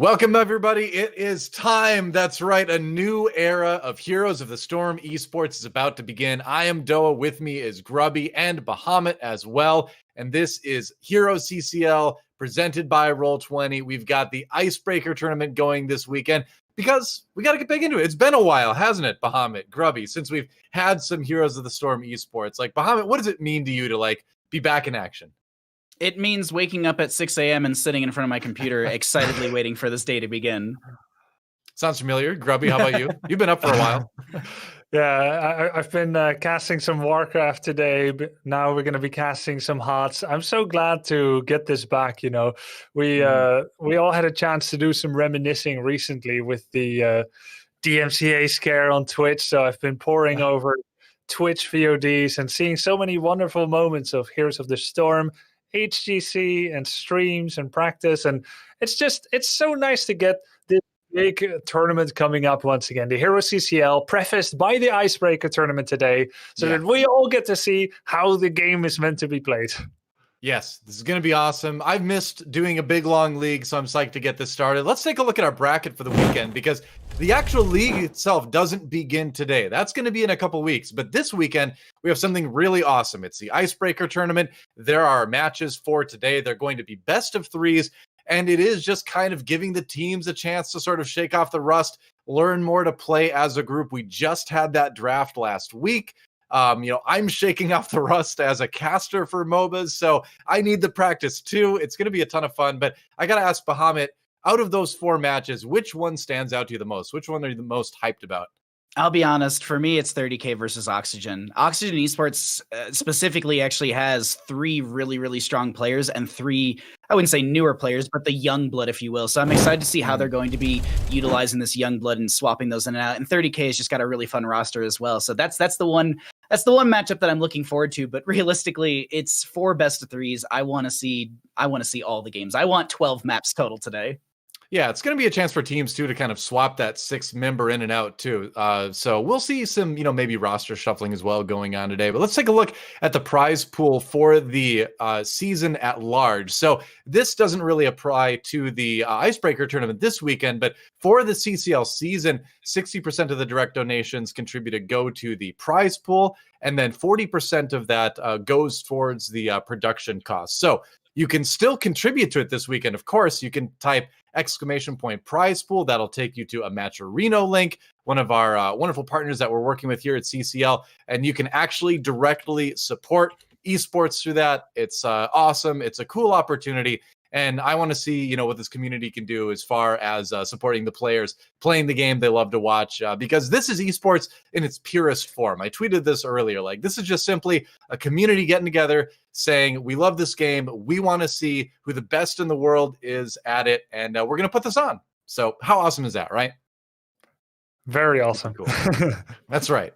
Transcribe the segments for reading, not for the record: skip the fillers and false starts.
Welcome, everybody. It is time. That's right. A new era of Heroes of the Storm Esports is about to begin. I am Doa. With me is Grubby and Bahamut as well. And this is HeroesCCL presented by Roll20. We've got the Icebreaker tournament going this weekend because we got to get back into it. It's been a while, hasn't it, Bahamut, Grubby, since we've had some Heroes of the Storm Esports. Like, Bahamut, what does it mean to you to, be back in action? It means waking up at 6 a.m. and sitting in front of my computer, excitedly waiting for this day to begin. Sounds familiar. Grubby, how about you? You've been up for a while. Yeah, I've been casting some Warcraft today, but now we're going to be casting some Hearths. I'm so glad to get this back. You know, we all had a chance to do some reminiscing recently with the DMCA scare on Twitch. So I've been poring over Twitch VODs and seeing so many wonderful moments of Heroes of the Storm, HGC and streams and practice, and it's so nice to get this big tournament coming up once again, the HeroesCCL, prefaced by the Icebreaker tournament today, so that we all get to see how the game is meant to be played. Yes, this is going to be awesome. I've missed doing a big, long league, so I'm psyched to get this started. Let's take a look at our bracket for the weekend, because the actual league itself doesn't begin today. That's going to be in a couple weeks. But this weekend, we have something really awesome. It's the Icebreaker tournament. There are matches for today. They're going to be best of threes, and it is just kind of giving the teams a chance to sort of shake off the rust, learn more to play as a group. We just had that draft last week. I'm shaking off the rust as a caster for MOBAs, so I need the practice too. It's going to be a ton of fun, but I got to ask Bahamut, out of those 4 matches, which one stands out to you the most? Which one are you the most hyped about? I'll be honest, for me, it's 30K versus Oxygen. Oxygen Esports specifically actually has 3 really, really strong players and 3, I wouldn't say newer players, but the young blood, if you will. So I'm excited to see how they're going to be utilizing this young blood and swapping those in and out. And 30K has just got a really fun roster as well. So that's the one matchup that I'm looking forward to. But realistically, it's 4 best of 3s. I want to see all the games. I want 12 maps total today. Yeah, it's going to be a chance for teams too to kind of swap that 6th member in and out too. So we'll see some, maybe roster shuffling as well going on today. But let's take a look at the prize pool for the season at large. So this doesn't really apply to the Icebreaker tournament this weekend, but for the CCL season, 60% of the direct donations contributed go to the prize pool, and then 40% of that goes towards the production costs. So you can still contribute to it this weekend. Of course, you can type !prize pool. That'll take you to a Matcherino link, one of our wonderful partners that we're working with here at CCL. And you can actually directly support esports through that. It's awesome. It's a cool opportunity. And I want to see, what this community can do as far as supporting the players, playing the game they love to watch, because this is esports in its purest form. I tweeted this earlier. This is just simply a community getting together saying, we love this game. We want to see who the best in the world is at it. And we're going to put this on. So how awesome is that, right? Very awesome. Cool. That's right.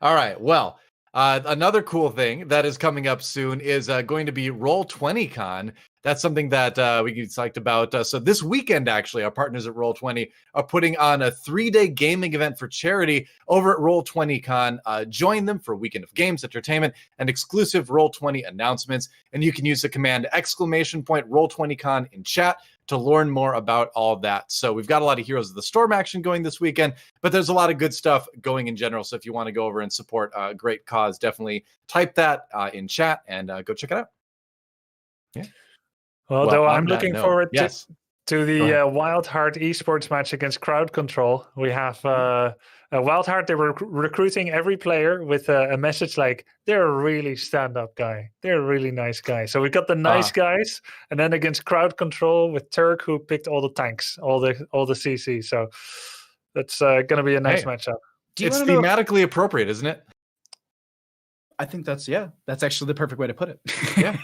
All right. Well, another cool thing that is coming up soon is going to be Roll20Con. That's something that we get psyched about. So this weekend, actually, our partners at Roll20 are putting on a 3-day gaming event for charity over at Roll20Con. Join them for a weekend of games, entertainment, and exclusive Roll20 announcements. And you can use the command !Roll20Con in chat to learn more about all of that. So we've got a lot of Heroes of the Storm action going this weekend, but there's a lot of good stuff going in general. So if you want to go over and support a great cause, definitely type that in chat and go check it out. Yeah. Well, though I'm looking forward to the WildHearth Esports match against Crowd Control. We have WildHearth. They were recruiting every player with a message like, they're a really stand-up guy. They're a really nice guy. So we got the nice guys, and then against Crowd Control with Turk, who picked all the tanks, all the CC. So that's going to be a nice matchup. It's thematically appropriate, isn't it? I think that's actually the perfect way to put it. Yeah.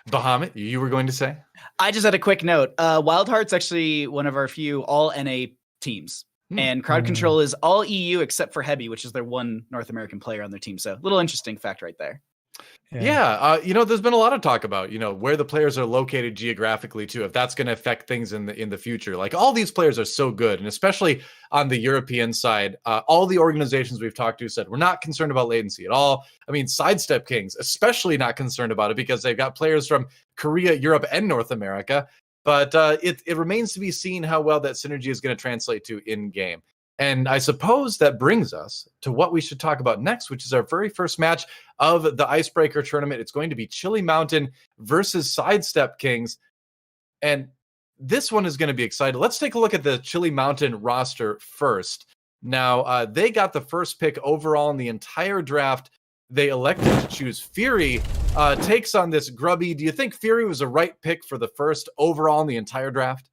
Bahamut, you were going to say? I just had a quick note. WildHeart's actually one of our few all NA teams. And Crowd Control is all EU except for Heavy, which is their one North American player on their team. So little interesting fact right there. Yeah, there's been a lot of talk about, where the players are located geographically too, if that's going to affect things in the future. Like, all these players are so good, and especially on the European side, all the organizations we've talked to said we're not concerned about latency at all. I mean, SIDESTEP Kings especially not concerned about it because they've got players from Korea, Europe, and North America. but it remains to be seen how well that synergy is going to translate to in game. And I suppose that brings us to what we should talk about next, which is our very first match of the Icebreaker tournament. It's going to be Chili Mountain versus SIDESTEP Kings. And this one is going to be exciting. Let's take a look at the Chili Mountain roster first. Now, they got the first pick overall in the entire draft. They elected to choose Fury. Takes on this Grubby. Do you think Fury was a right pick for the first overall in the entire draft?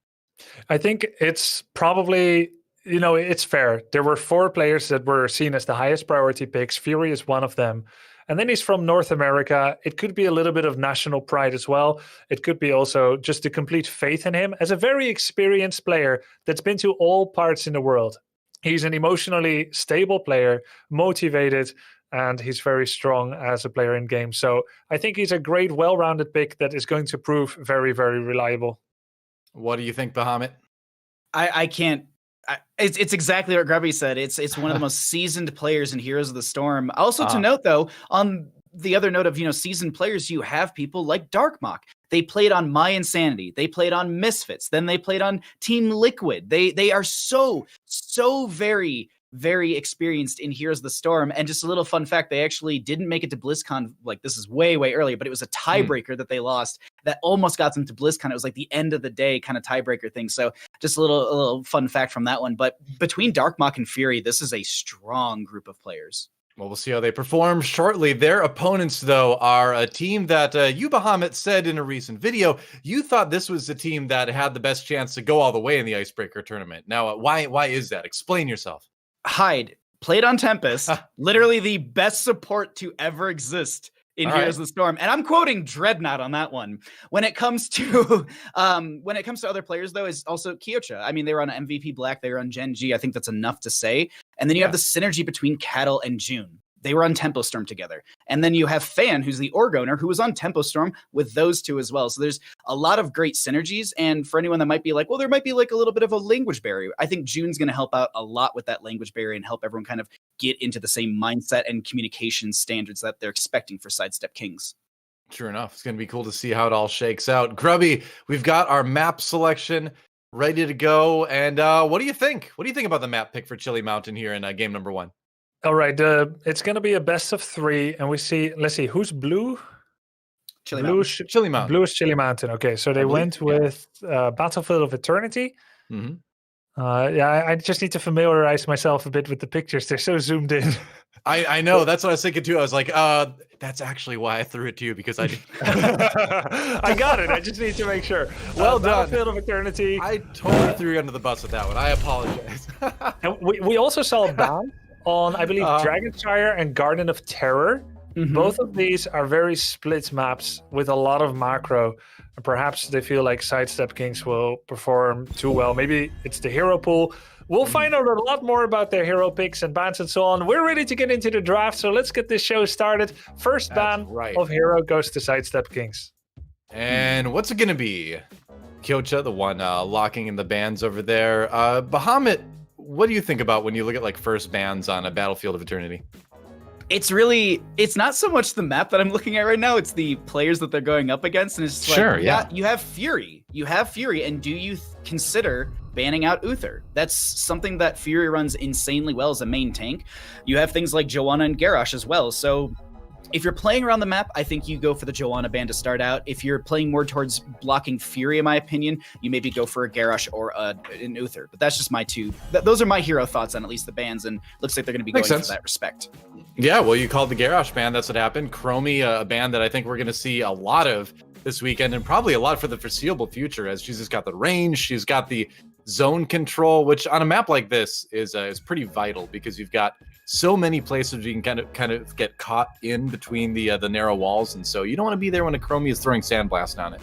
I think it's probably... it's fair. There were 4 players that were seen as the highest priority picks. Fury is one of them. And then he's from North America. It could be a little bit of national pride as well. It could be also just the complete faith in him as a very experienced player that's been to all parts in the world. He's an emotionally stable player, motivated, and he's very strong as a player in game. So I think he's a great, well-rounded pick that is going to prove very, very reliable. What do you think, Bahamut? I can't. It's exactly what Grubby said. It's one of the most seasoned players in Heroes of the Storm. Also to note, though, on the other note of seasoned players, you have people like Darkmock. They played on My Insanity. They played on Misfits. Then they played on Team Liquid. They are so very, very experienced in Heroes of the Storm. And just a little fun fact, they actually didn't make it to BlizzCon. Like, this is way earlier, but it was a tiebreaker that they lost that almost got them to BlizzCon. It was like the end of the day kind of tiebreaker thing. So just a little fun fact from that one. But between Darkmock and Fury, this is a strong group of players. Well, we'll see how they perform shortly. Their opponents, though, are a team that you, Bahamut, said in a recent video, you thought this was the team that had the best chance to go all the way in the Icebreaker tournament. Now, why is that? Explain yourself. Hyde played on Tempest, literally the best support to ever exist in Heroes of the Storm. And I'm quoting Dreadnought on that one. When it comes to other players, though, is also Kyocha. I mean, they were on MVP Black, they were on Gen G. I think that's enough to say. And then you have the synergy between Cattle and June. They were on Tempo Storm together. And then you have Fan, who's the org owner, who was on Tempo Storm with those two as well. So there's a lot of great synergies. And for anyone that might be like, well, there might be like a little bit of a language barrier, I think June's going to help out a lot with that language barrier and help everyone kind of get into the same mindset and communication standards that they're expecting for SIDESTEP Kings. Sure enough. It's going to be cool to see how it all shakes out. Grubby, we've got our map selection ready to go. And what do you think? What do you think about the map pick for Chili Mountain here in game number 1? All right, it's going to be a best of 3, and let's see, who's blue? Chili Mountain. Blue is Chili Mountain. Okay, so they went with Battlefield of Eternity. Mm-hmm. I just need to familiarize myself a bit with the pictures. They're so zoomed in. I know. That's what I was thinking too. I was like, that's actually why I threw it to you, because I I got it. I just need to make sure. Well done. Battlefield of Eternity. I totally threw you under the bus with that one. I apologize. And we also saw a ban on, I believe, Dragonshire and Garden of Terror. Mm-hmm. Both of these are very split maps with a lot of macro. And perhaps they feel like SIDESTEP Kings will perform too well. Maybe it's the hero pool. We'll find out a lot more about their hero picks and bans and so on. We're ready to get into the draft, so let's get this show started. First ban of hero goes to SIDESTEP Kings. And what's it going to be? Kyocha, the one locking in the bans over there. Bahamut, what do you think about when you look at like first bans on a Battlefield of Eternity? It's not so much the map that I'm looking at right now. It's the players that they're going up against. And it's like, you have Fury. And do you consider banning out Uther? That's something that Fury runs insanely well as a main tank. You have things like Joanna and Garrosh as well. So if you're playing around the map, I think you go for the Joanna ban to start out. If you're playing more towards blocking Fury, in my opinion, you maybe go for a Garrosh or an Uther. But that's just my two. Those are my hero thoughts on at least the bans, and looks like they're going to be going for that respect. Yeah, well, you called the Garrosh ban. That's what happened. Chromie, a ban that I think we're going to see a lot of this weekend, and probably a lot for the foreseeable future, as she's just got the range, she's got the zone control, which on a map like this is pretty vital, because you've got so many places you can kind of get caught in between the narrow walls, and so you don't want to be there when a Chromie is throwing Sandblast on it.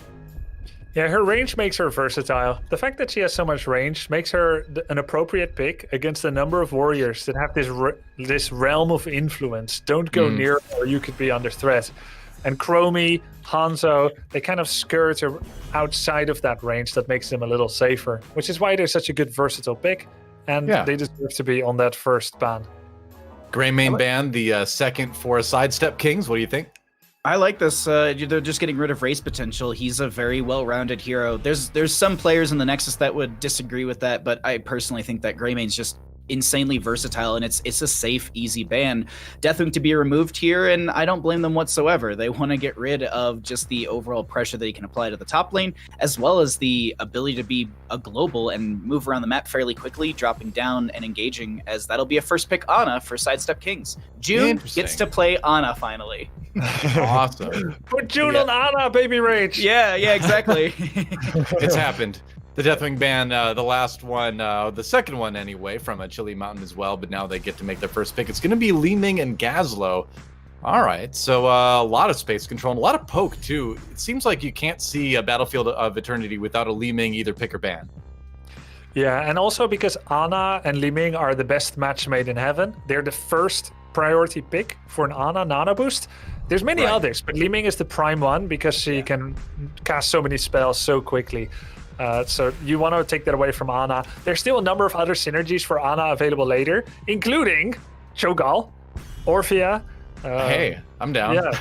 Yeah, her range makes her versatile. The fact that she has so much range makes her an appropriate pick against a number of warriors that have this realm of influence. Don't go near, or you could be under threat. And Chromie, Hanzo, they kind of skirt outside of that range that makes them a little safer, which is why they're such a good versatile pick, and they deserve to be on that first ban. Gray main ban, the second for SIDESTEP Kings. What do you think? I like this. They're just getting rid of race potential. He's a very well-rounded hero. There's some players in the Nexus that would disagree with that, but I personally think that Greymane's just insanely versatile, and it's a safe, easy ban. Deathwing to be removed here, and I don't blame them whatsoever. They want to get rid of just the overall pressure that he can apply to the top lane, as well as the ability to be a global and move around the map fairly quickly, dropping down and engaging, as that'll be a first pick Ana for SIDESTEP Kings. June gets to play Ana finally. Awesome. Put June on Ana, baby rage. Yeah, exactly. It's happened. The Deathwing ban, the last one, the second one anyway, from a Chili Mountain as well, but now they get to make their first pick. It's going to be Li Ming and Gazlo. All right, so a lot of space control and a lot of poke, too. It seems like you can't see a Battlefield of Eternity without a Li Ming either pick or ban. Yeah, and also because Ana and Li Ming are the best match made in heaven, they're the first priority pick for an Ana Nano boost. There's many others, but Li Ming is the prime one because she can cast so many spells so quickly. So you want to take that away from Ana. There's still a number of other synergies for Ana available later, including Cho'Gall, Orphea. Hey, I'm down. Yeah.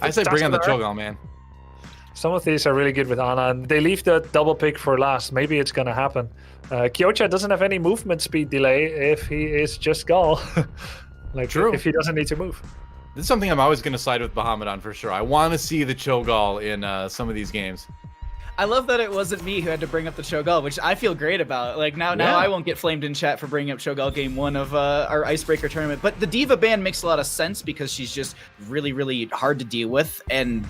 I say bring on the Cho'Gall, man. Some of these are really good with Ana, and they leave the double pick for last. Maybe it's going to happen. Kyocha doesn't have any movement speed delay if he is just Gall. True. If he doesn't need to move. This is something I'm always going to side with Bahamut on for sure. I want to see the Cho'Gall in some of these games. I love that it wasn't me who had to bring up the Cho'Gall, which I feel great about. Like now I won't get flamed in chat for bringing up Cho'Gall game 1 of our Icebreaker tournament. But the Diva ban makes a lot of sense because she's just really, really hard to deal with. And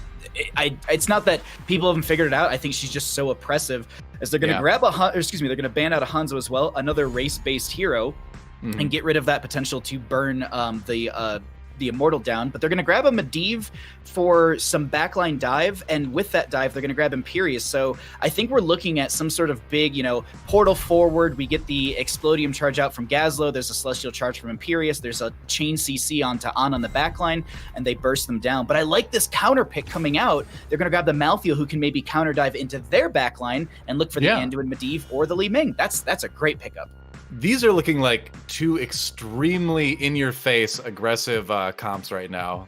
it's not that people haven't figured it out. I think she's just so oppressive. As they're going to grab they're going to ban out a Hanzo as well, another race-based hero, and get rid of that potential to burn the Immortal down, but they're going to grab a Medivh for some backline dive, and with that dive, they're going to grab Imperius. So I think we're looking at some sort of big, portal forward. We get the Explodium charge out from Gazlo. There's a Celestial charge from Imperius. There's a chain CC onto on the backline, and they burst them down. But I like this counter pick coming out. They're going to grab the Malthael, who can maybe counter dive into their backline and look for the Anduin Medivh or the Li Ming. That's a great pickup. These are looking like two extremely in-your-face aggressive comps right now.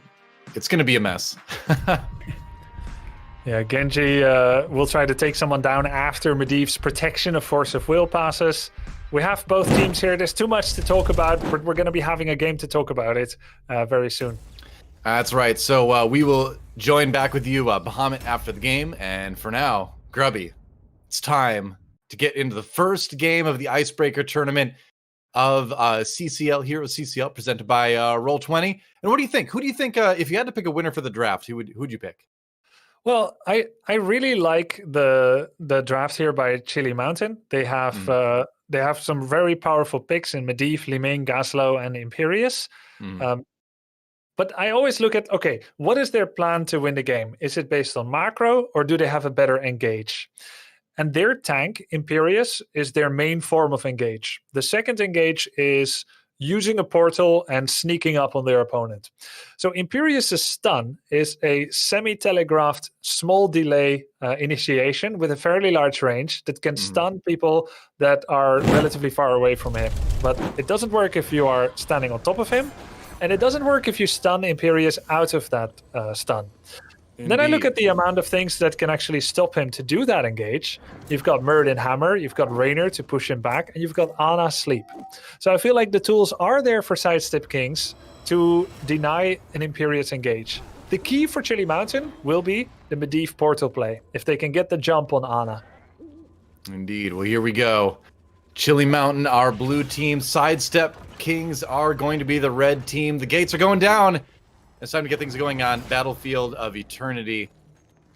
It's going to be a mess. Yeah, Genji will try to take someone down after Medivh's protection of Force of Will passes. We have both teams here. There's too much to talk about, but we're going to be having a game to talk about it very soon. That's right. So we will join back with you, Bahamut, after the game. And for now, Grubby, it's time to get into the first game of the Icebreaker tournament of CCL, HeroesCCL, presented by Roll20. And what do you think? Who do you think, if you had to pick a winner for the draft, who'd you pick? Well, I really like the draft here by Chili Mountain. They have some very powerful picks in Medivh, Li Ming, Gazlo, and Imperius. But I always look at, okay, what is their plan to win the game? Is it based on macro, or do they have a better engage? And their tank, Imperius, is their main form of engage. The second engage is using a portal and sneaking up on their opponent. So Imperius' stun is a semi-telegraphed small delay initiation with a fairly large range that can stun people that are relatively far away from him. But it doesn't work if you are standing on top of him, and it doesn't work if you stun Imperius out of that stun. Indeed. Then I look at the amount of things that can actually stop him to do that engage. You've got Muradin Hammer, you've got Raynor to push him back, and you've got Ana Sleep. So I feel like the tools are there for SIDESTEP Kings to deny an Imperius engage. The key for Chili Mountain will be the Medivh portal play, if they can get the jump on Ana. Indeed. Well, here we go. Chili Mountain, our blue team. SIDESTEP Kings are going to be the red team. The gates are going down. It's time to get things going on Battlefield of Eternity.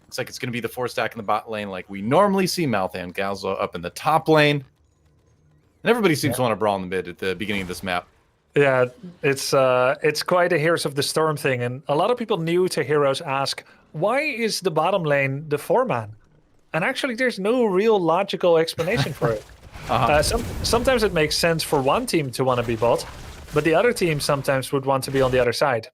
Looks like it's going to be the 4-stack in the bot lane like we normally see. Malthael and Gazlo up in the top lane. And everybody seems to want to brawl in the mid at the beginning of this map. Yeah, it's quite a Heroes of the Storm thing. And a lot of people new to Heroes ask, why is the bottom lane the 4-man? And actually, there's no real logical explanation for it. Sometimes it makes sense for one team to want to be bot, but the other team sometimes would want to be on the other side.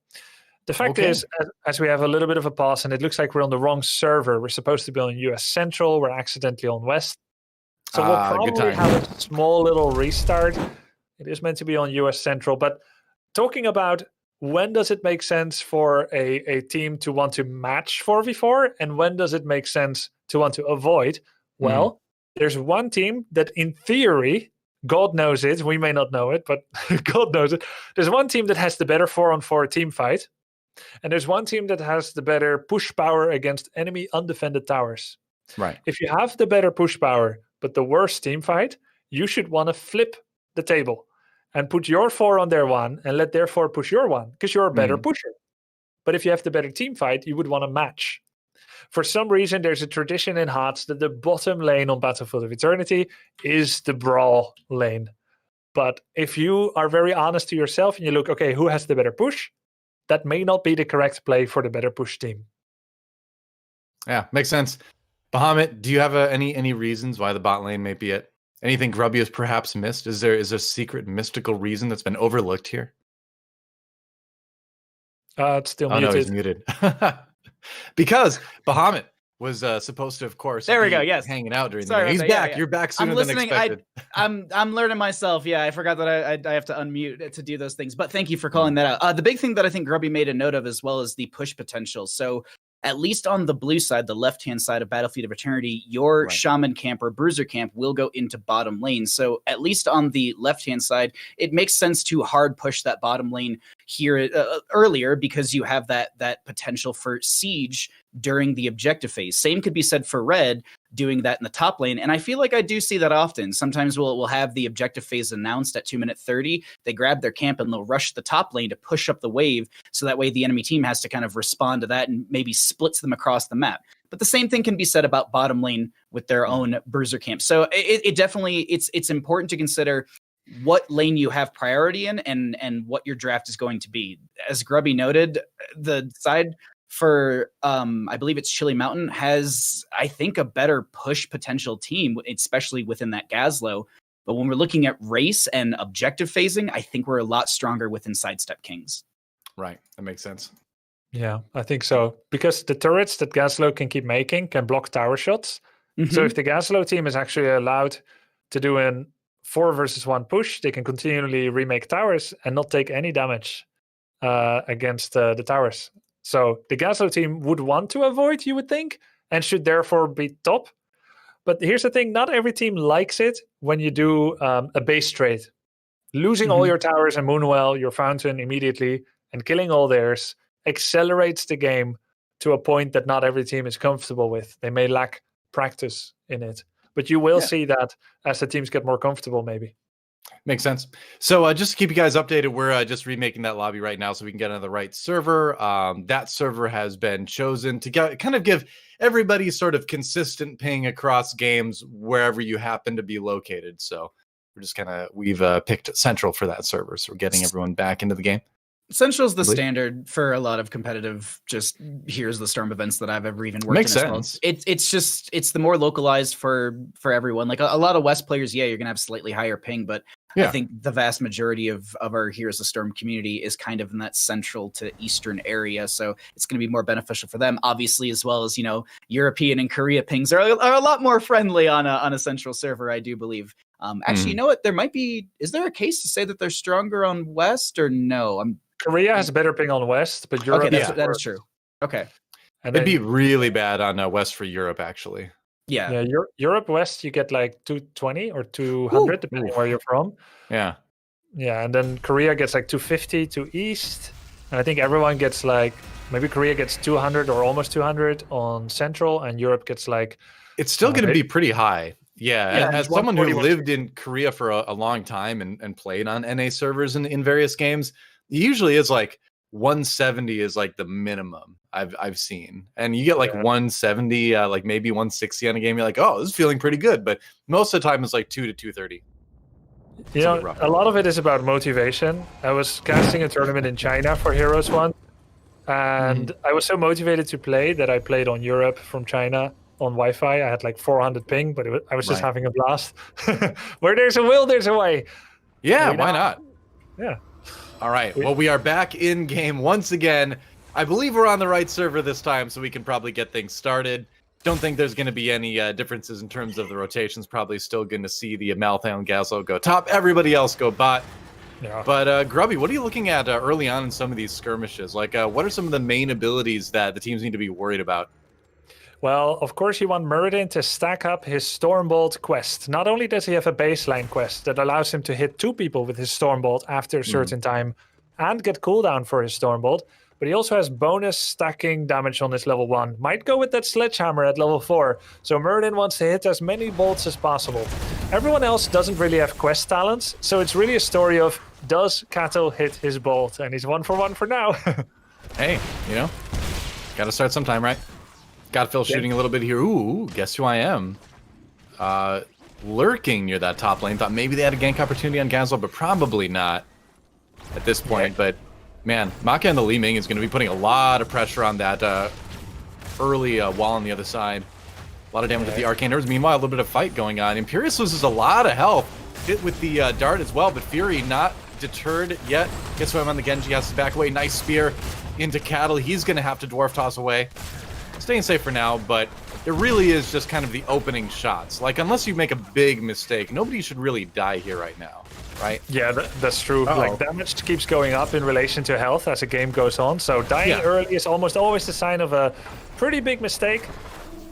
The fact is, as we have a little bit of a pause, and it looks like we're on the wrong server. We're supposed to be on US Central. We're accidentally on West. So we'll probably have a small little restart. It is meant to be on US Central. But talking about when does it make sense for a team to want to match 4v4, and when does it make sense to want to avoid? Well, there's one team that in theory, God knows it, we may not know it, but God knows it. There's one team that has the better 4-on-4 team fight, and there's one team that has the better push power against enemy undefended towers. Right. If you have the better push power, but the worst team fight, you should want to flip the table and put your 4 on their 1 and let their 4 push your 1, because you're a better pusher. But if you have the better team fight, you would want to match. For some reason, there's a tradition in Hearts that the bottom lane on Battlefield of Eternity is the brawl lane. But if you are very honest to yourself and you look, okay, who has the better push? That may not be the correct play for the better push team. Yeah, makes sense. Bahamut, do you have any reasons why the bot lane may be it? Anything Grubby has perhaps missed? Is there a secret mystical reason that's been overlooked here? It's still muted. No, he's muted. Because Bahamut was supposed to, of course, there we go. Yes, hanging out during the game. He's back. Yeah. You're back sooner than expected. I'm learning myself. Yeah, I forgot that I have to unmute to do those things. But thank you for calling that out. The big thing that I think Grubby made a note of as well is the push potential. So at least on the blue side, the left-hand side of Battlefield of Eternity, your Shaman camp or Bruiser camp will go into bottom lane. So at least on the left-hand side, it makes sense to hard push that bottom lane here earlier, because you have that potential for siege during the objective phase. Same could be said for red, doing that in the top lane. And I feel like I do see that often. Sometimes we'll have the objective phase announced at 2:30. They grab their camp and they'll rush the top lane to push up the wave. So that way the enemy team has to kind of respond to that and maybe splits them across the map. But the same thing can be said about bottom lane with their own Bruiser camp. So it definitely, it's important to consider what lane you have priority in and what your draft is going to be. As Grubby noted, the side for I believe it's Chili Mountain has, I think, a better push potential team, especially within that Gazlo. But when we're looking at race and objective phasing, I think we're a lot stronger within SIDESTEP Kings. Right, that makes sense. Yeah, I think so. Because the turrets that Gazlo can keep making can block tower shots. So if the Gazlo team is actually allowed to do an 4 versus 1 push, they can continually remake towers and not take any damage against the towers. So the Gazlo team would want to avoid, you would think, and should therefore be top. But here's the thing, not every team likes it when you do a base trade. Losing all your towers and Moonwell, your fountain immediately, and killing all theirs accelerates the game to a point that not every team is comfortable with. They may lack practice in it. But you will see that as the teams get more comfortable, maybe. Makes sense. So just to keep you guys updated, we're just remaking that lobby right now so we can get on the right server. That server has been chosen to kind of give everybody sort of consistent ping across games wherever you happen to be located. So we're just we've picked Central for that server. So we're getting everyone back into the game. Central's the standard for a lot of competitive, just here's the Storm events that I've ever even worked in. Makes sense. It's the more localized for everyone. Like a lot of West players, you're gonna have slightly higher ping, but I think the vast majority of our Heroes of Storm community is kind of in that central to eastern area, so it's gonna be more beneficial for them, obviously, as well as European and Korea pings are a lot more friendly on a central server, I do believe. Actually, you know what? Is there a case to say that they're stronger on West or no? Korea has a better ping on West, but Europe... Okay, that is true. Okay. And it'd be really bad on West for Europe, actually. Yeah, Europe West, you get like 220 or 200, depending where you're from. Yeah. Yeah, and then Korea gets like 250 to East. And I think everyone gets like... Maybe Korea gets 200 or almost 200 on Central, and Europe gets like... It's still going to be pretty high. Yeah, as someone who lived in Korea for a long time and played on NA servers in various games... Usually it's like 170 is like the minimum I've seen, and you get like 170, like maybe 160 on a game. You're like, oh, this is feeling pretty good, but most of the time it's like 2 to 230. A lot of it is about motivation. I was casting a tournament in China for Heroes once, and I was so motivated to play that I played on Europe from China on Wi-Fi. I had like 400 ping, but I was just having a blast. Where there's a will, there's a way. Yeah, why not? Yeah. All right. Well, we are back in game once again. I believe we're on the right server this time, so we can probably get things started. Don't think there's going to be any differences in terms of the rotations. Probably still going to see the Malthael and Gazlo go top. Everybody else go bot. Yeah. But Grubby, what are you looking at early on in some of these skirmishes? Like, what are some of the main abilities that the teams need to be worried about? Well, of course, you want Muradin to stack up his Stormbolt quest. Not only does he have a baseline quest that allows him to hit 2 people with his Stormbolt after a certain time and get cooldown for his Stormbolt, but he also has bonus stacking damage on his level 1. Might go with that Sledgehammer at level 4, so Muradin wants to hit as many bolts as possible. Everyone else doesn't really have quest talents, so it's really a story of, does Kato hit his bolt? And he's 1 for 1 for now. Hey, you know, gotta start sometime, right? Got Phil shooting a little bit here. Ooh, guess who I am? Lurking near that top lane. Thought maybe they had a gank opportunity on Gazlo, but probably not at this point. Yeah. But man, Maka and the Li Ming is going to be putting a lot of pressure on that early wall on the other side. A lot of damage with the Arcane Herbs. Meanwhile, a little bit of fight going on. Imperius loses a lot of health. Hit with the dart as well, but Fury not deterred yet. Gets him on the Genji, has to back away. Nice spear into Cattle. He's going to have to dwarf toss away. Staying safe for now, but it really is just kind of the opening shots. Like, unless you make a big mistake, nobody should really die here right now, right? Yeah, that's true. Like, damage keeps going up in relation to health as the game goes on, so dying early is almost always the sign of a pretty big mistake.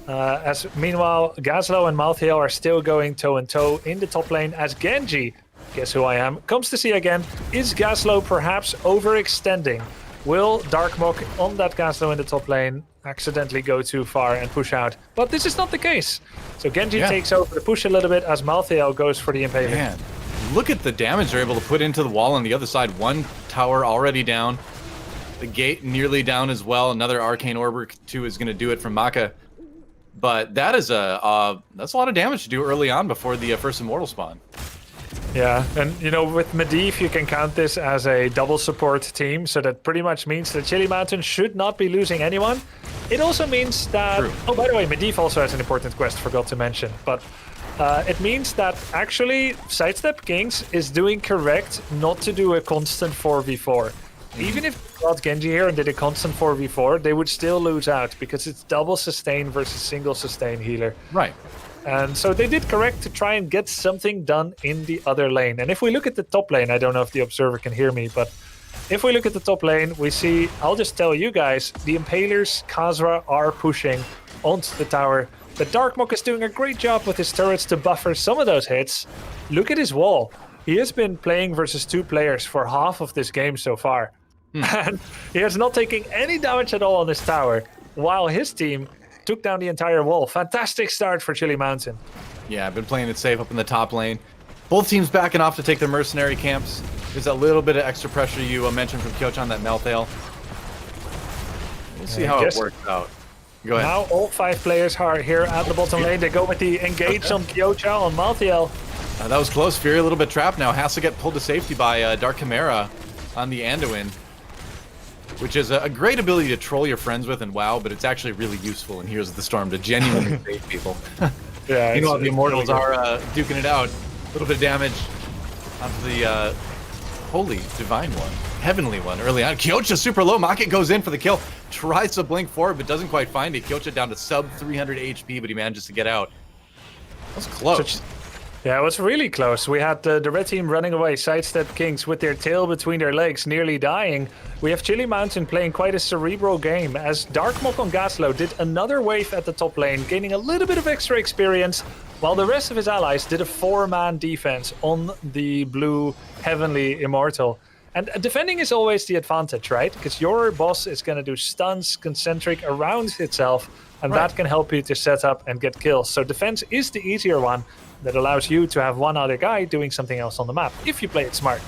As meanwhile, Gazlo and Malthael are still going toe-and-toe in the top lane as Genji, guess who I am, comes to see again, is Gazlo perhaps overextending? Will Darkmok on that Gazlo in the top lane accidentally go too far and push out? But this is not the case. So Genji takes over the push a little bit as Malthael goes for the impaling. Man, look at the damage they're able to put into the wall on the other side. 1 tower already down. The gate nearly down as well. Another Arcane Orb or 2 is going to do it from Maka. But that is that's a lot of damage to do early on before the first Immortal spawn. Yeah, and you know, with Medivh, you can count this as a double support team, so that pretty much means that Chili Mountain should not be losing anyone. It also means that... True. Oh, by the way, Medivh also has an important quest, forgot to mention, but it means that actually SIDESTEP Kings is doing correct not to do a constant 4v4. Even if they got Genji here and did a constant 4v4, they would still lose out, because it's double sustain versus single sustain healer. Right. And so they did correct to try and get something done in the other lane. And if we look at the top lane, I don't know if the observer can hear me, but if we look at the top lane, we see, I'll just tell you guys, the Impalers, Khazra are pushing onto the tower. The Darkmok is doing a great job with his turrets to buffer some of those hits. Look at his wall. He has been playing versus 2 players for half of this game so far. And he has not taken any damage at all on this tower, while his team took down the entire wall. Fantastic start for Chili Mountain. Yeah, I've been playing it safe up in the top lane. Both teams backing off to take their mercenary camps. There's a little bit of extra pressure you mentioned from Kyocha on that Malthael. We'll see how it works out. Go ahead. Now all 5 players are here at the bottom lane. They go with the engage on Kyocha on Malthael. That was close. Fury a little bit trapped now. Has to get pulled to safety by Dark Chimera on the Anduin, which is a great ability to troll your friends with in WoW, but it's actually really useful in Heroes of the Storm to genuinely save people. Yeah, you know how the Immortals are duking it out. A little bit of damage onto the holy divine one, heavenly one early on. Kyocha super low. Maka goes in for the kill. Tries to blink forward, but doesn't quite find it. Kyocha down to sub 300 HP, but he manages to get out. That was close. Yeah, it was really close. We had the red team running away, SIDESTEP Kings with their tail between their legs, nearly dying. We have Chili Mountain playing quite a cerebral game, as Darkmok on Gazlo did another wave at the top lane, gaining a little bit of extra experience, while the rest of his allies did a 4-man defense on the blue Heavenly Immortal. And defending is always the advantage, right? Because your boss is going to do stuns concentric around itself, and that can help you to set up and get kills. So defense is the easier one. That allows you to have one other guy doing something else on the map, if you play it smart.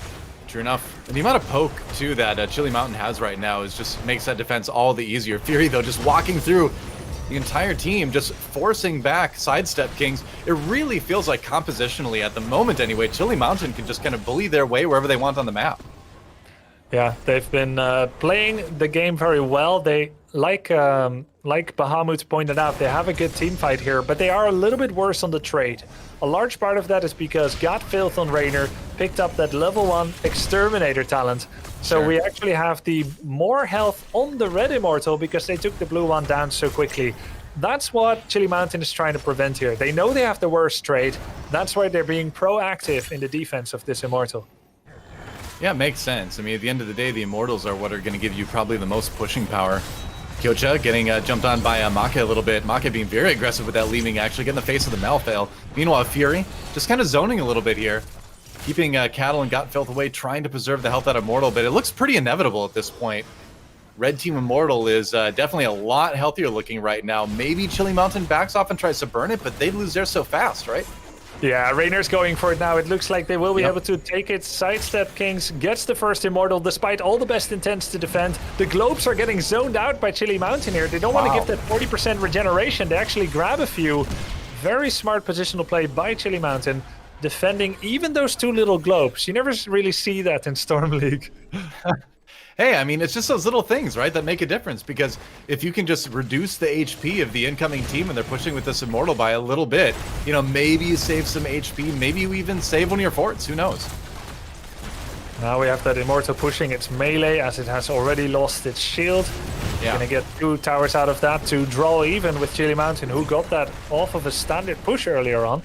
True enough. And the amount of poke, too, that Chili Mountain has right now is just makes that defense all the easier. Fury, though, just walking through the entire team, just forcing back SIDESTEP Kings. It really feels like compositionally, at the moment anyway, Chili Mountain can just kind of bully their way wherever they want on the map. Yeah, they've been playing the game very well. They, like Bahamut pointed out, they have a good team fight here, but they are a little bit worse on the trade. A large part of that is because Godfilth on Raynor picked up that level 1 Exterminator talent. So we actually have the more health on the red Immortal because they took the blue one down so quickly. That's what Chili Mountain is trying to prevent here. They know they have the worst trade. That's why they're being proactive in the defense of this Immortal. Yeah, it makes sense. I mean, at the end of the day, the Immortals are what are going to give you probably the most pushing power. Kyocha getting jumped on by Make a little bit. Make being very aggressive with that leaving, actually getting the face of the Malfail. Meanwhile, Fury just kind of zoning a little bit here, keeping Cattle and Got Filth away, trying to preserve the health out of Immortal, but it looks pretty inevitable at this point. Red Team Immortal is definitely a lot healthier looking right now. Maybe Chili Mountain backs off and tries to burn it, but they lose theirs so fast, right? Yeah, Rainer's going for it now. It looks like they will be able to take it. Sidestep Kings gets the first Immortal despite all the best intents to defend. The Globes are getting zoned out by Chili Mountain here. They don't want to give that 40% regeneration. They actually grab a few. Very smart positional play by Chili Mountain, defending even those two little Globes. You never really see that in Storm League. Hey, I mean, it's just those little things, right, that make a difference, because if you can just reduce the HP of the incoming team and they're pushing with this Immortal by a little bit, you know, maybe you save some HP, maybe you even save one of your forts, who knows? Now we have that Immortal pushing its melee as it has already lost its shield. Yeah. Gonna get 2 towers out of that to draw even with Chili Mountain, who got that off of a standard push earlier on.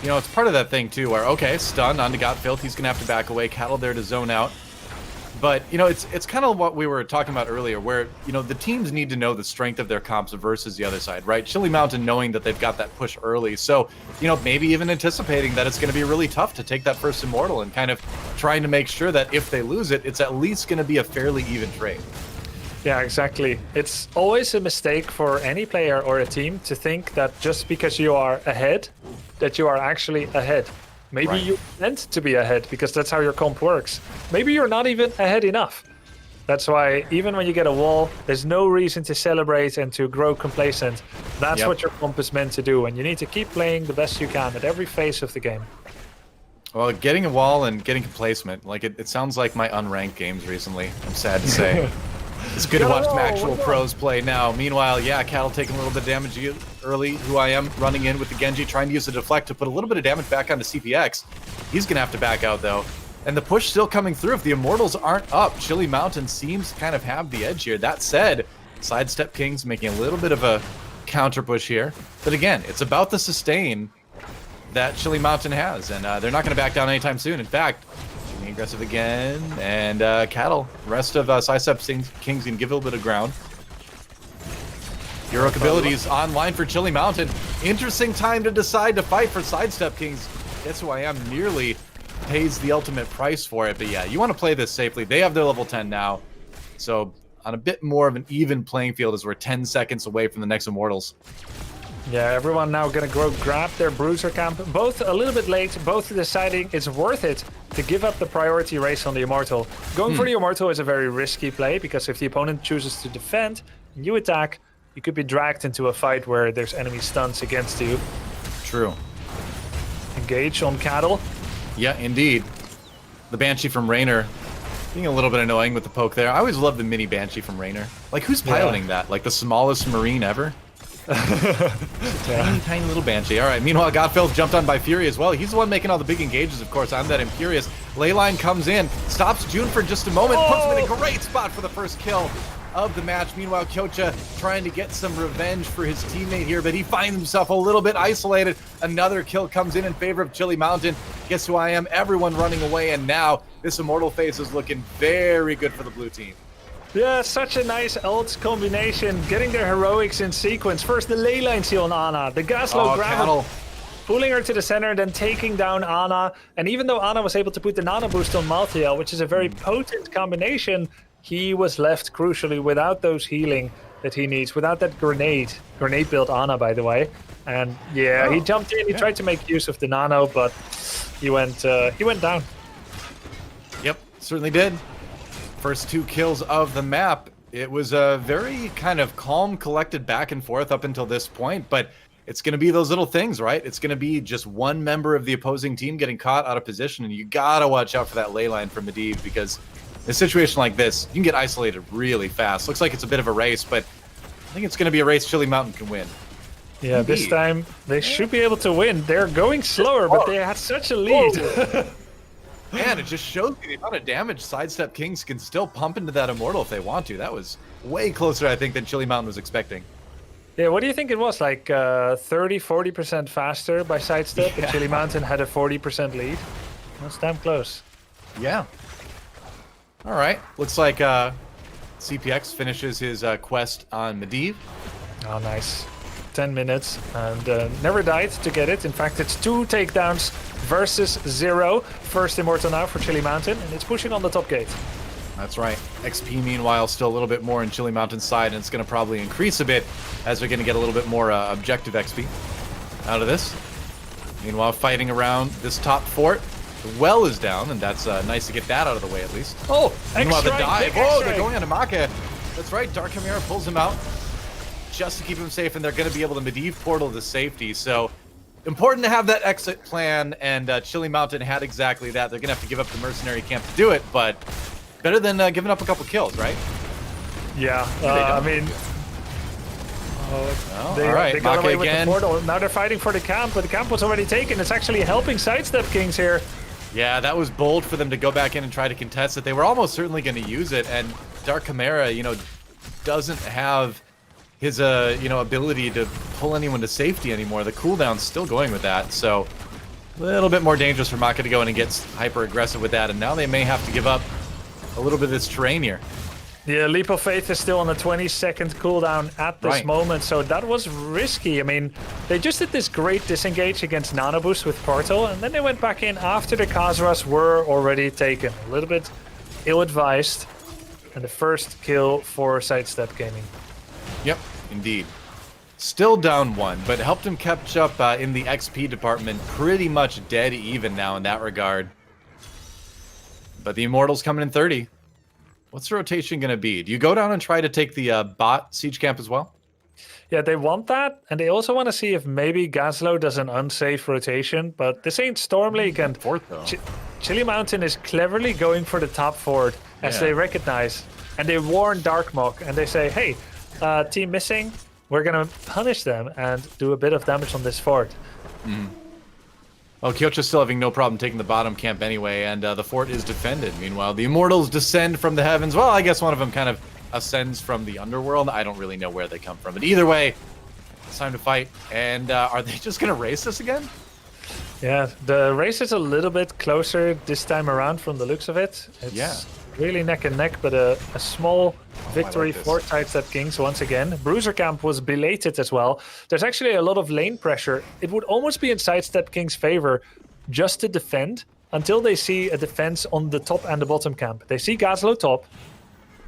You know, it's part of that thing, too, where, okay, stun onto Got Filth, he's gonna have to back away, Cattle there to zone out. But, you know, it's kind of what we were talking about earlier, where, you know, the teams need to know the strength of their comps versus the other side, right? Chili Mountain knowing that they've got that push early. So, you know, maybe even anticipating that it's going to be really tough to take that first Immortal and kind of trying to make sure that if they lose it, it's at least going to be a fairly even trade. Yeah, exactly. It's always a mistake for any player or a team to think that just because you are ahead, that you are actually ahead. Maybe you're meant to be ahead because that's how your comp works. Maybe you're not even ahead enough. That's why even when you get a wall, there's no reason to celebrate and to grow complacent. That's what your comp is meant to do, and you need to keep playing the best you can at every phase of the game. Well, getting a wall and getting complacement, like it sounds like my unranked games recently, I'm sad to say. It's good to watch some actual pros play now. Meanwhile, yeah, Cattle taking a little bit of damage early. Who I am running in with the Genji, trying to use the deflect to put a little bit of damage back onto CPX. He's going to have to back out, though. And the push still coming through. If the Immortals aren't up, Chili Mountain seems to kind of have the edge here. That said, Sidestep Kings making a little bit of a counter push here. But again, it's about the sustain that Chili Mountain has. And they're not going to back down anytime soon. In fact, aggressive again, and Cattle. Rest of Sidestep Kings can give a little bit of ground. Heroic abilities online for Chili Mountain. Interesting time to decide to fight for Sidestep Kings. Guess who I am nearly pays the ultimate price for it. But yeah, you want to play this safely. They have their level 10 now. So on a bit more of an even playing field as we're 10 seconds away from the next Immortals. Yeah, everyone now gonna go grab their Bruiser camp. Both a little bit late, both deciding it's worth it to give up the priority race on the Immortal. Going for the Immortal is a very risky play, because if the opponent chooses to defend and you attack, you could be dragged into a fight where there's enemy stuns against you. True. Engage on Cattle. Yeah, indeed. The Banshee from Rainer being a little bit annoying with the poke there. I always love the mini Banshee from Rainer. Like, who's piloting that? Like the smallest Marine ever? Tiny little Banshee. All right, meanwhile, Godfeld jumped on by Fury as well. He's the one making all the big engages, of course. I'm that Imperious. Leyline comes in, stops June for just a moment, puts him in a great spot for the first kill of the match. Meanwhile, Kyocha trying to get some revenge for his teammate here, but he finds himself a little bit isolated. Another kill comes in favor of Chili Mountain. Guess who I am? Everyone running away, and now this Immortal phase is looking very good for the blue team. Yeah, such a nice ult combination, getting their heroics in sequence. First the leyline seal on Ana, the Gaslow grab, pulling her to the center, then taking down Ana. And even though Ana was able to put the nano boost on Malthael, which is a very potent combination, he was left crucially without those healing that he needs, without that grenade build Ana, by the way. And yeah, he jumped in, he tried to make use of the nano, but he went down. Yep, certainly did. First 2 kills of the map. It was a very kind of calm, collected back and forth up until this point, but it's going to be those little things, right? It's going to be just one member of the opposing team getting caught out of position, and you got to watch out for that ley line from Medivh, because in a situation like this, you can get isolated really fast. Looks like it's a bit of a race, but I think it's going to be a race Chili Mountain can win. Yeah, indeed. This time they should be able to win. They're going slower, but they had such a lead. Man, it just shows you the amount of damage Sidestep Kings can still pump into that Immortal if they want to. That was way closer, I think, than Chili Mountain was expecting. Yeah, what do you think it was? Like 30-40% faster by Sidestep, but Chili Mountain had a 40% lead? That's damn close. Yeah. All right. Looks like CPX finishes his quest on Medivh. Oh, nice. 10 minutes and never died to get it. In fact, it's 2 takedowns versus 0. First immortal now for Chili Mountain, and it's pushing on the top gate. That's right. XP, meanwhile, still a little bit more in Chili Mountain's side, and it's going to probably increase a bit as we're going to get a little bit more objective XP out of this. Meanwhile, fighting around this top fort. The well is down, and that's nice to get that out of the way at least. Oh, meanwhile, the X-Strike, dive. Oh, they're going on to Maka. That's right. Dark Chimera pulls him out just to keep him safe, and they're going to be able to Medivh portal to safety. So important to have that exit plan, and Chili Mountain had exactly that. They're going to have to give up the mercenary camp to do it, but better than giving up a couple kills, right? Yeah, I mean... Oh, they, all right, they got Maka away with again. the portal. Now they're fighting for the camp, but the camp was already taken. It's actually helping SIDESTEP Kings here. Yeah, that was bold for them to go back in and try to contest it. They were almost certainly going to use it, and Dark Chimera, you know, doesn't have his, you know, ability to pull anyone to safety anymore. The cooldown's still going with that, so a little bit more dangerous for Maka to go in and get hyper aggressive with that, and now they may have to give up a little bit of this terrain here. Yeah, Leap of Faith is still on a 20-second cooldown at this moment, so that was risky. I mean, they just did this great disengage against Nano Boost with Portal, and then they went back in after the Khazras were already taken. A little bit ill-advised, and the first kill for SIDESTEP Gaming. Yep, indeed. Still down 1, but helped him catch up in the XP department. Pretty much dead even now in that regard. But the Immortals coming in 30. What's the rotation going to be? Do you go down and try to take the bot siege camp as well? Yeah, they want that, and they also want to see if maybe Gazlo does an unsafe rotation, but this ain't Storm League, and Fourth, though. Chili Mountain is cleverly going for the top fort as they recognize, and they warn Darkmok, and they say, hey, team missing, we're going to punish them and do a bit of damage on this fort. Well, Kyocho's still having no problem taking the bottom camp anyway, and the fort is defended. Meanwhile, the Immortals descend from the heavens. Well, I guess one of them kind of ascends from the underworld. I don't really know where they come from, but either way, it's time to fight. And are they just going to race this again? Yeah, the race is a little bit closer this time around from the looks of it. It's really neck and neck, but a small victory for SIDESTEP Kings once again. Bruiser Camp was belated as well. There's actually a lot of lane pressure. It would almost be in SIDESTEP Kings' favor just to defend until they see a defense on the top and the bottom camp. They see Gazlo top,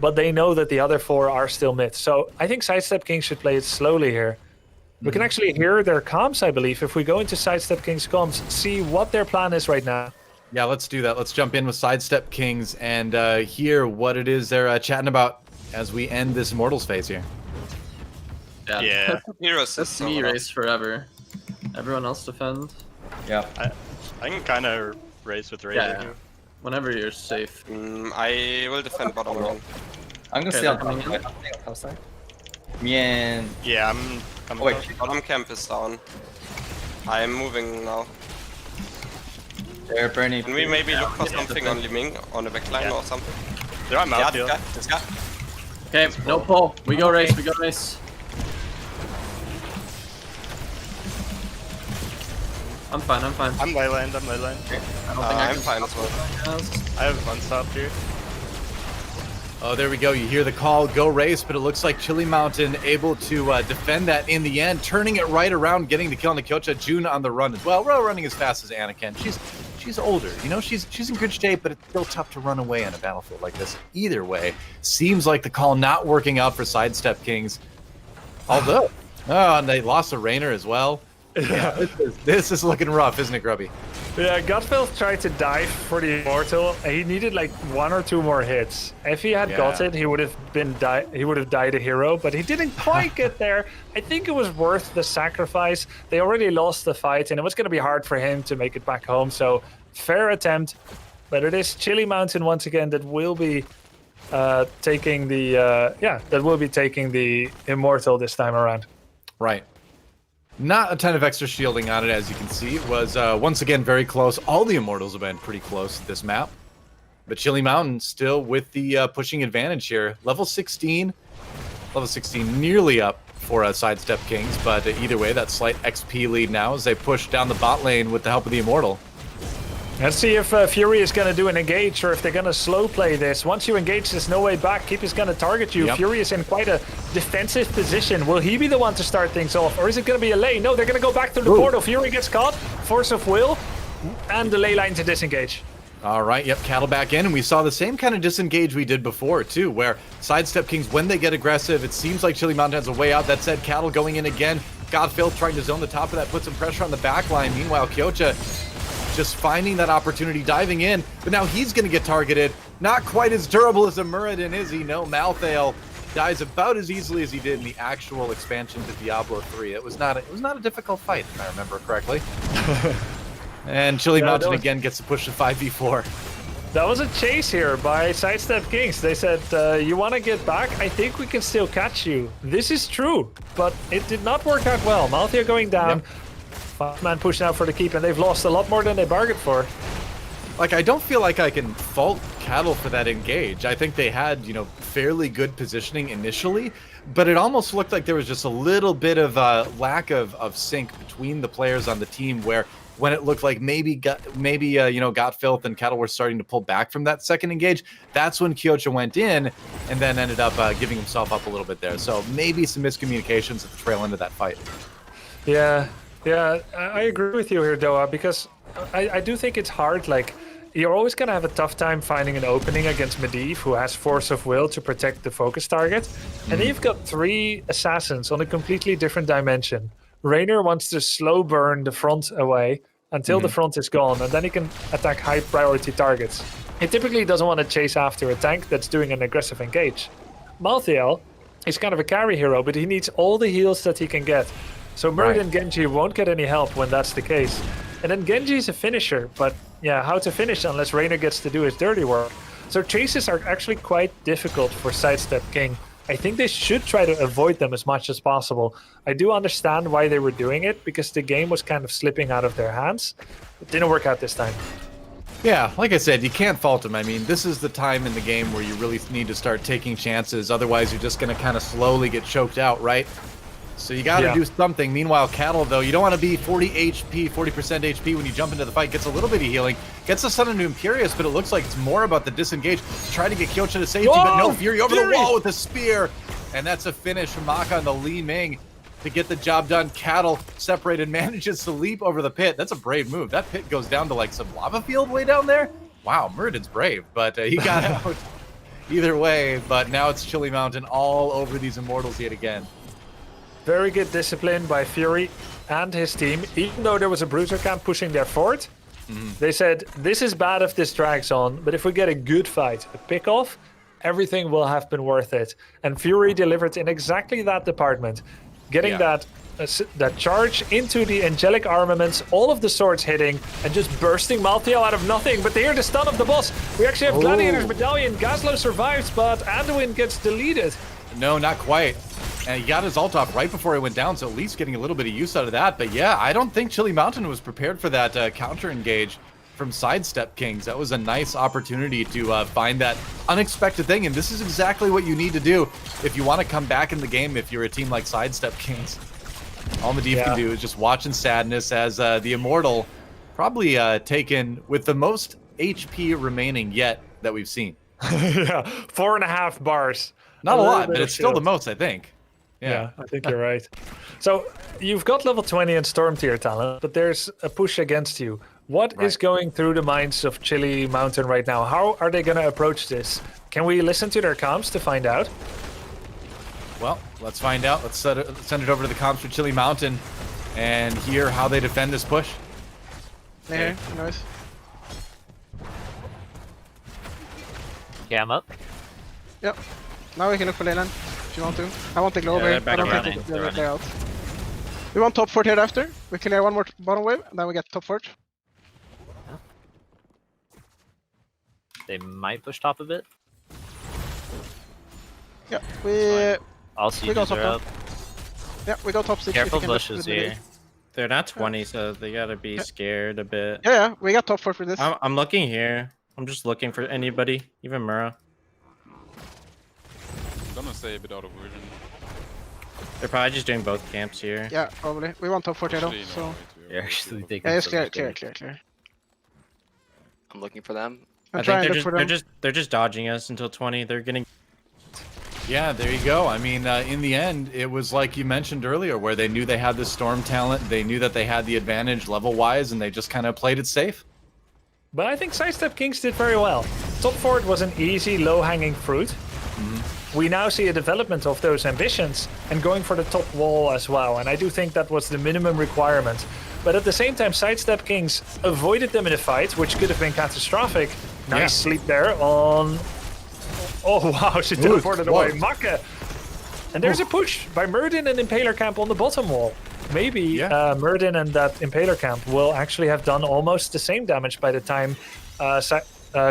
but they know that the other 4 are still mid. So I think SIDESTEP Kings should play it slowly here. We can actually hear their comms, I believe. If we go into SIDESTEP Kings' comms, see what their plan is right now. Yeah, let's do that. Let's jump in with SIDESTEP Kings and hear what it is they're chatting about as we end this Immortals phase here. Yeah. Heroes This me race forever. Everyone else defend. Yeah. I can kind of race with Razor Yeah. here. Whenever you're safe. I will defend bottom again. I'm gonna Okay, stay on they're coming top. in. I'm staying on top side. Me and Yeah, I'm coming. wait. Bottom camp is down. I'm moving now. They're burning. Can we maybe look for Yeah, something on Liming on the backline or something? There are mouth Yeah, here. this guy. Okay, no pull. We go race, we go race. I'm fine, I'm fine. I'm Leyland, I'm Leyland. I don't think I I'm can fine as well. Yes. I have one stop here. Oh, there we go. You hear the call, go race, but it looks like Chili Mountain able to defend that in the end, turning it right around, getting the kill on the Kyocha. June on the run as well. We're running as fast as Anna can. She's older, you know, she's in good shape, but it's still tough to run away on a battlefield like this. Either way, seems like the call not working out for SIDESTEP Kings. Although, and they lost a Rainer as well. Yeah, this is looking rough, isn't it, Grubby? Yeah, Gutfeld tried to dive for the Immortal. He needed like 1 or 2 more hits. If he had got it, he would have died a hero, but he didn't quite get there. I think it was worth the sacrifice. They already lost the fight, and it was going to be hard for him to make it back home. So fair attempt, but it is Chili Mountain once again that will be taking the Immortal this time around. Right. Not a ton of extra shielding on it, as you can see. It was, once again, very close. All the Immortals have been pretty close at this map. But Chili Mountain still with the pushing advantage here. Level 16 nearly up for SIDESTEP Kings, but either way, that slight XP lead now as they push down the bot lane with the help of the Immortal. Let's see if Fury is going to do an engage or if they're going to slow play this. Once you engage, there's no way back. Keep is going to target you. Yep. Fury is in quite a defensive position. Will he be the one to start things off? Or is it going to be a lay? No, they're going to go back to the portal. Fury gets caught. Force of will. And the ley line to disengage. All right, yep, Cattle back in, and we saw the same kind of disengage we did before, too, where Sidestep Kings, when they get aggressive, it seems like Chili Mountain has a way out. That said, Cattle going in again. Godfilth trying to zone the top of that, put some pressure on the back line. Meanwhile, Kyocha just finding that opportunity, diving in, but now he's going to get targeted. Not quite as durable as a Muradin, is he? No, Malthael dies about as easily as he did in the actual expansion to Diablo 3. It was not a difficult fight, if I remember correctly. And Chili Mountain again gets to push to 5v4. That was a chase here by Sidestep Kings. They said, you want to get back? I think we can still catch you. This is true, but it did not work out well. Malthea going down. Yep. 5-man pushing out for the keep, and they've lost a lot more than they bargained for. Like, I don't feel like I can fault Cattle for that engage. I think they had, fairly good positioning initially, but it almost looked like there was just a little bit of a lack of sync between the players on the team, where when it looked like maybe Godfilth and Cattle were starting to pull back from that second engage, that's when Kyocha went in and then ended up giving himself up a little bit there. So maybe some miscommunications at the trail end of that fight. Yeah, I agree with you here, Doa, because I do think it's hard. Like, you're always going to have a tough time finding an opening against Medivh, who has Force of Will to protect the focus target. And then you've got 3 assassins on a completely different dimension. Raynor wants to slow burn the front away until the front is gone, and then he can attack high priority targets. He typically doesn't want to chase after a tank that's doing an aggressive engage. Malthael is kind of a carry hero, but he needs all the heals that he can get. So Muradin and Genji won't get any help when that's the case. And then Genji is a finisher, but yeah, how to finish unless Raynor gets to do his dirty work. So chases are actually quite difficult for Sidestep King. I think they should try to avoid them as much as possible. I do understand why they were doing it, because the game was kind of slipping out of their hands. It didn't work out this time. Yeah, like I said, you can't fault them. I mean, this is the time in the game where you really need to start taking chances. Otherwise, you're just going to kind of slowly get choked out, right? So you got to do something. Meanwhile, Cattle, though, you don't want to be 40 HP, 40% HP when you jump into the fight. Gets a little bit of healing. Gets the stun into Imperious, but it looks like it's more about the disengage. Try to get Kyocha to safety, but no, Fury over the wall with a spear. And that's a finish from Maka and the Li Ming to get the job done. Cattle separated, manages to leap over the pit. That's a brave move. That pit goes down to like some lava field way down there. Wow, Muradin's brave, but he got out either way. But now it's Chili Mountain all over these Immortals yet again. Very good discipline by Fury and his team. Even though there was a Bruiser camp pushing their fort, they said, this is bad if this drags on, but if we get a good fight, a pick-off, everything will have been worth it. And Fury delivered in exactly that department. Getting that charge into the angelic armaments, all of the swords hitting, and just bursting Malthael out of nothing. But they hear the stun of the boss. We actually have Gladiator's Medallion. Gazlo survives, but Anduin gets deleted. No, not quite. And he got his ult off right before he went down, so at least getting a little bit of use out of that. But yeah, I don't think Chili Mountain was prepared for that counter engage from Sidestep Kings. That was a nice opportunity to find that unexpected thing, and this is exactly what you need to do if you want to come back in the game if you're a team like Sidestep Kings. All Medivh can do is just watch in sadness as the Immortal probably taken with the most HP remaining yet that we've seen. Yeah, 4.5 bars. Not a lot, but it's still the most, I think. Yeah, I think you're right. So you've got level 20 and Storm tier talent, but there's a push against you. What is going through the minds of Chili Mountain right now? How are they going to approach this? Can we listen to their comms to find out? Well, let's find out. Let's send it over to the comms for Chili Mountain and hear how they defend this push. Hey, nice. Yeah, I'm up. Yep. Now we can look for Leyland if you want to. I want the globe here. I don't think they'll play out. We want top fort here after. We clear one more bottom wave, and then we get top fort. They might push top a bit. Yeah, I'll see you go top up. Yeah, we go top 6. Careful bushes here. They're not 20, so they gotta be scared a bit. Yeah, we got top fort for this. I'm looking here. I'm just looking for anybody, even Mura. I'm gonna say a bit out of vision. They're probably just doing both camps here. Yeah, probably. We want top fort here though, so... You're actually taking yeah, it's clear. I'm looking for them. I'm I trying think to look for them. they're just dodging us until 20. They're getting. Yeah, there you go. I mean, in the end, it was like you mentioned earlier, where they knew they had the Storm talent. They knew that they had the advantage level-wise, and they just kind of played it safe. But I think SIDESTEP Kings did very well. Top 4 was an easy, low-hanging fruit. We now see a development of those ambitions and going for the top wall as well. And I do think that was the minimum requirement. But at the same time, SIDESTEP Kings avoided them in a fight, which could have been catastrophic. Nice sleep there on... Oh, wow, she teleported away. Maka. And there's a push by Murden and Impaler Camp on the bottom wall. Maybe Murden and that Impaler Camp will actually have done almost the same damage by the time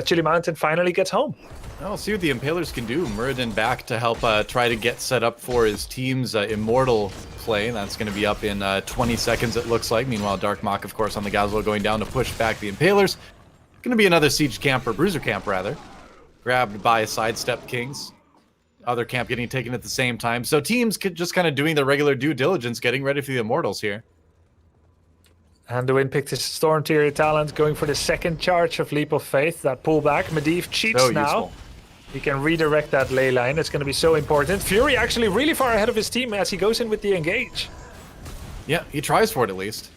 Chili Mountain finally gets home. I'll see what the Impalers can do. Muradin back to help try to get set up for his team's Immortal play. That's going to be up in 20 seconds, it looks like. Meanwhile, Dark Mach, of course, on the Gazlo going down to push back the Impalers. Going to be another Siege Camp, or Bruiser Camp, rather. Grabbed by SIDESTEP Kings. Other camp getting taken at the same time. So teams just kind of doing their regular due diligence, getting ready for the Immortals here. Anduin picked his Storm Tier talent, going for the second charge of Leap of Faith. That pullback. Medivh cheats So now. useful. He can redirect that ley line. It's going to be so important. Fury actually really far ahead of his team as he goes in with the engage. Yeah, he tries for it at least.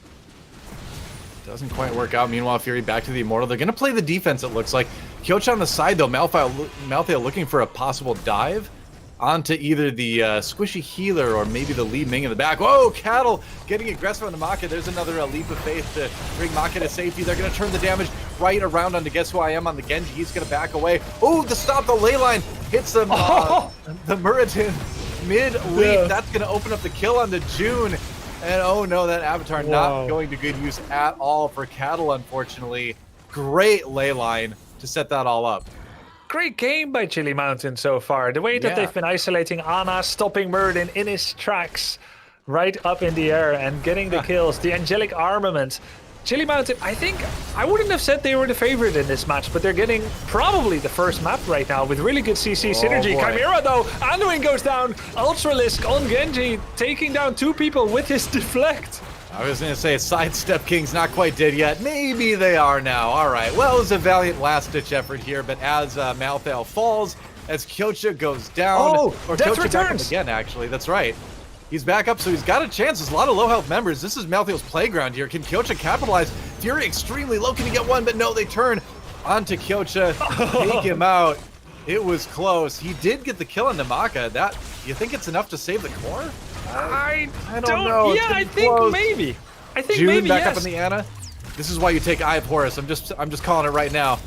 Doesn't quite work out. Meanwhile, Fury back to the Immortal. They're going to play the defense, it looks like. Kyocha on the side, though. Malthael looking for a possible dive onto either the squishy healer or maybe the lead Ming in the back. Whoa, Cattle getting aggressive on the Maka. There's another Leap of Faith to bring Maka to safety. They're going to turn the damage right around onto Guess Who I Am on the Genji. He's going to back away. Oh, the stop the ley line hits them. The Muradin mid-leap. That's going to open up the kill onto June. And oh no, that Avatar not going to good use at all for Cattle, unfortunately. Great ley line to set that all up. Great game by Chili Mountain so far. The way that they've been isolating Ana, stopping Muradin in his tracks, right up in the air and getting the kills. The angelic armament. Chili Mountain, I think, I wouldn't have said they were the favorite in this match, but they're getting probably the first map right now with really good CC synergy. Boy. Chimera though, Anduin goes down. Ultralisk on Genji, taking down 2 people with his deflect. I was going to say, SIDESTEP Kings not quite dead yet. Maybe they are now. All right. Well, it was a valiant last-ditch effort here, but as Malthael falls, as Kyocha goes down. Or Death Kyocha returns. back up again, actually. That's right. He's back up, so he's got a chance. There's a lot of low-health members. This is Malthael's playground here. Can Kyocha capitalize? Fury extremely low. Can he get one? But no, they turn onto Kyocha. Take him out. It was close. He did get the kill on Namaka. That, you think it's enough to save the core? I don't know. Yeah, I think close. maybe. I think June maybe, back yes. up on the Ana. This is why you take Eye of Horus. I'm just calling it right now.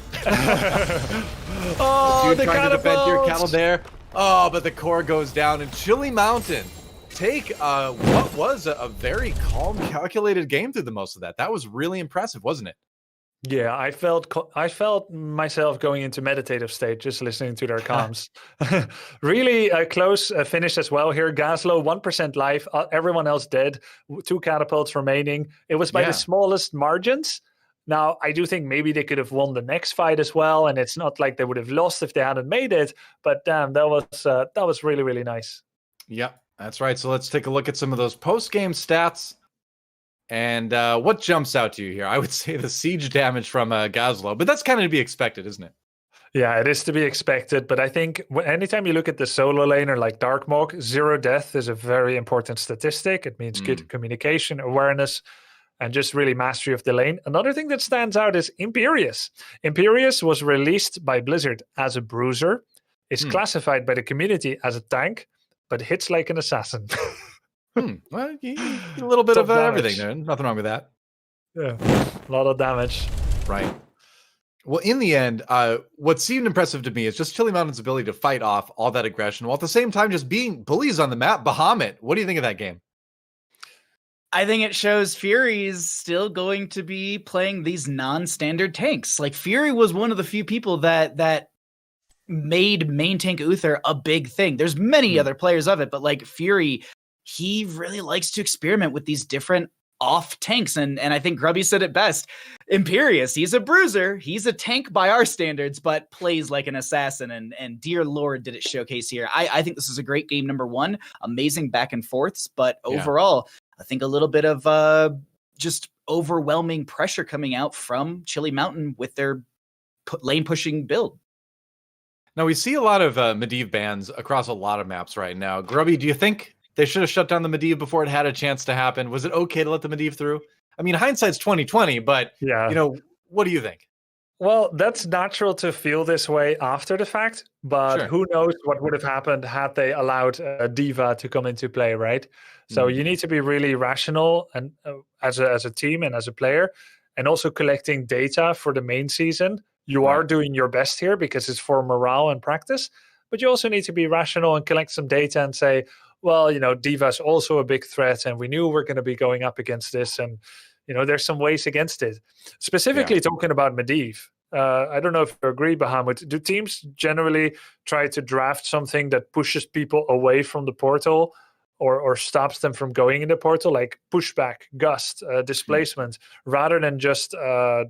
Oh, June the trying to defend your catapults. Cattle there. Oh, but the core goes down, and Chili Mountain take what was a very calm, calculated game through the most of that. That was really impressive, wasn't it? Yeah, I felt myself going into meditative state just listening to their comms. Really close finish as well here. Gazlo 1% life, everyone else dead. 2 catapults remaining. It was by the smallest margins. Now, I do think maybe they could have won the next fight as well, and it's not like they would have lost if they hadn't made it. But damn, that was really, really nice. Yeah, that's right. So let's take a look at some of those post-game stats. And what jumps out to you here? I would say the siege damage from Gazlo, but that's kind of to be expected, isn't it? Yeah, it is to be expected. But I think anytime you look at the solo laner like Darkmog, 0 death is a very important statistic. It means good communication, awareness, and just really mastery of the lane. Another thing that stands out is Imperius. Imperius was released by Blizzard as a bruiser. It's classified by the community as a tank, but hits like an assassin. Well, a little bit of everything there. Nothing wrong with that. Yeah, a lot of damage. Right. Well, in the end, what seemed impressive to me is just Chili Mountain's ability to fight off all that aggression while at the same time just being bullies on the map. Bahamut, what do you think of that game? I think it shows Fury's still going to be playing these non-standard tanks. Like Fury was one of the few people that made main tank Uther a big thing. There's many other players of it, but like Fury, he really likes to experiment with these different off tanks. And I think Grubby said it best. Imperius, he's a bruiser. He's a tank by our standards, but plays like an assassin. And dear Lord, did it showcase here. I think this is a great game, number 1. Amazing back and forths. But overall, I think a little bit of just overwhelming pressure coming out from Chili Mountain with their lane pushing build. Now we see a lot of Medivh bans across a lot of maps right now. Grubby, do you think they should have shut down the Medivh before it had a chance to happen? Was it okay to let the Medivh through? I mean, hindsight's 20/20, but Yeah. you know, what do you think? Well, that's natural to feel this way after the fact, but Sure. who knows what would have happened had they allowed a diva to come into play, right? So you need to be really rational and as a team and as a player, and also collecting data for the main season. You are doing your best here because it's for morale and practice, but you also need to be rational and collect some data and say, well, you know, diva's also a big threat, and we knew we're going to be going up against this, and you know, there's some ways against it. Specifically talking about Medivh, I don't know if you agree, Bahamut. Do teams generally try to draft something that pushes people away from the portal or stops them from going in the portal, like pushback, gust, displacement, rather than just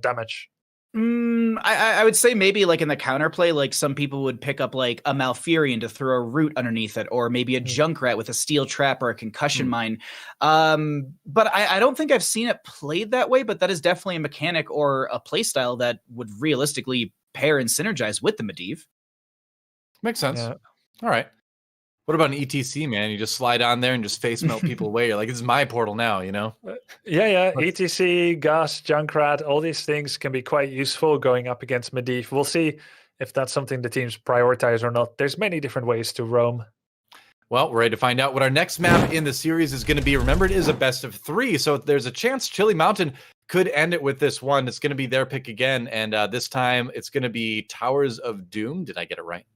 damage? I would say maybe like in the counterplay, like some people would pick up like a Malfurion to throw a root underneath it, or maybe a Junkrat with a steel trap or a concussion mine. But I don't think I've seen it played that way, but that is definitely a mechanic or a play style that would realistically pair and synergize with the Medivh. Makes sense. Yeah. All right. What about an ETC, man? You just slide on there and just face melt people away. You're like, this is my portal now, you know? Yeah. ETC, Gus, Junkrat, all these things can be quite useful going up against Medivh. We'll see if that's something the teams prioritize or not. There's many different ways to roam. Well, we're ready to find out what our next map in the series is going to be. Remember, it is a best of 3, so there's a chance Chili Mountain could end it with this one. It's going to be their pick again, and this time it's going to be Towers of Doom. Did I get it right?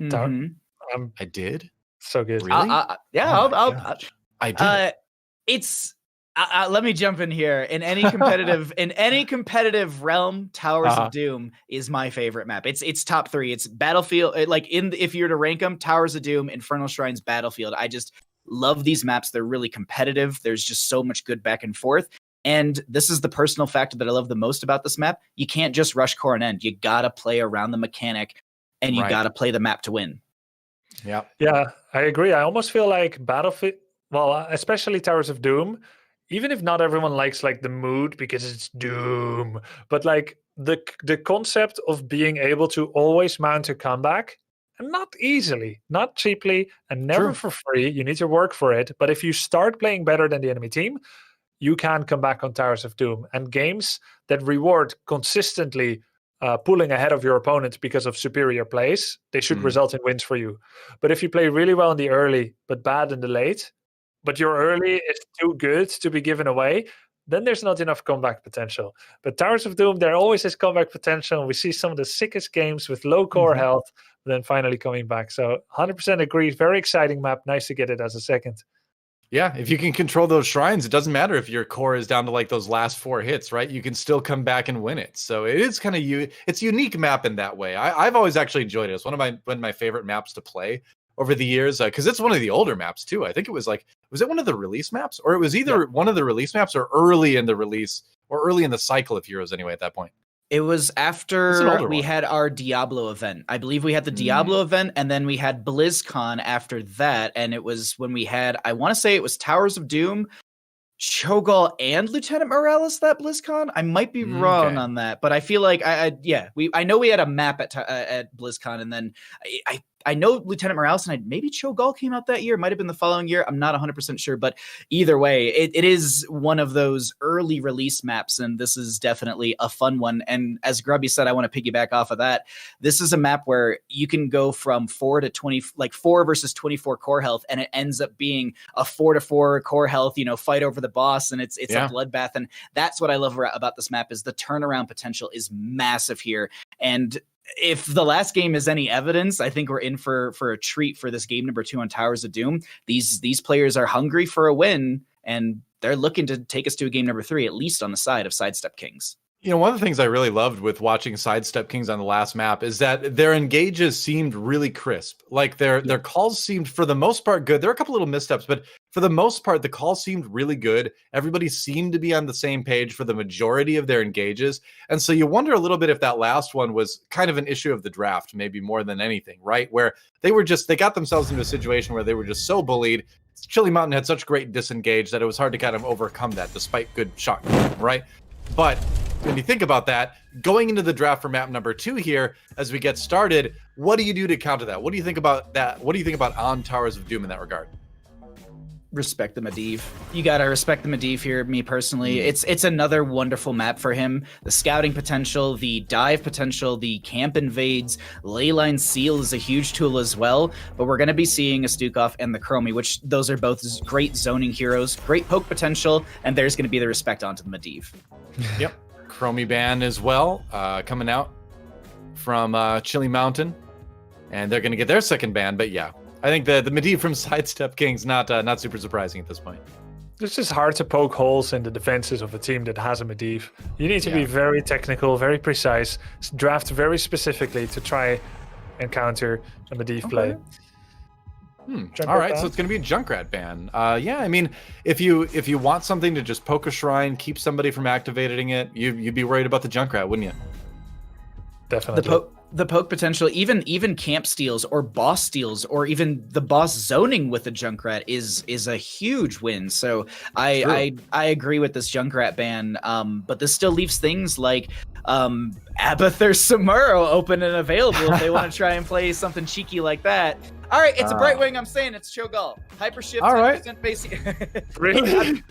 I did? So good. Really? I did. It's let me jump in here. In any competitive realm, Towers of Doom is my favorite map. It's top 3. It's Battlefield. If you were to rank them, Towers of Doom, Infernal Shrines, Battlefield. I just love these maps. They're really competitive. There's just so much good back and forth. And this is the personal factor that I love the most about this map. You can't just rush core and end. You gotta play around the mechanic, and you gotta play the map to win. Yeah, I agree. I almost feel like Battlefield, well, especially Towers of Doom, even if not everyone likes like the mood because it's Doom, but like the concept of being able to always mount a comeback, and not easily, not cheaply, and never for free. You need to work for it. But if you start playing better than the enemy team, you can come back on Towers of Doom. And games that reward consistently pulling ahead of your opponent because of superior plays, they should result in wins for you. But if you play really well in the early, but bad in the late, but your early is too good to be given away, then there's not enough comeback potential. But Towers of Doom, there always is comeback potential. We see some of the sickest games with low core health, then finally coming back. So 100% agree. Very exciting map. Nice to get it as a second. Yeah, if you can control those shrines, it doesn't matter if your core is down to like those last 4 hits, right? You can still come back and win it. So it is kind of it's a unique map in that way. I've always actually enjoyed it. It's one of my favorite maps to play over the years because it's one of the older maps too. I think it was like, was it one of the release maps, or it was either one of the release maps or early in the release or early in the cycle of Heroes anyway at that point? It was after we had our Diablo event. I believe we had the Diablo event, and then we had BlizzCon after that. And it was when we had, I want to say it was Towers of Doom, Cho'Gall, and Lieutenant Morales that BlizzCon. I might be wrong on that, but I feel like I know we had a map at BlizzCon, and then I know Lieutenant Morales and maybe Cho'Gall came out that year. It might have been the following year. I'm not 100% sure, but either way, it is one of those early release maps, and this is definitely a fun one. And as Grubby said, I want to piggyback off of that. This is a map where you can go from 4 to 20, like 4 versus 24 core health, and it ends up being a 4 to 4 core health, fight over the boss, and it's a bloodbath. And that's what I love about this map is the turnaround potential is massive here. And if the last game is any evidence, I think we're in for a treat for this game number 2 on Towers of Doom. These players are hungry for a win, and they're looking to take us to a game number 3, at least on the side of SIDESTEP Kings. One of the things I really loved with watching SIDESTEP Kings on the last map is that their engages seemed really crisp. Like their calls seemed, for the most part, good. There are a couple little missteps, but for the most part, the calls seemed really good. Everybody seemed to be on the same page for the majority of their engages. And so you wonder a little bit if that last one was kind of an issue of the draft, maybe more than anything, right? Where they got themselves into a situation where they were just so bullied. Chili Mountain had such great disengage that it was hard to kind of overcome that despite good shot, right? But when you think about that, going into the draft for map number 2 here, as we get started, what do you do to counter that? What do you think about that? What do you think about on Towers of Doom in that regard? Respect the Medivh. You gotta respect the Medivh here, me personally. It's another wonderful map for him. The scouting potential, the dive potential, the camp invades, Leyline Seal is a huge tool as well, but we're gonna be seeing a Stukov and the Chromie, which those are both great zoning heroes, great poke potential, and there's gonna be the respect onto the Medivh. Yep. Chromie ban as well, coming out from Chili Mountain, and they're gonna get their second ban, but yeah. I think the Medivh from SIDESTEP King's not super surprising at this point. It's just hard to poke holes in the defenses of a team that has a Medivh. You need to be very technical, very precise, draft very specifically to try and counter a Medivh play. All right, so it's going to be a Junkrat ban. Yeah, I mean, if you want something to just poke a shrine, keep somebody from activating it, you'd be worried about the Junkrat, wouldn't you? Definitely. The poke potential, even camp steals or boss steals, or even the boss zoning with the Junkrat is a huge win. So I agree with this Junkrat ban, but this still leaves things like Abath or Samuro open and available if they want to try and play something cheeky like that. All right, it's a Brightwing. I'm saying it's Cho'Gall. Hypershift. All right. Basic. Really?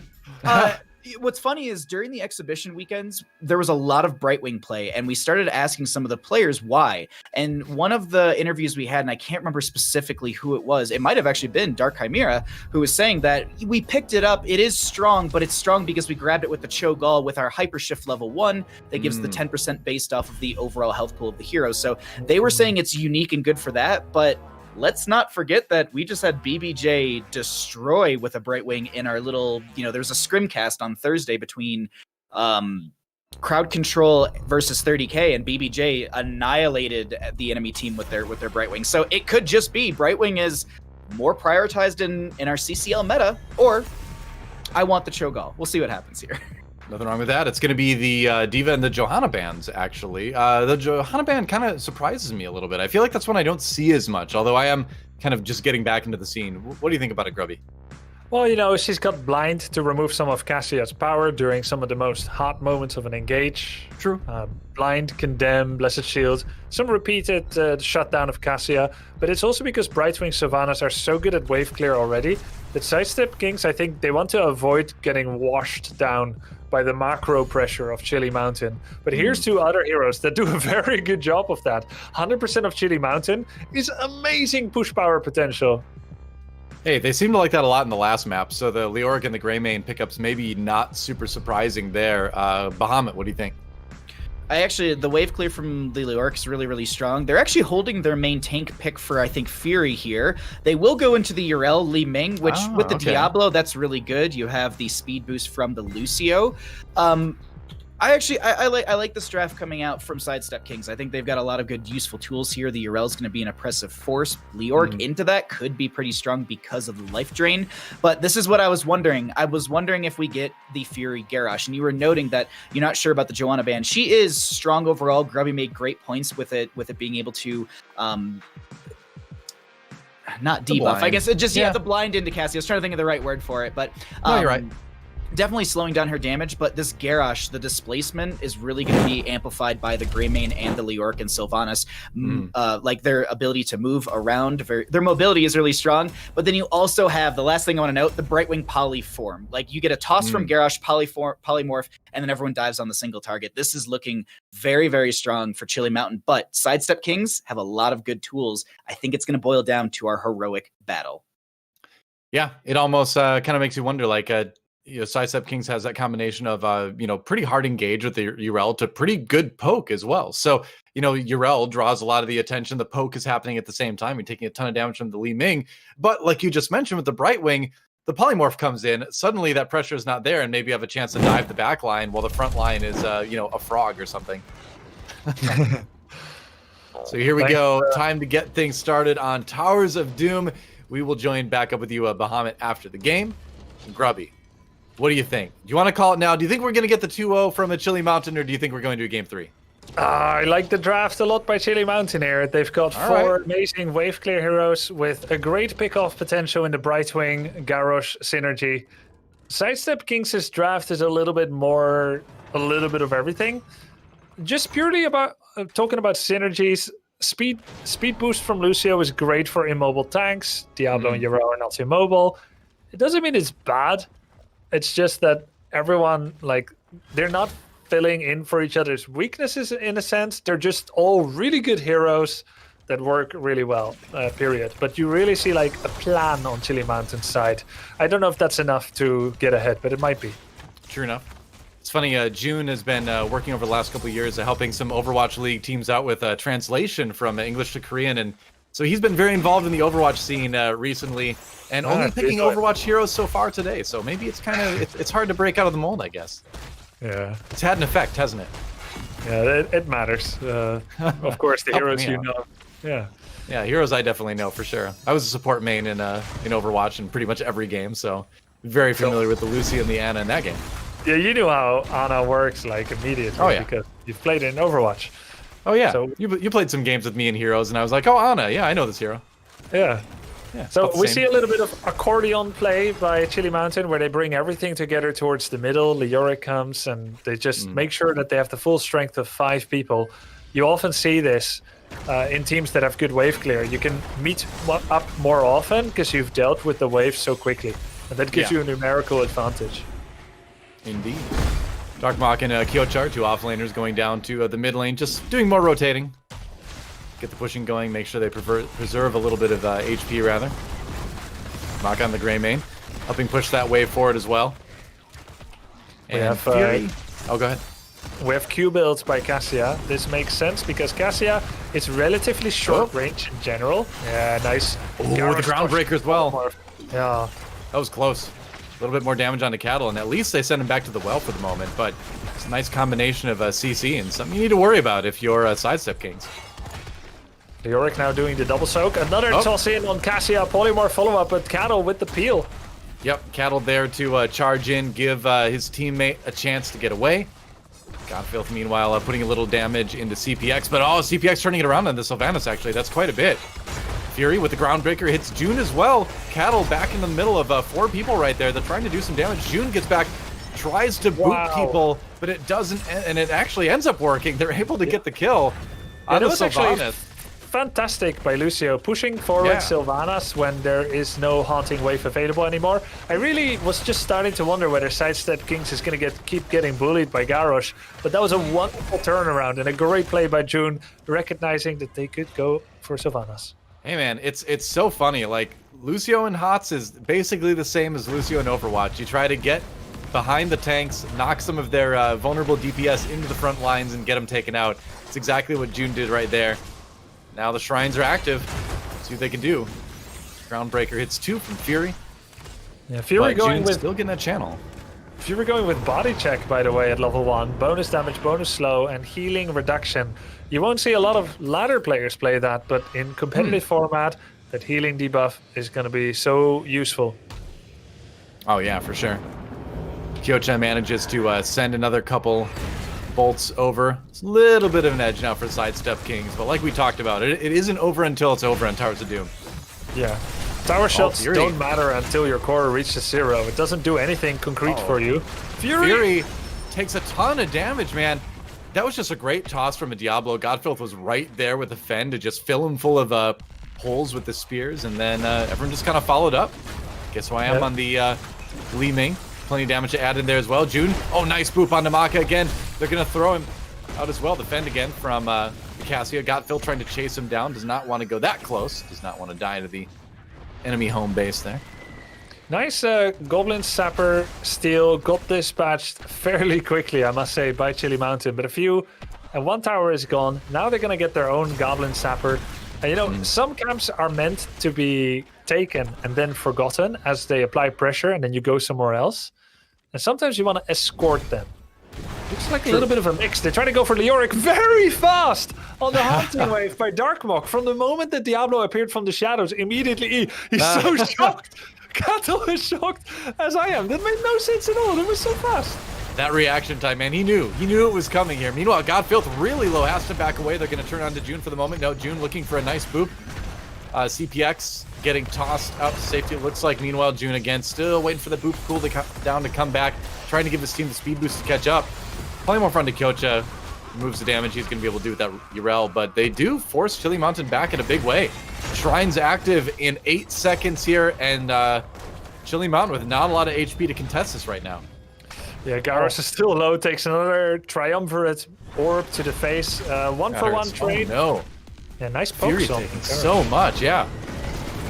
What's funny is during the exhibition weekends, there was a lot of Brightwing play, and we started asking some of the players why. And one of the interviews we had, and I can't remember specifically who it was, it might have actually been Dark Chimera, who was saying that we picked it up, it is strong, but it's strong because we grabbed it with the Cho'Gall with our Hypershift level 1 that gives the 10% based off of the overall health pool of the hero. So they were saying it's unique and good for that, but let's not forget that we just had BBJ destroy with a Brightwing in our little, there's a scrimcast on Thursday between Crowd Control versus 30K, and BBJ annihilated the enemy team with their Brightwing. So it could just be Brightwing is more prioritized in our CCL meta, or I want the Cho'Gall. We'll see what happens here. Nothing wrong with that. It's going to be the Diva and the Johanna bans, actually. The Johanna ban kind of surprises me a little bit. I feel like that's one I don't see as much, although I am kind of just getting back into the scene. What do you think about it, Grubby? Well, she's got Blind to remove some of Cassia's power during some of the most hot moments of an engage. True. Blind, Condemn, Blessed Shield, some repeated shutdown of Cassia, but it's also because Brightwing Sylvanas are so good at wave clear already that SIDESTEP Kings, I think they want to avoid getting washed down by the macro pressure of Chili Mountain. But here's two other heroes that do a very good job of that. 100% of Chili Mountain is amazing push power potential. Hey, they seem to like that a lot in the last map, so the Leoric and the Greymane pickups maybe not super surprising there. Bahamut, what do you think? The wave clear from the Leoric is really, really strong. They're actually holding their main tank pick for, I think, Fury here. They will go into the Yrel Li Ming, which with the Diablo, that's really good. You have the speed boost from the Lucio. I like this draft coming out from SIDESTEP Kings. I think they've got a lot of good, useful tools here. The Yrel's going to be an oppressive force. Leoric into that could be pretty strong because of the life drain. But this is what I was wondering. I was wondering if we get the Fury Garrosh, and you were noting that you're not sure about the Johanna ban. She is strong overall. Grubby made great points with it being able to not debuff. I guess it just the blind into Cassie. I was trying to think of the right word for it, but no, you're right. Definitely slowing down her damage, but this Garrosh, the displacement is really going to be amplified by the Greymane and the Leoric and Sylvanas. Like their ability to move around, their mobility is really strong. But then you also have, the last thing I want to note, the Brightwing Polyform. Like you get a toss from Garrosh, Polymorph, and then everyone dives on the single target. This is looking very, very strong for Chili Mountain, but SIDESTEP Kings have a lot of good tools. I think it's going to boil down to our heroic battle. Yeah, it almost kind of makes you wonder, like, SIDESTEP Kings has that combination of, pretty hard engage with the Yrel to pretty good poke as well. So, Yrel draws a lot of the attention. The poke is happening at the same time. You're taking a ton of damage from the Li Ming. But like you just mentioned with the Brightwing, the Polymorph comes in. Suddenly that pressure is not there, and maybe you have a chance to dive the back line while the front line is, a frog or something. So here we go. Time to get things started on Towers of Doom. We will join back up with you, Bahamut, after the game. Grubby, what do you think? Do you want to call it now? Do you think we're going to get the 2-0 from a Chili Mountain, or do you think we're going to a game 3? I like the draft a lot by Chili Mountain here. They've got four amazing wave clear heroes with a great pick-off potential in the Brightwing Garrosh synergy. SIDESTEP Kings' draft is a little bit more a little bit of everything. Just purely about talking about synergies. Speed boost from Lucio is great for immobile tanks. Diablo and Euro are not immobile. It doesn't mean it's bad. It's just that everyone, like, they're not filling in for each other's weaknesses in a sense. They're just all really good heroes that work really well, period. But you really see like a plan on Chili Mountain's side. I don't know if that's enough to get ahead, but it might be. True enough. It's funny, June has been working over the last couple of years helping some Overwatch League teams out with translation from English to Korean, and so he's been very involved in the Overwatch scene recently, and only picking Overwatch heroes so far today, so maybe it's kind of, it's hard to break out of the mold, I guess. Yeah. It's had an effect, hasn't it? Yeah, it matters. Of course, the heroes you know. Yeah. Yeah, heroes I definitely know for sure. I was a support main in Overwatch in pretty much every game, so very familiar with the Lucy and the Ana in that game. Yeah, you knew how Ana works like immediately because you've played in Overwatch. Oh yeah, so, you played some games with me in Heroes, and I was like, oh, Ana, yeah, I know this hero. Yeah. Yeah. So we see a little bit of accordion play by Chili Mountain, where they bring everything together towards the middle. Leoric comes, and they just make sure that they have the full strength of 5 people. You often see this in teams that have good wave clear. You can meet up more often because you've dealt with the wave so quickly, and that gives you a numerical advantage. Indeed. Dark Mach and Kyochar, 2 offlaners going down to the mid lane, just doing more rotating. Get the pushing going, make sure they preserve a little bit of HP, rather. Mach on the Grey main, helping push that wave forward as well. And we have Fury. Oh, go ahead. We have Q builds by Cassia. This makes sense because Cassia is relatively short range in general. Yeah, nice. Oh, the Groundbreaker as well. Yeah. That was close. A little bit more damage on the cattle, and at least they send him back to the well for the moment, but it's a nice combination of CC and something you need to worry about if you're Sidestep Kings. Leoric now doing the double soak. Another toss in on Cassia. Polymorph follow-up, but Cattle with the peel. Yep, Cattle there to charge in, give his teammate a chance to get away. Godfilth, meanwhile, putting a little damage into CPX, but CPX turning it around on the Sylvanas, actually. That's quite a bit. Fury with the Groundbreaker hits June as well. Cattle back in the middle of 4 people right there. They're trying to do some damage. June gets back, tries to boot people, but it doesn't, and it actually ends up working. They're able to get the kill on the Sylvanas. Fantastic by Lucio, pushing forward Sylvanas when there is no haunting wave available anymore. I really was just starting to wonder whether Sidestep Kings is going to keep getting bullied by Garrosh, but that was a wonderful turnaround and a great play by June, recognizing that they could go for Sylvanas. Hey man, it's so funny. Like, Lucio in HOTS is basically the same as Lucio in Overwatch. You try to get behind the tanks, knock some of their vulnerable DPS into the front lines and get them taken out. It's exactly what June did right there. Now the Shrines are active. See what they can do. Groundbreaker hits 2 from Fury. Yeah, Fury going with still getting that channel. Fury going with body check, by the way, at level 1. Bonus damage, bonus slow, and healing reduction. You won't see a lot of ladder players play that, but in competitive format, that healing debuff is going to be so useful. Oh yeah, for sure. Kyocha manages to send another couple bolts over. It's a little bit of an edge now for Sidestep Kings, but like we talked about, it isn't over until it's over on Towers of Doom. Yeah. Tower shots don't matter until your core reaches 0. It doesn't do anything concrete for you. Fury takes a ton of damage, man. That was just a great toss from a Diablo. Godfilth was right there with the Fen to just fill him full of holes with the spears, and then everyone just kind of followed up. Guess who I am on the Lee Ming. Plenty of damage to add in there as well. June, nice boop on Namaka again. They're going to throw him out as well. Defend again from Cassia. Godfilth trying to chase him down. Does not want to go that close. Does not want to die to the enemy home base there. Nice Goblin Sapper steal. Got dispatched fairly quickly, I must say, by Chili Mountain. But one tower is gone. Now they're going to get their own Goblin Sapper. And you know, some camps are meant to be taken and then forgotten as they apply pressure and then you go somewhere else. And sometimes you want to escort them. Looks like a little bit of a mix. They try to go for Leoric very fast on the Haunting Wave by Darkmok. From the moment that Diablo appeared from the shadows, immediately he's so shocked. Cattle is shocked, as I am. That made no sense at all. It was so fast. That reaction time, man. He knew it was coming here. Meanwhile, Godfilth really low, has to back away. They're going to turn on to June for the moment. No, June looking for a nice boop. CPX getting tossed out to safety, it looks like. Meanwhile, June again, still waiting for the boop cool down to come back, trying to give his team the speed boost to catch up. Polymorph onto Kyocha moves the damage he's going to be able to do with that Urel, but they do force Chili Mountain back in a big way. Shrine's active in 8 seconds here, and Chili Mountain with not a lot of HP to contest this right now. Yeah, Garros is still low, takes another Triumvirate Orb to the face. 1-for-1 trade. Oh, no. Yeah, nice poke. Fury taking so much, yeah.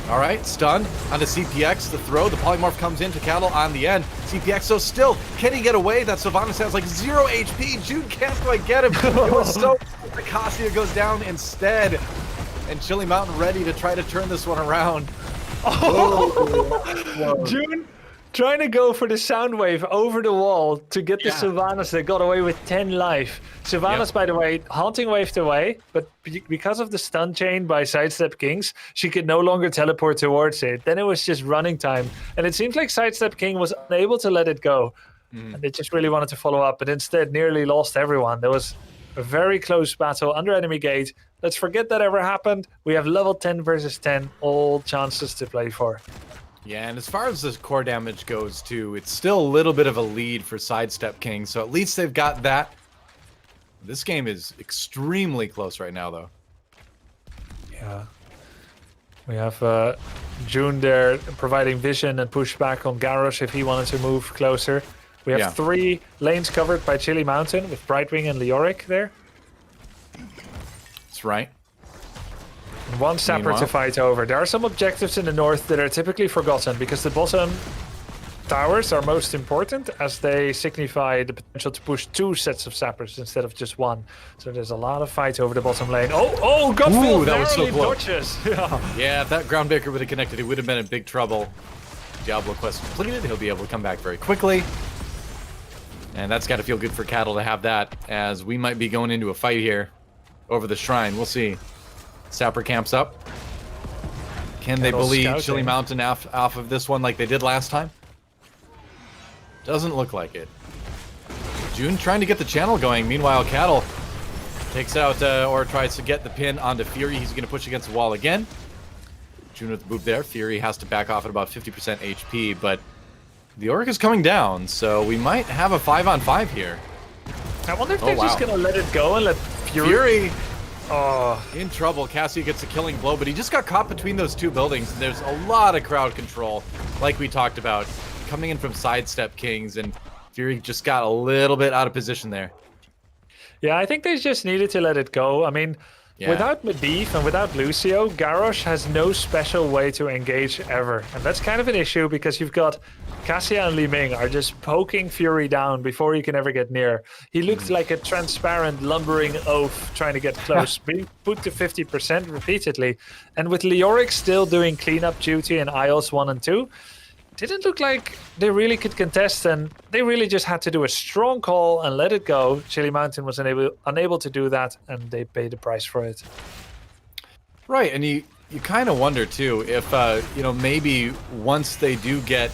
All right, stun onto CPX, the throw. The Polymorph comes into Cattle on the end. CPX, so still, can he get away? That Sylvanas has like 0 HP. June can't quite get him. It was so the Cassia goes down instead. And Chili Mountain ready to try to turn this one around. Oh, June trying to go for the sound wave over the wall to get the Sylvanas that got away with 10 life. Sylvanas, by the way, haunting waved away, but because of the stun chain by Sidestep Kings, she could no longer teleport towards it. Then it was just running time. And it seems like Sidestep King was unable to let it go. And they just really wanted to follow up, but instead nearly lost everyone. There was a very close battle under enemy gate. Let's forget that ever happened. We have level 10 versus 10, all chances to play for. Yeah, and as far as the core damage goes, too, it's still a little bit of a lead for Sidestep King, so at least they've got that. This game is extremely close right now, though. Yeah. We have June there providing vision and pushback on Garrosh if he wanted to move closer. We have 3 lanes covered by Chili Mountain with Brightwing and Leoric there. That's right. And 1 Sapper to fight over. There are some objectives in the north that are typically forgotten because the bottom towers are most important as they signify the potential to push 2 sets of Sappers instead of just 1. So there's a lot of fight over the bottom lane. Oh, Godfield that was so close. dodges. Yeah, if that Groundbreaker would have connected, he would have been in big trouble. Diablo quest completed. He'll be able to come back very quickly. And that's got to feel good for Cattle to have that, as we might be going into a fight here over the Shrine. We'll see. Sapper camps up. Can they believe Chili Mountain off of this one like they did last time? Doesn't look like it. June trying to get the channel going. Meanwhile, Cattle takes out or tries to get the pin onto Fury. He's going to push against the wall again. June with the boop there. Fury has to back off at about 50% HP, but the Orc is coming down, so we might have a 5-on-5 here. I wonder if they're just going to let it go and let Fury... Oh, in trouble. Cassie gets a killing blow, but he just got caught between those 2 buildings. And there's a lot of crowd control, like we talked about, coming in from Sidestep Kings, and Fury just got a little bit out of position there. Yeah, I think they just needed to let it go. I mean, without Medivh and without Lucio, Garrosh has no special way to engage ever. And that's kind of an issue because you've got Cassia and Li Ming are just poking Fury down before he can ever get near. He looks like a transparent, lumbering oaf trying to get close, being put to 50% repeatedly. And with Leoric still doing cleanup duty in Isles 1 and 2, didn't look like they really could contest, and they really just had to do a strong call and let it go. Chili Mountain was unable to do that, and they paid the price for it. Right, and you kind of wonder too if maybe once they do get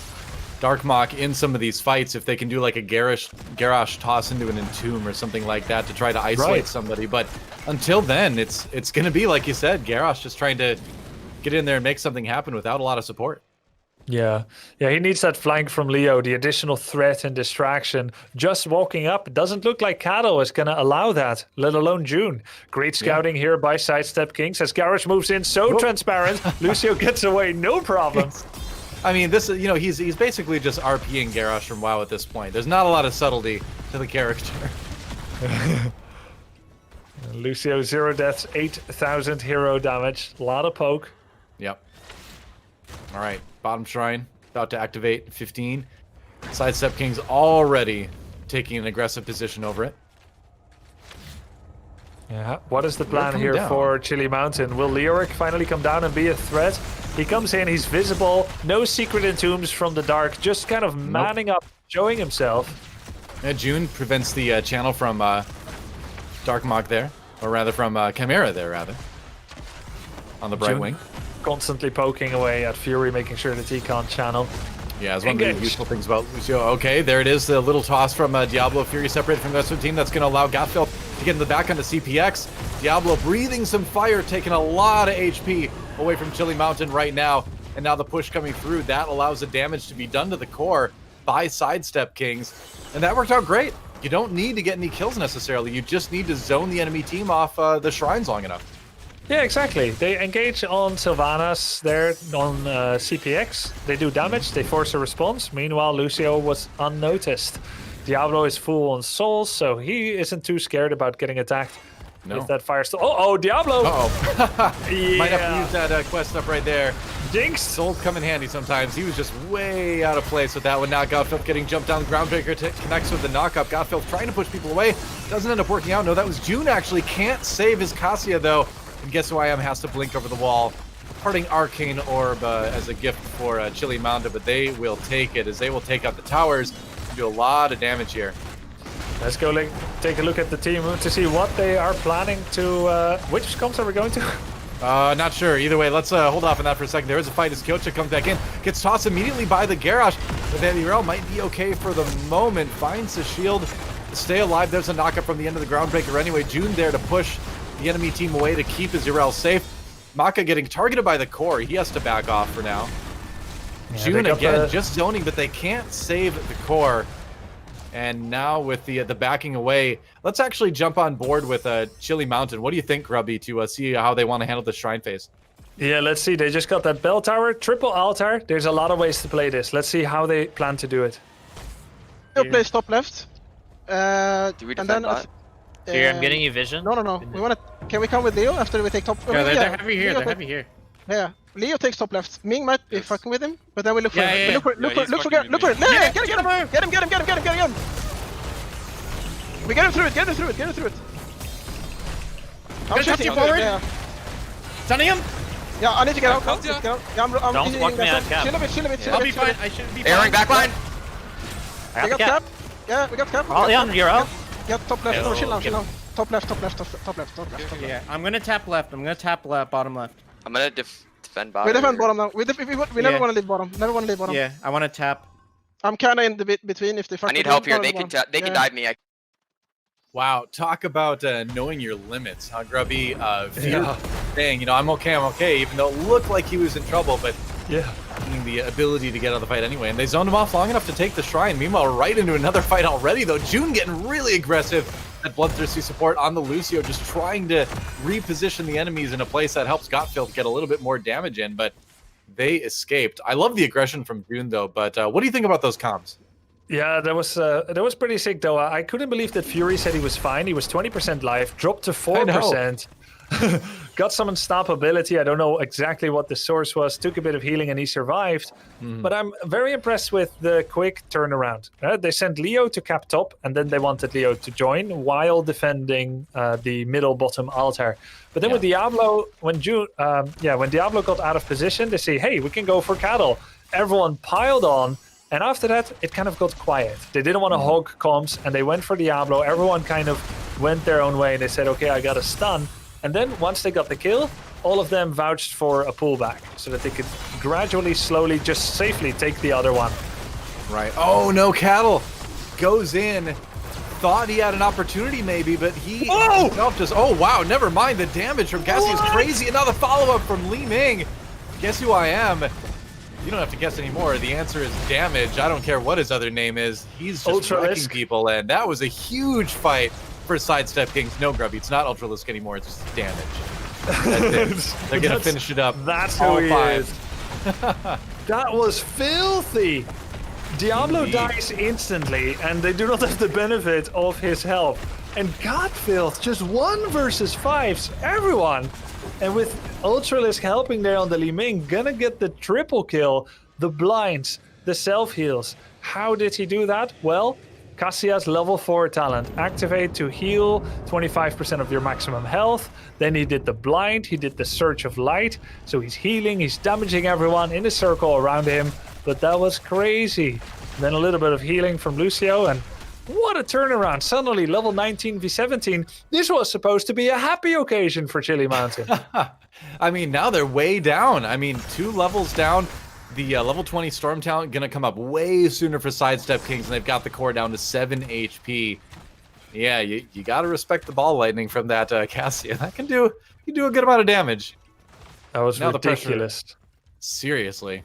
Darkmok in some of these fights, if they can do like a Garrosh toss into an Entomb or something like that to try to isolate somebody. But until then, it's going to be, like you said, Garrosh just trying to get in there and make something happen without a lot of support. Yeah, he needs that flank from Leo, the additional threat and distraction. Just walking up, it doesn't look like Cattle is going to allow that, let alone June. Great scouting here by Sidestep Kings as Garrosh moves in, so transparent. Lucio gets away, no problem. I mean, this is, he's basically just RPing Garrosh from WoW at this point. There's not a lot of subtlety to the character. Lucio, 0 deaths, 8,000 hero damage, a lot of poke. Yep. All right, bottom shrine about to activate 15. Sidestep King's already taking an aggressive position over it. Yeah, what is the plan here for Chili Mountain? Will Leoric finally come down and be a threat? He comes in, he's visible, no secret entombs from the dark, just kind of manning up, showing himself. Yeah, June prevents the channel from Darkmok there, or rather from Chimera there, rather, on the Brightwing. Constantly poking away at Fury, making sure that he can't channel. Yeah, it's one of the useful things about Lucio. Okay, there it is, the little toss from Diablo. Fury separated from the rest of the team. That's going to allow Godfield to get in the back onto CPX. Diablo breathing some fire, taking a lot of HP away from Chili Mountain right now. And now the push coming through, that allows the damage to be done to the core by Sidestep Kings. And that worked out great. you don't need to get any kills necessarily. You just need to zone the enemy team off the shrines long enough. Yeah, exactly. They engage on Sylvanas there on CPX. They do damage, they force a response. Meanwhile, Lucio was unnoticed. Diablo is full on souls, so he isn't too scared about getting attacked. No. With that Firestone. Oh, Diablo! Uh-oh. Yeah. Might have to use that quest up right there. Jinx! Souls come in handy sometimes. He was just way out of place with that one. Now Godfield getting jumped down. The Groundbreaker connects with the knockup. Godfield trying to push people away. Doesn't end up working out. No, that was June actually. Can't save his Cassia though. And guess who I am has to blink over the wall. Parting Arcane Orb as a gift for Chili Mountain, but they will take it as they will take out the towers and do a lot of damage here. Let's go take a look at the team to see what they are planning to... which comps are we going to? Not sure. Either way, let's hold off on that for a second. There is a fight as Kyocha comes back in. Gets tossed immediately by the Garrosh. But then Urel might be okay for the moment. Finds the shield to stay alive. There's a knockup from the end of the Groundbreaker anyway. June there to push the enemy team away to keep his Urel safe. Maka getting targeted by the core. He has to back off for now. Yeah, June again, just zoning, but they can't save the core. And now with the backing away, let's actually jump on board with Chili Mountain. What do you think, Grubby, to see how they want to handle the shrine phase? Yeah, let's see. They just got that bell tower, triple altar. There's a lot of ways to play this. Let's see how they plan to do it. Leo plays top left. Do we defend that? Here, I'm getting you vision. No. We wanna. Can we come with Leo after we take top? Yeah, they're heavy here. They're heavy here. Yeah, Leo takes top left. Ming might be fucking with him, but then we look for him. Look for it. Look for it. Yeah, get him. We get him through it. I'm shooting forward. Yeah. Stunning him. Yeah, I need to get out. Don't I'm block me on cap. Chill a bit. I'll be fine. I should be fine. Airing backline. We got cap. Yeah, we got cap. Oh, yeah, you're out. Yeah, top left. No, chill Okay. now. Top left. Yeah, I'm gonna tap left. Bottom left. I'm gonna defend bottom. We defend bottom now. We never want to leave bottom. Yeah, I want to tap. I'm kinda in the between if they fuck I need with help them, here. They can dive me. Wow, talk about knowing your limits, huh, Grubby? Saying, I'm okay, even though it looked like he was in trouble, but the ability to get out of the fight anyway. And they zoned him off long enough to take the shrine. Meanwhile, right into another fight already, though. June getting really aggressive at Bloodthirsty support on the Lucio, just trying to reposition the enemies in a place that helps Gottfield get a little bit more damage in, but they escaped. I love the aggression from June, though, but what do you think about those comms? Yeah, that was pretty sick, though. I couldn't believe that Fury said he was fine. He was 20% life, dropped to 4%. Got some unstoppability. I don't know exactly what the source was. Took a bit of healing and he survived. But I'm very impressed with the quick turnaround. They sent Leo to cap top, and then they wanted Leo to join while defending the middle bottom altar. But then with Diablo, when Diablo got out of position, they say, hey, we can go for cattle. Everyone piled on. And after that, it kind of got quiet. They didn't want to hog comms, and they went for Diablo. Everyone kind of went their own way, and they said, okay, I got a stun. And then once they got the kill, all of them vouched for a pullback so that they could gradually, slowly, just safely take the other one. Right. Oh, no, Cattle goes in. Thought he had an opportunity maybe, but he himself just... Oh, wow, never mind. The damage from Cassie is crazy. Another follow-up from Li Ming. Guess who I am? You don't have to guess anymore. The answer is Damage. I don't care what his other name is. He's just wrecking people, and that was a huge fight for Sidestep Kings. No, Grubby, it's not Ultralisk anymore. It's just Damage. That's it. They're going to finish it up. That's who he is. That was filthy. Diablo dies instantly, and they do not have the benefit of his help. And Godfield, just 1 versus 5s, everyone. And with Ultralisk helping there on the Li Ming, gonna get the triple kill, the blinds, the self-heals. How did he do that? Well, Cassia's level 4 talent. Activate to heal 25% of your maximum health. Then he did the blind, he did the Surge of Light. So he's healing, he's damaging everyone in a circle around him. But that was crazy. Then a little bit of healing from Lucio, and what a turnaround. Suddenly, level 19 v17. This was supposed to be a happy occasion for Chili Mountain. I mean, now they're way down. I mean, 2 levels down. The level 20 Storm talent going to come up way sooner for Sidestep Kings, and they've got the core down to 7 HP. Yeah, you got to respect the ball lightning from that Cassia. That can do a good amount of damage. That was ridiculous. Seriously.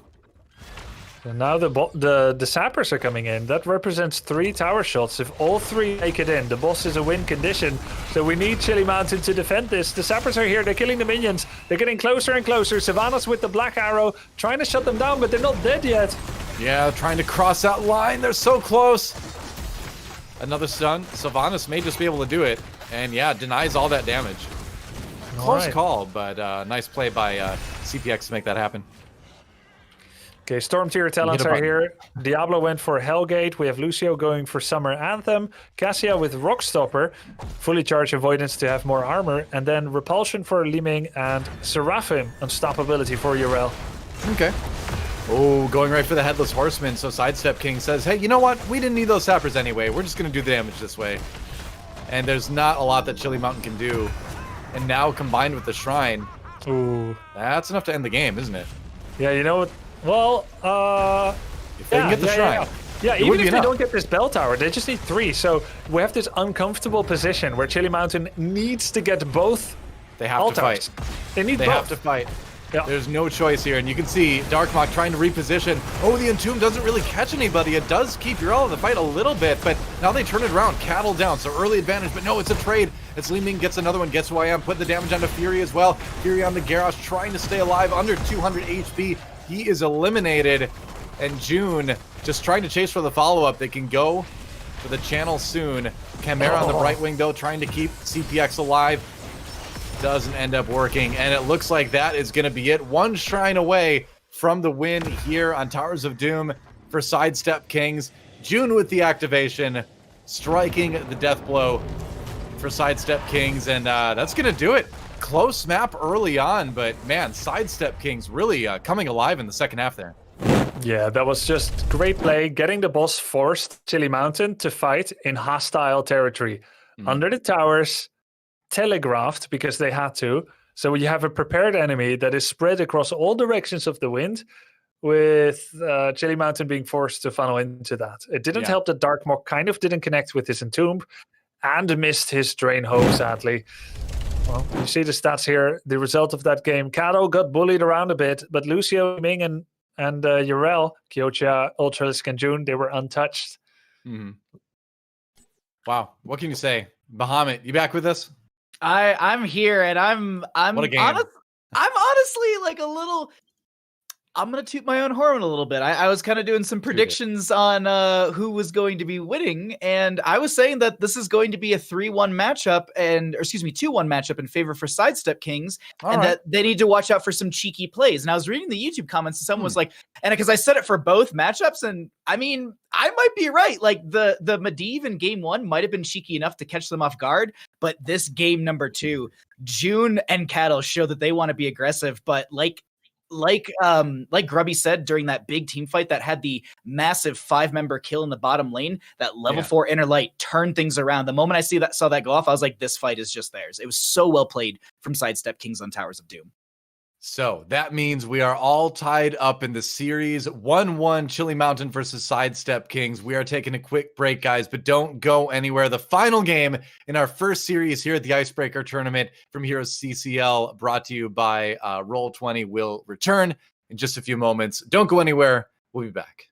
And now the sappers are coming in. That represents 3 tower shots. If all 3 make it in, the boss is a win condition. So we need Chili Mountain to defend this. The sappers are here. They're killing the minions. They're getting closer and closer. Savannah's with the black arrow, trying to shut them down, but they're not dead yet. Yeah, trying to cross that line. They're so close. Another stun. Sylvanas may just be able to do it. And yeah, denies all that damage. Close call, but nice play by CPX to make that happen. Okay, Storm Tier talents are here. Diablo went for Hellgate. We have Lucio going for Summer Anthem. Cassia with Rockstopper. Fully charged avoidance to have more armor. And then Repulsion for Liming and Seraphim. Unstoppability for Urel. Okay. Oh, going right for the Headless Horseman. So Sidestep King says, hey, you know what? We didn't need those sappers anyway. We're just going to do the damage this way. And there's not a lot that Chili Mountain can do. And now combined with the Shrine, ooh, that's enough to end the game, isn't it? Yeah, you know what? Well, if they can get the Shrine. Yeah, even if they don't get this bell tower, they just need 3. So we have this uncomfortable position where Chili Mountain needs to get both. They have to fight. They need both. They have to fight. Yeah. There's no choice here, and you can see Darkmok trying to reposition. Oh, the Entomb doesn't really catch anybody. It does keep Urel in the fight a little bit, but now they turn it around. Cattle down, so early advantage, but no, it's a trade. As Liming gets another one, gets who I am, putting the damage onto Fury as well. Fury on the Garrosh trying to stay alive, under 200 HP. He is eliminated, and June just trying to chase for the follow-up. They can go for the channel soon. Chimera on the Brightwing, though, trying to keep CPX alive. Doesn't end up working, and it looks like that is going to be it. 1 shrine away from the win here on Towers of Doom for Sidestep Kings. June with the activation, striking the death blow for Sidestep Kings, and that's going to do it. Close map early on, but man, Sidestep Kings really coming alive in the second half there. Yeah, that was just great play. Getting the boss forced Chili Mountain to fight in hostile territory. Under the towers, telegraphed because they had to. So you have a prepared enemy that is spread across all directions of the wind, with Chili Mountain being forced to funnel into that. It didn't help that Darkmok kind of didn't connect with his Entomb and missed his Drain Hope, sadly. Well, you see the stats here. The result of that game, Kato got bullied around a bit, but Lucio, Ming, and Urel, Kyocha, Ultralisk, and June, they were untouched. Wow, what can you say? Bahamut, you back with us? I'm here, and I'm what a game. I'm honestly like a little. I'm gonna toot my own horn a little bit. I was kind of doing some predictions on who was going to be winning, and I was saying that this is going to be a 3-1 matchup, or excuse me, 2-1 matchup in favor for Sidestep Kings, that they need to watch out for some cheeky plays. And I was reading the YouTube comments, and someone was like, and because I said it for both matchups, and I mean, I might be right. Like the Medivh in game 1 might have been cheeky enough to catch them off guard, but this game number 2, June and Cattle show that they want to be aggressive, but like Grubby said during that big team fight that had the massive 5-member kill in the bottom lane, that level 4 inner light turned things around. The moment I saw that go off, I was like, this fight is just theirs. It was so well played from Sidestep Kings on Towers of Doom. So that means we are all tied up in the series. 1-1 Chili Mountain versus Sidestep Kings. We are taking a quick break, guys, but don't go anywhere. The final game in our first series here at the Icebreaker tournament from HeroesCCL, brought to you by Roll20, will return in just a few moments. Don't go anywhere. We'll be back.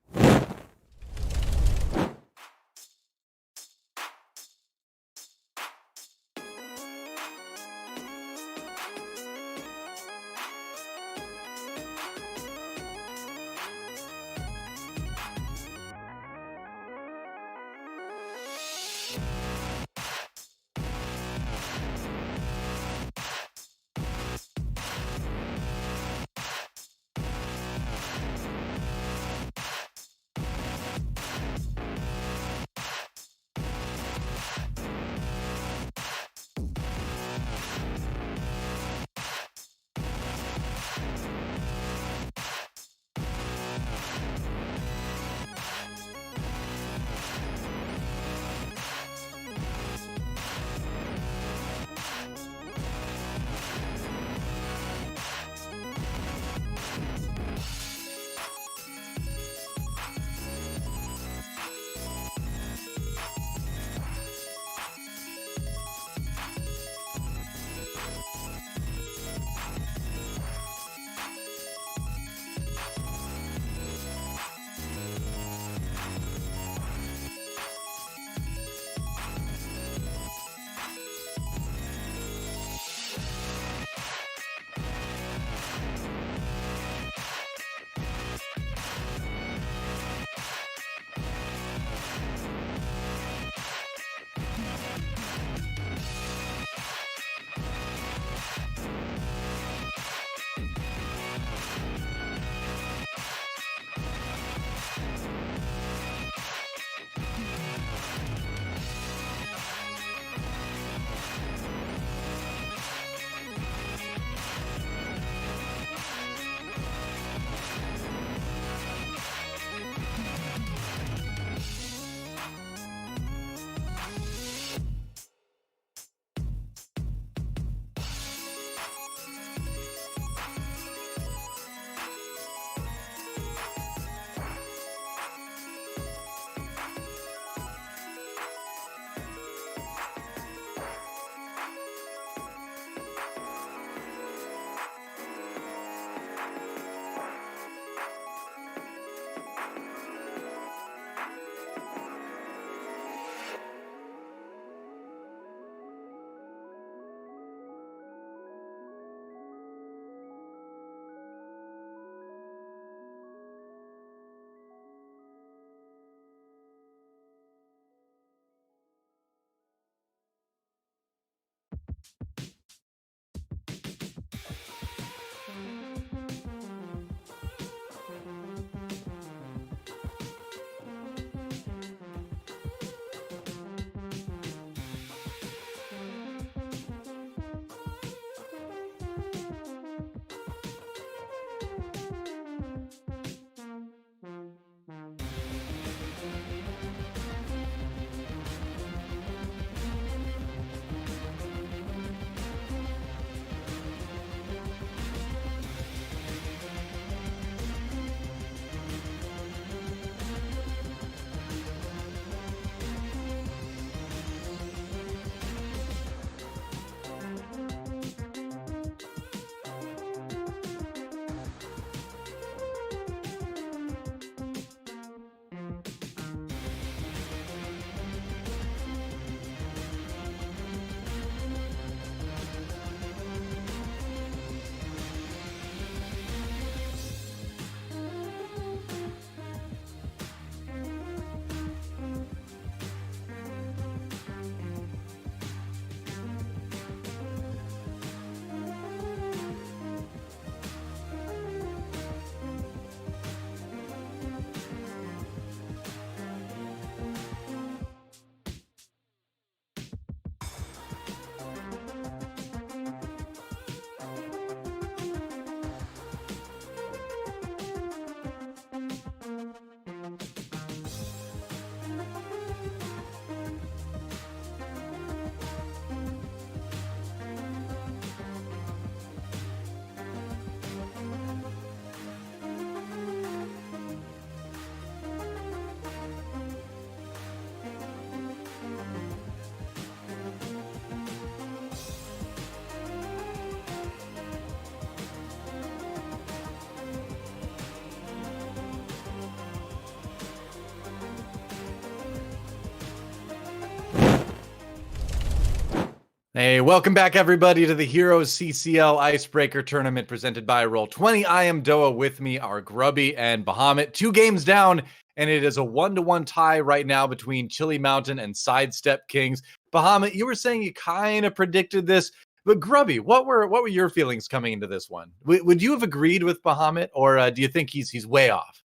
Hey, welcome back, everybody, to the Heroes CCL Icebreaker tournament presented by Roll20. I am Doa. With me are Grubby and Bahamut. 2 games down, and it is a 1-1 tie right now between Chili Mountain and SIDESTEP Kings. Bahamut, you were saying you kind of predicted this, but Grubby, what were your feelings coming into this one? Would you have agreed with Bahamut, or do you think he's way off?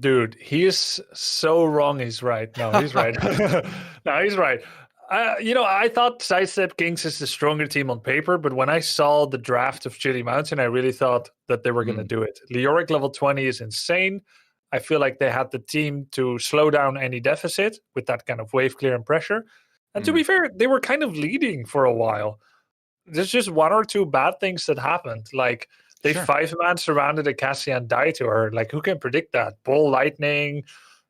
Dude, he is so wrong. He's right. No, he's right. No, he's right. I thought SIDESTEP Kings is the stronger team on paper, but when I saw the draft of Chili Mountain, I really thought that they were going to do it. Leoric level 20 is insane. I feel like they had the team to slow down any deficit with that kind of wave clear and pressure. And to be fair, they were kind of leading for a while. There's just 1 or 2 bad things that happened. Like, they 5-man surrounded a Cassie and died to her. Like, who can predict that? Ball lightning,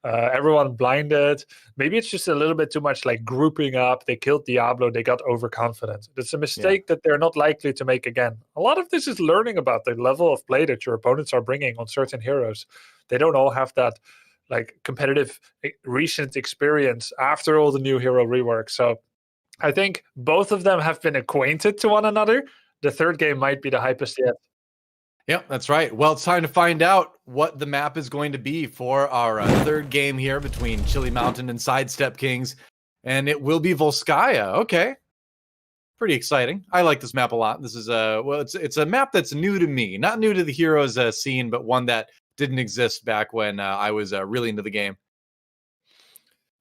everyone blinded. Maybe it's just a little bit too much like grouping up. They killed Diablo. They got overconfident. It's a mistake that they're not likely to make again. A lot of this is learning about the level of play that your opponents are bringing on certain heroes. They don't all have that like competitive recent experience after all the new hero rework. So I think both of them have been acquainted to one another. The third game might be the hypest yet. Yep, that's right. Well, it's time to find out what the map is going to be for our third game here between Chili Mountain and SIDESTEP Kings, and it will be Volskaya. Okay, pretty exciting. I like this map a lot. This is it's a map that's new to me, not new to the Heroes scene, but one that didn't exist back when I was really into the game.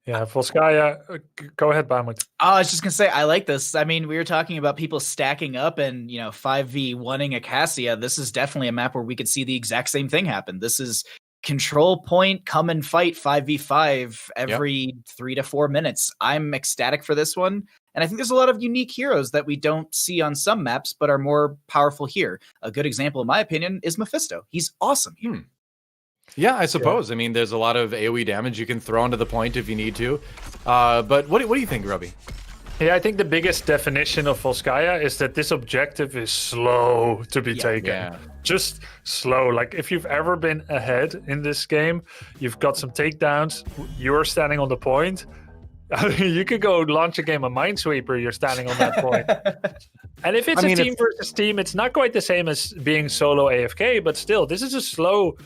Yeah, Volskaya, go ahead, Bahamut. I was just going to say, I like this. I mean, we were talking about people stacking up and, 5v1ing a Cassia. This is definitely a map where we could see the exact same thing happen. This is control point, come and fight 5v5 every 3 to 4 minutes. I'm ecstatic for this one. And I think there's a lot of unique heroes that we don't see on some maps, but are more powerful here. A good example, in my opinion, is Mephisto. He's awesome here. Yeah, I suppose. I mean, there's a lot of AoE damage you can throw onto the point if you need to. But what do you think, Grubby? Yeah, I think the biggest definition of Volskaya is that this objective is slow to be taken. Yeah. Just slow. Like, if you've ever been ahead in this game, you've got some takedowns, you're standing on the point. You could go launch a game of Minesweeper, you're standing on that point. And if it's team versus team, it's not quite the same as being solo AFK, but still, this is a slow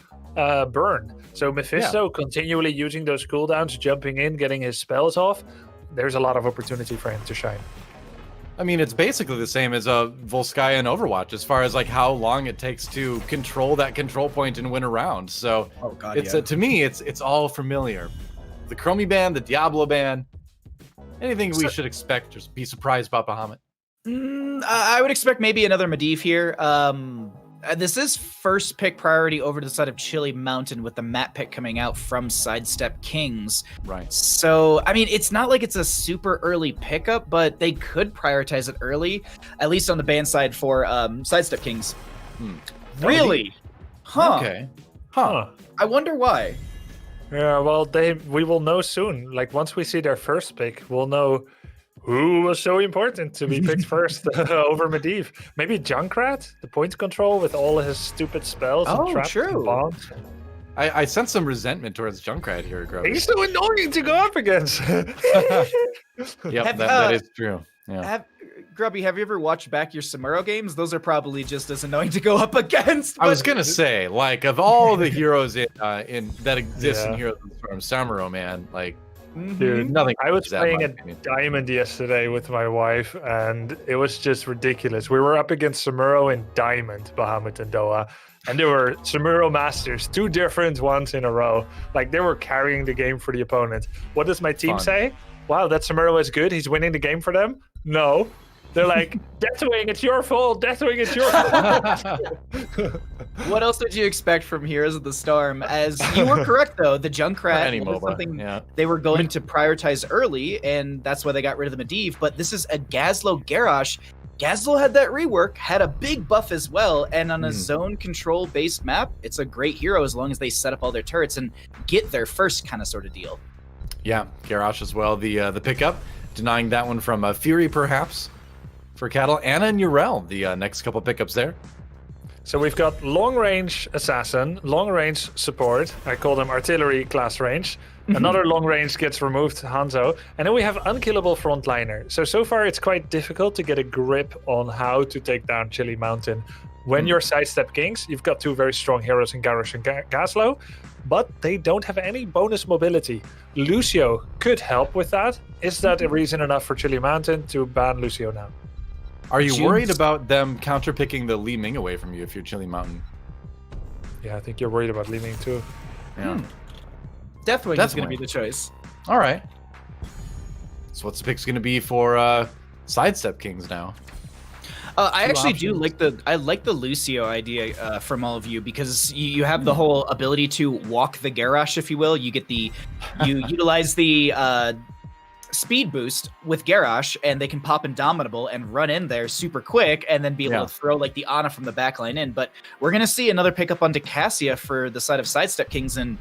burn. So Mephisto continually using those cooldowns, jumping in, getting his spells off. There's a lot of opportunity for him to shine. I mean, it's basically the same as a Volskaya in Overwatch as far as like how long it takes to control that control point and win a round. So to me, it's all familiar. The Chromie ban, the Diablo ban, anything we should expect, just be surprised about Bahamut. I would expect maybe another Medivh here. This is first pick priority over to the side of Chili Mountain with the map pick coming out from SIDESTEP Kings. Right. So, I mean, it's not like it's a super early pickup, but they could prioritize it early, at least on the ban side for SIDESTEP Kings. Really? Huh. Okay. Huh. I wonder why. Yeah, well, we will know soon. Like, once we see their first pick, we'll know who was so important to be picked first over Medivh. Maybe Junkrat, the point control with all his stupid spells and traps and bombs. I sense some resentment towards Junkrat here, Grubby. He's so annoying to go up against. Yep, that is true. Yeah. Grubby, have you ever watched back your Samuro games? Those are probably just as annoying to go up against. I was gonna say, like, of all the heroes in that exist in Heroes from Samuro, man, like. Dude, nothing. I was playing a Diamond yesterday with my wife, and it was just ridiculous. We were up against Samuro in Diamond, Bahamut and Doa, and there were Samuro Masters, 2 different ones in a row. Like, they were carrying the game for the opponent. What does my team say? Wow, that Samuro is good. He's winning the game for them? No. They're like, Deathwing, it's your fault. Deathwing, it's your fault. What else did you expect from Heroes of the Storm? As you were correct, though, the Junkrat was something they were going to prioritize early, and that's why they got rid of the Medivh. But this is a Gazlo Garrosh. Gazlo had that rework, had a big buff as well, and on a zone control based map, it's a great hero as long as they set up all their turrets and get there first, kind of sort of deal. Yeah, Garrosh as well. The pickup, denying that one from Fury perhaps. For Cattle, Anna and Urel, the next couple pickups there. So we've got long range assassin, long range support. I call them artillery class range. Another long range gets removed, Hanzo. And then we have unkillable frontliner. So far it's quite difficult to get a grip on how to take down Chili Mountain. When you're Sidestep Kings, you've got two very strong heroes in Garrosh and Gaslow, but they don't have any bonus mobility. Lucio could help with that. Is that a reason enough for Chili Mountain to ban Lucio now? Are you worried about them counterpicking the Li Ming away from you if you're Chili Mountain? Yeah, I think you're worried about Li Ming too. Yeah. Deathwing is going to be the choice. All right. So what's the pick's going to be for Sidestep Kings now? I actually do like the Lucio idea from all of you, because you have the whole ability to walk the Garrosh, if you will. You utilize the speed boost with Garrosh, and they can pop Indomitable and run in there super quick, and then be able to throw like the Ana from the backline in. But we're gonna see another pickup on Cassia for the side of Sidestep Kings, and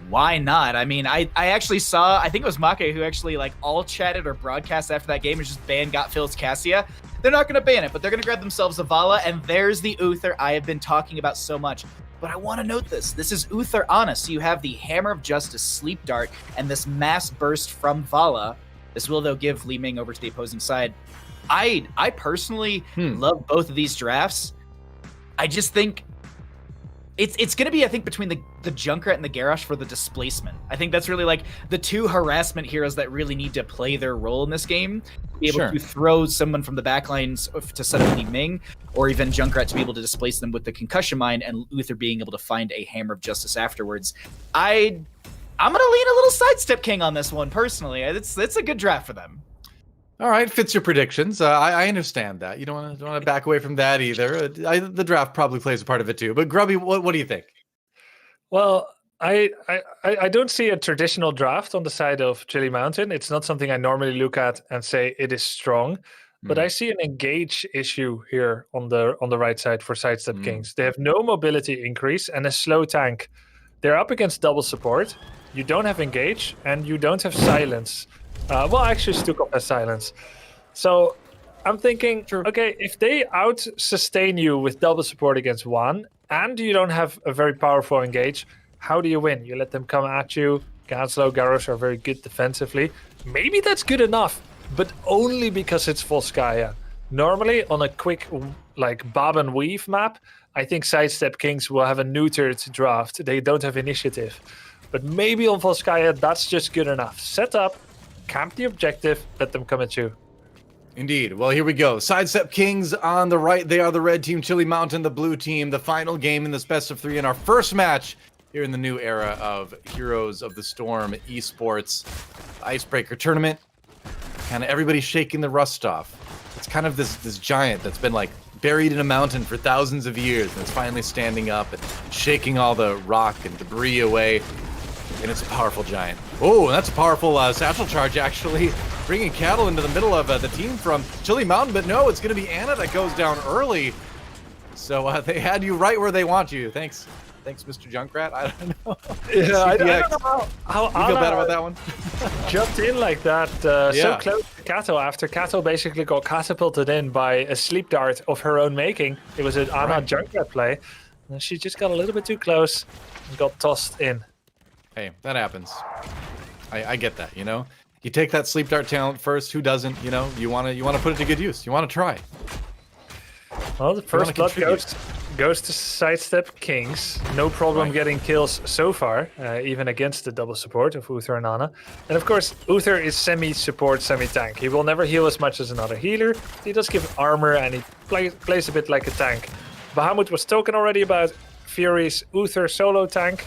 why not? I mean, I actually saw, I think it was Make who actually like all chatted or broadcast after that game and just banned Got-Phil's Cassia. They're not going to ban it, but they're going to grab themselves a Vala, and there's the Uther I have been talking about so much. But I want to note this. This is Uther Ana, so you have the Hammer of Justice, Sleep Dart, and this Mass Burst from Vala. This will, though, give Li Ming over to the opposing side. I personally love both of these drafts. I just think it's going to be, I think, between the Junkrat and the Garrosh for the displacement. I think that's really like the two harassment heroes that really need to play their role in this game. Be able to throw someone from the backlines to set up Li Ming, or even Junkrat to be able to displace them with the Concussion Mine, and Uther being able to find a Hammer of Justice afterwards. I'm going to lean a little Sidestep King on this one, personally. It's a good draft for them. All right, fits your predictions. I understand that. You don't want to back away from that either. The draft probably plays a part of it too. But Grubby, what do you think? Well, I don't see a traditional draft on the side of Chili Mountain. It's not something I normally look at and say it is strong. But I see an engage issue here on the right side for Sidestep Kings. They have no mobility increase and a slow tank. They're up against double support. You don't have engage and you don't have silence. Well, actually, Stukov has silence. So I'm thinking, okay, if they out-sustain you with double support against one, and you don't have a very powerful engage, how do you win? You let them come at you. Ganslow, Garrosh are very good defensively. Maybe that's good enough, but only because it's Volskaya. Normally, on a quick, like, bob and weave map, I think Sidestep Kings will have a neutered draft. They don't have initiative. But maybe on Volskaya, that's just good enough. Set up, camp the objective, let them come at you. Indeed. Well, here we go. Sidestep Kings on the right. They are the red team, Chili Mountain, the blue team. The final game in this best of 3 in our first match here in the new era of Heroes of the Storm Esports Icebreaker tournament. Kind of everybody's shaking the rust off. It's kind of this giant that's been like buried in a mountain for thousands of years, and it's finally standing up and shaking all the rock and debris away. And it's a powerful giant. Oh, that's a powerful satchel charge, actually. Bringing Cattle into the middle of the team from Chili Mountain. But no, it's going to be Ana that goes down early. So they had you right where they want you. Thanks, Mr. Junkrat. I don't know. Yeah, I don't know how you feel bad about that one? Jumped in like that, so close to Kato after Kato basically got catapulted in by a sleep dart of her own making. It was an Ana Junkrat play. And she just got a little bit too close and got tossed in. Hey, that happens. I get that, you know? You take that sleep dart talent first, who doesn't, you know? You want to put it to good use. You want to try. Well, the first blood goes to Sidestep Kings. No problem getting kills so far, even against the double support of Uther and Ana. And of course, Uther is semi-support, semi-tank. He will never heal as much as another healer. He does give armor and he plays a bit like a tank. Bahamut was talking already about Fury's Uther solo tank.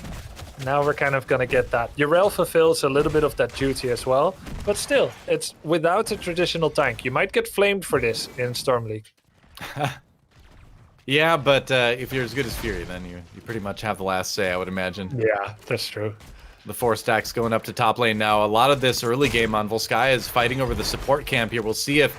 Now we're kind of going to get that. Yrel fulfills a little bit of that duty as well. But still, it's without a traditional tank. You might get flamed for this in Storm League. Yeah, but if you're as good as Fury, then you pretty much have the last say, I would imagine. Yeah, that's true. The 4 stacks going up to top lane now. A lot of this early game on Volskaya is fighting over the support camp here. We'll see if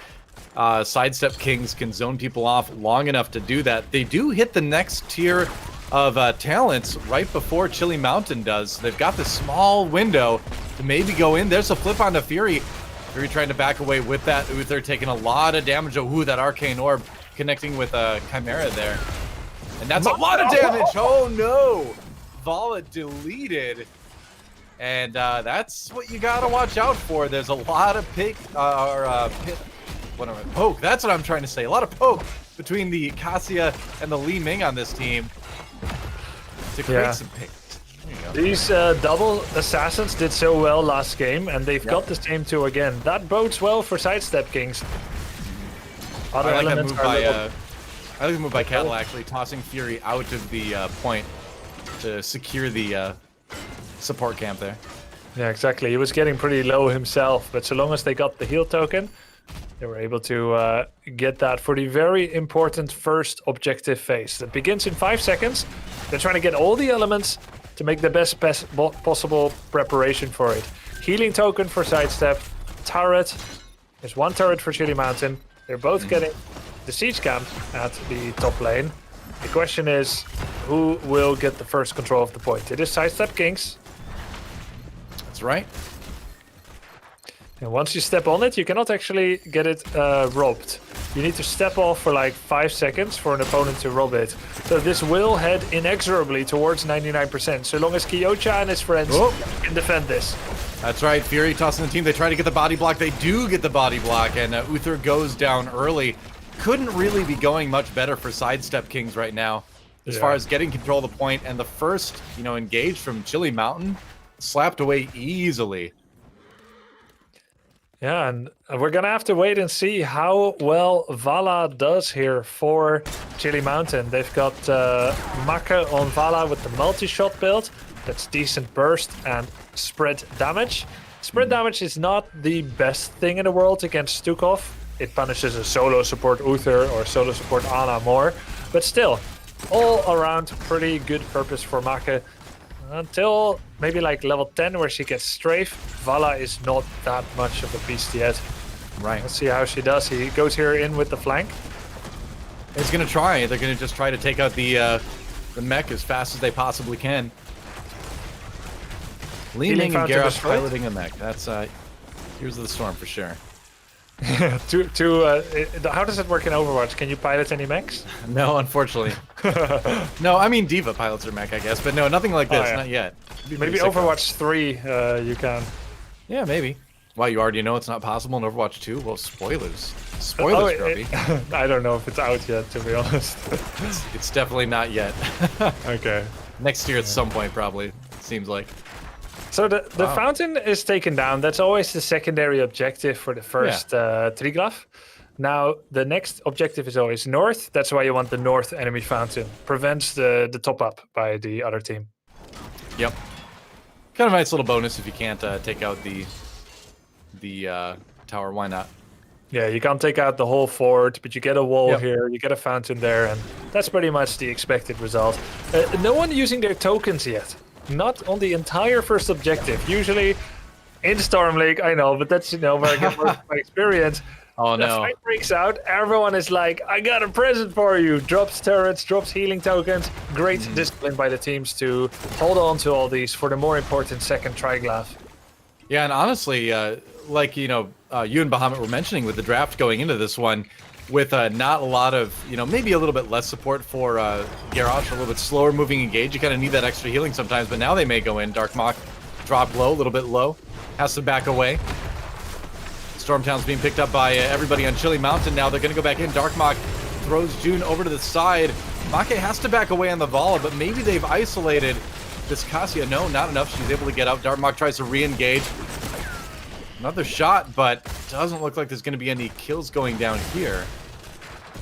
Sidestep Kings can zone people off long enough to do that. They do hit the next tier of talents right before Chili Mountain does. They've got this small window to maybe go in. There's a flip onto Fury. Fury trying to back away with that. Uther taking a lot of damage. Oh, that Arcane Orb connecting with Chimera there. And that's a lot of damage. Oh no. Vala deleted. And that's what you gotta watch out for. There's a lot of poke. That's what I'm trying to say. A lot of poke between the Cassia and the Li Ming on this team to create some pick. These double assassins did so well last game, and they've got the same two again. That bodes well for sidestep kings. I like that move by Kettle, actually tossing Fury out of the point to secure the support camp there. Yeah, exactly. He was getting pretty low himself, but so long as they got the heal token, they were able to get that for the very important first objective phase. That begins in 5 seconds. They're trying to get all the elements to make the best possible preparation for it. Healing token for sidestep, turret. There's one turret for Chili Mountain. They're both getting the siege camp at the top lane. The question is, who will get the first control of the point? It is sidestep kings. That's right. And once you step on it, you cannot actually get it robbed. You need to step off for like 5 seconds for an opponent to rob it. So this will head inexorably towards 99%, so long as Kyocha and his friends can defend this. That's right, Fury tossing the team. They try to get the body block. They do get the body block, and Uther goes down early. Couldn't really be going much better for Sidestep Kings right now as far as getting control of the point, and the first, engage from Chili Mountain slapped away easily. Yeah, and we're gonna have to wait and see how well Vala does here for Chili Mountain. They've got Maka on Vala with the multi-shot build. That's decent burst and spread damage. Spread damage is not the best thing in the world against Stukov. It punishes a solo support Uther or solo support Ana more, but still, all around pretty good purpose for Maka. Until maybe like level 10 where she gets strafe, Vala is not that much of a beast yet. Right. Let's see how she does. He goes here in with the flank. He's gonna try. They're gonna just try to take out the mech as fast as they possibly can. Li Ming and Garrosh piloting a mech. That's Heroes of the Storm for sure. How does it work in Overwatch? Can you pilot any mechs? No, unfortunately. No, I mean Diva pilots her mech, I guess, but no, nothing like this, not yet. Maybe Overwatch 3 you can. Yeah, maybe. Well, you already know it's not possible in Overwatch 2? Well, spoilers. Spoilers, Grubby. I don't know if it's out yet, to be honest. It's definitely not yet. Okay. Next year at some point, probably, it seems like. So the fountain is taken down. That's always the secondary objective for the first Triglav. Now, the next objective is always north. That's why you want the north enemy fountain. Prevents the top up by the other team. Yep. Kind of a nice little bonus if you can't take out the tower. Why not? Yeah, you can't take out the whole fort, but you get a wall here, you get a fountain there, and that's pretty much the expected result. No one using their tokens yet. Not on the entire first objective. Usually in Storm League, I know, but that's, where I get most of my experience. Oh, no. The fight breaks out. Everyone is like, I got a present for you. Drops turrets, drops healing tokens. Great discipline by the teams to hold on to all these for the more important second Triglav. Yeah, and honestly, like, you and Bahamut were mentioning with the draft going into this one, with not a lot of, maybe a little bit less support for Garrosh, a little bit slower moving engage. You kind of need that extra healing sometimes, but now they may go in. Dark Mach dropped low, a little bit low, has to back away. Stormtown's being picked up by everybody on Chili Mountain. Now they're going to go back in. Dark Mach throws June over to the side. Make has to back away on the Vala, but maybe they've isolated this Cassia. No, not enough. She's able to get out. Dark Mach tries to re-engage. Another shot, but doesn't look like there's going to be any kills going down here.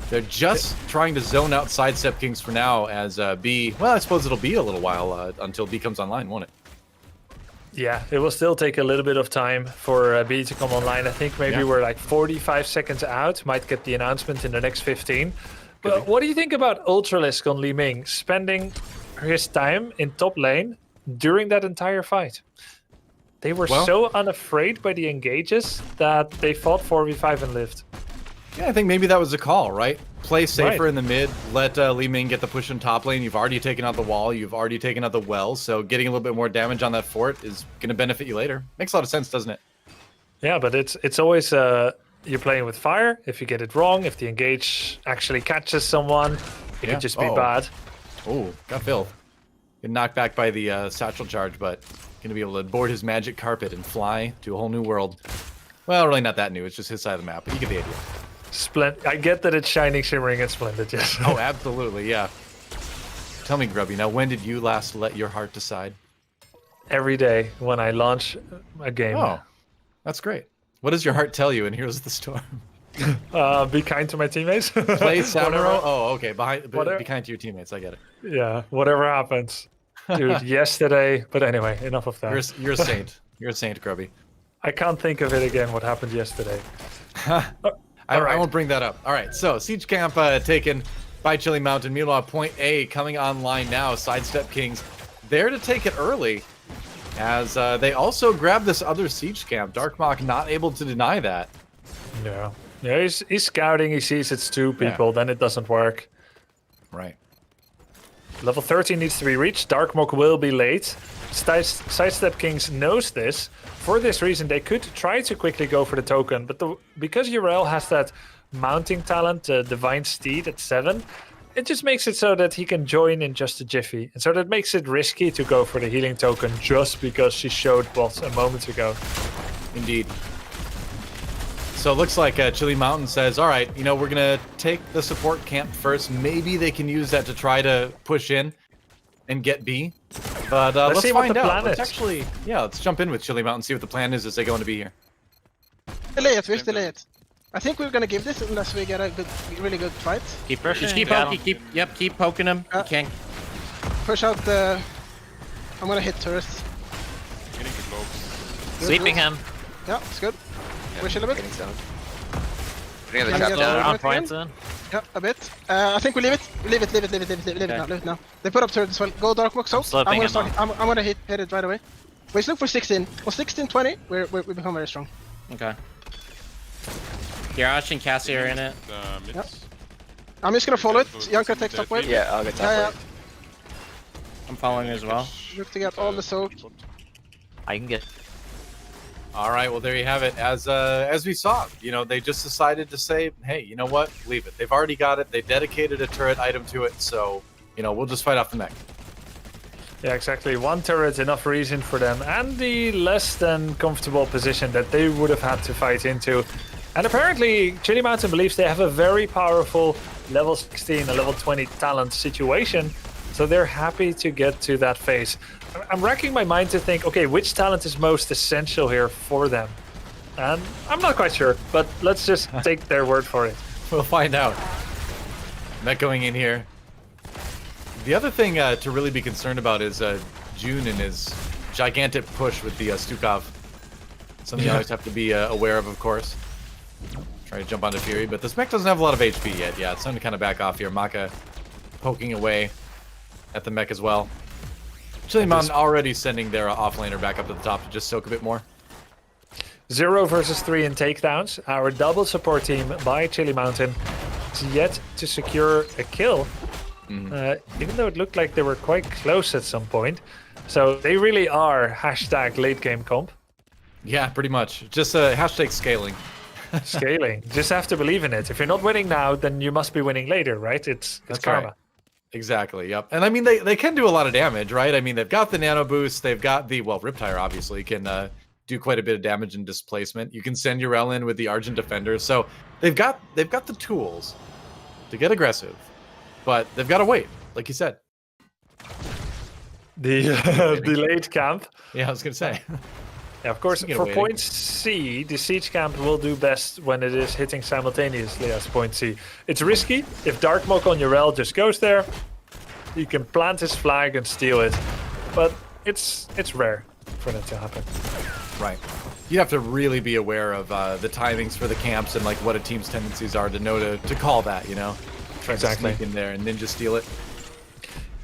They're just trying to zone out Sidestep Kings for now as B... Well, I suppose it'll be a little while until B comes online, won't it? Yeah, it will still take a little bit of time for B to come online. I think maybe we're like 45 seconds out. Might get the announcement in the next 15. But what do you think about Ultralisk on Li Ming spending his time in top lane during that entire fight? They were so unafraid by the engages that they fought 4v5 and lived. Yeah, I think maybe that was a call, right? Play safer in the mid, let Li Ming get the push in top lane. You've already taken out the wall, you've already taken out the well, so getting a little bit more damage on that fort is going to benefit you later. Makes a lot of sense, doesn't it? Yeah, but it's always you're playing with fire. If you get it wrong, if the engage actually catches someone, It could just be bad. Oh, got Phil. Get knocked back by the satchel charge, but gonna be able to board his magic carpet and fly to a whole new world. Well, really not that new. It's just his side of the map, but you get the idea. I get that it's shining, shimmering, and splendid. Yes. Oh, absolutely, yeah. Tell me, Grubby, now when did you last let your heart decide? Every day when I launch a game. Oh, that's great. What does your heart tell you in Heroes of the Storm? Be kind to my teammates. Play Samuro? Oh, okay. Be kind to your teammates. I get it. Yeah, whatever happens. Dude, yesterday. But anyway, enough of that. You're a saint. You're a saint, Grubby. I can't think of it again, what happened yesterday. I won't bring that up. All right, so Siege Camp taken by Chili Mountain. Meanwhile, Point A coming online now. SIDESTEP Kings there to take it early, as they also grab this other Siege Camp. Darkmok not able to deny that. Yeah, he's scouting. He sees it's two people, then it doesn't work. Right. Level 13 needs to be reached. Darkmok will be late. SIDESTEP Kings knows this. For this reason, they could try to quickly go for the token, but because Urel has that mounting talent, Divine Steed at 7, it just makes it so that he can join in just a jiffy. And so that makes it risky to go for the healing token just because she showed what a moment ago. Indeed. So it looks like Chili Mountain says, all right, we're going to take the support camp first. Maybe they can use that to try to push in and get B. But let's see find what the out. plan Let's let's jump in with Chili Mountain, see what the plan is as they go into B here. Delay it, we delay it. I think we're gonna give this unless we get a really good fight. Keep pushing. Just keep poking. Keep poking him. You can't. Push out the. I'm gonna hit turrets. Sweeping him. Yeah, it's good. Push a little bit. Bring the Can I chat get down. On points in. Yeah, a bit. I think we leave it. Leave it now. They put up turret as well. Go Darkmok soak. Slipping I'm gonna hit it right away. Wait, look for 16. Well, 16, 20. We become very strong. Okay. Garage and Cassie are in it. Yep. I'm just gonna follow it. Yanka takes top wave. Yeah, I'll get top wave. I'm following as well. Look to get all the soak. I can get. All right, well, there you have it. As we saw, they just decided to say, hey, you know what? Leave it. They've already got it. They dedicated a turret item to it, so, we'll just fight off the mech. Yeah, exactly. One turret, enough reason for them, and the less than comfortable position that they would have had to fight into. And apparently, Chili Mountain believes they have a very powerful level 16 and level 20 talent situation, so they're happy to get to that phase. I'm racking my mind to think, okay, which talent is most essential here for them? And I'm not quite sure, but let's just take their word for it. We'll find out. Mech going in here. The other thing to really be concerned about is June and his gigantic push with the Stukov. Something you always have to be aware of course. Try to jump onto Fury, but this mech doesn't have a lot of HP yet. Yeah, it's time to kind of back off here. Maka poking away at the mech as well. Chili Mountain already sending their offlaner back up to the top to just soak a bit more. 0 versus 3 in takedowns. Our double support team by Chili Mountain is yet to secure a kill. Even though it looked like they were quite close at some point. So they really are hashtag late game comp. Yeah, pretty much. Just hashtag scaling. Scaling. Just have to believe in it. If you're not winning now, then you must be winning later, right? It's karma. Right. Exactly, yep. And I mean, they can do a lot of damage, right? I mean, they've got the nano boost, they've got the, Riptire obviously can do quite a bit of damage and displacement. You can send Urel in with the Argent Defender, so they've got the tools to get aggressive, but they've got to wait, like you said. The late camp. Yeah, I was gonna say. Yeah, of course, for point C, the Siege Camp will do best when it is hitting simultaneously as point C. It's risky. If Darkmok on Urel just goes there, he can plant his flag and steal it. But it's rare for that to happen. Right. You have to really be aware of the timings for the camps and like what a team's tendencies are to know to call that, Try to sneak in there and ninja steal it.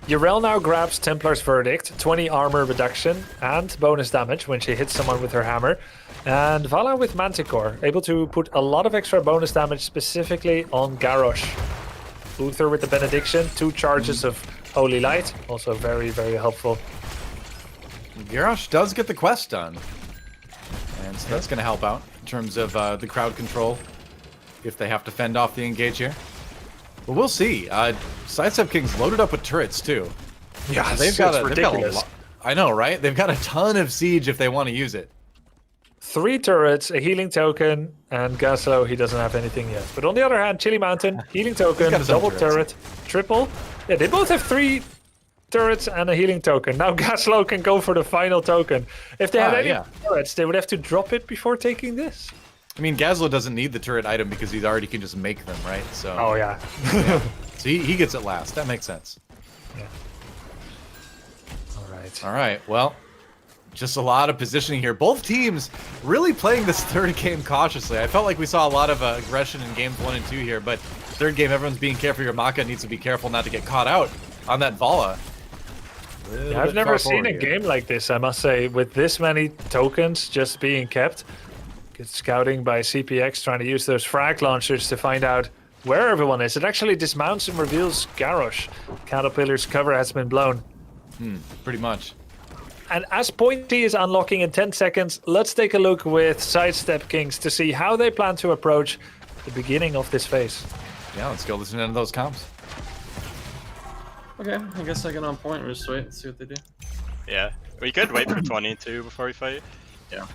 Urel now grabs Templar's Verdict, 20 armor reduction and bonus damage when she hits someone with her hammer. And Vala with Manticore, able to put a lot of extra bonus damage specifically on Garrosh. Uther with the Benediction, 2 charges of Holy Light, also very, very helpful. Garrosh does get the quest done. And so that's going to help out in terms of the crowd control if they have to fend off the engage here. Well, we'll see. SIDESTEP Kings loaded up with turrets too. Yeah, they've got a ridiculous. lot. I know, right? They've got a ton of siege if they want to use it. 3 turrets, a healing token, and Gaslo, he doesn't have anything yet. But on the other hand, Chili Mountain, healing token, got his own double turrets. turret, triple. Yeah, they both have 3 turrets and a healing token. Now Gaslo can go for the final token. If they had any turrets, they would have to drop it before taking this. I mean, Gaslo doesn't need the turret item because he already can just make them, right? So. Oh, yeah. So he gets it last. That makes sense. Yeah. All right. All right. Well, just a lot of positioning here. Both teams really playing this third game cautiously. I felt like we saw a lot of aggression in games 1 and 2 here, but third game, everyone's being careful. Your Maka needs to be careful not to get caught out on that Vala. Yeah, I've never seen a game like this, I must say, with this many tokens just being kept. Good scouting by CPX, trying to use those frag launchers to find out where everyone is. It actually dismounts and reveals Garrosh. Caterpillar's cover has been blown. Pretty much. And as point T is unlocking in 10 seconds, let's take a look with SIDESTEP Kings to see how they plan to approach the beginning of this phase. Yeah, let's go listen to those comps. Okay, I guess I get on point. We'll just wait and see what they do. Yeah, we could wait for 22 before we fight. Yeah.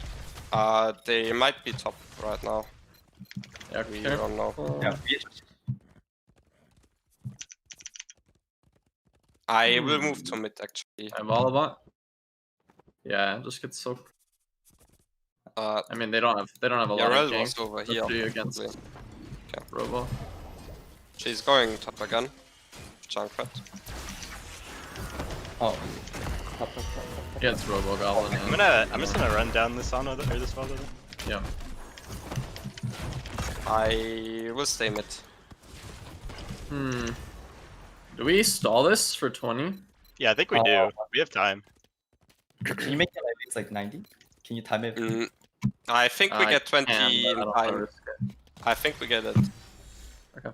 They might be top right now. Yeah, We don't know. Yeah. I will move to mid actually. I'm all about. Yeah, just get soaked. I mean, they don't have a lot Yarel of was ganks. over Let's here. do against probably. Robo. She's going top again. Junkrat. Oh. Against Robo Goblin. I'm just gonna run down this Ana or this Vala. Yeah. I will stay mid. Do we stall this for 20? Yeah, I think we do. We have time. Can you make it at least like 90? Can you time it? I think we get 20 in time. I think we get it. Okay.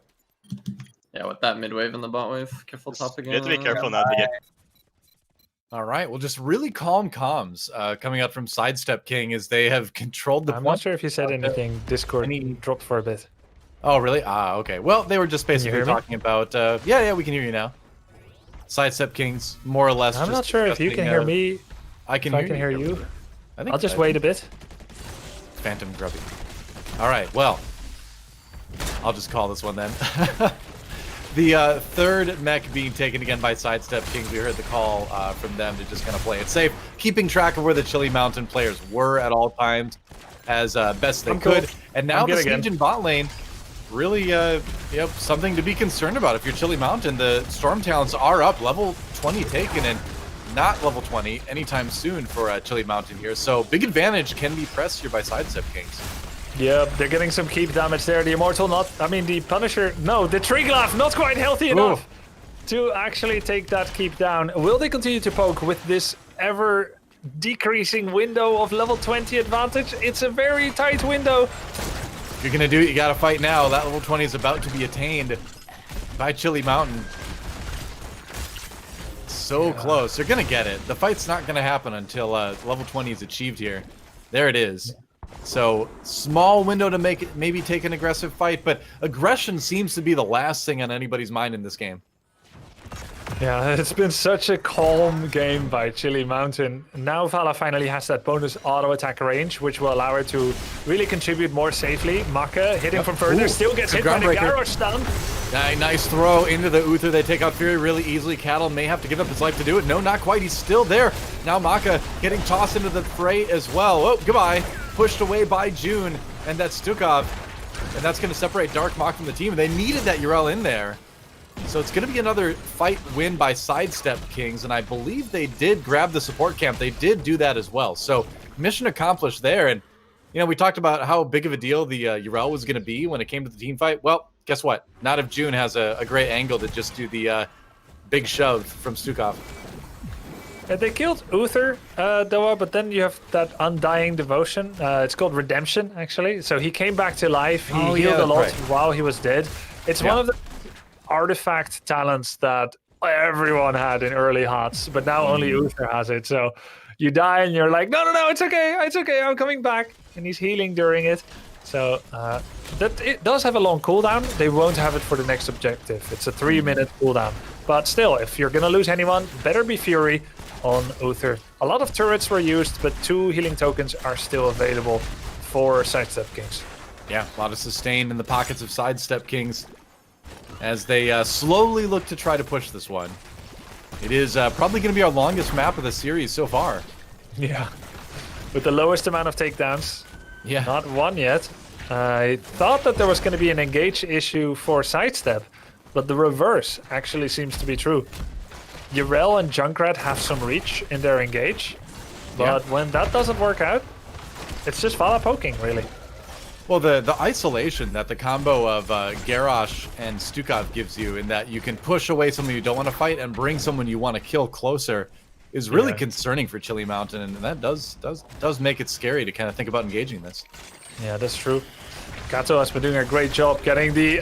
Yeah, with that mid wave and the bot wave, careful top again. You have to be careful not to get. All right. Well, just really calm comms coming out from SIDESTEP King as they have controlled the I'm point. not sure if you said anything. Discord dropped for a bit. Oh, really? Ah, okay. Well, they were just basically hear me? talking about. Yeah, we can hear you now. SIDESTEP Kings, more or less. I'm just not sure if you can hear me. I can. If I can hear you. I think I'll just wait a bit. Phantom Grubby. All right. Well, I'll just call this one then. The third mech being taken again by SIDESTEP Kings. We heard the call from them to just kind of play it safe, keeping track of where the Chili Mountain players were at all times as best they could. Cool. And now the siege in bot lane, really, something to be concerned about. If you're Chili Mountain, the Storm Talents are up, level 20 taken, and not level 20 anytime soon for Chili Mountain here. So big advantage can be pressed here by SIDESTEP Kings. Yeah, they're getting some keep damage there. The Immortal the Punisher, no, the Triglav not quite healthy enough to actually take that keep down. Will they continue to poke with this ever decreasing window of level 20 advantage? It's a very tight window. If you're gonna do it, you gotta fight now. That level 20 is about to be attained by Chili Mountain. So close. They're gonna get it. The fight's not gonna happen until level 20 is achieved here. There it is. So small window to maybe take an aggressive fight, but aggression seems to be the last thing on anybody's mind in this game. Yeah, it's been such a calm game by Chili Mountain. Now Vala finally has that bonus auto attack range, which will allow her to really contribute more safely. Maka hitting from further, still gets hit by the Garrosh stun. Nice throw into the Uther. They take out Fury really easily. Cattle may have to give up his life to do it. No, not quite. He's still there. Now Maka getting tossed into the fray as well. Oh, goodbye. Pushed away by June, and that's Stukov. And that's going to separate Dark Mach from the team. They needed that Urel in there. So it's going to be another fight win by SIDESTEP Kings, and I believe they did grab the support camp. They did do that as well. So mission accomplished there. And, we talked about how big of a deal the Urel was going to be when it came to the team fight. Well, guess what? Not if June has a great angle to just do the big shove from Stukov. They killed Uther, Doa, but then you have that Undying Devotion. It's called Redemption, actually. So he came back to life. He healed a lot while he was dead. It's one of the artifact talents that everyone had in early HOTS, but now only Uther has it. So you die and you're like, no, it's okay, I'm coming back. And he's healing during it. So that it does have a long cooldown. They won't have it for the next objective. It's a 3-minute cooldown. But still, if you're going to lose anyone, better be Fury on Uther. A lot of turrets were used, but 2 healing tokens are still available for Sidestep Kings. Yeah, a lot of sustain in the pockets of Sidestep Kings as they slowly look to try to push this one. It is probably going to be our longest map of the series so far. Yeah, with the lowest amount of takedowns. Yeah. Not one yet. I thought that there was going to be an engage issue for Sidestep, but the reverse actually seems to be true. Yrel and Junkrat have some reach in their engage, but when that doesn't work out, it's just Vala poking, really. Well, the isolation that the combo of Garrosh and Stukov gives you, in that you can push away someone you don't want to fight and bring someone you want to kill closer, is really concerning for Chili Mountain, and that does make it scary to kind of think about engaging this. Yeah, that's true. Kato has been doing a great job getting the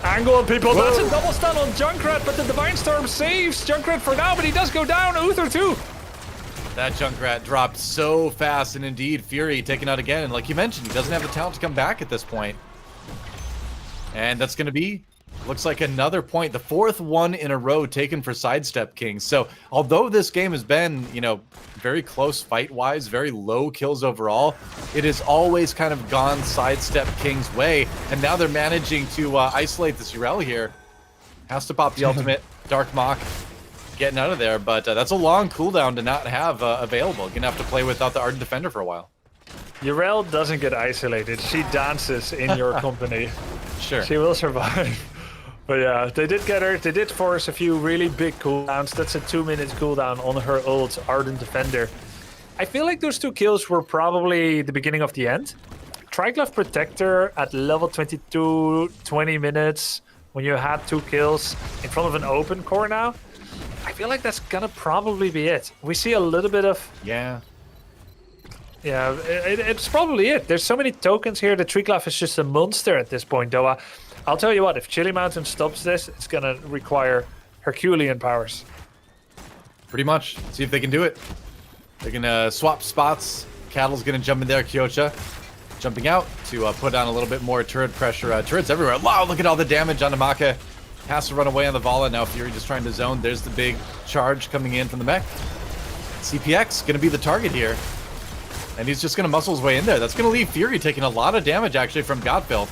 angle on people. Whoa. That's a double stun on Junkrat, but the Divine Storm saves Junkrat for now, but he does go down. Uther too. That Junkrat dropped so fast, and indeed, Fury taken out again. And like you mentioned, he doesn't have the talent to come back at this point. And that's going to be, looks like another point, the 4th one in a row taken for Sidestep Kings. So although this game has been, you know, very close fight-wise, very low kills overall, it has always kind of gone Sidestep Kings' way. And now they're managing to isolate this Yrel here. Has to pop the ultimate, Dark Mach getting out of there, but that's a long cooldown to not have available. You're gonna have to play without the Ardent Defender for a while. Yrel doesn't get isolated. She dances in your company. Sure. She will survive. But yeah, they did get her. They did force a few really big cooldowns. That's a 2-minute cooldown on her ult, Ardent Defender. I feel like those 2 kills were probably the beginning of the end. Triglove Protector at level 22, 20 minutes, when you had 2 kills in front of an open core now. I feel like that's gonna probably be it. We see a little bit of... Yeah, it's probably it. There's so many tokens here. The Triglove is just a monster at this point, though. I'll tell you what, if Chili Mountain stops this, it's gonna require Herculean powers. pretty much. See if they can do it. They're gonna swap spots. Cattle's gonna jump in there. Kyocha jumping out to put on a little bit more turret pressure. Turrets everywhere. Wow, look at all the damage on Namaka. Has to run away on the Vala. Now Fury just trying to zone. There's the big charge coming in from the mech. CPX gonna be the target here. And he's just gonna muscle his way in there. That's gonna leave Fury taking a lot of damage actually from Godfilth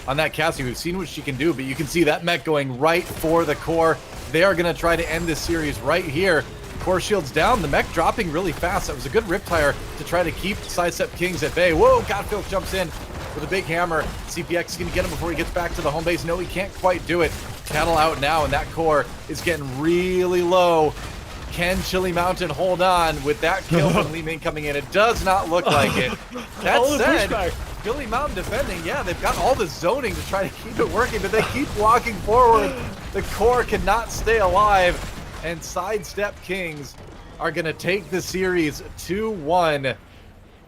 on that Cassie. We've seen what she can do, but you can see that mech going right for the core. They are gonna try to end this series right here. Core shields down, the mech dropping really fast. That was a good Riptire to try to keep Sidestep Kings at bay. Whoa, Godfilth jumps in with a big hammer. CPX is gonna get him before he gets back to the home base. No, he can't quite do it. Cattle out now, and that core is getting really low. Can Chili Mountain hold on with that kill from Li Ming coming in? It does not look like it. That said, Chili Mountain defending, yeah, they've got all the zoning to try to keep it working, but they keep walking forward. The core cannot stay alive, and Sidestep Kings are going to take the series 2-1.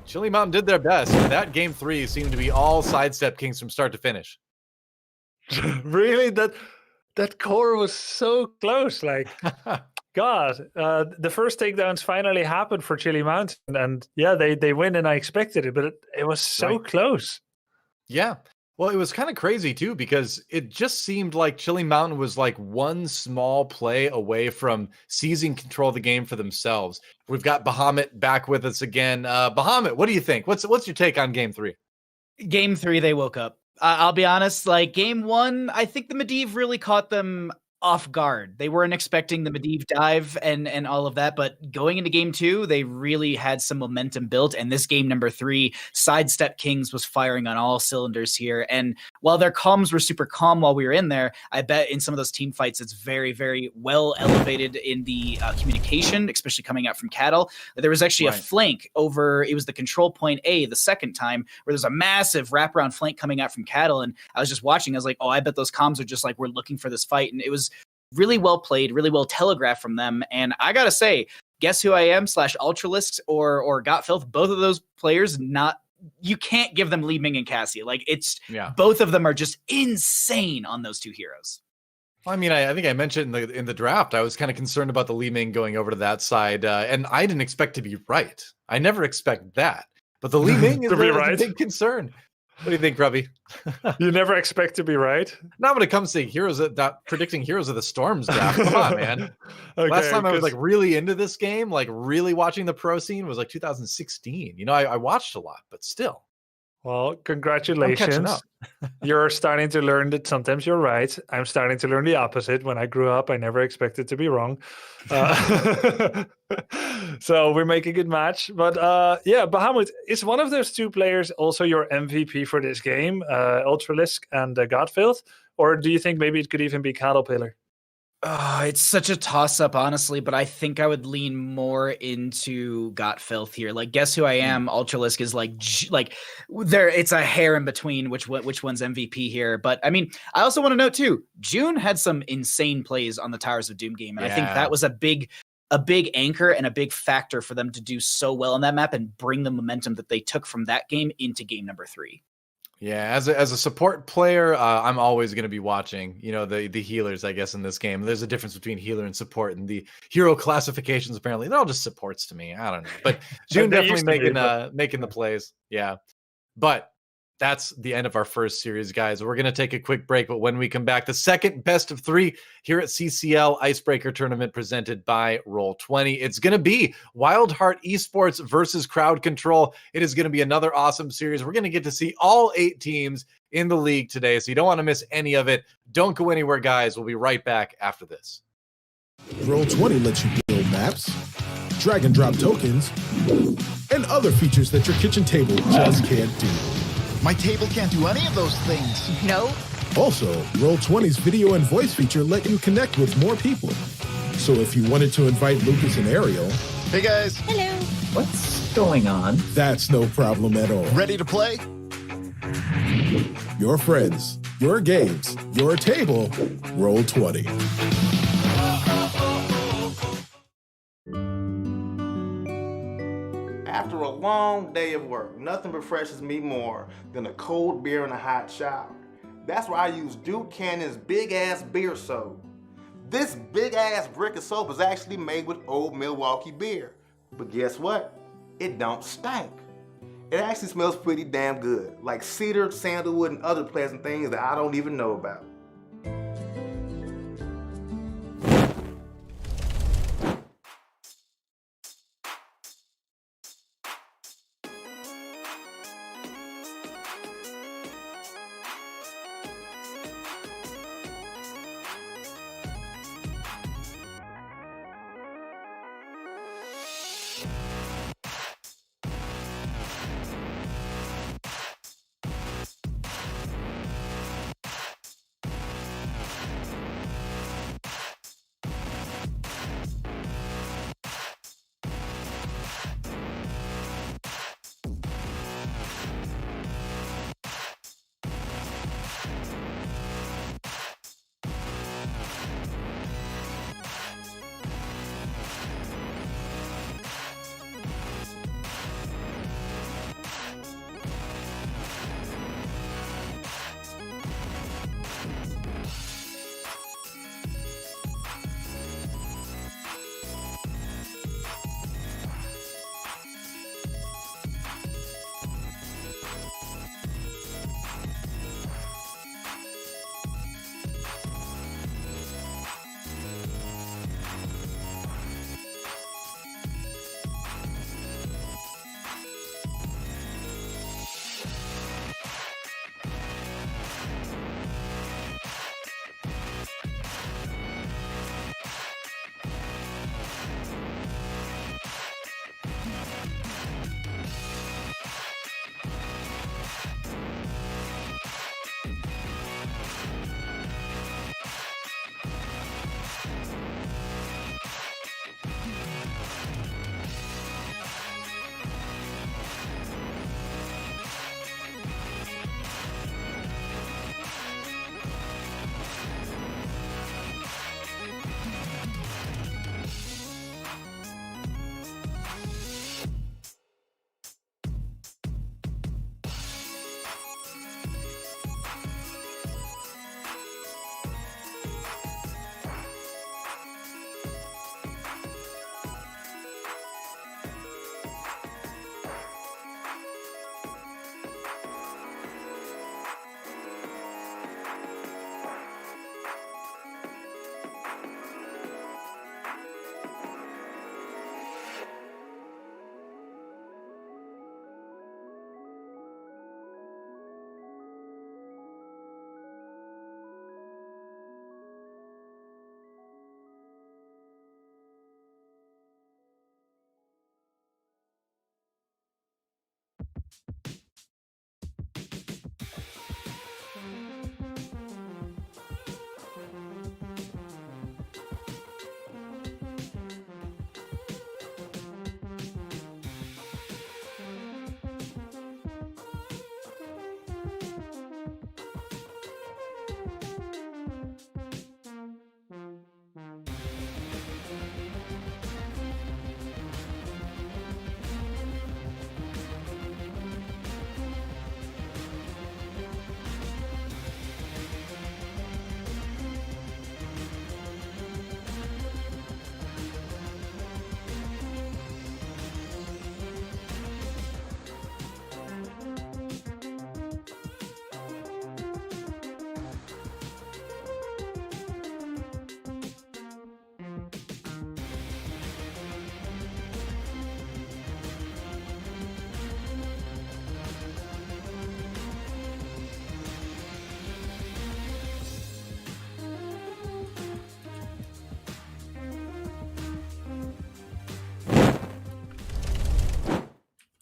Chili Mountain did their best. That game 3 seemed to be all Sidestep Kings from start to finish. Really? That core was so close. Like, God, the first takedowns finally happened for Chili Mountain, and yeah, they win, and I expected it, but it was so close. Yeah. Well, it was kind of crazy too, because it just seemed like Chili Mountain was like one small play away from seizing control of the game for themselves. We've got Bahamut back with us again. Bahamut, what do you think? What's your take on game 3? Game 3, they woke up. I'll be honest, like game 1, I think the Medivh really caught them off guard. They weren't expecting the Medivh dive and all of that, but going into game 2, they really had some momentum built. And this game number 3, Sidestep Kings was firing on all cylinders here. And while their comms were super calm while we were in there, I bet in some of those team fights, it's very, very well elevated in the communication, especially coming out from Cattle. There was actually a flank over, it was the control point A the second time, where there's a massive wraparound flank coming out from Cattle. And I was just watching, I was like, oh, I bet those comms are just like, we're looking for this fight. And it was really well played, really well telegraphed from them. And I gotta say, Guess Who I Am / Ultralisk or Godfilth, both of those players, you can't give them Li Ming and Cassie. Like both of them are just insane on those two heroes. Well, I mean, I think I mentioned in the draft, I was kind of concerned about the Li Ming going over to that side, and I didn't expect to be right. I never expect that, but the Li Ming is a big concern. What do you think, Grubby? You never expect to be right. Not when it comes to predicting Heroes of the Storms draft. Come on, man. Okay, Last time I was like really into this game, like really watching the pro scene was like 2016. You know, I watched a lot, but still. Well, I'm congratulations. catching up. You're starting to learn that sometimes you're right. I'm starting to learn the opposite. When I grew up, I never expected to be wrong. So we make a good match. But yeah, Bahamut, is one of those two players also your MVP for this game, Ultralisk and Godfilth? Or do you think maybe it could even be Caterpillar? It's such a toss-up, honestly, but I think I would lean more into Got Filth here. Like, guess who I am? Ultralisk is like there. It's a hair in between which one's MVP here. But I mean, I also want to note too, June had some insane plays on the Towers of Doom game, and I think that was a big anchor and a big factor for them to do so well on that map and bring the momentum that they took from that game into game number 3. Yeah, as a support player, I'm always going to be watching, you know, the healers, I guess, in this game. There's a difference between healer and support, and the hero classifications, apparently, they're all just supports to me. I don't know. But June definitely making the plays. Yeah. But that's the end of our first series, guys. We're going to take a quick break, but when we come back, the second best of 3 here at CCL Icebreaker Tournament presented by Roll20. It's going to be Wildheart Esports versus Crowd Control. It is going to be another awesome series. We're going to get to see all 8 teams in the league today, so you don't want to miss any of it. Don't go anywhere, guys. We'll be right back after this. Roll20 lets you build maps, drag and drop tokens, and other features that your kitchen table just can't do. My table can't do any of those things. No. Also, Roll20's video and voice feature let you connect with more people. So if you wanted to invite Lucas and Ariel... Hey guys. Hello. What's going on? That's no problem at all. Ready to play? Your friends, your games, your table, Roll20. After a long day of work, nothing refreshes me more than a cold beer and a hot shower. That's why I use Duke Cannon's big-ass beer soap. This big-ass brick of soap is actually made with old Milwaukee beer. But guess what? It don't stink. It actually smells pretty damn good, like cedar, sandalwood, and other pleasant things that I don't even know about.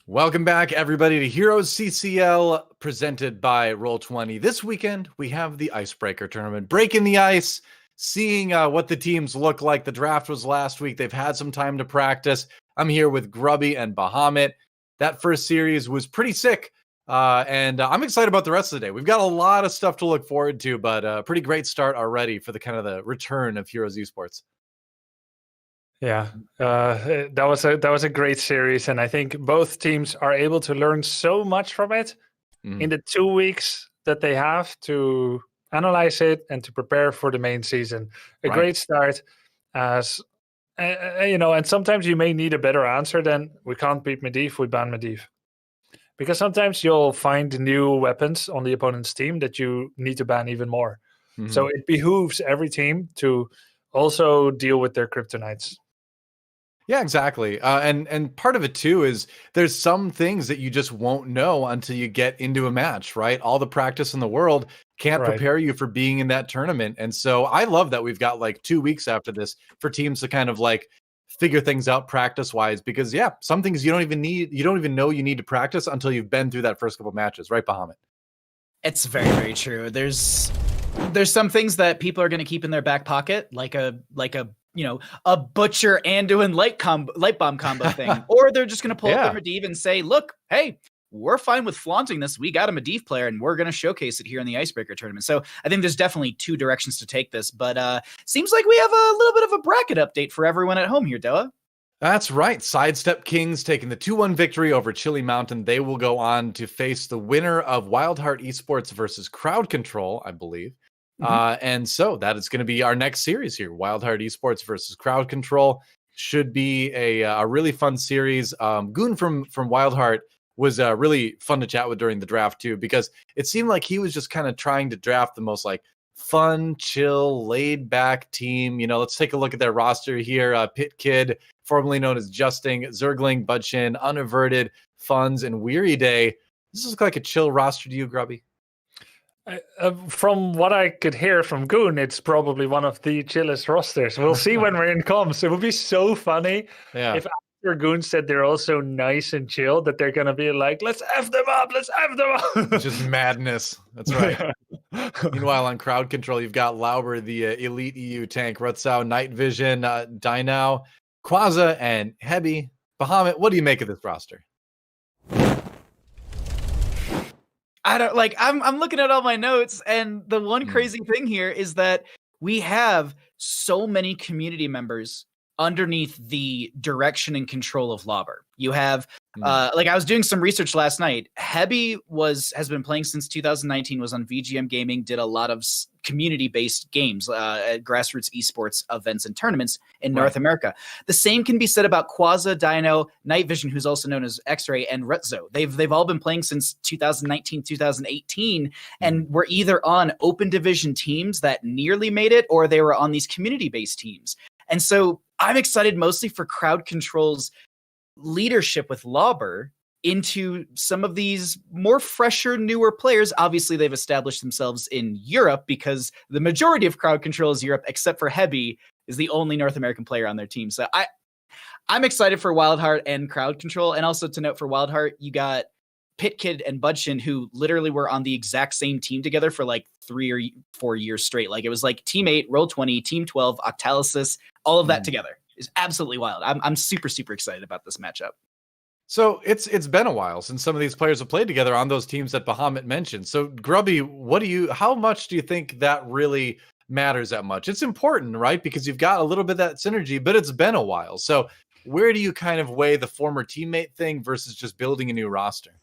Welcome back, everybody, to Heroes CCL, presented by Roll20. This weekend, we have the Icebreaker tournament, breaking the ice, seeing what the teams look like. The draft was last week. They've had some time to practice. I'm here with Grubby and Bahamut. That first series was pretty sick, and I'm excited about the rest of the day. We've got a lot of stuff to look forward to, but a pretty great start already for the kind of the return of Heroes Esports. Yeah, that was a great series, and I think both teams are able to learn so much from it in the 2 weeks that they have to analyze it and to prepare for the main season. A great start, as and sometimes you may need a better answer than we can't beat Medivh, we ban Medivh, because sometimes you'll find new weapons on the opponent's team that you need to ban even more. So it behooves every team to also deal with their kryptonites. Yeah, exactly. And part of it too is there's some things that you just won't know until you get into a match, right? All the practice in the world can't prepare you for being in that tournament. And so I love that we've got like 2 weeks after this for teams to kind of like figure things out practice wise, because some things you don't even know you need to practice until you've been through that first couple matches, right, Bahamut? It's very, very true. There's some things that people are going to keep in their back pocket, like a Butcher Anduin light bomb combo thing, or they're just going to pull up their Medivh and say, "Look, hey, we're fine with flaunting this. We got a Medivh player, and we're going to showcase it here in the Icebreaker tournament." So I think there's definitely two directions to take this, but seems like we have a little bit of a bracket update for everyone at home here, Doa. That's right. SIDESTEP Kings taking the 2-1 victory over Chili Mountain. They will go on to face the winner of WildHeart Esports versus Crowd Control, I believe. And so that is going to be our next series here. WildHeart Esports versus Crowd Control should be a really fun series. Goon from WildHeart was really fun to chat with during the draft too, because it seemed like he was just kind of trying to draft the most like fun, chill, laid back team. Let's take a look at their roster here. Pit Kid, formerly known as Justing, Zergling, Budchin, Unaverted, Funds, and Weary Day. This looks like a chill roster to you, Grubby? From what I could hear from Goon, it's probably one of the chillest rosters. We'll see when we're in comms. It would be so funny if after Goon said they're also nice and chill, that they're going to be like, let's F them up, let's F them up. It's just madness. That's right. Meanwhile, on Crowd Control, you've got Lauber, the Elite EU tank, Rutsau, Night Vision, Dinao, Quaza, and Hebi. Bahamut, what do you make of this roster? I'm looking at all my notes, and the one crazy thing here is that we have so many community members underneath the direction and control of Lauber. You have I was doing some research last night. Hebi has been playing since 2019, was on VGM Gaming, did a lot of community-based games, grassroots esports events and tournaments in North America. The same can be said about Quaza, Dino, Night Vision, who's also known as X-Ray, and Retzo. They've all been playing since 2019, 2018, and were either on open division teams that nearly made it, or they were on these community-based teams. And so I'm excited mostly for Crowd Control's leadership with Lauber into some of these more fresher, newer players. Obviously, they've established themselves in Europe because the majority of Crowd Control is Europe, except for Hebi is the only North American player on their team. So I'm excited for WildHeart and Crowd Control. And also to note for WildHeart, you got Pit Kid and Budchin, who literally were on the exact same team together for like 3 or 4 years straight. Like it was like Team 8, Roll20, Team 12, Octalysis, all of that together. Is absolutely wild. I'm super, super excited about this matchup. So it's been a while since some of these players have played together on those teams that Bahamut mentioned. So Grubby, how much do you think that really matters that much? It's important, right? Because you've got a little bit of that synergy, but it's been a while. So where do you kind of weigh the former teammate thing versus just building a new roster?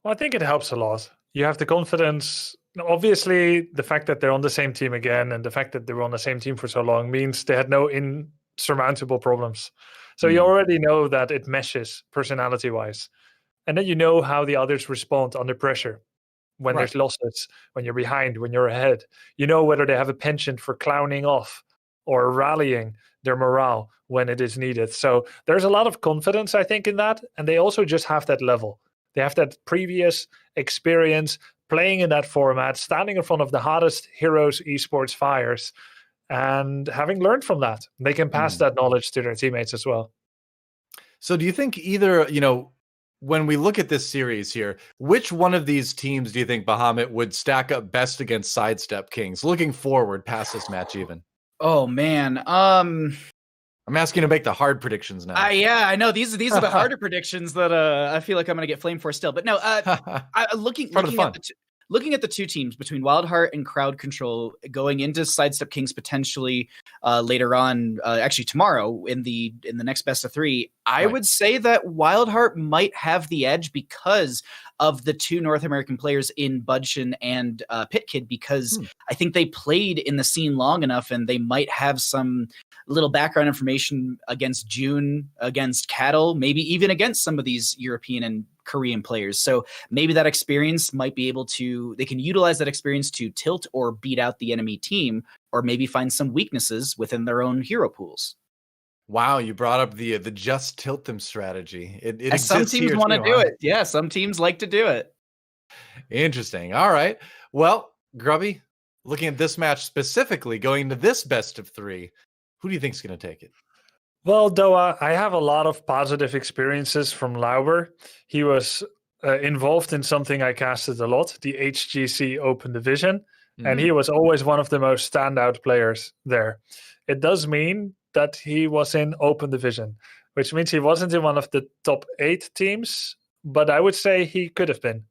Well, I think it helps a lot. You have the confidence. Obviously, the fact that they're on the same team again and the fact that they were on the same team for so long means they had no insurmountable problems. So you already know that it meshes personality-wise. And then you know how the others respond under pressure. When there's losses, when you're behind, when you're ahead. You know whether they have a penchant for clowning off or rallying their morale when it is needed. So there's a lot of confidence, I think, in that. And they also just have that level. They have that previous experience playing in that format, standing in front of the hottest Heroes Esports fires, and having learned from that, they can pass that knowledge to their teammates as well. So do you think either, when we look at this series here, which one of these teams do you think Bahamut would stack up best against SIDESTEP Kings? Looking forward past this match, even. Oh man, I'm asking to make the hard predictions now. Yeah, I know these are the harder predictions that I feel like I'm gonna get flamed for still. But no, looking at the two teams between WildHeart and Crowd Control going into SIDESTEP Kings potentially later on, actually tomorrow in the next best of 3, I would say that WildHeart might have the edge because of the 2 North American players in Budgeon and PitKid, because I think they played in the scene long enough and they might have some little background information against June, against Cattle, maybe even against some of these European and Korean players. So maybe that experience might be able to, they can utilize that experience to tilt or beat out the enemy team, or maybe find some weaknesses within their own hero pools. Wow, you brought up the just tilt them strategy. It some teams want to do it. Yeah, some teams like to do it. Interesting. All right. Well, Grubby, looking at this match specifically, going into this best of 3, who do you think is going to take it? Well, Doa, I have a lot of positive experiences from Lauber. He was involved in something I casted a lot, the HGC Open Division, and he was always one of the most standout players there. It does mean that he was in Open Division, which means he wasn't in one of the top 8 teams, but I would say he could have been.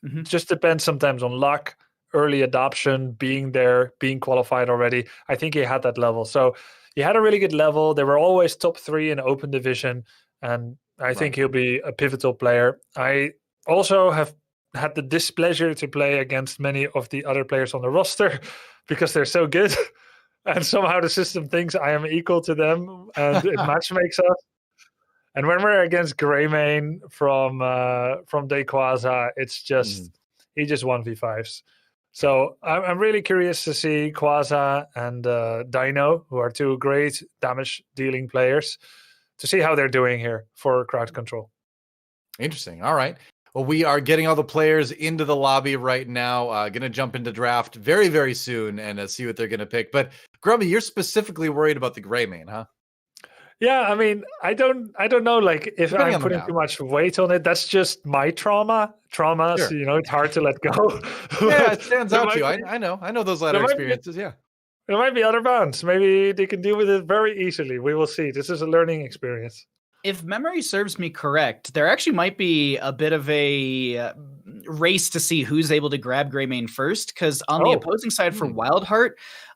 It just depends sometimes on luck, early adoption, being there, being qualified already. I think he had that level. So he had a really good level. They were always top 3 in Open Division, and I think he'll be a pivotal player. I also have had the displeasure to play against many of the other players on the roster because they're so good. And somehow the system thinks I am equal to them, and it match makes us. And when we're against Greymane from Dequaza, it's just he just 1v5s. So I'm really curious to see Quaza and Dino, who are 2 great damage-dealing players, to see how they're doing here for Crowd Control. Interesting. All right. Well, we are getting all the players into the lobby right now. Going to jump into draft very, very soon and see what they're going to pick. But Grubby, you're specifically worried about the Greymane, huh? Yeah, I mean, I don't know, like, if I'm putting too much weight on it. That's just my trauma. Sure. So, it's hard to let go. Yeah, it stands out to you. I know those latter experiences, yeah. There might be other bands. Maybe they can deal with it very easily. We will see. This is a learning experience. If memory serves me correct, there actually might be a bit of a race to see who's able to grab Greymane first, because on the opposing side for WildHeart,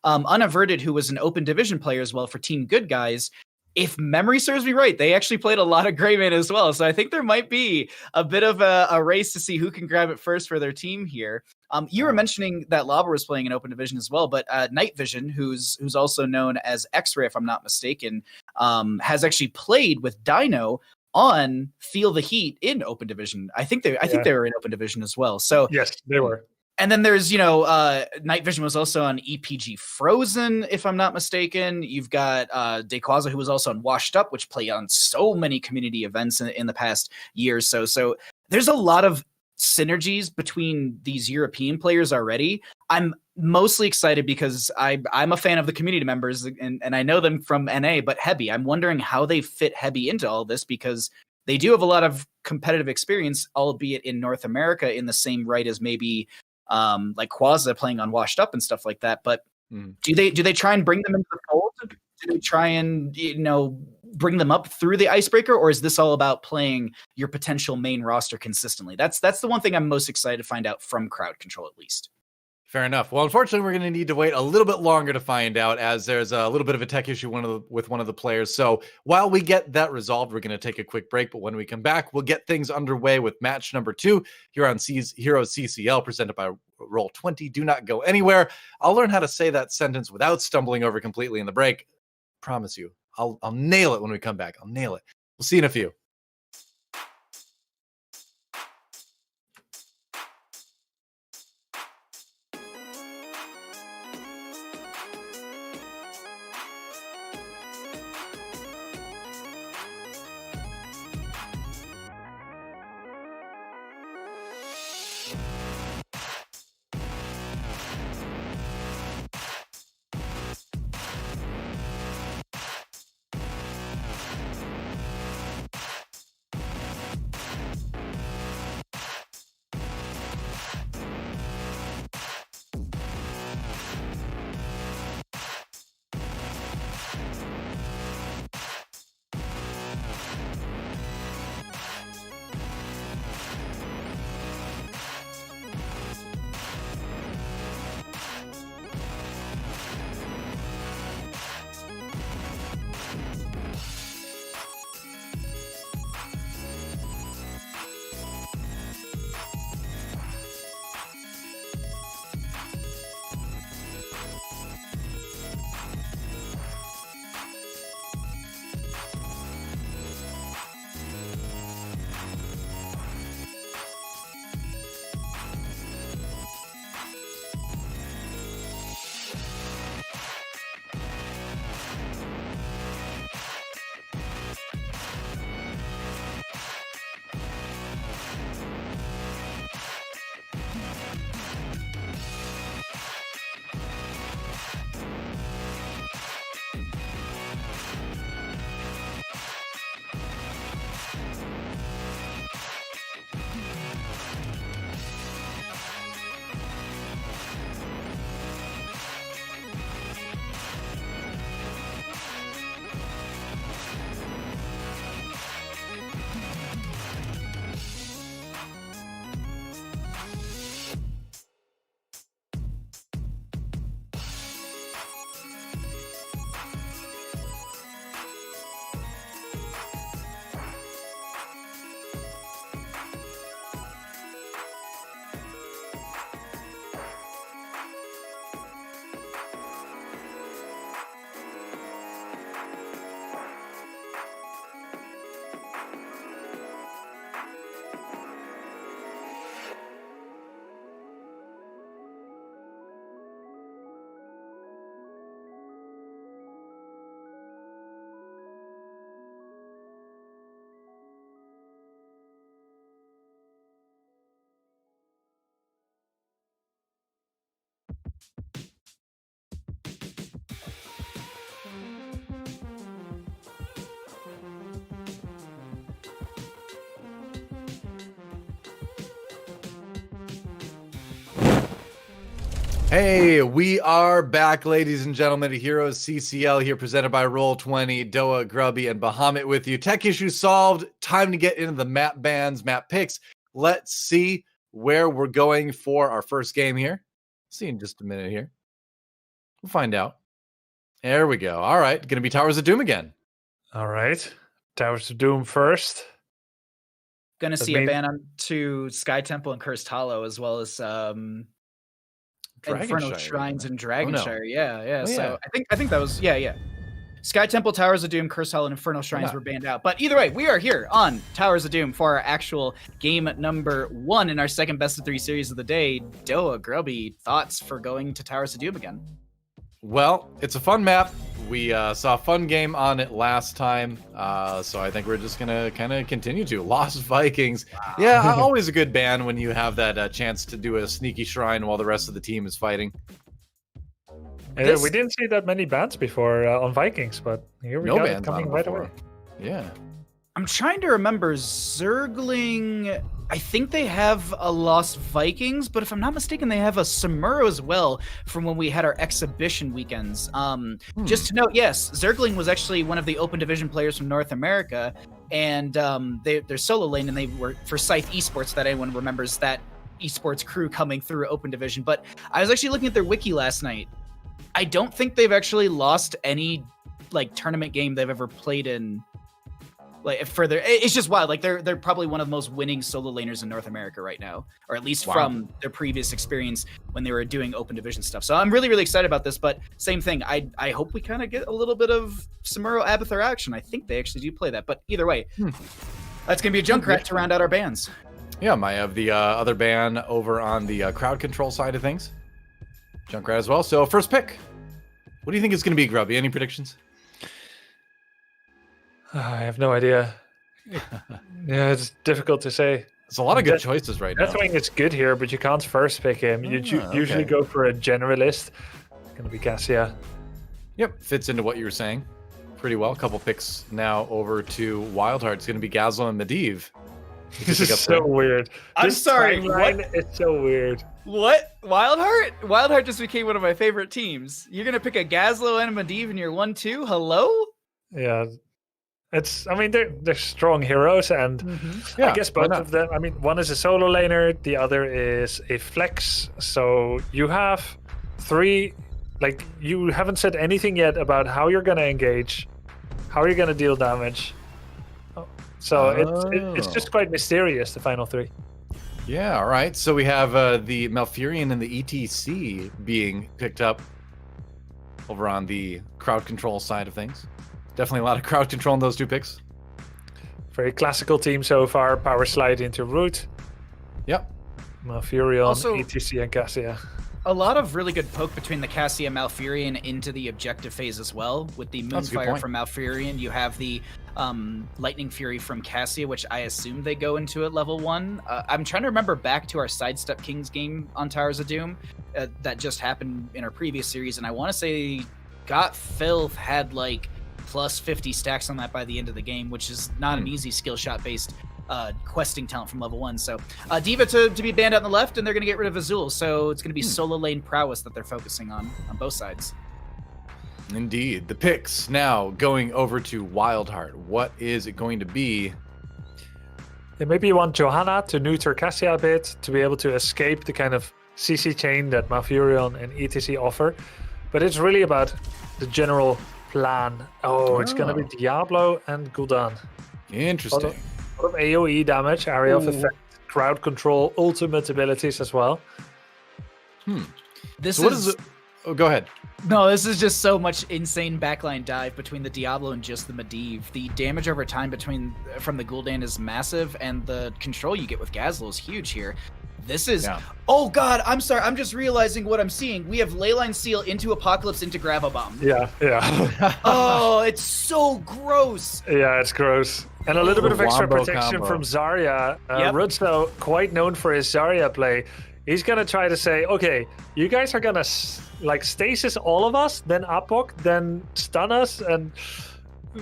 Unaverted, who was an Open Division player as well for Team Good Guys, if memory serves me right, they actually played a lot of Greymane as well. So I think there might be a bit of a race to see who can grab it first for their team here. You were mentioning that Lauber was playing an Open Division as well, but Night Vision, who's also known as X-Ray, if I'm not mistaken, has actually played with Dino on Feel the Heat in Open Division. I think they were in Open Division as well. So yes, they were. And then there's, Night Vision was also on EPG Frozen, if I'm not mistaken. You've got Dequaza, who was also on Washed Up, which played on so many community events in the past year or so. So there's a lot of synergies between these European players already. I'm mostly excited because I'm a fan of the community members, and I know them from NA, but Hebi, I'm wondering how they fit Hebi into all this, because they do have a lot of competitive experience, albeit in North America, in the same right as maybe like Quaza playing on Washed Up and stuff like that. But do they try and bring them into the fold? Do they try and bring them up through the Icebreaker, or is this all about playing your potential main roster consistently? That's the one thing I'm most excited to find out from Crowd Control, at least. Fair enough. Well, unfortunately, we're going to need to wait a little bit longer to find out, as there's a little bit of a tech issue with one of the players. So while we get that resolved, we're going to take a quick break. But when we come back, we'll get things underway with match number 2 here on HeroesCCL, presented by Roll20. Do not go anywhere. I'll learn how to say that sentence without stumbling over completely in the break. Promise you. I'll nail it when we come back. I'll nail it. We'll see you in a few. Hey, we are back, ladies and gentlemen, to Heroes CCL here, presented by Roll20, Doa, Grubby, and Bahamut with you. Tech issue solved. Time to get into the map bans, map picks. Let's see where we're going for our first game here. See in just a minute here. We'll find out. There we go. All right, going to be Towers of Doom again. All right, Towers of Doom first. Gonna see a ban on to Sky Temple and Cursed Hollow, as well as Infernal Shrines and Dragonshire. Yeah. So I think that was Sky Temple, Towers of Doom, Cursed Hollow, and Infernal Shrines were banned out. But either way, we are here on Towers of Doom for our actual game number 1 in our second best of 3 series of the day. Doa, Grubby, thoughts for going to Towers of Doom again? Well, it's a fun map. We saw a fun game on it last time, so I think we're just gonna kind of continue to. Lost Vikings. Wow. Yeah, always a good ban when you have that chance to do a sneaky shrine while the rest of the team is fighting. We didn't see that many bans before on Vikings, but here we go, coming right away. Yeah. I'm trying to remember Zergling. I think they have a Lost Vikings, but if I'm not mistaken, they have a Samuro as well from when we had our exhibition weekends. Just to note, yes, Zergling was actually one of the Open Division players from North America, and they're solo lane, and they were for Scythe Esports, that anyone remembers that Esports crew coming through Open Division. But I was actually looking at their wiki last night. I don't think they've actually lost any tournament game they've ever played in. It's just wild. They're probably one of the most winning solo laners in North America right now, or at least from their previous experience when they were doing Open Division stuff. So I'm really, really excited about this. But same thing, I hope we kind of get a little bit of Samuro Abathur action. I think they actually do play that. But either way, that's gonna be a Junkrat to round out our bans. Yeah, I have the other ban over on the crowd control side of things. Junkrat as well. So first pick. What do you think it's gonna be, Grubby? Any predictions? I have no idea. Yeah, it's difficult to say. There's a lot of good choices right now. Deathwing is good here, but you can't first pick him. You usually go for a generalist. It's going to be Cassia. Yep, fits into what you were saying pretty well. A couple picks now over to Wildheart. It's going to be Gazlo and Medivh. This is so weird. I'm sorry, what? It's so weird. What? Wildheart? Wildheart just became one of my favorite teams. You're going to pick a Gazlo and a Medivh in your 1-2? Hello? Yeah. They're strong heroes, and I guess both of them. One is a solo laner, the other is a flex. So you have 3. You haven't said anything yet about how you're going to engage, how you're going to deal damage. So it's just quite mysterious, the final 3. Yeah, all right. So we have the Malfurion and the ETC being picked up over on the crowd control side of things. Definitely a lot of crowd control in those 2 picks. Very classical team so far. Power slide into root. Yep. Malfurion, also, ETC, and Cassia. A lot of really good poke between the Cassia Malfurion into the objective phase as well. With the Moonfire from Malfurion, you have the Lightning Fury from Cassia, which I assume they go into at level 1. I'm trying to remember back to our Sidestep Kings game on Towers of Doom that just happened in our previous series, and I want to say Got Filth had plus 50 stacks on that by the end of the game, which is not an easy skill shot based questing talent from level 1. So Diva to be banned out on the left, and they're going to get rid of Azul. So it's going to be solo lane prowess that they're focusing on both sides. Indeed. The picks now going over to Wildheart. What is it going to be? Yeah, maybe you want Johanna to neuter Cassia a bit to be able to escape the kind of CC chain that Malfurion and ETC offer. But it's really about the general plan. It's going to be Diablo and Gul'dan. Interesting. A lot of AoE damage, area of effect, crowd control, ultimate abilities as well. This so what is it? Oh, go ahead. No, this is just so much insane backline dive between the Diablo and just the Medivh. The damage over time from the Gul'dan is massive, and the control you get with Gazlo is huge here. This is... Yeah. Oh, God, I'm sorry. I'm just realizing what I'm seeing. We have Leyline Seal into Apocalypse into Grab-A-Bomb. Yeah. Oh, it's so gross. Yeah, it's gross. And a little bit of extra protection from Zarya. Rudso, quite known for his Zarya play. He's going to try to say, okay, you guys are going to stasis all of us, then Apok, then stun us, and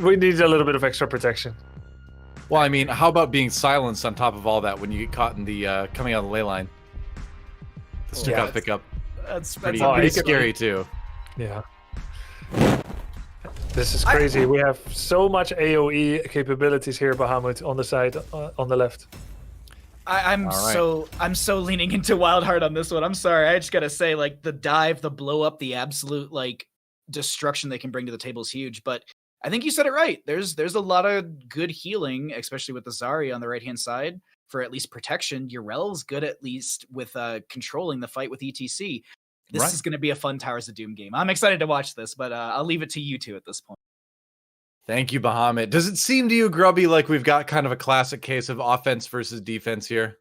we need a little bit of extra protection. Well, how about being silenced on top of all that when you get caught in the coming out of the ley line? The stick out pickup. That's pretty scary too. Yeah. This is crazy. We have so much AoE capabilities here, Bahamut, on the side, on the left. I'm so leaning into Wildheart on this one. I'm sorry. I just gotta say, like, the dive, the blow up, the absolute like destruction they can bring to the table is huge. But I think you said it right. There's a lot of good healing, especially with the Zarya on the right hand side for at least protection. Urel's good at least with controlling the fight with ETC. This is going to be a fun Towers of Doom game. I'm excited to watch this, but I'll leave it to you two at this point. Thank you, Bahamut. Does it seem to you, Grubby, like we've got kind of a classic case of offense versus defense here?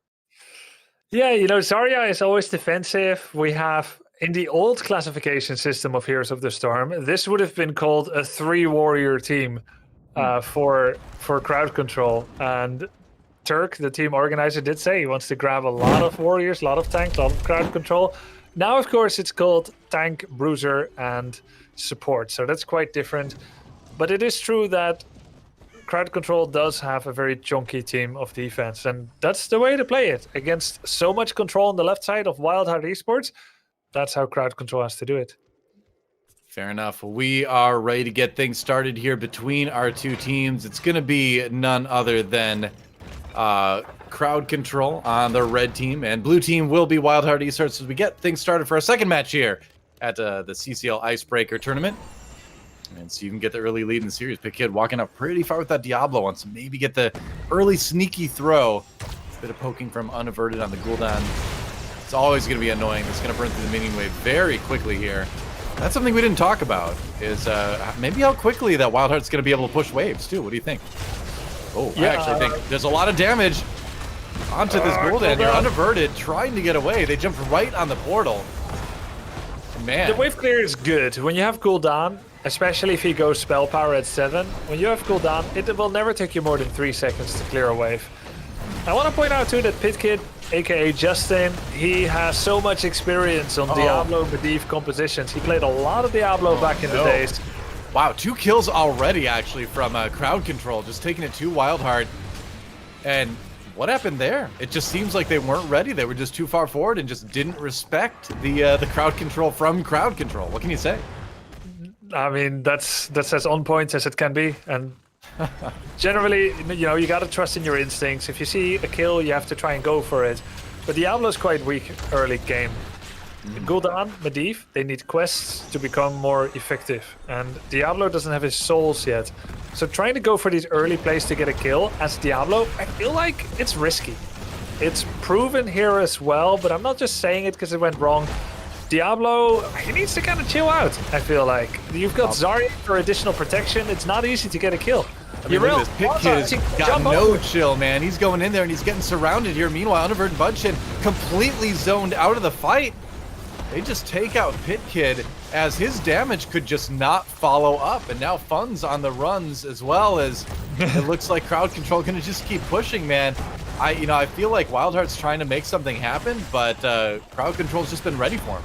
Yeah, you know, Zarya is always defensive. We have, in the old classification system of Heroes of the Storm, this would have been called a 3-warrior team for crowd control. And Turk, the team organizer, did say he wants to grab a lot of warriors, a lot of tanks, a lot of crowd control. Now, of course, it's called tank, bruiser, and support. So that's quite different. But it is true that crowd control does have a very chunky team of defense. And that's the way to play it. Against so much control on the left side of Wildheart Esports, that's how crowd control has to do it. Fair enough. We are ready to get things started here between our two teams. It's going to be none other than crowd control on the red team, and blue team will be Wildheart Esports as we get things started for our second match here at the CCL Icebreaker tournament. And so you can get the early lead in the series. Big Kid walking up pretty far with that Diablo, wants to maybe get the early sneaky throw. Bit of poking from unaverted on the Gul'dan. It's always going to be annoying. It's going to burn through the minion wave very quickly here. That's something we didn't talk about, is maybe how quickly that Wildheart's going to be able to push waves too. What do you think? Oh, yeah. I actually think there's a lot of damage onto this Gul'dan. You're unaverted, trying to get away. They jumped right on the portal. Man. The wave clear is good. When you have Gul'dan, especially if he goes spell power at 7, when you have Gul'dan, it will never take you more than 3 seconds to clear a wave. I want to point out too that Pitkid, aka Justin, he has so much experience on Diablo Medivh compositions. He played a lot of Diablo back in the days. Wow, 2 kills already actually from crowd control, just taking it to Wildheart. And what happened there? It just seems like they weren't ready. They were just too far forward and just didn't respect the crowd control from crowd control. What can you say? I mean, that's as on point as it can be. And generally, you know, you got to trust in your instincts. If you see a kill, you have to try and go for it. But Diablo's quite weak early game. Gul'dan, Medivh, they need quests to become more effective. And Diablo doesn't have his souls yet. So trying to go for these early plays to get a kill as Diablo, I feel like it's risky. It's proven here as well, but I'm not just saying it because it went wrong. Diablo, he needs to kind of chill out, I feel like. You've got Zarya for additional protection. It's not easy to get a kill. I mean, look at this Pit Kid's got no chill, man. He's going in there and he's getting surrounded here. Meanwhile, Unaverted Budshin completely zoned out of the fight. They just take out Pit Kid as his damage could just not follow up. And now Fun's on the runs as well, as it looks like crowd control gonna just keep pushing, man. I feel like Wildheart's trying to make something happen, but crowd control's just been ready for him.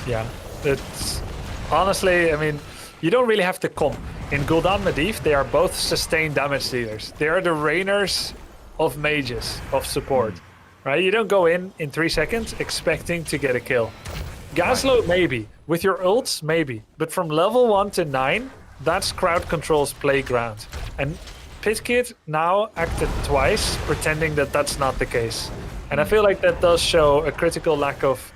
Yeah, it's honestly, I mean, you don't really have to comp. In Gul'dan Medivh, they are both sustained damage dealers. They are the Rainers of mages, of support, right? You don't go in 3 seconds expecting to get a kill. Gaslow, maybe. With your ults, maybe. But from level 1 to 9, that's crowd control's playground. And Pitkid now acted twice, pretending that that's not the case. And I feel like that does show a critical lack of...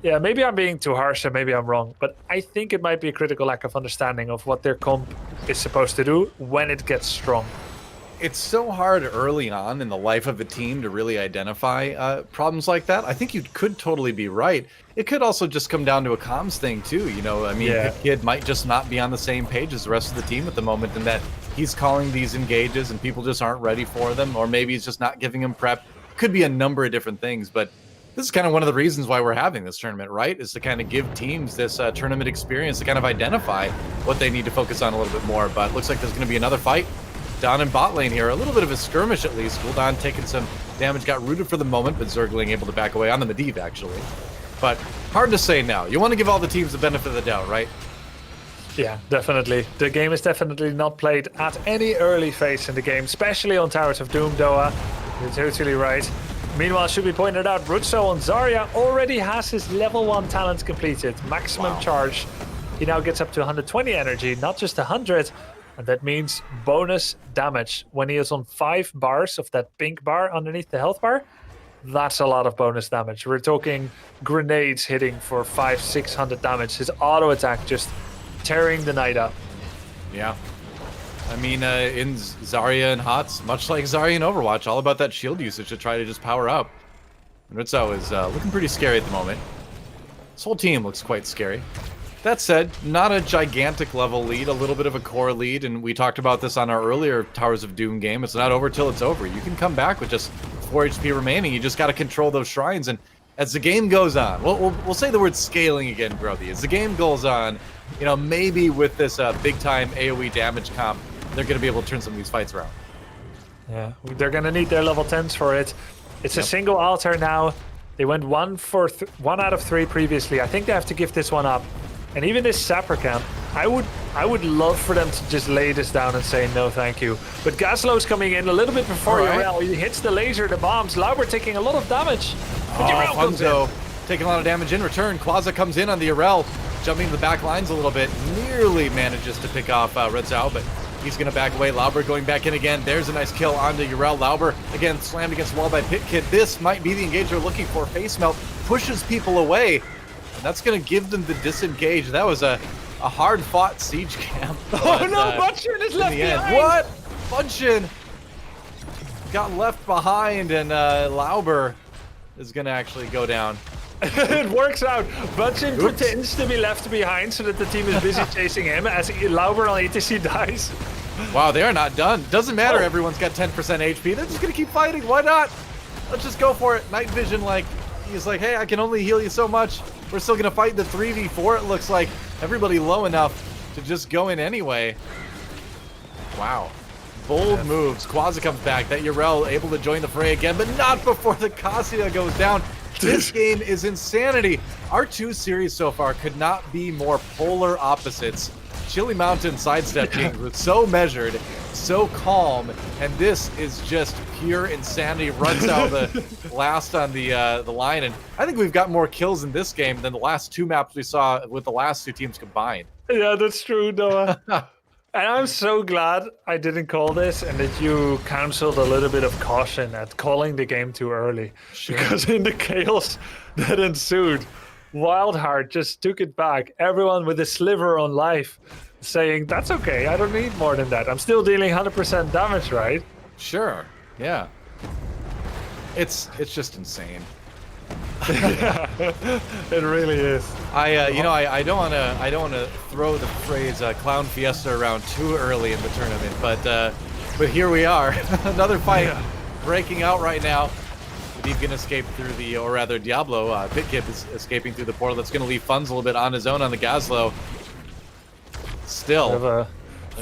Yeah, maybe I'm being too harsh and maybe I'm wrong, but I think it might be a critical lack of understanding of what their comp is supposed to do when it gets strong. It's so hard early on in the life of a team to really identify problems like that. I think you could totally be right. It could also just come down to a comms thing too. You know, I mean, Kid might just not be on the same page as the rest of the team at the moment, and that he's calling these engages and people just aren't ready for them, or maybe he's just not giving them prep. Could be a number of different things, but this is kind of one of the reasons why we're having this tournament, right? Is to kind of give teams this tournament experience to kind of identify what they need to focus on a little bit more. But looks like there's going to be another fight down in bot lane here. A little bit of a skirmish at least. Gul'dan taking some damage, got rooted for the moment, but Zergling able to back away on the Medivh actually. But hard to say now. You want to give all the teams the benefit of the doubt, right? Yeah, definitely. The game is definitely not played at any early phase in the game, especially on Towers of Doom, Doa. You're totally right. Meanwhile, should be pointed out, Rutso on Zarya already has his level 1 talent completed. Maximum charge. He now gets up to 120 energy, not just 100. And that means bonus damage. When he is on 5 bars of that pink bar underneath the health bar, that's a lot of bonus damage. We're talking grenades hitting for 500-600 damage. His auto attack just tearing the night up. Yeah. I mean, in Zarya and HOTS, much like Zarya in Overwatch, all about that shield usage to try to just power up. And Ritzo is looking pretty scary at the moment. This whole team looks quite scary. That said, not a gigantic level lead, a little bit of a core lead, and we talked about this on our earlier Towers of Doom game. It's not over till it's over. You can come back with just 4 HP remaining. You just got to control those shrines, and as the game goes on, we'll say the word scaling again, Grubby. As the game goes on, you know, maybe with this big-time AoE damage comp, they're going to be able to turn some of these fights around. Yeah, they're going to need their level 10s for it. It's a single altar now. They went 1 out of 3 previously. I think they have to give this one up. And even this Sapper camp, I would love for them to just lay this down and say no thank you. But Gaslow's coming in a little bit before Urel. He hits the laser, the bombs. Lauber taking a lot of damage. Funzo taking a lot of damage in return. Quaza comes in on the Urel, jumping to the back lines a little bit. Nearly manages to pick off Red Zao, but he's going to back away. Lauber going back in again. There's a nice kill onto Urel. Lauber, again, slammed against the wall by Pitkid. This might be the engage they're looking for. Face melt pushes people away. And that's going to give them the disengage. That was a hard-fought siege camp. Oh no, Bunchin is left behind! What? Bunchin got left behind, and Lauber is going to actually go down. It works out. Bunchin pretends to be left behind so that the team is busy chasing him as Lauber on ETC dies. Wow, they are not done. Doesn't matter, everyone's got 10% HP. They're just going to keep fighting. Why not? Let's just go for it. Night Vision, he's like, hey, I can only heal you so much. We're still going to fight the 3v4. It looks like everybody low enough to just go in anyway. Wow. Bold moves. Quaza comes back. That Urel able to join the fray again, but not before the Cassia goes down. This game is insanity. Our 2 series so far could not be more polar opposites. Chili Mountain sidestep Kings was so measured, so calm, and this is just pure insanity. Runs out the last on the line, and I think we've got more kills in this game than the last 2 maps we saw with the last 2 teams combined. Yeah, that's true, Noah. And I'm so glad I didn't call this and that you canceled a little bit of caution at calling the game too early. Sure. Because in the chaos that ensued, Wildheart just took it back. Everyone with a sliver on life saying, that's okay, I don't need more than that. I'm still dealing 100% damage, right? Sure, yeah. It's just insane. Yeah, it really is. I don't want to throw the phrase Clown Fiesta around too early in the tournament, but here we are. Another fight breaking out right now. Deep gonna escape through the, or rather Diablo, Pitkid is escaping through the portal. That's gonna leave Funds a little bit on his own on the Gaslow. Still, we have a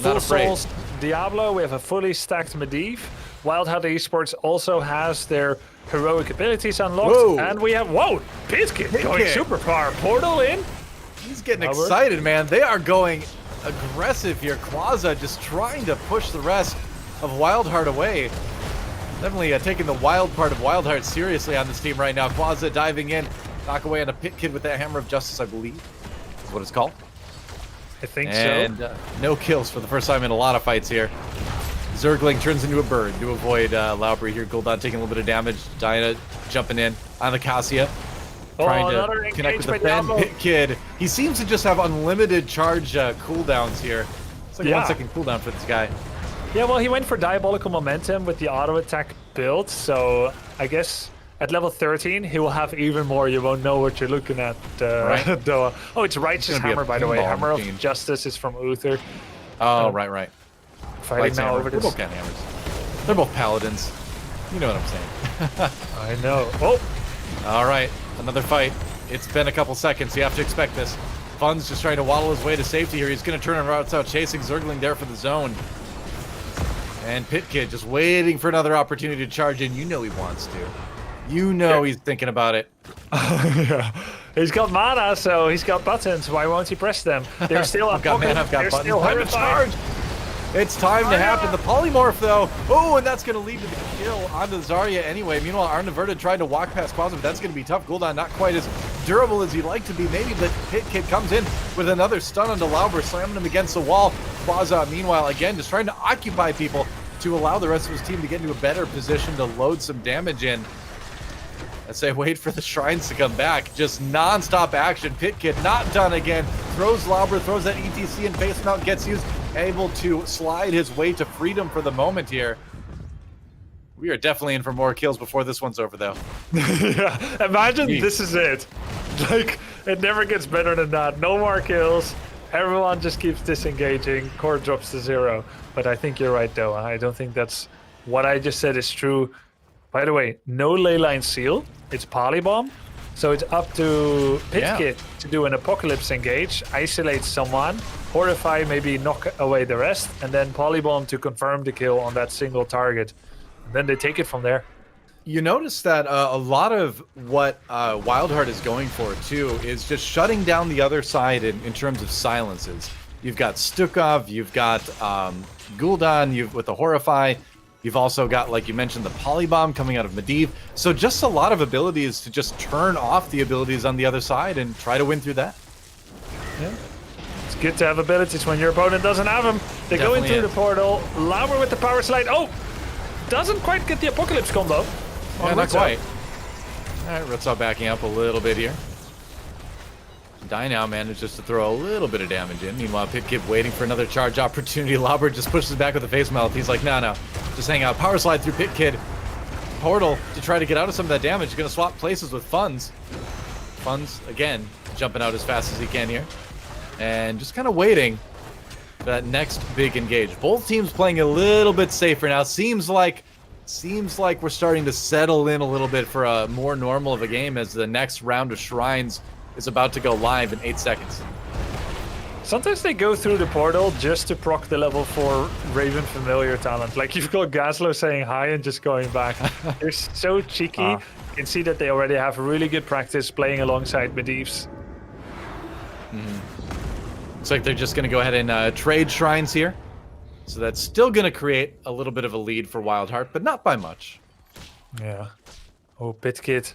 full Souls Diablo, we have a fully stacked Medivh. Wildheart Esports also has their heroic abilities unlocked, and we have, Pitkid going super far. Portal in. He's getting excited, man. They are going aggressive here. Quaza just trying to push the rest of Wildheart away. Definitely taking the wild part of Wildheart seriously on this team right now. Quaza diving in, knock away on a Pitkid with that Hammer of Justice, I believe is what it's called. I think so. And no kills for the first time in a lot of fights here. Zergling turns into a bird to avoid Lauber here. Gul'dan taking a little bit of damage. Diana jumping in on the Cassia. Trying to connect with the Fen. Pitkid. He seems to just have unlimited charge cooldowns here. It's like a 1 second cooldown for this guy. Yeah, well, he went for Diabolical Momentum with the auto attack build, so I guess at level 13 he will have even more. You won't know what you're looking at. Doa. Oh, it's Righteous Hammer, by the way. Hammer of Justice is from Uther. Oh, right. Fighting now over this. They're both cat hammers. They're both paladins. You know what I'm saying. I know. Oh! All right, another fight. It's been a couple seconds. You have to expect this. Fun's just trying to waddle his way to safety here. He's going to turn around out chasing Zergling there for the zone. And Pitkid just waiting for another opportunity to charge in. You know he wants to. You know he's thinking about it. Yeah. He's got mana, so he's got buttons. Why won't he press them? They're still I've got mana, I've got buttons. Time to charge! It's time to happen. The polymorph, though. Oh, and that's going to lead to the kill onto Zarya anyway. Meanwhile, Arnaverted tried to walk past Quasar, but that's going to be tough. Gul'dan not quite as durable as he'd like to be, maybe, but Pit Kid comes in with another stun onto Lauber, slamming him against the wall. Quasar, meanwhile, again, just trying to occupy people to allow the rest of his team to get into a better position to load some damage in. As they wait for the shrines to come back, just non-stop action. Pit Kid not done again. Throws Lauber, throws that ETC and face mount, gets used, able to slide his way to freedom for the moment here. We are definitely in for more kills before this one's over, though. Yeah, imagine this is it. Like, it never gets better than that. No more kills. Everyone just keeps disengaging. Core drops to 0. But I think you're right, though. I don't think that's what I just said is true. By the way, no leyline seal. It's polybomb. So it's up to Pitkit to do an apocalypse engage, isolate someone, horrify, maybe knock away the rest, and then polybomb to confirm the kill on that single target. And then they take it from there. You notice that a lot of what Wildheart is going for, too, is just shutting down the other side in terms of silences. You've got Stukov, you've got Gul'dan, with the Horrify. You've also got, like you mentioned, the Polybomb coming out of Medivh. So just a lot of abilities to just turn off the abilities on the other side and try to win through that. Yeah. It's good to have abilities when your opponent doesn't have them. They go in through the portal. Lauber with the power slide. Oh! Doesn't quite get the Apocalypse combo. Yeah, not quite. All right, Ritzel backing up a little bit here. Dynow manages to throw a little bit of damage in. Meanwhile, Pitkid waiting for another charge opportunity. Lauber just pushes back with a face melt. He's like, no, just hang out. Power slide through Pitkid. Portal to try to get out of some of that damage. He's going to swap places with Funds. Funds, again, jumping out as fast as he can here. And just kind of waiting for that next big engage. Both teams playing a little bit safer now. Seems like we're starting to settle in a little bit for a more normal of a game as the next round of Shrines is about to go live in 8 seconds. Sometimes they go through the portal just to proc the level 4 Raven familiar talent. Like you've got Gaslo saying hi and just going back. They're so cheeky. You can see that they already have really good practice playing alongside Medivhs. Looks like they're just going to go ahead and trade Shrines here. So that's still going to create a little bit of a lead for Wildheart, but not by much. Yeah. Oh, Pitkid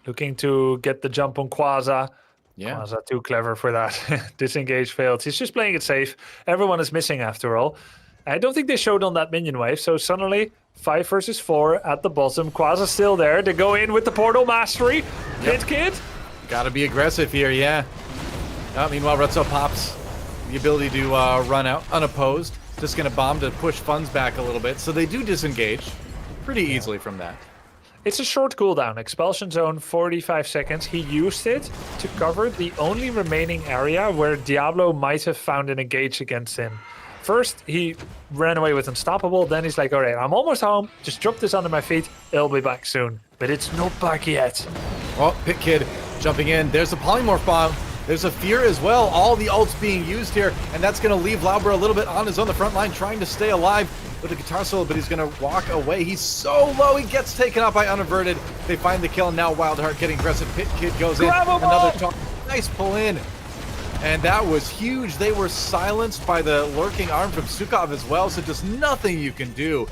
looking to get the jump on Quasar. Yeah. Quasar too clever for that. Disengage failed. He's just playing it safe. Everyone is missing after all. I don't think they showed on that minion wave, so suddenly 5 versus 4 at the bottom. Quasar's still there. They go in with the portal mastery. Pitkid. Gotta be aggressive here, yeah. Meanwhile, Retzo pops the ability to run out unopposed. Just gonna bomb to push Funds back a little bit. So they do disengage pretty easily from that. It's a short cooldown. Expulsion zone, 45 seconds. He used it to cover the only remaining area where Diablo might have found an engage against him. First, he ran away with Unstoppable. Then he's like, all right, I'm almost home. Just drop this under my feet. It'll be back soon. But it's not back yet. Oh, Pitkid jumping in. There's a Polymorph Bomb. There's a Fear as well. All the ults being used here. And that's going to leave Lauber a little bit on his own the front line, trying to stay alive with a guitar solo, but he's going to walk away. He's so low, he gets taken out by Unaverted. They find the kill, and now Wildheart getting aggressive. Pitkid goes in. Another talk. Nice pull in. And that was huge. They were silenced by the lurking arm from Stukov as well, so just nothing you can do.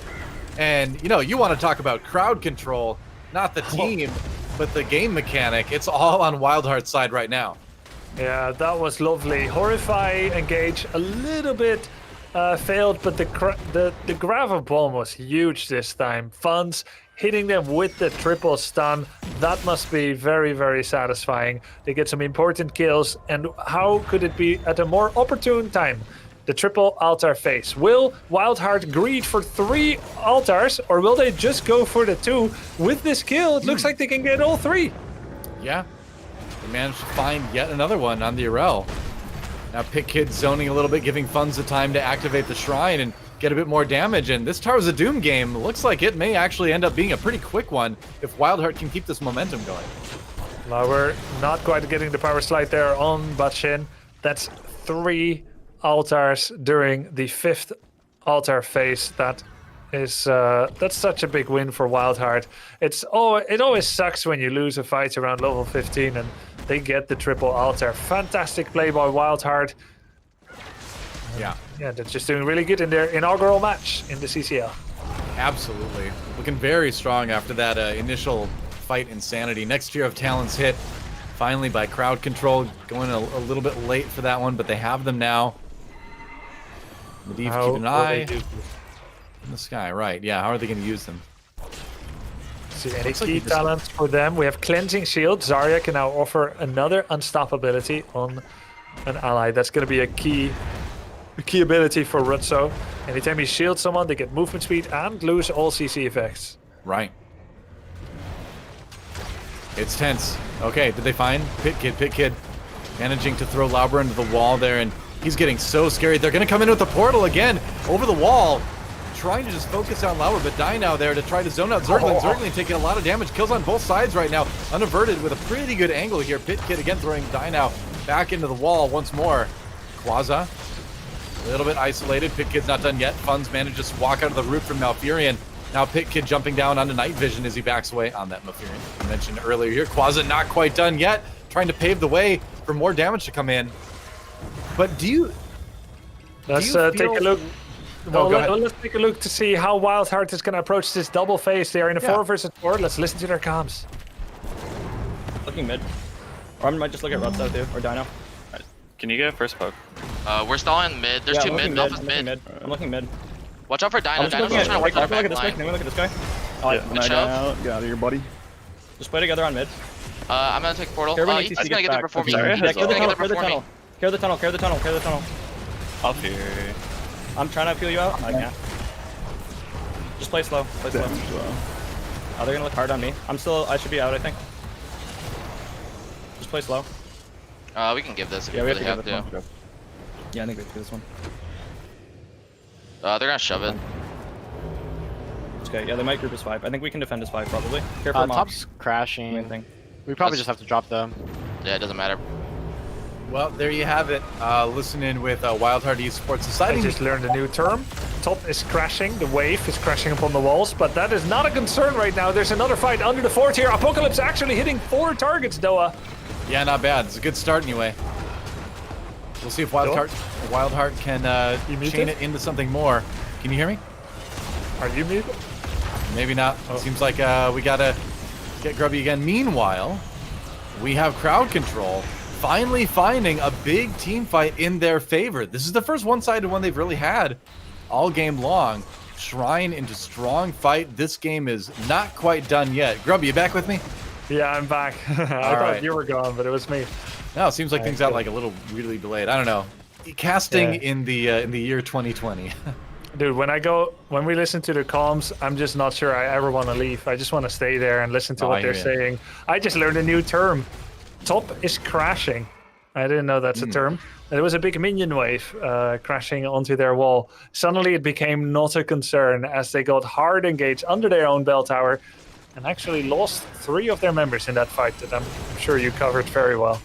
And, you want to talk about crowd control, not the team, but the game mechanic. It's all on Wildheart's side right now. Yeah, that was lovely. Horrify engage a little bit failed, but the Gravel Bomb was huge this time. Funds hitting them with the triple stun. That must be very, very satisfying. They get some important kills, and how could it be at a more opportune time? The triple altar phase. Will Wildheart greed for 3 altars, or will they just go for the 2? With this kill, it looks like they can get all 3. Yeah. They managed to find yet another one on the Arel. Now Pitkid zoning a little bit, giving Funds the time to activate the Shrine and get a bit more damage. And this Towers of Doom game looks like it may actually end up being a pretty quick one if Wildheart can keep this momentum going. Lauber not quite getting the power slide there on Bachin. That's 3 altars during the 5th altar phase. That is that's such a big win for Wildheart. It always sucks when you lose a fight around level 15 and they get the triple altar. Fantastic play by Wildheart. Yeah. Yeah, they're just doing really good in their inaugural match in the CCL. Absolutely. Looking very strong after that initial fight insanity. Next tier of talents hit finally by crowd control. Going a little bit late for that one, but they have them now. Medivh keep an eye in the sky. Right, yeah. How are they going to use them? See any key talents for them? We have Cleansing Shield. Zarya can now offer another unstoppability on an ally. That's going to be a key ability for Rutso. Anytime he shields someone, they get movement speed and lose all CC effects. Right. It's tense. Okay, did they find Pit Kid managing to throw Lauber into the wall there, and he's getting so scary. They're going to come in with the portal again over the wall, trying to just focus on Lauber, but Dynow there to try to zone out Zergling. Zergling taking a lot of damage. Kills on both sides right now. Unaverted with a pretty good angle here. Pit Kid again throwing Dynow back into the wall once more. Quaza, a little bit isolated. Pit Kid's not done yet. Funds managed to just walk out of the roof from Malfurion. Now Pit Kid jumping down onto Night Vision as he backs away on that Malfurion I mentioned earlier here. Quaza not quite done yet, trying to pave the way for more damage to come in. But do you... Let's take a look. Well, let's take a look to see how WildHearth is going to approach this double phase. They are in a 4 versus 4. Let's listen to their comms. Looking mid. Or I might just look at Rutso too, or Dyno. Can you get a first poke? We're stalling mid. There's two mid. Melf is mid. I'm looking mid. Watch out for Dyno. Dyno's trying to work on the back line. Look at this guy. Mid show. Get out of here, buddy. Just play together on mid. I'm gonna take portal. He's gonna get there before me. Yeah, clear the tunnel. Clear the tunnel. Up here. I'm trying to peel you out. I can't. Just play slow. Oh, they're gonna look hard on me. I should be out, I think. Just play slow. We can give this if you really have to. Yeah, I think we can do this one. They're gonna shove it. Okay, yeah, they might group as 5. I think we can defend as 5 probably. Careful, top's crashing. We probably just have to drop them. Yeah, it doesn't matter. Well, there you have it. Listen in with WildHearth Esports Society. I just learned a new term. Top is crashing, the wave is crashing upon the walls, but that is not a concern right now. There's another fight under the 4th tier. Apocalypse actually hitting 4 targets, Doa. Yeah, not bad. It's a good start anyway. We'll see if WildHearth can chain it into something more. Can you hear me? Are you muted? Maybe not. Seems like we gotta get Grubby again. Meanwhile, we have crowd control finally finding a big team fight in their favor. This is the first one-sided one they've really had all game long. Shrine into strong fight. This game is not quite done yet. Grubby, you back with me? Yeah, I'm back. I thought you were gone, but it was me. No, it seems like things got like a little weirdly delayed. I don't know. Casting in the year 2020. Dude, when we listen to the comms, I'm just not sure I ever want to leave. I just want to stay there and listen to what they're saying. I just learned a new term. Top is crashing. I didn't know that's a term. There was a big minion wave crashing onto their wall. Suddenly it became not a concern as they got hard engaged under their own bell tower and actually lost 3 of their members in that fight that I'm sure you covered very well.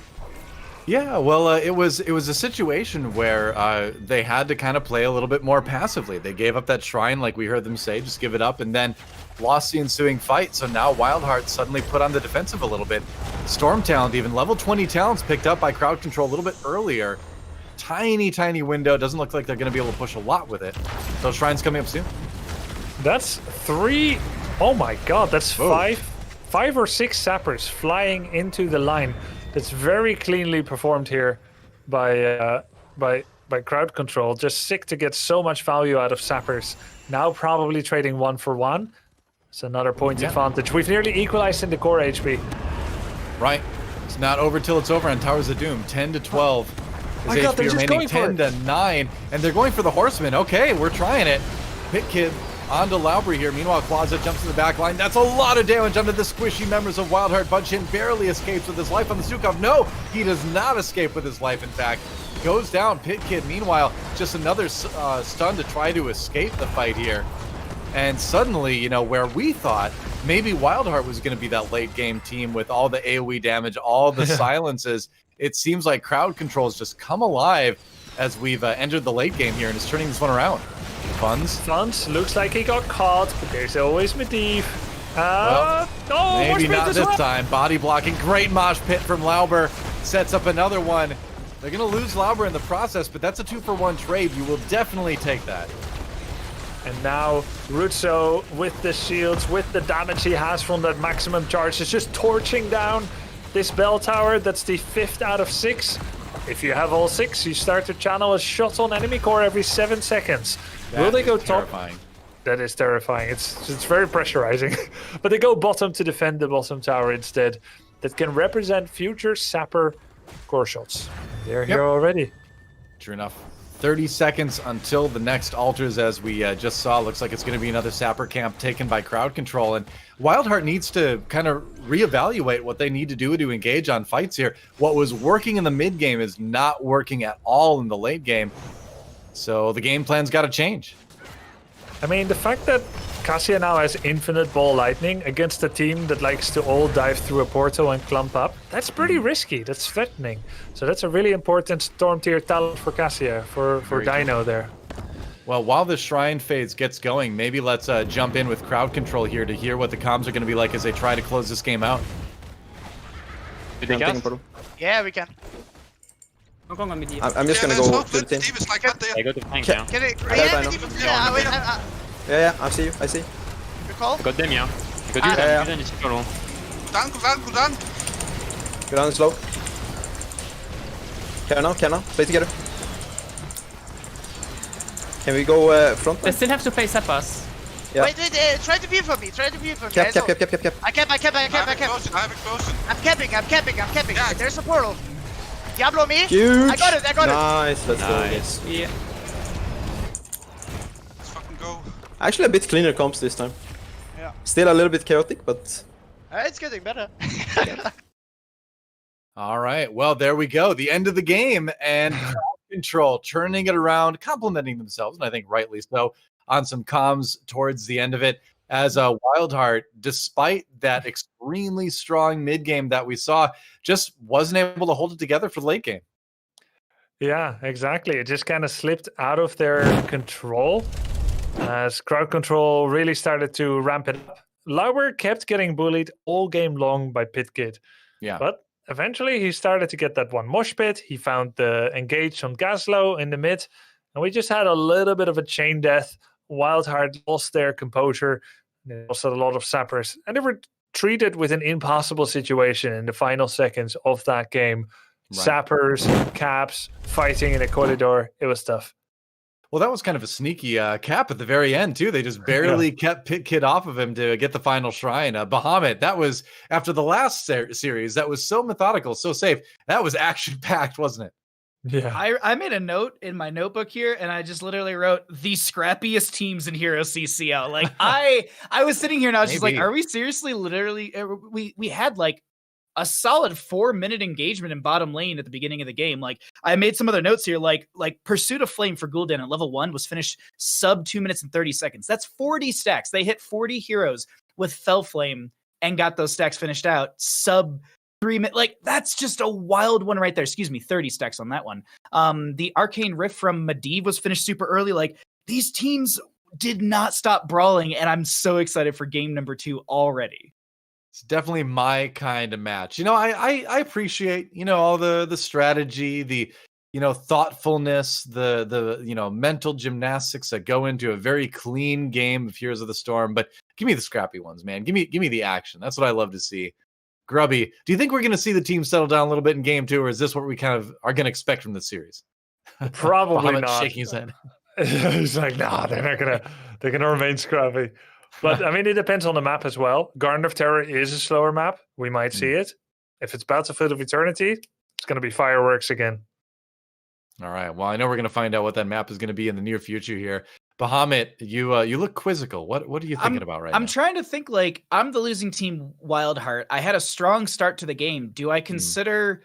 Yeah, well, it was a situation where they had to kind of play a little bit more passively. They gave up that shrine, like we heard them say, just give it up, and then lost the ensuing fight. So now WildHearth suddenly put on the defensive a little bit. Storm talent, even level 20 talents picked up by crowd control a little bit earlier. Tiny window. Doesn't look like they're going to be able to push a lot with it. So shrine's coming up soon. That's 3. Oh my god, that's 5 or 6 sappers flying into the line. That's very cleanly performed here by crowd control. Just sick to get so much value out of sappers. Now probably trading 1 for 1. It's another point advantage. We've nearly equalized in the core HP. Right. It's not over till it's over on Towers of Doom. 10 to 12. My god, they're just going for 10 to 9. And they're going for the Horseman. Okay, we're trying it. Pit Kid onto Laubry here. Meanwhile, Quaza jumps to the back line. That's a lot of damage onto the squishy members of WildHearth. Bunchin barely escapes with his life on the Stukov. No, he does not escape with his life, in fact. Goes down. Pit Kid, meanwhile, just another stun to try to escape the fight here. And suddenly, you know, where we thought maybe WildHearth was going to be that late game team with all the AoE damage, all the silences, it seems like crowd control has just come alive as we've entered the late game here and is turning this one around. Funds looks like he got caught, but there's always Medivh. Maybe not this time. Body blocking. Great mosh pit from Lauber. Sets up another one. They're going to lose Lauber in the process, but that's a 2-for-1 trade. You will definitely take that. And now Rutso with the shields, with the damage he has from that maximum charge, is just torching down this bell tower. That's the 5th out of 6. If you have all 6, you start to channel a shot on enemy core every 7 seconds. Will they go terrifying. top? That is terrifying. It's very pressurizing. But they go bottom to defend the bottom tower instead. That can represent future Sapper core shots. They're here already. True enough. 30 seconds until the next altars, as we just saw. Looks like it's going to be another Sapper camp taken by crowd control. And Wildheart needs to kind of reevaluate what they need to do to engage on fights here. What was working in the mid game is not working at all in the late game. So the game plan's got to change. I mean, the fact that Cassia now has infinite ball lightning against a team that likes to all dive through a portal and clump up, that's pretty risky. That's threatening. So that's a really important Storm tier talent for Cassia, for Dino there. Well, while the Shrine phase gets going, maybe let's jump in with crowd control here to hear what the comms are going to be like as they try to close this game out. Yeah, we can. I'm just gonna go to the team. I go to tank now. Can it? Yeah, I see you. I see. Recall? Go dem, ja. Go do den, is solo. Go down. Go down slow. Can now. Play together. Can we go front? They still have to play Seppas. Yeah. Wait, try to view for me. Cap. I cap. I'm capping. Yeah. There's a portal. Diablo me. Huge. I got it. Nice, let's go. Yeah. Let's fucking go. Actually a bit cleaner comps this time. Yeah. Still a little bit chaotic, but... It's getting better. All right, well, there we go. The end of the game, and crowd control turning it around, complimenting themselves, and I think rightly so, on some comms towards the end of it. As Wildheart, despite that extremely strong mid game that we saw, just wasn't able to hold it together for the late game. Yeah, exactly. It just kind of slipped out of their control as crowd control really started to ramp it up. Lauber kept getting bullied all game long by Pitkid. Yeah. But eventually he started to get that one mosh pit. He found the engage on Gaslow in the mid. And we just had a little bit of a chain death. Wildheart lost their composure. They lost a lot of sappers. And they were treated with an impossible situation in the final seconds of that game. Right. Sappers, caps, fighting in the corridor. It was tough. Well, that was kind of a sneaky cap at the very end, too. They just barely kept Pitkid off of him to get the final shrine. Bahamut, that was, after the last series, that was so methodical, so safe. That was action-packed, wasn't it? Yeah. I made a note in my notebook here, and I just literally wrote the scrappiest teams in HeroesCCL. Like I was sitting here and I was just like, are we seriously literally we had like a solid 4-minute engagement in bottom lane at the beginning of the game. Like I made some other notes here, like Pursuit of Flame for Gul'dan at level 1 was finished sub 2 minutes and 30 seconds. That's 40 stacks. They hit 40 heroes with Fell Flame and got those stacks finished out sub 3 minutes. Like that's just a wild one right there. Excuse me, 30 stacks on that one. The Arcane Rift from Medivh was finished super early. Like these teams did not stop brawling, and I'm so excited for game number 2 already. It's definitely my kind of match. You know, I appreciate, you know, all the strategy, the, you know, thoughtfulness, the you know, mental gymnastics that go into a very clean game of Heroes of the Storm. But give me the scrappy ones, man. Give me the action. That's what I love to see. Grubby, do you think we're going to see the team settle down a little bit in game 2, or is this what we kind of are going to expect from the series? Probably not. Shaking his head. He's like, nah, they're gonna remain scrappy. But I mean, it depends on the map as well. Garden of Terror is a slower map. We might see it. If it's Battlefield of Eternity, it's going to be fireworks again. All right. Well, I know we're going to find out what that map is going to be in the near future here. Bahamut, you look quizzical. What are you thinking about right now? I'm trying to think. Like, I'm the losing team, Wildheart. I had a strong start to the game. Do I consider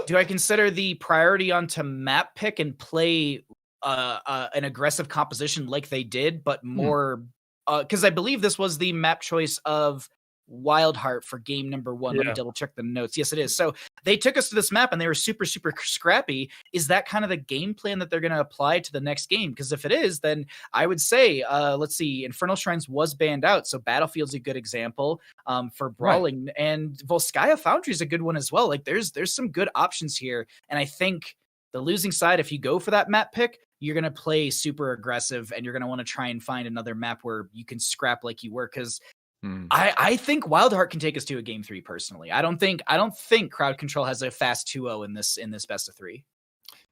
the priority onto map pick and play an aggressive composition like they did, but more? Because I believe this was the map choice of Wildheart for game number 1. Let me double check the notes. Yes, it is. So they took us to this map and they were super, super scrappy. Is that kind of the game plan that they're going to apply to the next game? Because if it is, then I would say, let's see, Infernal Shrines was banned out. So Battlefield's a good example for brawling. Right. And Volskaya Foundry is a good one as well. Like there's some good options here. And I think The losing side, if you go for that map pick, you're going to play super aggressive and you're going to want to try and find another map where you can scrap like you were. Because I think Wildheart can take us to a game 3 personally. I don't think Crowd Control has a fast 2-0 in this best of 3.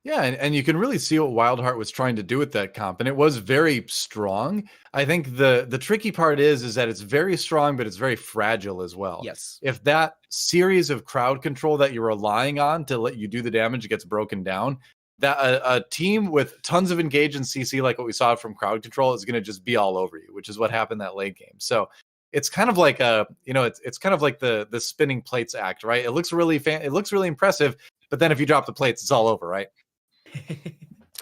Yeah, and you can really see what Wildheart was trying to do with that comp, and it was very strong. I think the tricky part is that it's very strong, but it's very fragile as well. Yes. If that series of crowd control that you're relying on to let you do the damage gets broken down, that a team with tons of engage in CC, like what we saw from crowd control, is going to just be all over you, which is what happened that late game. So it's kind of like it's kind of like the spinning plates act, right? It looks really impressive, but then if you drop the plates, it's all over, right?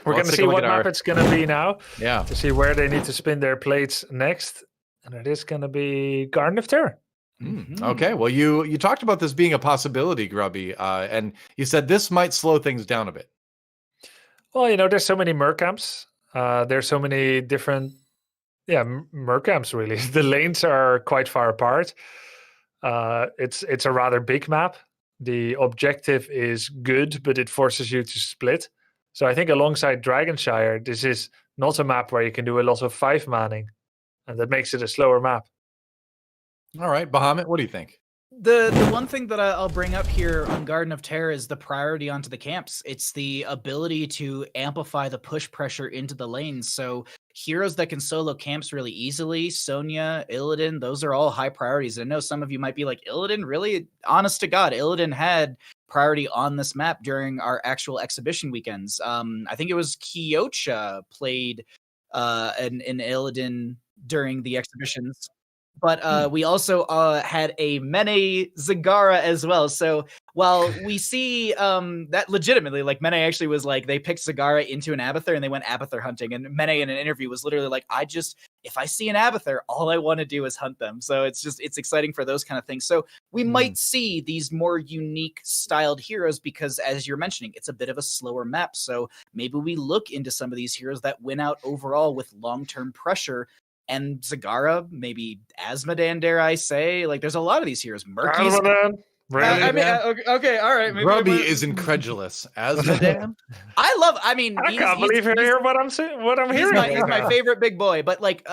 We're going to see what map it's going to be now. Yeah. To see where they need to spin their plates next. And it is going to be Garden of Terror. Okay, well, you talked about this being a possibility, Grubby, and you said this might slow things down a bit. Well, there's so many mercamps. There's so many different, mercamps, really. The lanes are quite far apart. It's a rather big map. The objective is good, but it forces you to split. So I think alongside Dragonshire, this is not a map where you can do a lot of 5-manning, and that makes it a slower map. All right, Bahamut, what do you think? The one thing that I'll bring up here on Garden of Terror is the priority onto the camps. It's the ability to amplify the push pressure into the lanes. So heroes that can solo camps really easily, Sonya, Illidan, those are all high priorities. I know some of you might be like, Illidan, really? Honest to God, Illidan had priority on this map during our actual exhibition weekends. I think it was Kyocha played an Illidan during the exhibitions. But we also had a Mene Zagara as well. So while we see that legitimately, like Mene actually was like, they picked Zagara into an Abathur and they went Abathur hunting. And Mene in an interview was literally like, if I see an Abathur, all I want to do is hunt them. So it's exciting for those kind of things. So we might see these more unique styled heroes because, as you're mentioning, it's a bit of a slower map. So maybe we look into some of these heroes that win out overall with long-term pressure. And Zagara, maybe Asmodan, dare I say? Like, there's a lot of these heroes. Murky's. Really? Okay, all right. Grubby is incredulous. Asmodan? I can't believe you hear what I'm hearing. He's my favorite big boy. But like,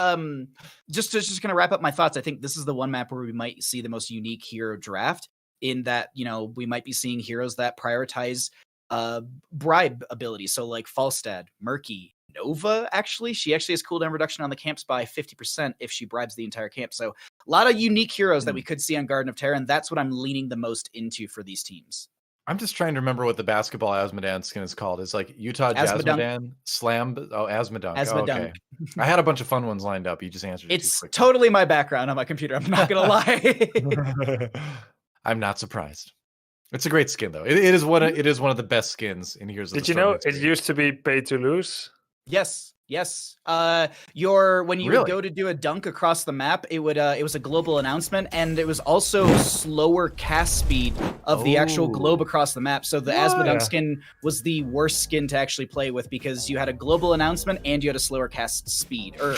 just gonna wrap up my thoughts. I think this is the one map where we might see the most unique hero draft. In that, we might be seeing heroes that prioritize bribe abilities. So like Falstad, Murky, Nova, she actually has cooldown reduction on the camps by 50% if she bribes the entire camp. So a lot of unique heroes that we could see on Garden of Terror, and that's what I'm leaning the most into for these teams. I'm just trying to remember what the basketball Asmodan skin is called. It's like Utah Jasmodan Slam. Oh, Asmodunk. Asmodunk. Oh, okay. I had a bunch of fun ones lined up. You just answered it. It's totally my background on my computer. I'm not gonna lie. I'm not surprised. It's a great skin though. It is one of the best skins in Heroes of the Did you know it used to be pay to lose? Yes. When you would go to do a dunk across the map, it was a global announcement, and it was also slower cast speed of the actual globe across the map. So the Asmodunk skin was the worst skin to actually play with because you had a global announcement and you had a slower cast speed or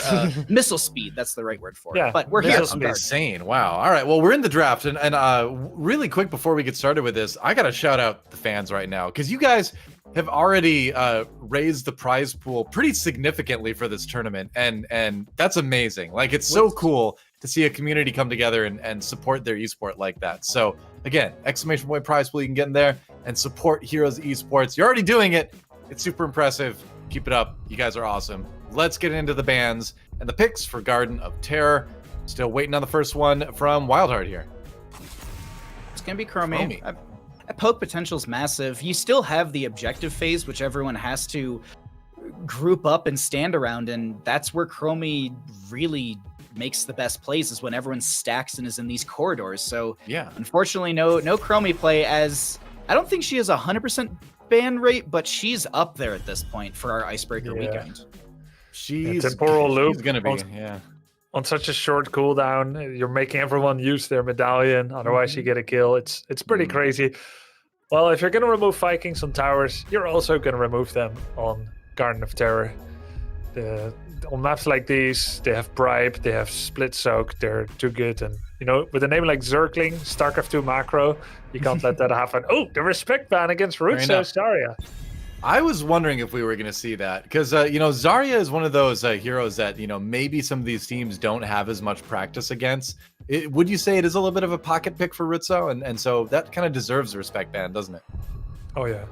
missile speed. That's the right word for it. But we're here. Insane. Wow. All right. Well, we're in the draft, and really quick before we get started with this, I got to shout out the fans right now because you guys have already raised the prize pool pretty significantly for this tournament, and that's amazing. Like, it's so cool to see a community come together and support their esport like that. So again, exclamation point prize pool, you can get in there and support Heroes Esports. You're already doing it. It's super impressive. Keep it up. You guys are awesome. Let's get into the bans and the picks for Garden of Terror. Still waiting on the first one from Wildheart here. It's gonna be Chromie. Poke potential's massive. You still have the objective phase, which everyone has to group up and stand around, and that's where Chromie really makes the best plays, is when everyone stacks and is in these corridors. So yeah, unfortunately, no Chromie play, as I don't think she has 100% ban rate, but she's up there at this point for our Icebreaker weekend. She's temporal loop. She's gonna be on such a short cooldown. You're making everyone use their medallion, otherwise you get a kill. It's pretty crazy. Well, if you're going to remove Vikings on towers, you're also going to remove them on Garden of Terror. On maps like these, they have Bribe, they have Split Soak, they're too good. And, with a name like Zergling, StarCraft 2 macro, you can't let that happen. Oh, the respect ban against Rutsu Saria. I was wondering if we were going to see that because, you know, Zarya is one of those heroes that, you know, maybe some of these teams don't have as much practice against. Would you say it is a little bit of a pocket pick for Ritzo? And so that kind of deserves a respect band, doesn't it? Oh, yeah.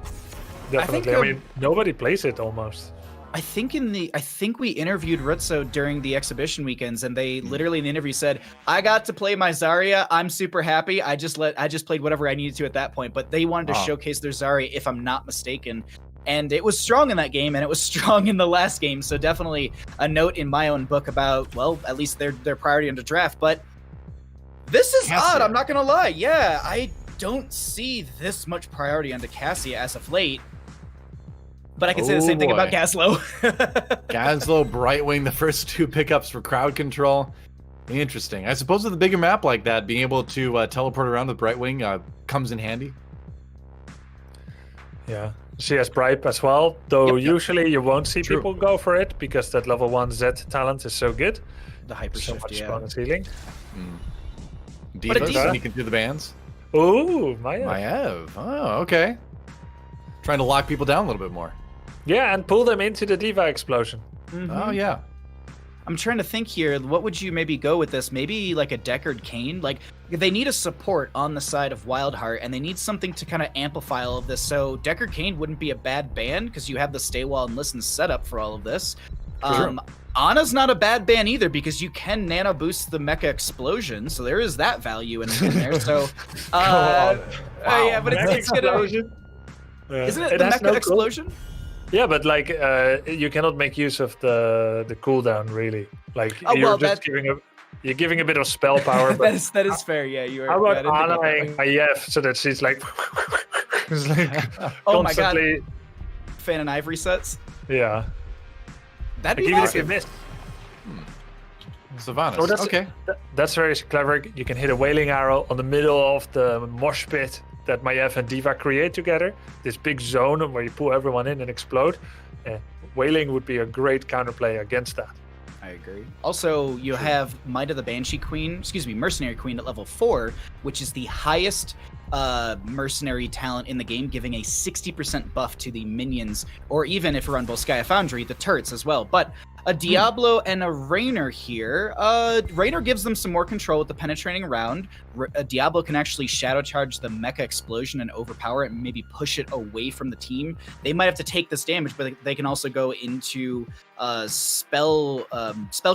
Definitely. I mean, nobody plays it almost. I think we interviewed Ritzo during the exhibition weekends, and they literally in the interview said, "I got to play my Zarya. I'm super happy. I just played whatever I needed to at that point." But they wanted to showcase their Zarya, if I'm not mistaken. And it was strong in that game, and it was strong in the last game. So definitely a note in my own book about, well, at least their priority under draft. But this is odd. I'm not gonna lie. Yeah, I don't see this much priority onto Cassia as of late. But I can say the same thing about Gaslow. Gaslow, Brightwing, the first 2 pickups for crowd control. Interesting. I suppose with a bigger map like that, being able to teleport around with Brightwing comes in handy. Yeah. She has Bribe as well, though usually you won't see people go for it because that level 1 Z talent is so good. The hyper shift, much bonus healing. Divas sneaking through the bands. Ooh, Maiev. Maiev. Oh, okay. Trying to lock people down a little bit more. Yeah, and pull them into the Diva explosion. Oh, yeah. I'm trying to think here. What would you maybe go with this? Maybe like a Deckard Cain? Like, they need a support on the side of Wildheart, and they need something to kind of amplify all of this. So Deckard Cain wouldn't be a bad ban because you have the Stay While and Listen setup for all of this. Ana's not a bad ban either because you can nano boost the Mecha Explosion, so there is that value in there. So, yeah, but it's gonna. Isn't it the Mecha Explosion? Yeah, but like you cannot make use of the cooldown really. Like you're giving a bit of spell power. But that is fair. Yeah, you are. How about Ana-ing Maiev so that she's like, it's like oh constantly... my god, Fan and Ivory sets. Yeah, that'd be even awesome. if you miss. Sylvanas. Okay, that's very clever. You can hit a Wailing Arrow on the middle of the mosh pit that Maiev and Diva create together. This big zone where you pull everyone in and explode. Wailing would be a great counterplay against that. I agree. Also, you have Might of the Banshee Queen, Mercenary Queen at level 4, which is the highest mercenary talent in the game, giving a 60% buff to the minions, or even if we're on Volskaya Foundry, the turrets as well. But a Diablo and a Raynor here. Raynor gives them some more control with the penetrating round. Diablo can actually shadow charge the Mecha Explosion and overpower it and maybe push it away from the team. They might have to take this damage, but they can also go into Soul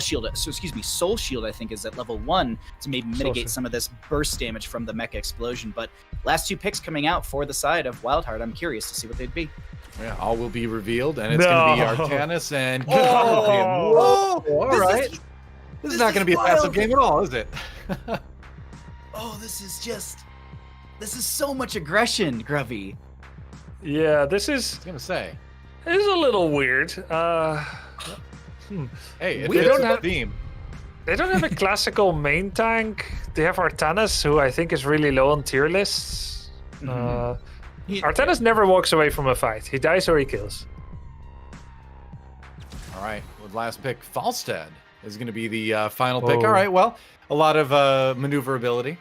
Shield, I think, is at level 1 to maybe mitigate some of this burst damage from the Mecha Explosion. But last 2 picks coming out for the side of Wildheart, I'm curious to see what they'd be. Yeah, all will be revealed, and it's going to be Artanis and... Whoa! All right. This is not going to be a passive game at all, is it? This is so much aggression, Grubby. Yeah, this is... I was going to say. It is a little weird. Hey, we don't have theme. They don't have a classical main tank. They have Artanis, who I think is really low on tier lists. Artanis never walks away from a fight. He dies or he kills. All right, with last pick, Falstad is going to be the final pick. All right, well, a lot of maneuverability.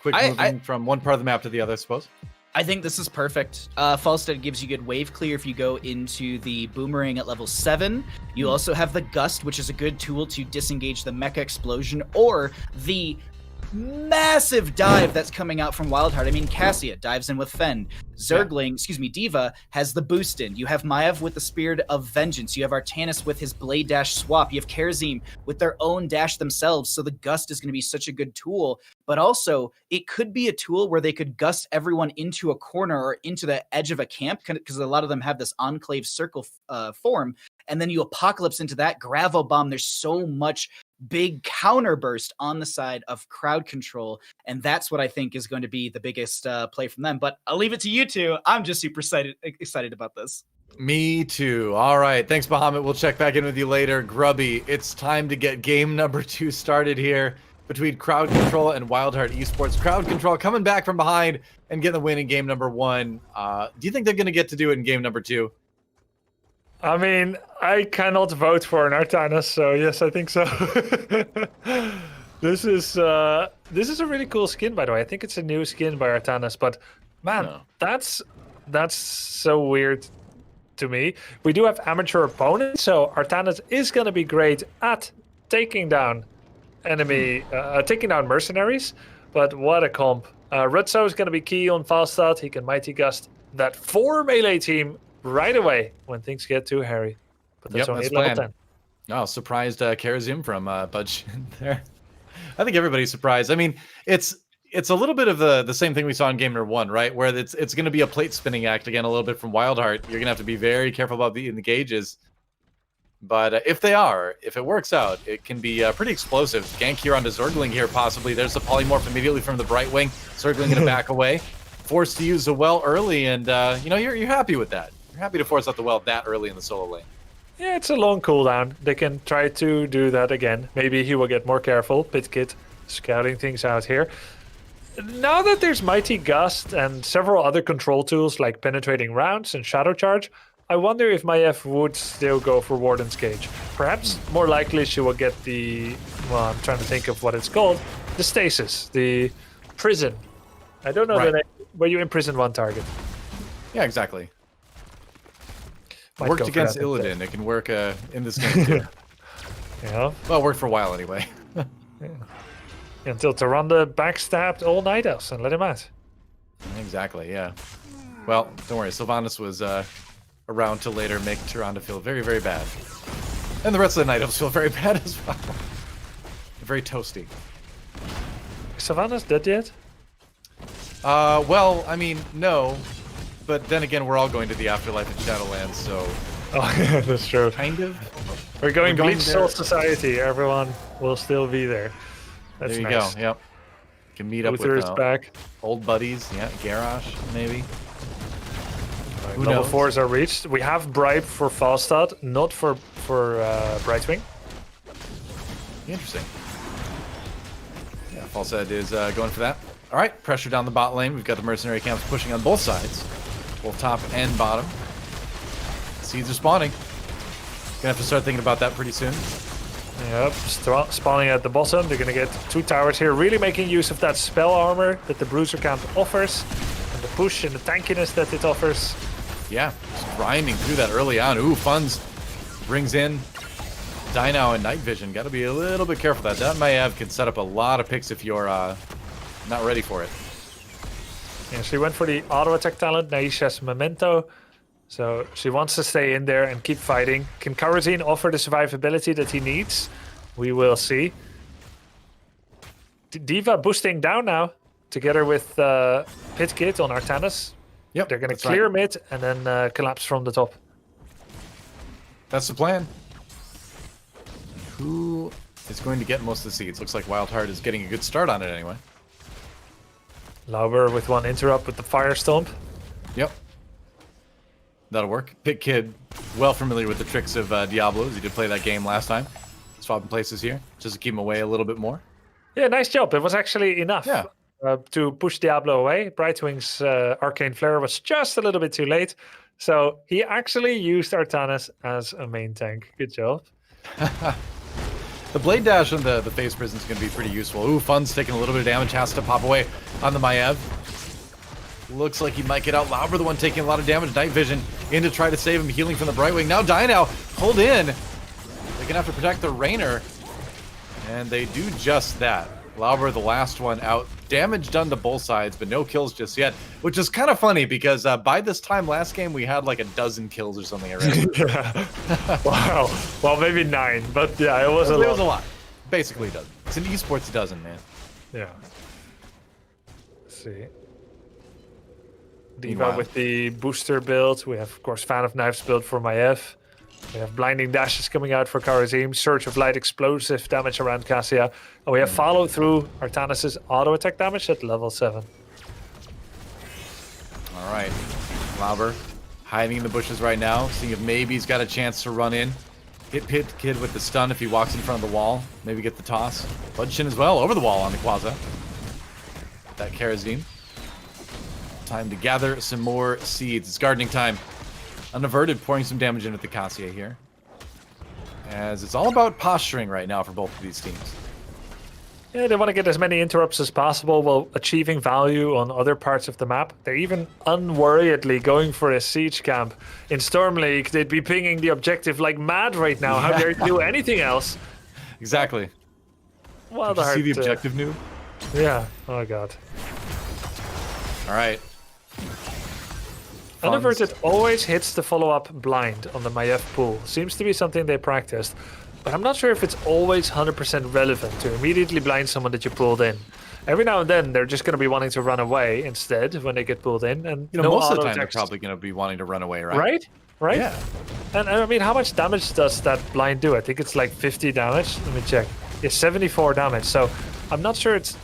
Quick moving from one part of the map to the other, I suppose. I think this is perfect. Falstad gives you good wave clear if you go into the Boomerang at level 7. You also have the Gust, which is a good tool to disengage the Mecha Explosion or the massive dive that's coming out from Wildheart. I mean, Cassia dives in with Fend. Zergling, Diva, has the boost in. You have Maiev with the Spirit of Vengeance. You have Artanis with his Blade Dash swap. You have Kerazim with their own dash themselves. So the Gust is going to be such a good tool. But also, it could be a tool where they could gust everyone into a corner or into the edge of a camp, because a lot of them have this enclave circle form. And then you Apocalypse into that. Gravel Bomb. There's so much big counter burst on the side of crowd control, and that's what I think is going to be the biggest play from them. But I'll leave it to you two. I'm just super excited about this. Me too. All right, thanks, Bahamut. We'll check back in with you later. Grubby, it's time to get game number 2 started here between Crowd Control and Wildheart Esports. Crowd Control coming back from behind and getting the win in game number 1. Do you think they're going to get to do it in game number 2? I mean, I cannot vote for an Artanis, so yes, I think so. This is a really cool skin, by the way. I think it's a new skin by Artanis, but man, that's so weird. to me. We do have amateur opponents, so Artanis is going to be great at taking down taking down mercenaries. But what a comp. Rutso is going to be key on Falstad. He can Mighty Gust that 4 melee team right away when things get too hairy. But that's only level 10. Oh, surprised Karazim from Budge there. I think everybody's surprised. I mean, it's a little bit of the same thing we saw in game number 1, right? Where it's going to be a plate spinning act again, a little bit from Wildheart. You're going to have to be very careful about beating the gauges. But if it works out, it can be pretty explosive. Gank here onto Zergling here, possibly. There's the polymorph immediately from the Bright Wing. Zergling going to back away. Forced to use the well early, and you're happy with that. You're happy to force out the well that early in the solo lane. Yeah, it's a long cooldown. They can try to do that again. Maybe he will get more careful. Pitkit scouting things out here. Now that there's Mighty Gust and several other control tools like Penetrating Rounds and Shadow Charge, I wonder if Maiev would still go for Warden's Cage. Perhaps more likely she will get I'm trying to think of what it's called. The Stasis, the prison. I don't know the name, where you imprison one target. Yeah, exactly. Worked against Illidan. It can work in this game too. Yeah. Well, it worked for a while anyway. Yeah. Until Tyrande backstabbed all Night Elves and let him out. Exactly, yeah. Well, don't worry. Sylvanas was around to later make Tyrande feel very, very bad. And the rest of the Night Elves feel very bad as well. Very toasty. Is Sylvanas dead yet? Well, I mean, no. But then again, we're all going to the afterlife in Shadowlands, so... Oh, yeah, that's true. Kind of. We're going Bleach Soul Society. Everyone will still be there. That's there you nice. go, yep. You can meet up with back. Old buddies, yeah, Garrosh, maybe. Right, level 4s are reached. We have Bribe for Falstad, not for Brightwing. Interesting. Yeah, Falstad is going for that. All right, pressure down the bot lane. We've got the mercenary camps pushing on both sides, both top and bottom. Seeds are spawning. Gonna have to start thinking about that pretty soon. Yep, spawning at the bottom. They're gonna get 2 towers here, really making use of that spell armor that the Bruiser camp offers, and the push and the tankiness that it offers. Yeah, just grinding through that early on. Ooh, Funds brings in Dino and Night Vision. Got to be a little bit careful that Maiev can set up a lot of picks if you're not ready for it. Yeah, she went for the auto attack talent. Naisha's Memento. So she wants to stay in there and keep fighting. Can Karazin offer the survivability that he needs? We will see. Diva boosting down now, together with Pitkit on Artanis. Yep, they're going to clear mid and then collapse from the top. That's the plan. Who is going to get most of the seeds? Looks like Wildheart is getting a good start on it anyway. Lauber with 1 interrupt with the Fire Stomp. Yep. That'll work. Pit Kid, well familiar with the tricks of Diablos. He did play that game last time. Swapping places here, just to keep him away a little bit more. Yeah, nice job. It was actually enough. Yeah. To push Diablo away. Brightwing's Arcane Flare was just a little bit too late. So he actually used Artanis as a main tank. Good job. The Blade Dash on the Phase Prison is going to be pretty useful. Ooh, Fun's taking a little bit of damage. Has to pop away on the Maiev. Looks like he might get out. Lauber, the one taking a lot of damage. Night Vision in to try to save him. Healing from the Brightwing. Now Dino pulled in. They're going to have to protect the Rainer. And they do just that. Lauber, the last one out. Damage done to both sides, but no kills just yet. Which is kind of funny because by this time last game, we had like a dozen kills or something already. Yeah. Wow. Well, maybe 9, but yeah, it was a lot. It was a lot. Basically a dozen. It's an esports dozen, man. Yeah. Let's see. Diva with the booster build. We have, of course, Fan of Knives build for Maiev. We have Blinding Dashes coming out for Karazim. Surge of Light explosive damage around Cassia. And we have follow through Artanis' auto attack damage at level 7. All right. Lauber hiding in the bushes right now. Seeing if maybe he's got a chance to run in. Hit Pit Kid with the stun if he walks in front of the wall. Maybe get the toss. Bloodshin as well over the wall on the Quaza. That Karazim. Time to gather some more seeds. It's gardening time. Unaverted pouring some damage in with the Cassia here. As it's all about posturing right now for both of these teams. Yeah, they want to get as many interrupts as possible while achieving value on other parts of the map. They're even unworriedly going for a siege camp. In Storm League, they'd be pinging the objective like mad right now. How dare you do anything else? Exactly. Well, Did you see the objective noob? Yeah. Oh god. All right. Unaverted always hits the follow-up blind on the Maiev pool. Seems to be something they practiced. But I'm not sure if it's always 100% relevant to immediately blind someone that you pulled in. Every now and then, they're just going to be wanting to run away instead when they get pulled in. And you know, most of the time, they're probably going to be wanting to run away, right? Right? Yeah. And I mean, how much damage does that blind do? I think it's like 50 damage. Let me check. It's 74 damage. So I'm not sure it's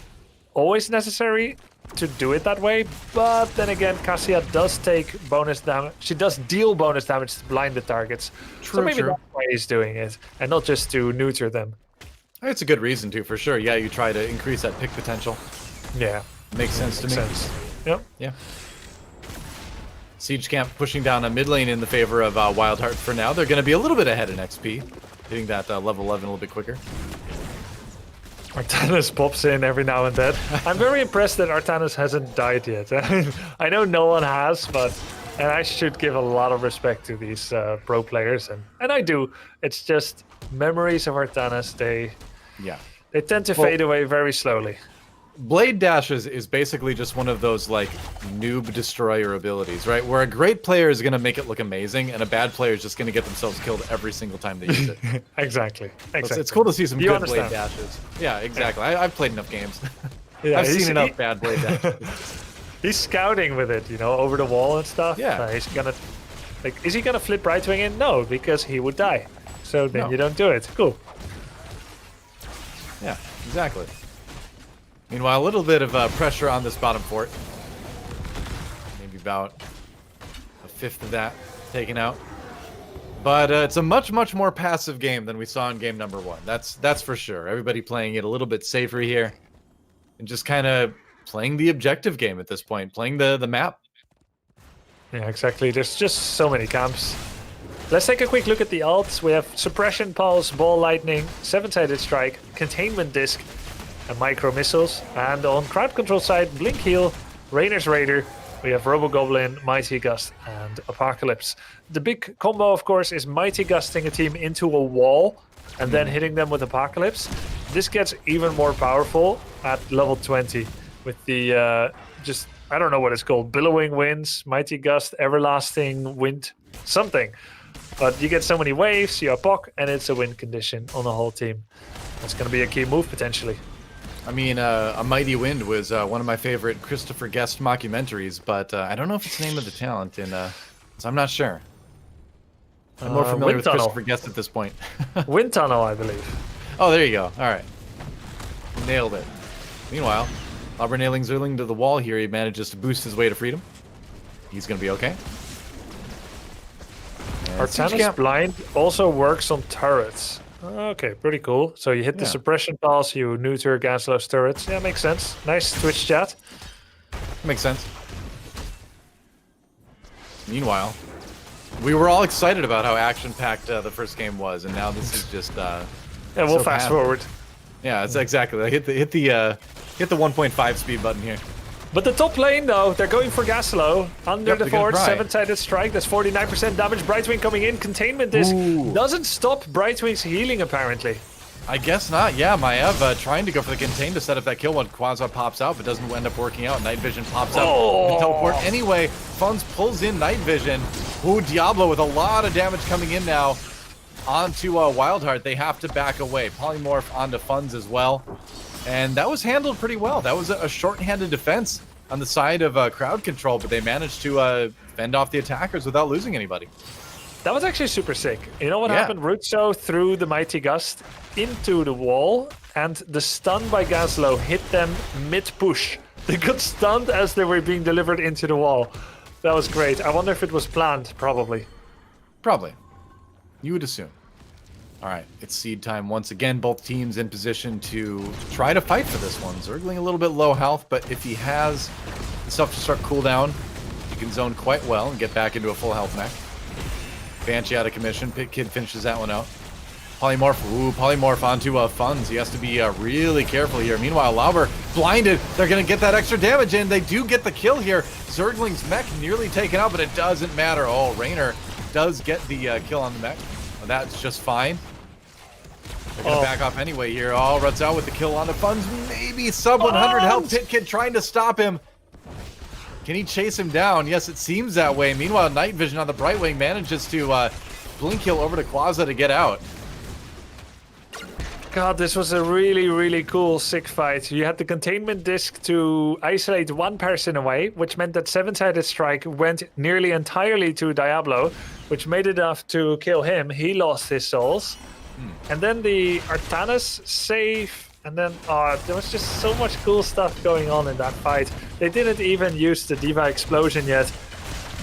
always necessary to do it that way, but then again, Cassia does take bonus damage. She does deal bonus damage to blinded targets. True, so maybe that's why he's doing it, and not just to neuter them. It's a good reason to, for sure. Yeah, you try to increase that pick potential. Yeah. Makes sense to me. Yep. Yeah. Siege Camp pushing down a mid lane in the favor of WildHearth for now. They're going to be a little bit ahead in XP, hitting that level 11 a little bit quicker. Artanis pops in every now and then. I'm very impressed that Artanis hasn't died yet. I know no one has, and I should give a lot of respect to these pro players, and I do. It's just memories of Artanis. They tend to fade away very slowly. Blade Dash is basically just one of those like noob destroyer abilities, right? Where a great player is going to make it look amazing, and a bad player is just going to get themselves killed every single time they use it. Exactly. It's cool to see some good Blade Dashes. Yeah, exactly. I've played enough games. Yeah, I've seen enough bad Blade Dashes. He's scouting with it, over the wall and stuff. Yeah. He's gonna, is he gonna flip Brightwing in? No, because he would die. So then you don't do it. Cool. Yeah, exactly. Meanwhile, a little bit of pressure on this bottom fort. Maybe about a fifth of that taken out. But it's a much, much more passive game than we saw in game number 1. That's for sure. Everybody playing it a little bit safer here. And just kind of playing the objective game at this point. Playing the map. Yeah, exactly. There's just so many camps. Let's take a quick look at the alts. We have Suppression Pulse, Ball Lightning, 7-sided Strike, Containment Disc, and Micro Missiles. And on crowd control side, Blink Heal, Rainer's Raider, we have Robo Goblin, Mighty Gust, and Apocalypse. The big combo, of course, is Mighty Gusting a team into a wall and then hitting them with Apocalypse. This gets even more powerful at level 20 with the, I don't know what it's called, Billowing Winds, Mighty Gust, Everlasting Wind, something. But you get so many waves, you apoc, and it's a win condition on the whole team. That's going to be a key move, potentially. I mean, A Mighty Wind was one of my favorite Christopher Guest mockumentaries, but I don't know if it's the name of the talent, so I'm not sure. I'm more familiar with Christopher Guest at this point. Wind Tunnel, I believe. Oh, there you go. All right. Nailed it. Meanwhile, Auburn nailing Zerling to the wall here. He manages to boost his way to freedom. He's going to be okay. Artanis Blind also works on turrets. Okay, pretty cool. So you hit the suppression pulse, you neuter Gaslow's turrets. Yeah, makes sense. Nice Twitch chat. Makes sense. Meanwhile, we were all excited about how action-packed the first game was, and now this is just yeah, we'll fast forward. Yeah, it's exactly. Like, hit the 1.5 speed button here. But the top lane, though, they're going for Gaslow. Under the fort, 7-sided strike. That's 49% damage. Brightwing coming in. Containment Disc doesn't stop Brightwing's healing, apparently. I guess not. Yeah, Maiev trying to go for the contain to set up that kill when Quasar pops out, but doesn't end up working out. Night Vision pops out. The teleport anyway. Funds pulls in Night Vision. Ooh, Diablo with a lot of damage coming in now onto WildHearth. They have to back away. Polymorph onto Funds as well. And that was handled pretty well. That was a short-handed defense on the side of crowd control, but they managed to fend off the attackers without losing anybody. That was actually super sick. You know what happened? Rutso threw the Mighty Gust into the wall, and the stun by Gaslow hit them mid-push. They got stunned as they were being delivered into the wall. That was great. I wonder if it was planned. Probably. Probably. You would assume. All right, it's seed time once again. Both teams in position to try to fight for this one. Zergling a little bit low health, but if he has the stuff to start cooldown, he can zone quite well and get back into a full health mech. Banshee out of commission. Pit Kid finishes that one out. Polymorph, Polymorph onto Funds. He has to be really careful here. Meanwhile, Lauber blinded. They're going to get that extra damage in. They do get the kill here. Zergling's mech nearly taken out, but it doesn't matter. Oh, Raynor does get the kill on the mech. Well, that's just fine. They're going to back off anyway here. Oh, runs out with the kill on the Funds. Maybe sub 100 health. Pit Kid trying to stop him. Can he chase him down? Yes, it seems that way. Meanwhile, Night Vision on the Brightwing manages to blink heal over to Quaza to get out. God, this was a really, really cool sick fight. You had the containment disc to isolate one person away, which meant that 7-sided strike went nearly entirely to Diablo, which made it enough to kill him. He lost his souls. And then the Artanis save, and then there was just so much cool stuff going on in that fight. They didn't even use the Diva Explosion yet.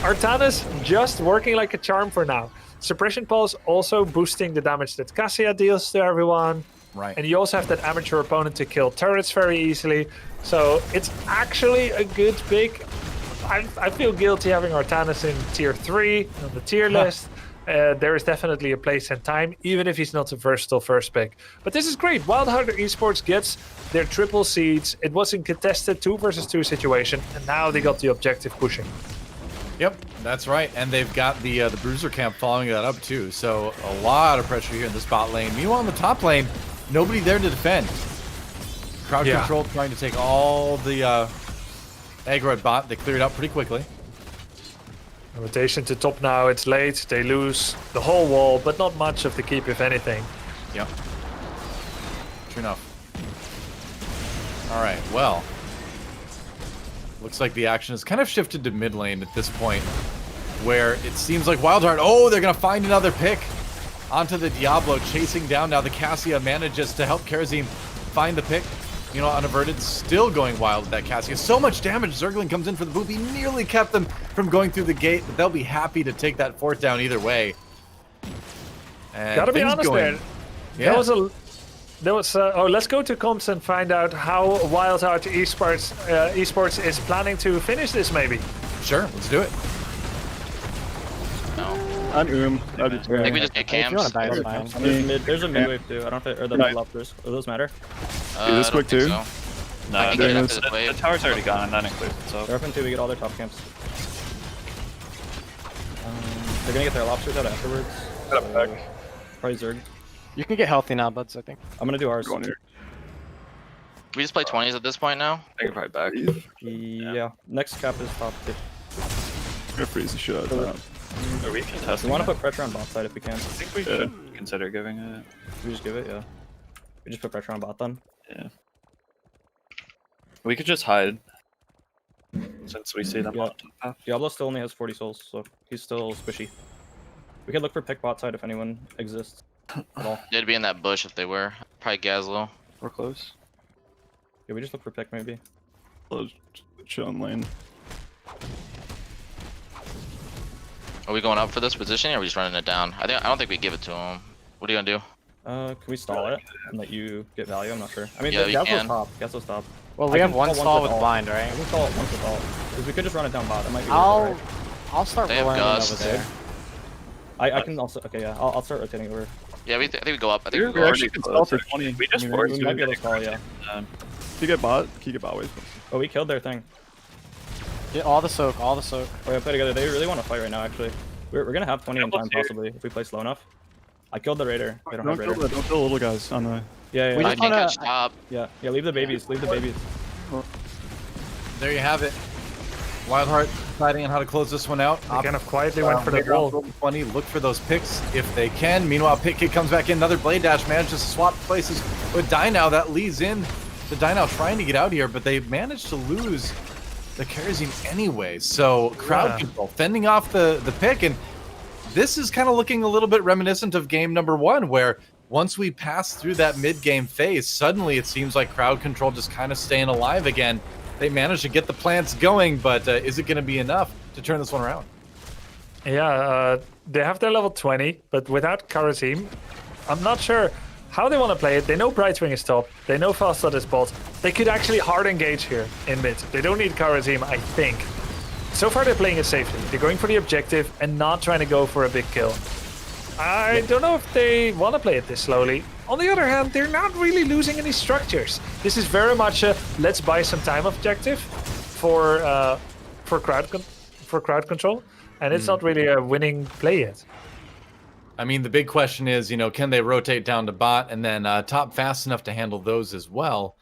Artanis just working like a charm for now. Suppression Pulse also boosting the damage that Cassia deals to everyone. Right. And you also have that amateur opponent to kill turrets very easily. So it's actually a good pick. I feel guilty having Artanis in tier 3 on the tier list. There is definitely a place and time, even if he's not a versatile first pick. But this is great. Wildheart Esports gets their triple seeds. It was in contested 2 versus 2 situation, and now they got the objective pushing. Yep, that's right. And they've got the Bruiser camp following that up too. So a lot of pressure here in the spot lane. Meanwhile, in the top lane, nobody there to defend. Crowd control trying to take all the aggro at bot. They cleared out pretty quickly. Rotation to top now. It's late. They lose the whole wall, but not much of the keep, if anything. Yep. True enough. All right, well. Looks like the action has kind of shifted to mid lane at this point, where it seems like Wildheart, they're going to find another pick onto the Diablo, chasing down now. The Cassia manages to help Karazim find the pick. You know, unaverted, still going wild with that Cassia. So much damage. Zergling comes in for the boop. He nearly kept them from going through the gate, but they'll be happy to take that fort down either way. And gotta be honest there. Yeah. Let's go to comps and find out how Wildheart Esports is planning to finish this, maybe. Sure, let's do it. I think we just get cams. There's a mid wave too. I don't know if or the lobsters. Do those matter? this quick too? So. No, the tower's already gone. That includes. So they're up in 2. We get all their top camps. They're gonna get their lobsters out afterwards. Probably Zerg. You can get healthy now, buds. I think. I'm gonna do ours. We just play 20s at this point now. I can probably back. Yeah. Next cap is top 2. We're gonna freeze the shit out of that. Are we contesting? We want to put pressure on bot side if we can. I think we should consider giving it. We just give it, yeah. We just put pressure on bot then. Yeah. We could just hide. Since we see them on top half. Diablo still only has 40 souls, so he's still squishy. We could look for pick bot side if anyone exists at all. They'd be in that bush if they were. Probably Gazlo. We're close. Yeah, we just look for pick maybe. Close. Chill in lane. Are we going up for this position or are we just running it down? I don't think we give it to him. What are you gonna do? Can we stall it and let you get value? I'm not sure. I mean, yeah, Gazlo's top. Gazlo's top. Well, we have one stall with blind, right? I can stall it once with all. Because we could just run it down bot. That might be I'll start rolling over there. I can also. Okay, yeah. I'll start rotating over. Yeah, I think we go up. I think we We're go up. actually close for 20. We just forced we might be able to stall, yeah. Can you get bot? Can you get bot waves? Oh, we killed their thing. Yeah, all the soak, all the soak. Oh, yeah, play together. They really want to fight right now, actually. We're gonna have 20 in time, possibly, if we play slow enough. I killed the Raider. They don't have Raider. Don't kill little guys on the... Yeah, I can't catch top. Yeah, leave the babies. Leave the babies. There you have it. Wildheart deciding on how to close this one out. They kind of quietly went for the wall. 20, look for those picks if they can. Meanwhile, Pit Kid comes back in. Another Blade Dash manages to swap places with Dynow. That leads in to Dynow trying to get out here, but they managed to lose the Karazim anyway. So crowd control, fending off the pick. And this is kind of looking a little bit reminiscent of game number 1, where once we pass through that mid-game phase, suddenly it seems like crowd control just kind of staying alive again. They managed to get the plants going, but is it going to be enough to turn this one around? Yeah, they have their level 20, but without Karazim, I'm not sure how they want to play it. They know Brightwing is top. They know Fastshot is bot. They could actually hard engage here in mid. They don't need Karazim, I think. So far, they're playing it safely. They're going for the objective and not trying to go for a big kill. I don't know if they want to play it this slowly. On the other hand, they're not really losing any structures. This is very much a let's buy some time objective for crowd control, and it's not really a winning play yet. I mean, the big question is, can they rotate down to bot and then top fast enough to handle those as well?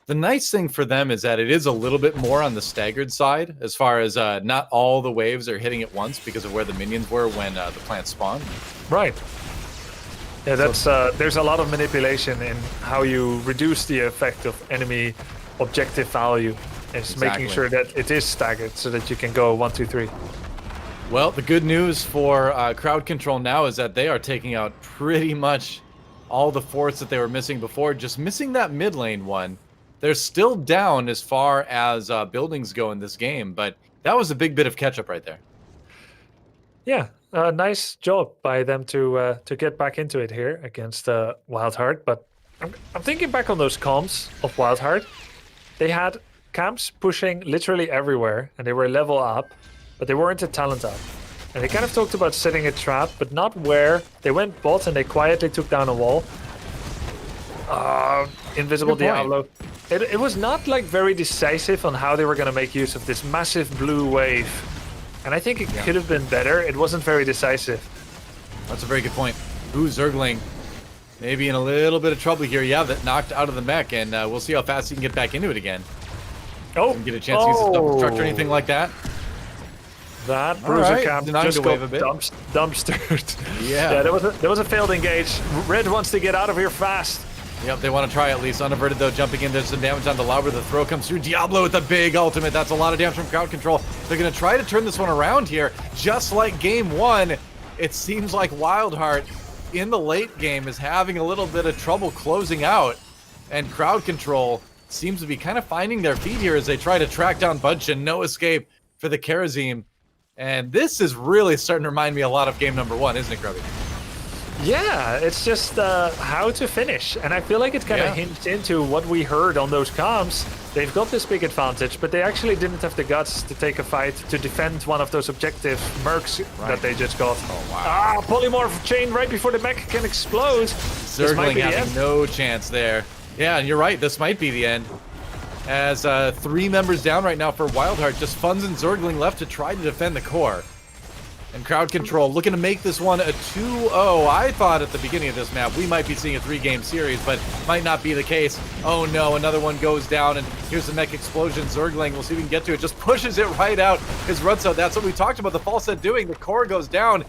The nice thing for them is that it is a little bit more on the staggered side, as far as not all the waves are hitting at once because of where the minions were when the plant spawned. Right. Yeah, that's there's a lot of manipulation in how you reduce the effect of enemy objective value. It's making sure that it is staggered so that you can go 1, 2, 3. Well, the good news for crowd control now is that they are taking out pretty much all the forts that they were missing before, just missing that mid lane one. They're still down as far as buildings go in this game, but that was a big bit of catch-up right there. Yeah, nice job by them to get back into it here against WildHearth. But I'm thinking back on those comps of WildHearth. They had camps pushing literally everywhere, and they were level up, but they weren't a talent up. And they kind of talked about setting a trap, but not where. They went bot and they quietly took down a wall. Invisible Diablo. It was not like very decisive on how they were going to make use of this massive blue wave. And I think it could have been better. It wasn't very decisive. That's a very good point. Ooh, Zergling maybe in a little bit of trouble here. Yeah, that knocked out of the mech, and we'll see how fast he can get back into it again. Oh, get a chance to use his double structure or anything like that. That bruiser camp just got a bit. dumpstered. Yeah, there was a failed engage. Red wants to get out of here fast. Yep, they want to try at least. Unaverted though, jumping in. There's some damage on the Lauber. The throw comes through. Diablo with a big ultimate. That's a lot of damage from crowd control. They're going to try to turn this one around here. Just like game one, it seems like WildHearth in the late game is having a little bit of trouble closing out. And crowd control seems to be kind of finding their feet here as they try to track down Bunchen. No escape for the Karazim. And this is really starting to remind me a lot of game number one, isn't it, Grubby? Yeah, it's just how to finish. And I feel like it kind of hints into what we heard on those comms. They've got this big advantage, but they actually didn't have the guts to take a fight to defend one of those objective mercs that they just got. Oh, wow. Polymorph chain right before the mech can explode. Zergling having no chance there. Yeah, and you're right. This might be the end. As 3 members down right now for WildHearth, just Funds and Zergling left to try to defend the core. And crowd control looking to make this one a 2-0. I thought at the beginning of this map we might be seeing a 3-game series, but might not be the case. Oh no, another one goes down, and here's the mech explosion. Zergling, we'll see if we can get to it, just pushes it right out his Rutso. That's what we talked about the Falset doing. The core goes down,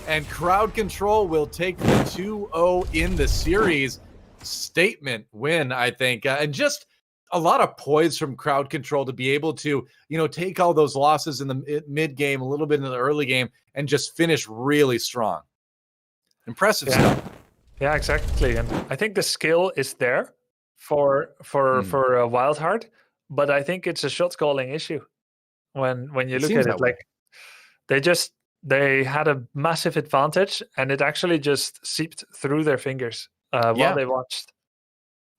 and crowd control will take the 2-0 in the series. Statement win, I think. And just a lot of poise from crowd control to be able to, take all those losses in the mid game, a little bit in the early game, and just finish really strong. Impressive stuff. Yeah, exactly. And I think the skill is there for WildHearth, but I think it's a shot calling issue. When you look at it, like they had a massive advantage, and it actually just seeped through their fingers while they watched.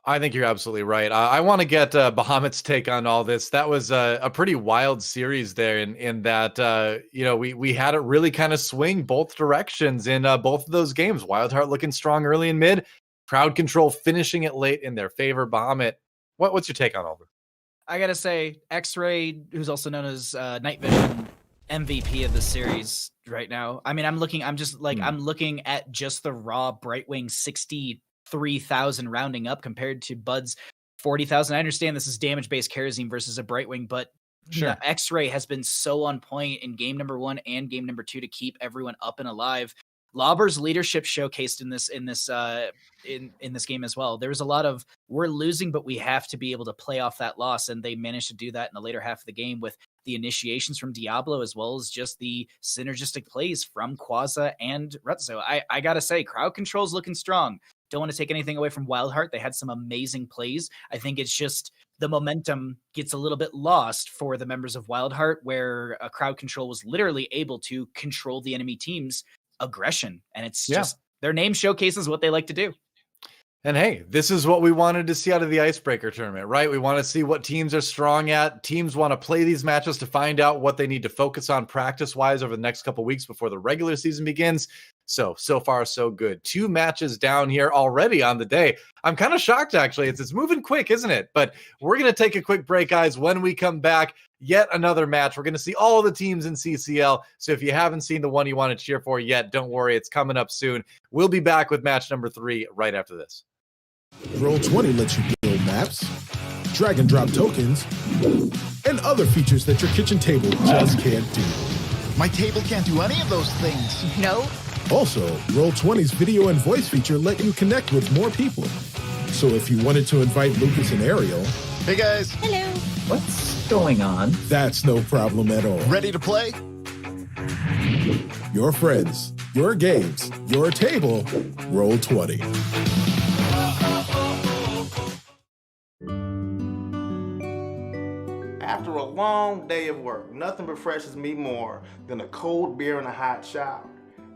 I think you're absolutely right. I want to get Bahamut's take on all this. That was a pretty wild series there in that, we had it really kind of swing both directions in both of those games. WildHearth looking strong early and mid, crowd control finishing it late in their favor. Bahamut, what's your take on all this? I got to say, X-Ray, who's also known as Night Vision, MVP of the series right now. I mean, I'm looking at just the raw Brightwing 63,000 rounding up compared to Bud's 40,000. I understand this is damage-based Karazim versus a Brightwing, but X-Ray has been so on point in game number 1 and game number 2 to keep everyone up and alive. Lauber's leadership showcased in this game as well. There was a lot of we're losing, but we have to be able to play off that loss, and they managed to do that in the later half of the game with the initiations from Diablo as well as just the synergistic plays from Quaza and Rutzo. I gotta say, crowd control's looking strong. Don't want to take anything away from WildHearth. They had some amazing plays. I think it's just the momentum gets a little bit lost for the members of WildHearth, where a crowd control was literally able to control the enemy team's aggression. And it's just their name showcases what they like to do. And hey, this is what we wanted to see out of the Icebreaker tournament, right? We want to see what teams are strong at. Teams want to play these matches to find out what they need to focus on practice-wise over the next couple weeks before the regular season begins. So far, so good. 2 matches down here already on the day. I'm kind of shocked, actually. It's moving quick, isn't it? But we're going to take a quick break, guys. When we come back, yet another match. We're going to see all the teams in CCL. So if you haven't seen the one you want to cheer for yet, don't worry. It's coming up soon. We'll be back with match number 3 right after this. Roll20 lets you build maps, drag and drop tokens, and other features that your kitchen table just can't do. My table can't do any of those things. No. Also, Roll20's video and voice feature let you connect with more people. So if you wanted to invite Lucas and Ariel, Hey guys. Hello. What's going on? that's no problem at all. Ready to play? Your friends, your games, your table, Roll20. After a long day of work, nothing refreshes me more than a cold beer and a hot shower.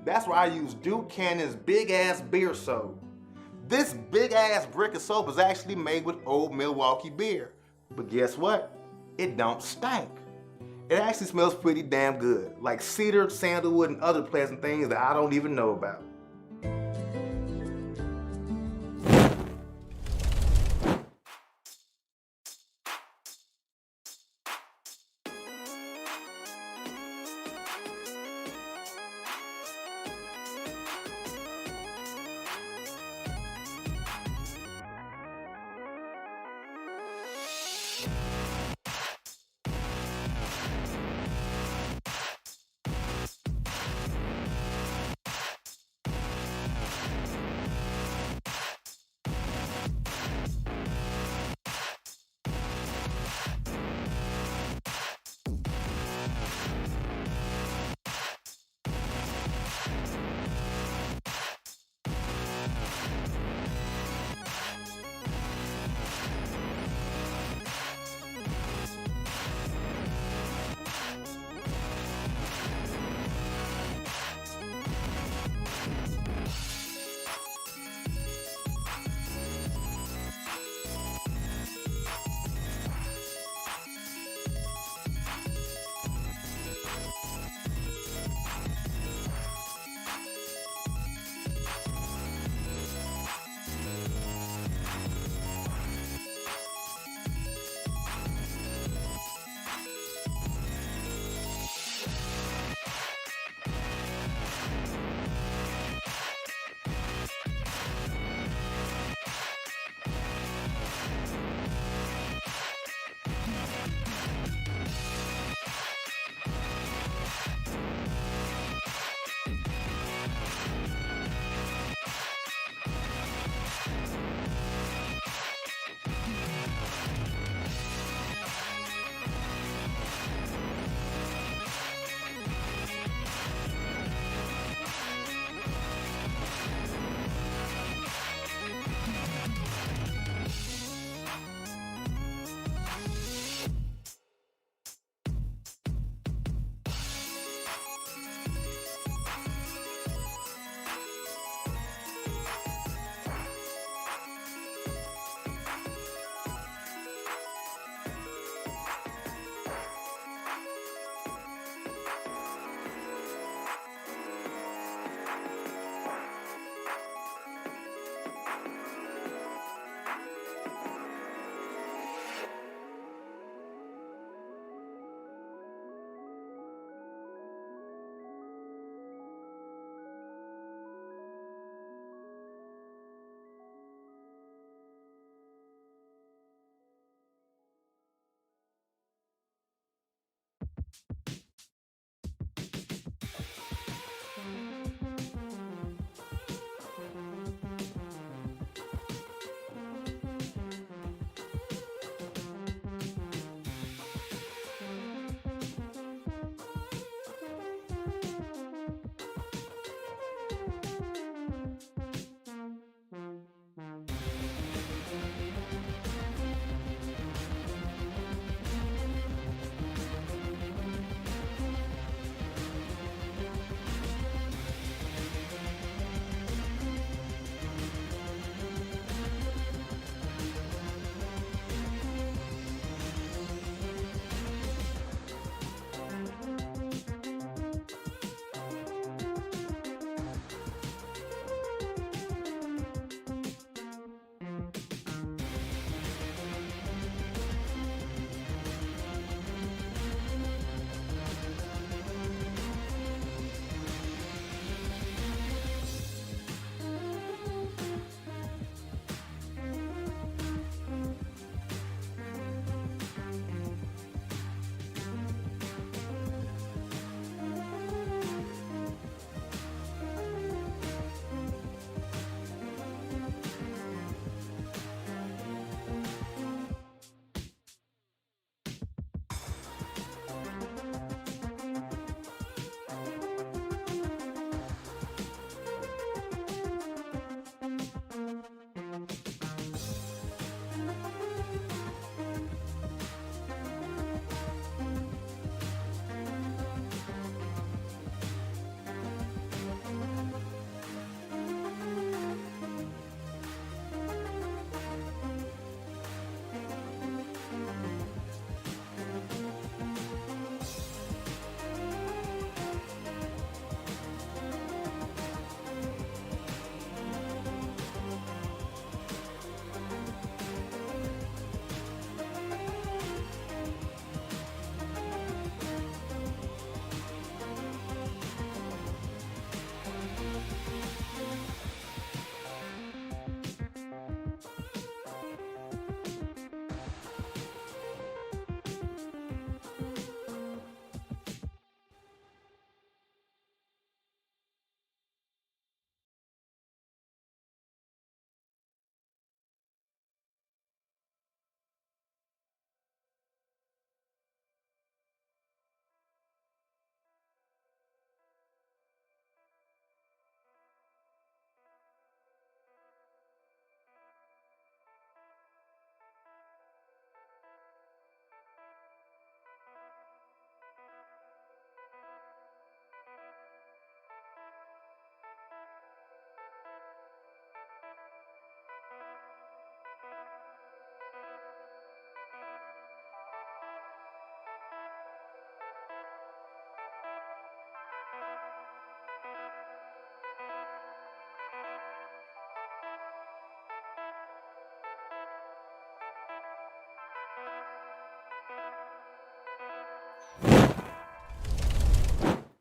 That's why I use Duke Cannon's big ass beer soap. This big ass brick of soap is actually made with old Milwaukee beer. But guess what? It don't stink. It actually smells pretty damn good, like cedar, sandalwood, and other pleasant things that I don't even know about.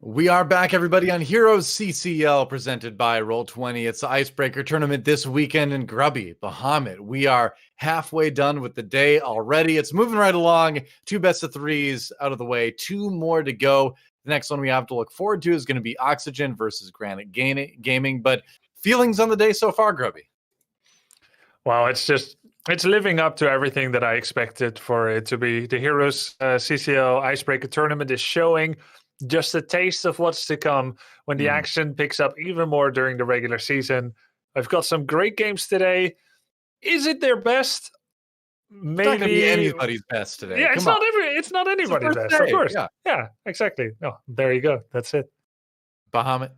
We are back, everybody, on Heroes CCL, presented by Roll20. It's the Icebreaker tournament this weekend in Grubby, Bahamut. We are halfway done with the day already. It's moving right along. 2 best-of-3s out of the way. 2 more to go. The next one we have to look forward to is going to be Oxygen versus Granite Gaming. But feelings on the day so far, Grubby? Wow, it's living up to everything that I expected for it to be. The Heroes CCL Icebreaker tournament is showing just a taste of what's to come when the action picks up even more during the regular season. I've got some great games today. Is it their best? Maybe it's not gonna be anybody's best today. Yeah, it's not anybody's best, of course. Yeah, exactly. No, there you go. That's it. Bahamut.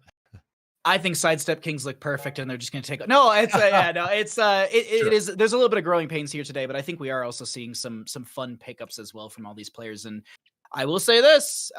I think Sidestep Kings look perfect, and they're just going to take. No, it's it is. There's a little bit of growing pains here today, but I think we are also seeing some fun pickups as well from all these players. And I will say this: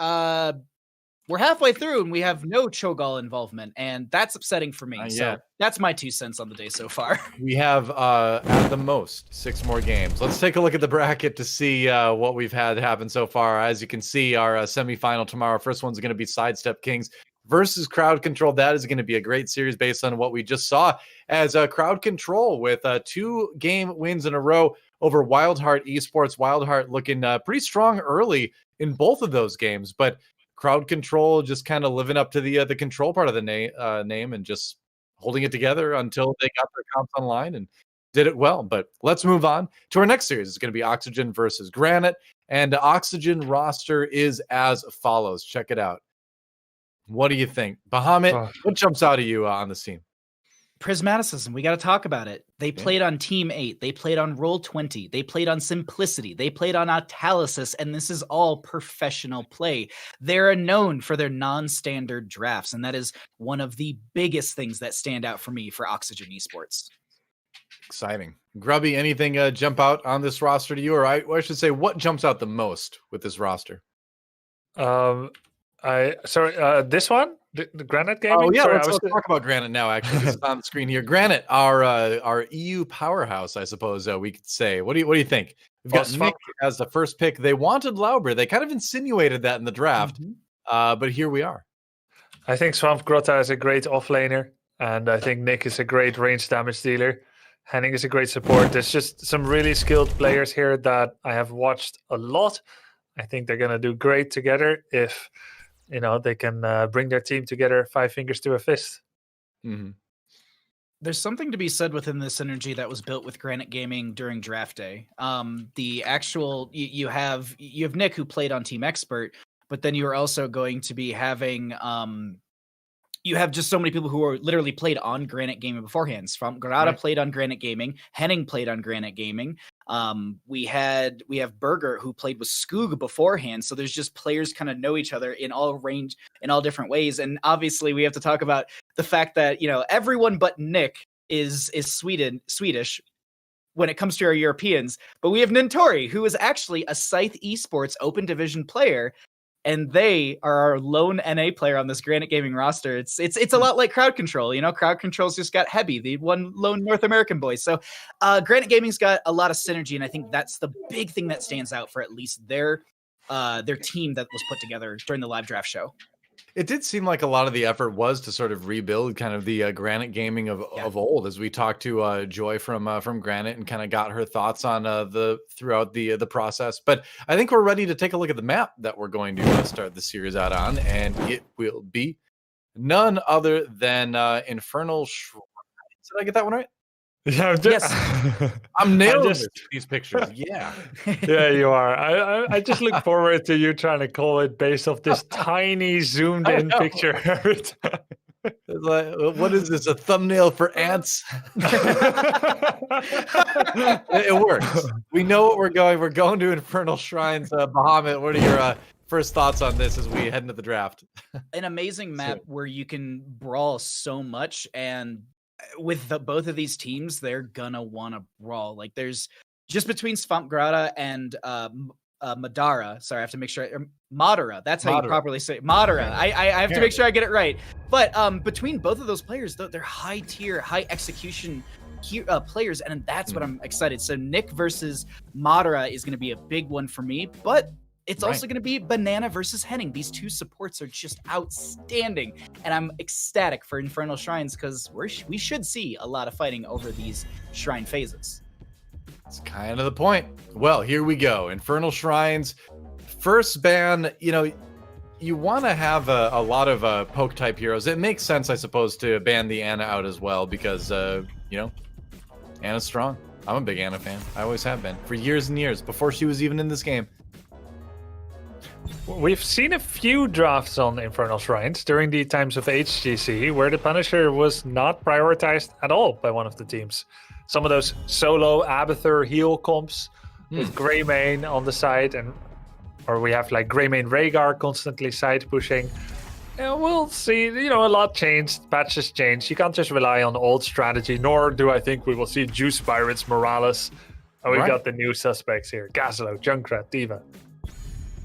we're halfway through, and we have no Cho'Gall involvement, and that's upsetting for me. So that's my 2 cents on the day so far. We have at the most 6 more games. Let's take a look at the bracket to see what we've had happen so far. As you can see, our semifinal tomorrow. First one's going to be Sidestep Kings versus Crowd Control. That is going to be a great series based on what we just saw as Crowd Control with 2 game wins in a row over WildHearth Esports. WildHearth looking pretty strong early in both of those games, but Crowd Control just kind of living up to the control part of the name and just holding it together until they got their comps online and did it well. But let's move on to our next series. It's going to be Oxygen versus Granite, and the Oxygen roster is as follows. Check it out. What do you think? Bahamut, what jumps out at you on the scene? Prismaticism. We got to talk about it. They played on Team 8. They played on Roll20. They played on Simplicity. They played on Autolysis, and this is all professional play. They're known for their non-standard drafts, and that is one of the biggest things that stand out for me for Oxygen Esports. Exciting. Grubby, anything jump out on this roster to you? Or I should say, what jumps out the most with this roster? This one, the Granite Gaming. Oh yeah, let's talk about Granite now. Actually, it's on the screen here. Granite, our EU powerhouse, I suppose we could say. What do you think? We've got Nick as the first pick. They wanted Lauber. They kind of insinuated that in the draft, but here we are. I think Swamp Grotta is a great offlaner, and I think Nick is a great range damage dealer. Henning is a great support. There's just some really skilled players here that I have watched a lot. I think they're gonna do great together if they can bring their team together 5 fingers to a fist. There's something to be said within this synergy that was built with Granite Gaming during draft day. The actual you have Nick, who played on Team Expert, but then you are also going to be having you have just so many people who are literally played on Granite Gaming beforehand. From Grata played on Granite Gaming, Henning played on Granite Gaming. We have Berger, who played with Skoog beforehand. So there's just players kind of know each other in all different ways. And obviously we have to talk about the fact that, everyone but Nick is Swedish when it comes to our Europeans. But we have Nintori, who is actually a Scythe Esports Open Division player. And they are our lone NA player on this Granite Gaming roster. It's a lot like Crowd Control. Crowd Control's just got Hebby, the one lone North American boy. So Granite Gaming's got a lot of synergy, and I think that's the big thing that stands out for at least their team that was put together during the live draft show. It did seem like a lot of the effort was to sort of rebuild kind of the Granite Gaming of old, as we talked to Joy from Granite and kind of got her thoughts on throughout the process. But I think we're ready to take a look at the map that we're going to start the series out on, and it will be none other than Infernal Shrine. Did I get that one right? Yeah, yes. I'm nailing these pictures. Yeah. Yeah, you are. I just look forward to you trying to call it based off this tiny zoomed in picture every time. It's like, what is this? A thumbnail for ants? It works. We know what we're going. We're going to Infernal Shrines. Bahamut, what are your first thoughts on this as we head into the draft? An amazing map where you can brawl so much, and with both of these teams, they're gonna want to brawl. Like, there's just between Swamp Grata and Madara. Sorry, I have to make sure. Madara. That's how you properly say it. Madara. I have to make sure I get it right. But between both of those players, they're high tier, high execution players, and that's what I'm excited. So Nick versus Madara is going to be a big one for me. But It's also going to be Banana versus Henning. These two supports are just outstanding, and I'm ecstatic for Infernal Shrines because we should see a lot of fighting over these shrine phases. It's kind of the point. Well, here we go. Infernal Shrines, first ban. You know, you want to have a lot of poke type heroes. It makes sense, I suppose, to ban the Ana out as well because you know, Ana's strong. I'm a big Ana fan. I always have been for years and years before she was even in this game. We've seen a few drafts on Infernal Shrines during the times of HGC where the Punisher was not prioritized at all by one of the teams. Some of those solo Abathur heal comps with Greymane on the side, or we have like Greymane Rhaegar constantly side pushing. And we'll see, you know, a lot changed, patches changed. You can't just rely on old strategy, nor do I think we will see Juice Pirates, Morales. And we got the new suspects here, Gazlo, Junkrat, D.Va.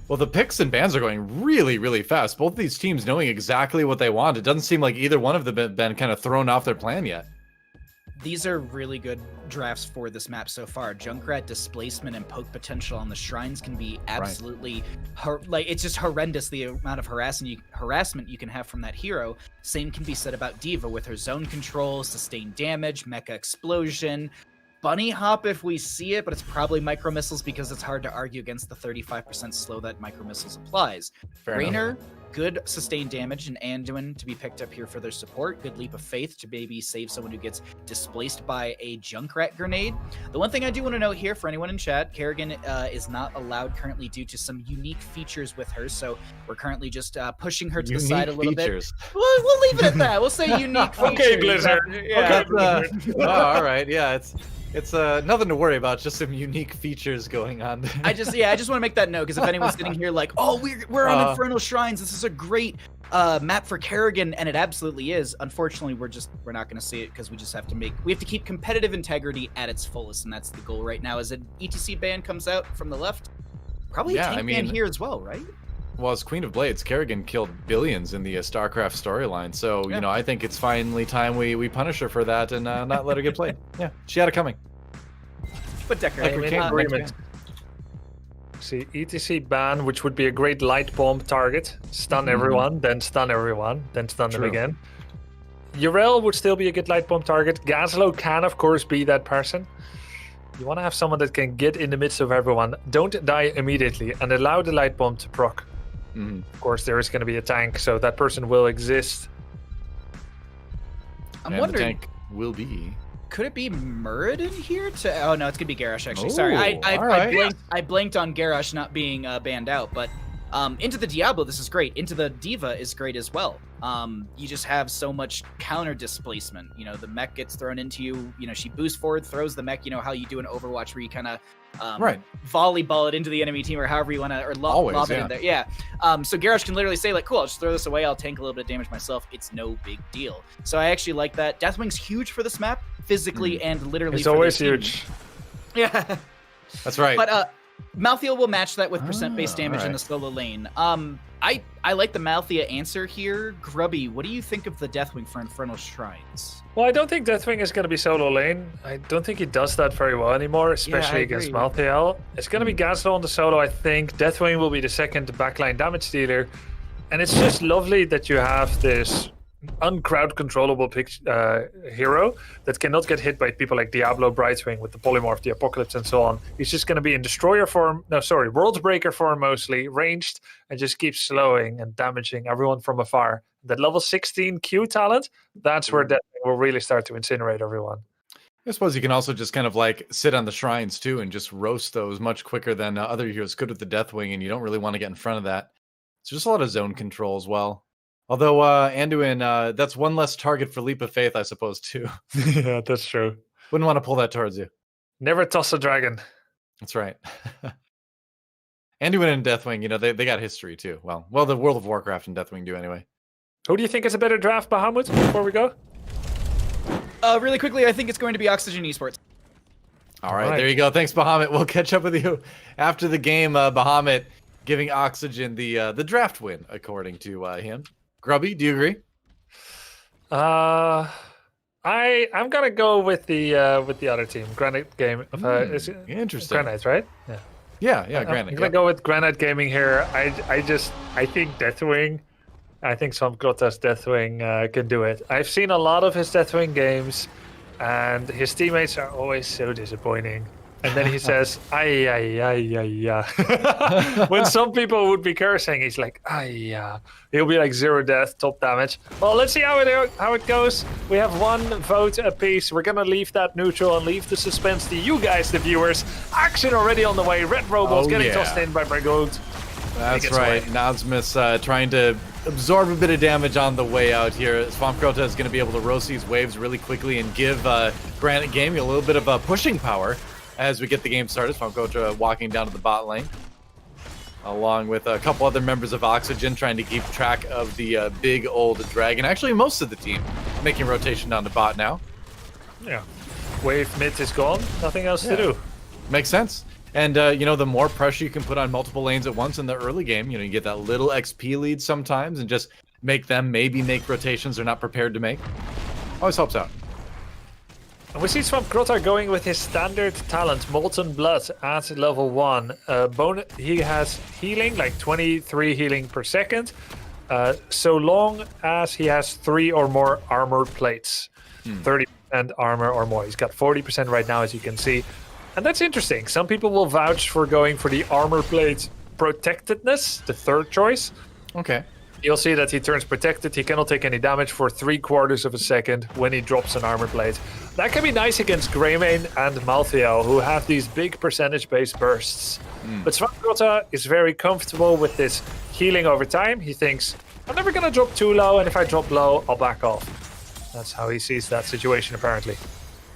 Well, the picks and bans are going really, really fast. Both of these teams knowing exactly what they want. It doesn't seem like either one of them have been kind of thrown off their plan yet. These are really good drafts for this map so far. Junkrat displacement and poke potential on the shrines can be absolutely like it's just horrendous the amount of harassment you can have from that hero. Same can be said about D.Va with her zone control, sustained damage, mecha explosion, bunny hop if we see it, but it's probably micro missiles because it's hard to argue against the 35% slow that micro missiles applies. Raynor, good sustained damage, and Anduin to be picked up here for their support. Good leap of faith to maybe save someone who gets displaced by a Junkrat grenade. The one thing I do want to note here for anyone in chat, Kerrigan is not allowed currently due to some unique features with her, so we're currently just pushing her to the side a little bit. We'll leave it at that. We'll say unique features. Okay, Blizzard. Yeah. Oh, all right. Yeah, it's nothing to worry about, just some unique features going on. I just want to make that note because if anyone's sitting here like, oh, we're on Infernal Shrines, this is a great map for Kerrigan, and it absolutely is. Unfortunately, we're not going to see it because we have to keep competitive integrity at its fullest, and that's the goal right now. As an ETC ban comes out from the left, probably a tank ban here as well, right? Well, as Queen of Blades, Kerrigan killed billions in the StarCraft storyline. So, you know, I think it's finally time we punish her for that and not let her get played. Yeah, she had it coming. But Decker, agreement. See, ETC ban, which would be a great light bomb target. Stun everyone, then stun everyone, then stun them again. Yrel would still be a good light bomb target. Gazlo can, of course, be that person. You want to have someone that can get in the midst of everyone, don't die immediately, and allow the light bomb to proc. Of course, there is going to be a tank, so that person will exist. I'm wondering, the tank will be. Could it be Muradin here? Oh no, it's gonna be Garrosh actually. Ooh, Sorry, I blanked on Garrosh not being banned out, but into the Diablo, this is great. Into the D.Va is great as well. You just have so much counter displacement. You know, the mech gets thrown into you. You know, she boosts forward, throws the mech. You know how you do in Overwatch, where you kind of volleyball it into the enemy team, or however you want to, or lob it in there. Yeah. So Garrosh can literally say like, "Cool, I'll just throw this away. I'll tank a little bit of damage myself. It's no big deal." So I actually like that. Deathwing's huge for this map, physically and literally. It's always huge. Yeah. That's right. But Malthea will match that with percent-based damage in the solo lane. I like the Malthea answer here. Grubby, what do you think of the Deathwing for Infernal Shrines? Well, I don't think Deathwing is going to be solo lane. I don't think he does that very well anymore, especially against Malthea. It's going to be Gazlo on the solo, I think. Deathwing will be the second backline damage dealer. And it's just lovely that you have this uncrowd controllable hero that cannot get hit by people like Diablo, Brightwing with the polymorph, the Apocalypse, and so on. He's just going to be in destroyer form, Worldbreaker form mostly, ranged, and just keep slowing and damaging everyone from afar. That level 16 Q talent, that's where Deathwing will really start to incinerate everyone. I suppose you can also just kind of like sit on the shrines too and just roast those much quicker than other heroes could with the Deathwing, and you don't really want to get in front of that. It's just a lot of zone control as well. Although, Anduin, that's one less target for Leap of Faith, I suppose, too. Yeah, that's true. Wouldn't want to pull that towards you. Never toss a dragon. That's right. Anduin and Deathwing, you know, they got history, too. Well, the World of Warcraft and Deathwing do anyway. Who do you think is a better draft, Bahamut, before we go? Really quickly, I think it's going to be Oxygen Esports. All right, there you go. Thanks, Bahamut. We'll catch up with you after the game. Bahamut giving Oxygen the draft win, according to him. Grubby, do you agree? I'm gonna go with the other team, Granite game. Interesting. Granite, right? Yeah. Yeah, Granite. I'm gonna go with Granite Gaming here. I think Deathwing. I think Swamp-Grotta's Deathwing can do it. I've seen a lot of his Deathwing games, and his teammates are always so disappointing. And then he says, ay, ay, ay, ay, ay. When some people would be cursing, he's like, ay, ay. He'll be like 0 death, top damage. Well, let's see how it goes. We have 1 vote apiece. We're going to leave that neutral and leave the suspense to you guys, the viewers. Action already on the way. Red Robot's getting tossed in by Brigode. That's right. Nazmus trying to absorb a bit of damage on the way out here. Swamp-Grotta is going to be able to roast these waves really quickly and give Granite Gaming a little bit of pushing power as we get the game started. Swamp-Grotta walking down to the bot lane, along with a couple other members of Oxygen trying to keep track of the big old dragon. Actually, most of the team making rotation down to bot now. Yeah. Wave mid is gone. Nothing else to do. Makes sense. And, the more pressure you can put on multiple lanes at once in the early game, you get that little XP lead sometimes and just make them maybe make rotations they're not prepared to make. Always helps out. And we see Swamp-Grotta going with his standard talent, Molten Blood, at level 1. He has healing, like 23 healing per second, so long as he has 3 or more armor plates. 30% armor or more. He's got 40% right now, as you can see. And that's interesting. Some people will vouch for going for the armor plate protectedness, the 3rd choice. Okay. You'll see that he turns protected. He cannot take any damage for 3/4 of a second when he drops an armor plate. That can be nice against Greymane and Malthael, who have these big percentage-based bursts. But Swamp-Grotta is very comfortable with this healing over time. He thinks, I'm never going to drop too low, and if I drop low, I'll back off. That's how he sees that situation, apparently.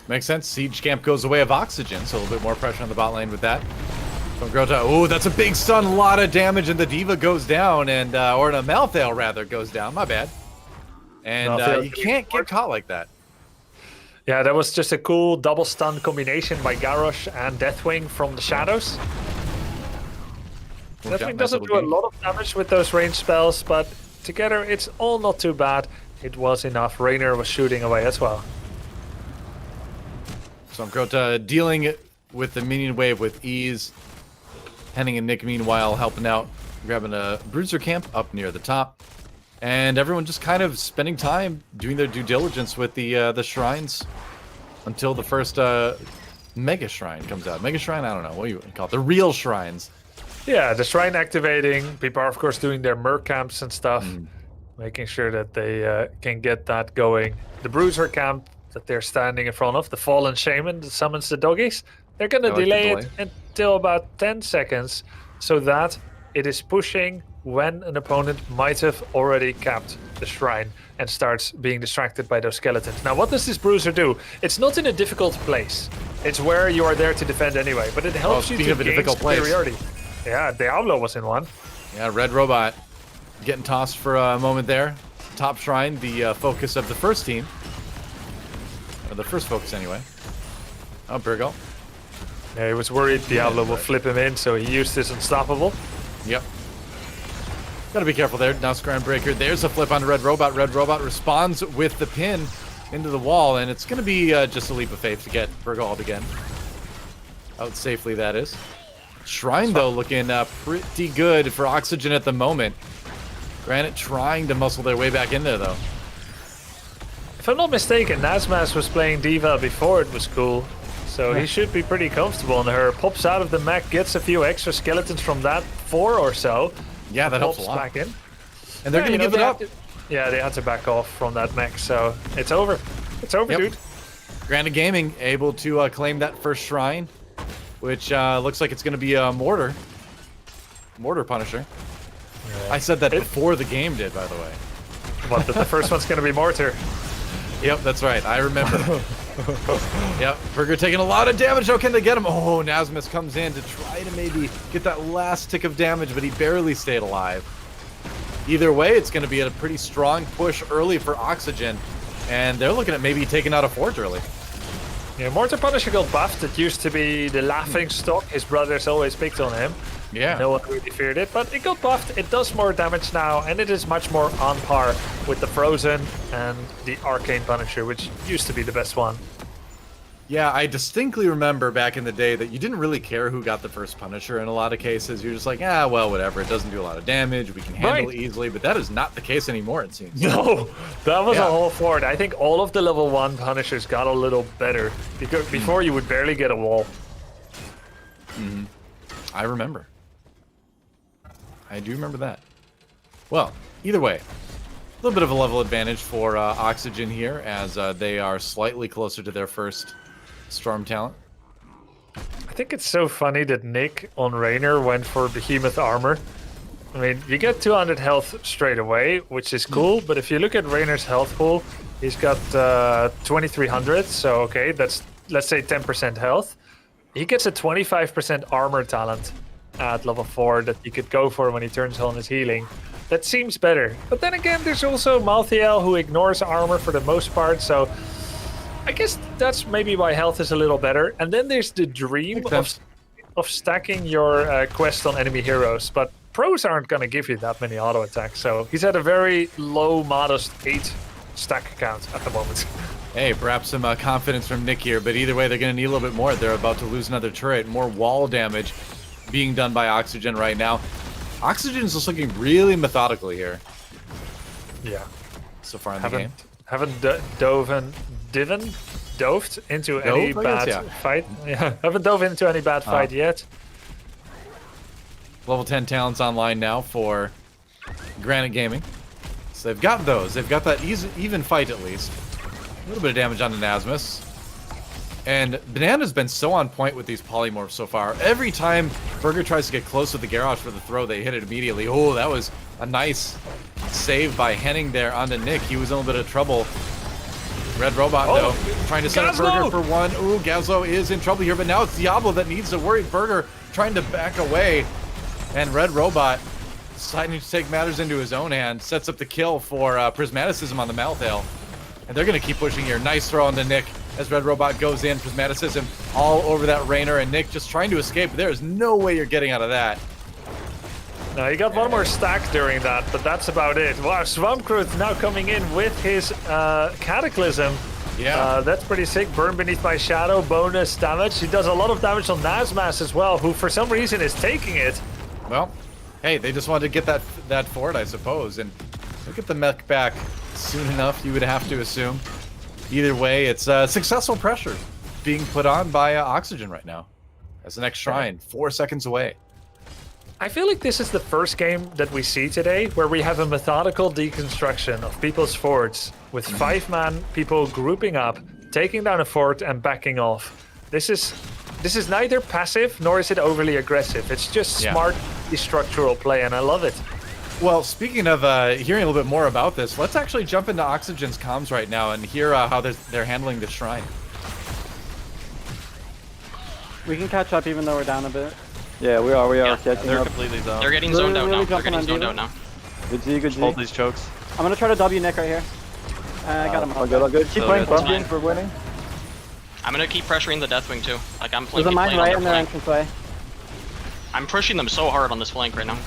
Makes sense. Siege Camp goes away of Oxygen, so a little bit more pressure on the bot lane with that. Swamp-Grotta, oh, that's a big stun, a lot of damage, and the Diva goes down, and or the Malthael rather goes down. My bad. And you can't get caught like that. Yeah, that was just a cool double stun combination by Garrosh and Deathwing from the shadows. Deathwing doesn't do a lot of damage with those ranged spells, but together it's all not too bad. It was enough. Raynor was shooting away as well. Swamp-Grotta dealing with the minion wave with ease. Henning and Nick, meanwhile, helping out, grabbing a Bruiser camp up near the top. And everyone just kind of spending time doing their due diligence with the shrines until the first Mega Shrine comes out. Mega Shrine? I don't know. What do you call it? The real shrines. Yeah, the shrine activating. People are, of course, doing their Merc camps and stuff. Making sure that they can get that going. The Bruiser camp that they're standing in front of, the Fallen Shaman that summons the doggies, they're going to delay it until about 10 seconds so that it is pushing when an opponent might have already capped the shrine and starts being distracted by those skeletons. Now, what does this Bruiser do? It's not in a difficult place. It's where you are there to defend anyway, but it helps you to gain superiority. Yeah, Diablo was in one. Yeah, Red Robot getting tossed for a moment there. Top shrine, the focus of the first team. Or the first focus, anyway. Oh, Burgle. Yeah, he was worried Diablo will flip him in, so he used his Unstoppable. Yep. Gotta be careful there. Now Icebreaker. There's a flip on Red Robot. Red Robot responds with the pin into the wall, and it's gonna be just a leap of faith to get Burgle again. Out safely, that is. Shrine, though, looking pretty good for Oxygen at the moment. Granite trying to muscle their way back in there, though. If I'm not mistaken, Nazmas was playing Diva before it was cool. So he should be pretty comfortable on her. Pops out of the mech, gets a few extra skeletons from that, 4 or so. Yeah, that helps a lot. Back in. And they're going to give it up. Yeah, they had to back off from that mech, so it's over. It's over, dude. Granite Gaming able to claim that first shrine, which looks like it's going to be a Mortar. Mortar Punisher. Yeah. I said that before the game did, by the way. What, that the first one's going to be Mortar? Yep, that's right. I remember. Yep, Burger taking a lot of damage. How can they get him? Oh, Nazmus comes in to try to maybe get that last tick of damage, but he barely stayed alive. Either way, it's going to be a pretty strong push early for Oxygen, and they're looking at maybe taking out a fort early. Yeah, Mortar Punisher got buffed. It used to be the laughing stock. His brothers always picked on him. Yeah. No one really feared it, but it got buffed. It does more damage now, and it is much more on par with the Frozen and the Arcane Punisher, which used to be the best one. Yeah, I distinctly remember back in the day that you didn't really care who got the first Punisher in a lot of cases. You're just like, well, whatever. It doesn't do a lot of damage. We can handle it easily. But that is not the case anymore, it seems. No, that was a whole forward. I think all of the level 1 Punishers got a little better. Because before you would barely get a wall. I remember. I do remember that. Well, either way, a little bit of a level advantage for Oxygen here, as they are slightly closer to their first Storm talent. I think it's so funny that Nick on Raynor went for Behemoth Armor. I mean, you get 200 health straight away, which is cool, but if you look at Raynor's health pool, he's got 2300, so okay, that's, let's say, 10% health. He gets a 25% armor talent at level 4 that he could go for when he turns on his healing. That seems better. But then again, there's also Malthael, who ignores armor for the most part, so I guess that's maybe why health is a little better. And then there's the dream of stacking your quest on enemy heroes, but pros aren't going to give you that many auto attacks, so he's at a very low, modest 8 stack count at the moment. Hey, perhaps some confidence from Nick here, but either way, they're going to need a little bit more. They're about to lose another turret. More wall damage being done by Oxygen right now. Oxygen's just looking really methodical here. Yeah. So far in the game. Haven't doved into any bad fight. Yeah, haven't dove into any bad fight yet. Level 10 talents online now for Granite Gaming. So they've got those. They've got that even fight at least. A little bit of damage on the Nasmus. And Banana's been so on point with these polymorphs so far. Every time Burger tries to get close with the Garrosh for the throw, they hit it immediately. Oh, that was a nice save by Henning there onto Nick. He was in a little bit of trouble. Red Robot, though, trying to set up Burger for one. Ooh, Gazlo is in trouble here, but now it's Diablo that needs to worry. Burger trying to back away. And Red Robot deciding to take matters into his own hand. Sets up the kill for Prismaticism on the Malthael. And they're going to keep pushing here. Nice throw onto Nick as Red Robot goes in. Prismaticism all over that Raynor, and Nick just trying to escape. There is no way you're getting out of that. No, he got one more stack during that, but that's about it. Wow, Swampcruth now coming in with his Cataclysm. Yeah. That's pretty sick. Burn Beneath My Shadow, bonus damage. He does a lot of damage on Nazmas as well, who for some reason is taking it. Well, hey, they just wanted to get that forward, I suppose. And look at the mech back soon enough, you would have to assume. Either way, it's successful pressure being put on by Oxygen right now. As the next shrine, 4 seconds away. I feel like this is the first game that we see today where we have a methodical deconstruction of people's forts with 5-man people grouping up, taking down a fort and backing off. This is neither passive nor is it overly aggressive. It's just smart structural play, and I love it. Well, speaking of hearing a little bit more about this, let's actually jump into Oxygen's comms right now and hear how they're handling the shrine. We can catch up even though we're down a bit. Yeah, we are catching they're up. completely zoned. They're getting zoned out now. They're getting zoned out now. Good G, good G. Hold these chokes. I'm gonna try to W Nick right here. I got him. All good. Keep playing Pumpkin for winning. I'm gonna keep pressuring the Deathwing too. Like I'm playing. There's a mine on right their in their flank. entranceway. I'm pushing them so hard on this flank right now.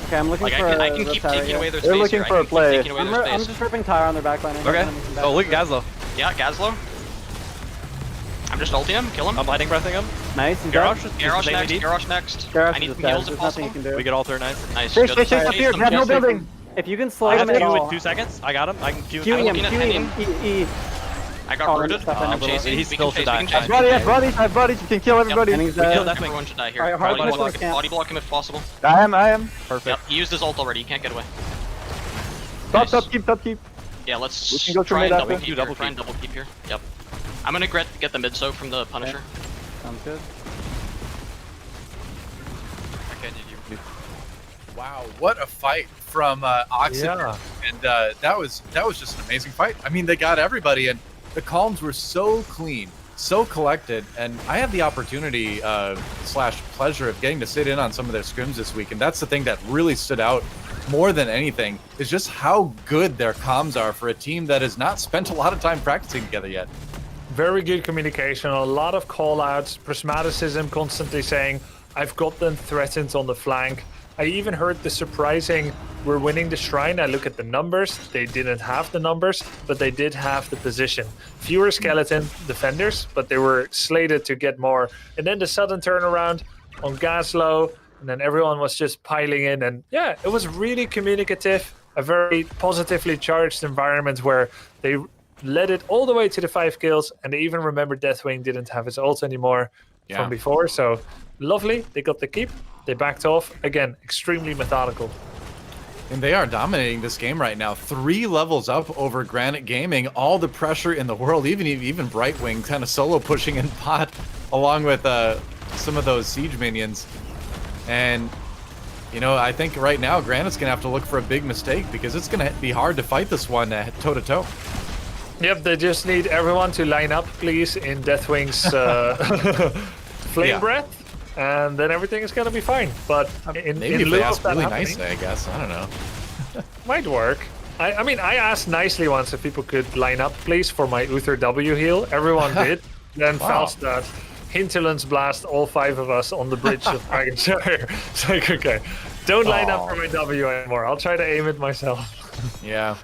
Okay, I'm looking Like for I can keep taking away their space. They're looking for a play. I'm just ripping tire on their backline. Okay. Oh, look at Gazlo. Yeah, Gazlo. I'm just ulting him, kill him. I'm lightning breathing him. Nice. He's dead. Garrosh next. Garrosh next. Garrosh I need is some dead. heals if There's nothing possible. you can do. We get all third nice. Nice. Chase, good. up here. Grab no building. If you can slow I him have at Q all. in 2 seconds. I got him. I can Q Qing him. looking at E. I got rooted. I'm chasing. He's We still can should chase. die. We can chase. I have bodies. You can kill everybody. And he's dead. Everyone should die here. Alright, Body block him if possible. I am. Perfect. Yep, he used his ult already. He can't get away. Top keep. Yeah, let's We can go try and through double mid keep here. Try and double keep here. Yep. I'm gonna get the mid soak from the Punisher. Sounds good. Wow, what a fight from Oxygen. Yeah. And that was just an amazing fight. I mean, they got everybody, and the calms were so clean, so collected, and I had the opportunity slash pleasure of getting to sit in on some of their scrims this week, and that's the thing that really stood out more than anything, is just how good their comms are for a team that has not spent a lot of time practicing together yet. Very good communication, a lot of call-outs, Prismaticism constantly saying, I've got them threatened on the flank. I even heard the surprising, we're winning the shrine. I look at the numbers. They didn't have the numbers, but they did have the position. Fewer skeleton defenders, but they were slated to get more. And then the sudden turnaround on Gaslow, and then everyone was just piling in. And yeah, it was really communicative, a very positively charged environment where they led it all the way to the 5 kills, and they even remembered Deathwing didn't have his ult anymore from before. So lovely, they got the keep. They backed off. Again, extremely methodical. And they are dominating this game right now. 3 levels up over Granite Gaming. All the pressure in the world. Even Brightwing kind of solo pushing in bot along with some of those siege minions. And, you know, I think right now Granite's going to have to look for a big mistake because it's going to be hard to fight this one toe-to-toe. Yep, they just need everyone to line up, please, in Deathwing's Flame Breath. And then everything is going to be fine. But maybe if they ask really nicely, I guess. I don't know. Might work. I mean, I asked nicely once if people could line up, please, for my Uther W heal. Everyone did. Then Falstad, Hinterlands blast all 5 of us on the bridge of Dragonshire. It's like, okay, don't line up for my W anymore. I'll try to aim it myself. Yeah.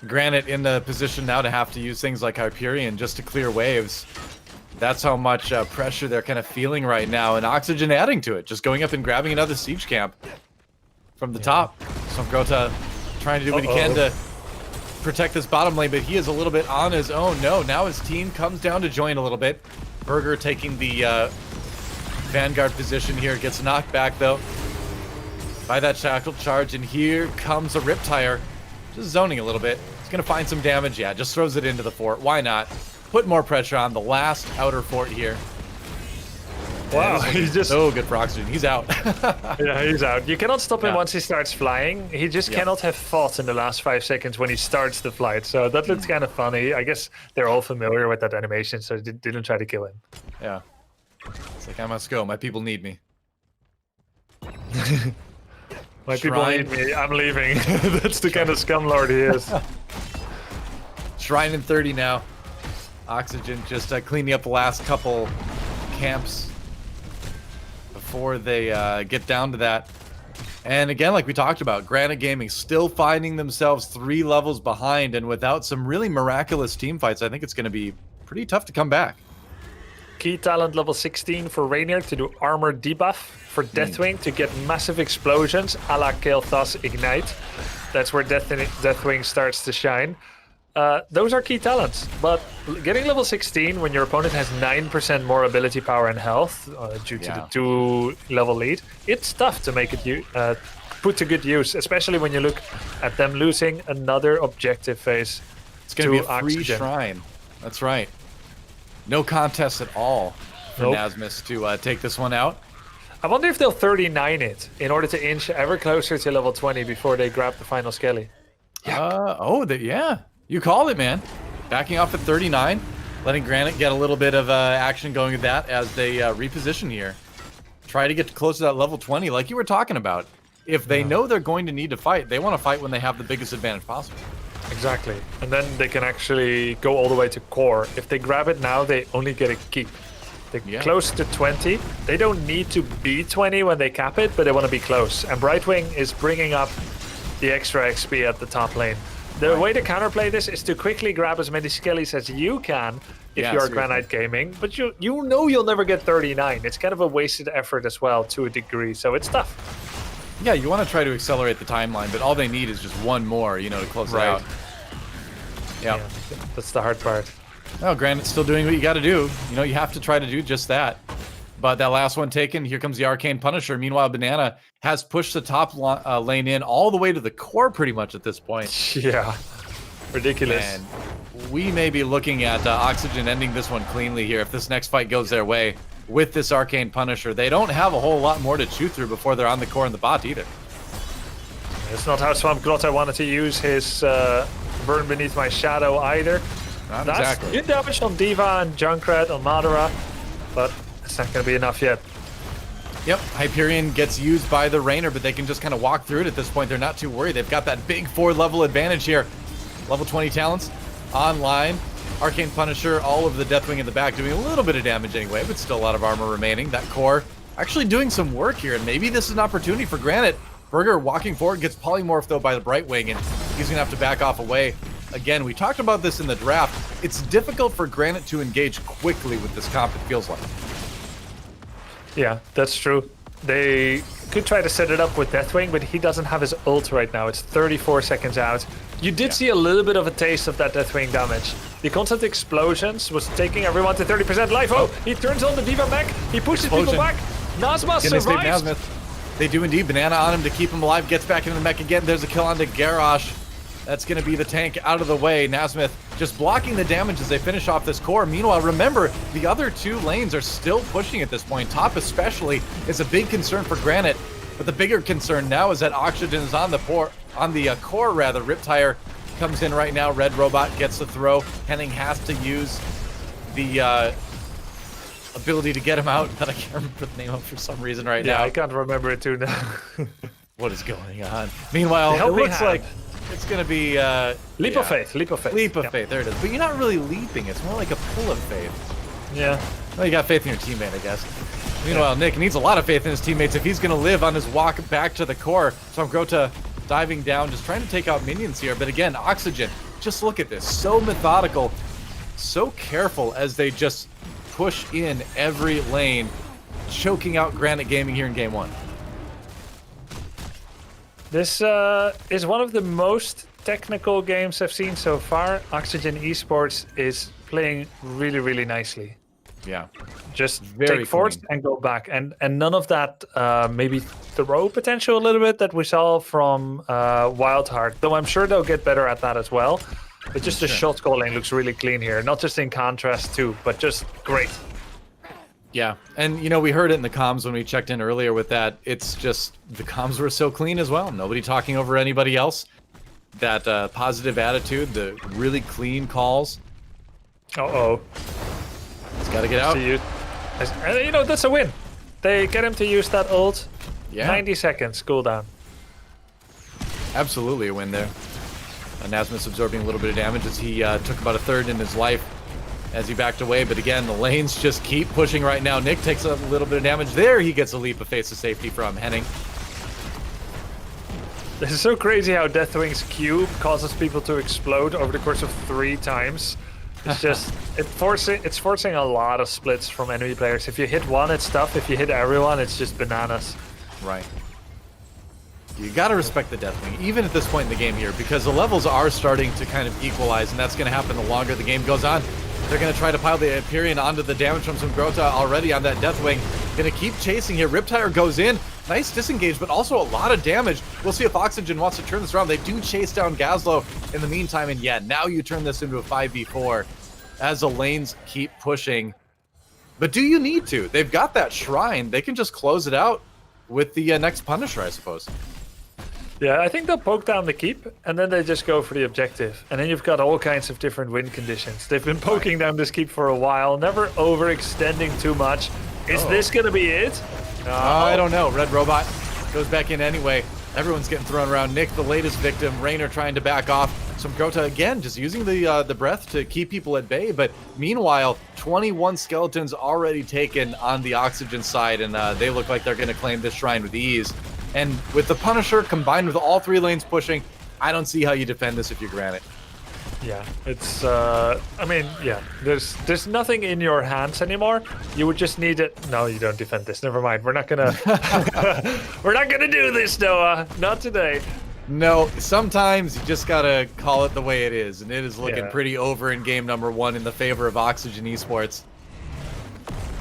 Granite in the position now to have to use things like Hyperion just to clear waves. That's how much pressure they're kind of feeling right now, and Oxygen adding to it, just going up and grabbing another siege camp from the top. Grota trying to do what he can to protect this bottom lane, but he is a little bit on his own. No, now his team comes down to join a little bit. Burger taking the Vanguard position here, gets knocked back though by that Shackled charge, and here comes a Riptire, just zoning a little bit. He's gonna find some damage, yeah, just throws it into the fort. Why not? Put more pressure on the last outer fort here. Wow, he's just so good for Oxygen. He's out. Yeah, he's out. You cannot stop him once he starts flying. He just cannot have fought in the last 5 seconds when he starts the flight. So that looks kind of funny. I guess they're all familiar with that animation, so they didn't try to kill him. Yeah. It's like, I must go. My people need me. My people need me. I'm leaving. That's the kind of scumlord he is. Shrine in 30 now. Oxygen just cleaning up the last couple camps before they get down to that. And again, like we talked about, Granite Gaming still finding themselves 3 levels behind, and without some really miraculous team fights, I think it's going to be pretty tough to come back. Key talent level 16 for Rainier to do armor debuff, for Deathwing to get massive explosions a la Kael'thas Ignite. That's where Deathwing starts to shine. Those are key talents, but getting level 16 when your opponent has 9% more ability power and health due to the 2-level lead, it's tough to make it put to good use, especially when you look at them losing another objective phase. It's going to be a free shrine. That's right. No contest at all for Nasmus to take this one out. I wonder if they'll 39 it in order to inch ever closer to level 20 before they grab the final Skelly. Yeah. You called it, man. Backing off at 39, letting Granite get a little bit of action going with that as they reposition here. Try to get close to that level 20 like you were talking about. If they know they're going to need to fight, they want to fight when they have the biggest advantage possible. Exactly. And then they can actually go all the way to core. If they grab it now, they only get a keep. They're close to 20. They don't need to be 20 when they cap it, but they want to be close. And Brightwing is bringing up the extra XP at the top lane. The way to counterplay this is to quickly grab as many Skellies as you can if you're Granite Gaming, but you know you'll never get 39. It's kind of a wasted effort as well to a degree, so it's tough. Yeah, you want to try to accelerate the timeline, but all they need is just one more, to close it out. Yeah, that's the hard part. Well, Granite's still doing what you got to do. You have to try to do just that. But that last one taken, here comes the Arcane Punisher. Meanwhile, Banana has pushed the top lane in all the way to the core pretty much at this point. Yeah, ridiculous. And we may be looking at Oxygen ending this one cleanly here if this next fight goes their way with this Arcane Punisher. They don't have a whole lot more to chew through before they're on the core and the bot either. It's not how Swamp Grotta wanted to use his Burn Beneath My Shadow either. Not That's exactly. good damage on Diva and Junkrat on Madara, but it's not going to be enough yet. Yep, Hyperion gets used by the Rainer, but they can just kind of walk through it at this point. They're not too worried. They've got that big 4-level advantage here. Level 20 talents online. Arcane Punisher, all of the Deathwing in the back doing a little bit of damage anyway, but still a lot of armor remaining. That core actually doing some work here, and maybe this is an opportunity for Granite. Burger walking forward, gets polymorphed though by the Brightwing, and he's gonna have to back off away. Again, we talked about this in the draft. It's difficult for Granite to engage quickly with this comp, it feels like. Yeah, that's true. They could try to set it up with Deathwing, but he doesn't have his ult right now. It's 34 seconds out. You did see a little bit of a taste of that Deathwing damage. The constant explosions was taking everyone to 30% life. Oh, he turns on the D.Va mech. He pushes people back. Nazma survives. They do indeed. Banana on him to keep him alive. Gets back into the mech again. There's a kill onto Garrosh. That's going to be the tank out of the way. Nasmith just blocking the damage as they finish off this core. Meanwhile, remember, the other two lanes are still pushing at this point. Top especially is a big concern for Granite. But the bigger concern now is that Oxygen is on the core. Riptire comes in right now. Red Robot gets the throw. Henning has to use the ability to get him out, that I can't remember the name of for some reason right now. Yeah, I can't remember it too now. What is going on? Meanwhile, it looks like it's going to be... Leap of faith, leap of faith. Leap of faith, there it is. But you're not really leaping, it's more like a pull of faith. Yeah. Well, you got faith in your teammate, I guess. Meanwhile, Nick needs a lot of faith in his teammates if he's going to live on his walk back to the core. So Grota diving down, just trying to take out minions here. But again, Oxygen, just look at this. So methodical, so careful as they just push in every lane, choking out Granite Gaming here in Game 1. This is one of the most technical games I've seen so far. Oxygen Esports is playing really, really nicely. Yeah. Just Very take force and go back. And none of that maybe throw potential a little bit that we saw from Wildheart. Though I'm sure they'll get better at that as well. But just the shot calling looks really clean here. Not just in contrast too, but just great. Yeah, and you know, we heard it in the comms when we checked in earlier with that. It's just, the comms were so clean as well. Nobody talking over anybody else. That positive attitude, the really clean calls. Uh-oh. He's got to get out. And, you know, that's a win. They get him to use that ult. Yeah. 90 seconds cooldown. Absolutely a win there. Nasmus absorbing a little bit of damage as he took about a third in his life as he backed away. But again, the lanes just keep pushing right now. Nick takes a little bit of damage there. He gets a leap of faith to safety from Henning. This is so crazy how Deathwing's cube causes people to explode over the course of 3 times. It's just, it's forcing a lot of splits from enemy players. If you hit one, it's tough. If you hit everyone, it's just bananas. Right. You got to respect the Deathwing, even at this point in the game here, because the levels are starting to kind of equalize, and that's going to happen the longer the game goes on. They're going to try to pile the Empyrean onto the damage from some Grota already on that Deathwing. Going to keep chasing here. Riptire goes in. Nice disengage, but also a lot of damage. We'll see if Oxygen wants to turn this around. They do chase down Gazlo in the meantime, and yeah, now you turn this into a 5v4 as the lanes keep pushing. But do you need to? They've got that shrine. They can just close it out with the next Punisher, I suppose. Yeah, I think they'll poke down the keep, and then they just go for the objective. And then you've got all kinds of different win conditions. They've been poking down this keep for a while, never overextending too much. Is this going to be it? I don't know. Red Robot goes back in anyway. Everyone's getting thrown around. Nick, the latest victim. Raynor trying to back off. Some Grota, again, just using the breath to keep people at bay. But meanwhile, 21 skeletons already taken on the Oxygen side, and they look like they're going to claim this shrine with ease. And with the Punisher combined with all 3 lanes pushing, I don't see how you defend this if you're Granite. Yeah, it's, I mean, yeah, there's nothing in your hands anymore. You would just need it. No, you don't defend this. Never mind. We're not gonna, we're not gonna do this, Noah. Not today. No, sometimes you just gotta call it the way it is, and it is looking pretty over in game number 1 in the favor of Oxygen Esports.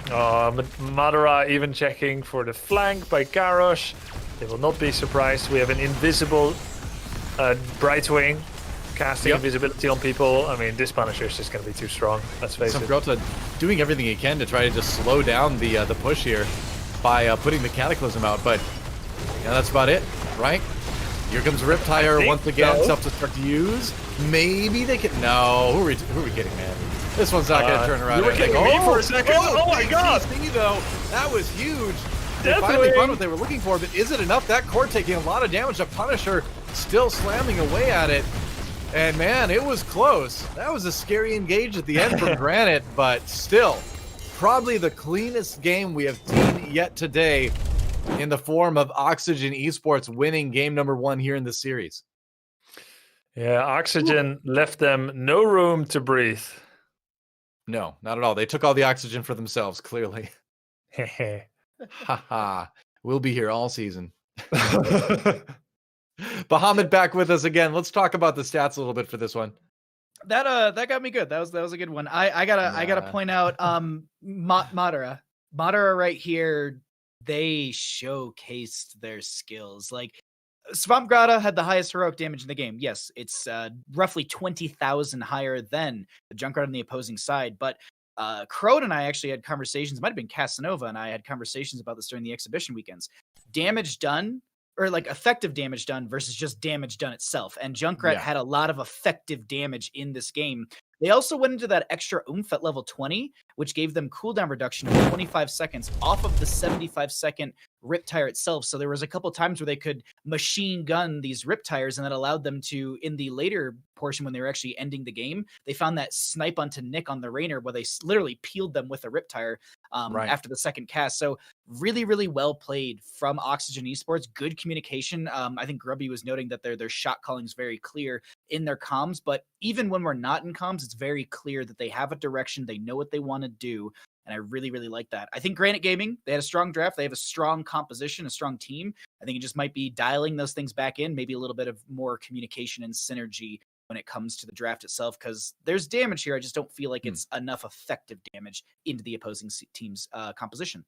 Madara even checking for the flank by Garrosh. They will not be surprised. We have an invisible Brightwing casting invisibility on people. I mean, this Punisher is just going to be too strong. Let's face it. Grota doing everything he can to try to just slow down the push here by putting the Cataclysm out, but yeah, that's about it, right? Here comes Riptire once again, self-destruct to use. Maybe they can. No, who are we kidding, man? This one's not going to turn around. You were kidding me for a second. Oh my god! Though, that was huge. They finally found what they were looking for, but is it enough? That core taking a lot of damage. The Punisher still slamming away at it. And man, it was close. That was a scary engage at the end from Granite, but still, probably the cleanest game we have seen yet today in the form of Oxygen Esports winning game number 1 here in the series. Yeah, Oxygen left them no room to breathe. No, not at all. They took all the oxygen for themselves, clearly. Haha. We'll be here all season. Bahamut back with us again. Let's talk about the stats a little bit for this one. That got me good. That was a good one. I gotta point out Madara right here. They showcased their skills. Like Swamp Grata had the highest heroic damage in the game. Yes, it's roughly 20,000 higher than the Junkrat on the opposing side. But Crowd and I actually had conversations. It might have been Casanova and I had conversations about this during the exhibition weekends. Damage done, or like effective damage done versus just damage done itself. And Junkrat had a lot of effective damage in this game. They also went into that extra oomph at level 20, which gave them cooldown reduction of 25 seconds off of the 75-second Riptire itself. So there was a couple times where they could machine gun these Riptires, and that allowed them to, in the later portion when they were actually ending the game, they found that snipe onto Nick on the Rainer where they literally peeled them with a Riptire after the second cast. So really, really well played from Oxygen Esports. Good communication. I think Grubby was noting that their shot calling is very clear in their comms, but even when we're not in comms, it's very clear that they have a direction, they know what they want to do, and I really, really like that. I think Granite Gaming, they had a strong draft, they have a strong composition, a strong team. I think it just might be dialing those things back in, maybe a little bit of more communication and synergy when it comes to the draft itself, because there's damage here. I just don't feel like it's enough effective damage into the opposing team's composition.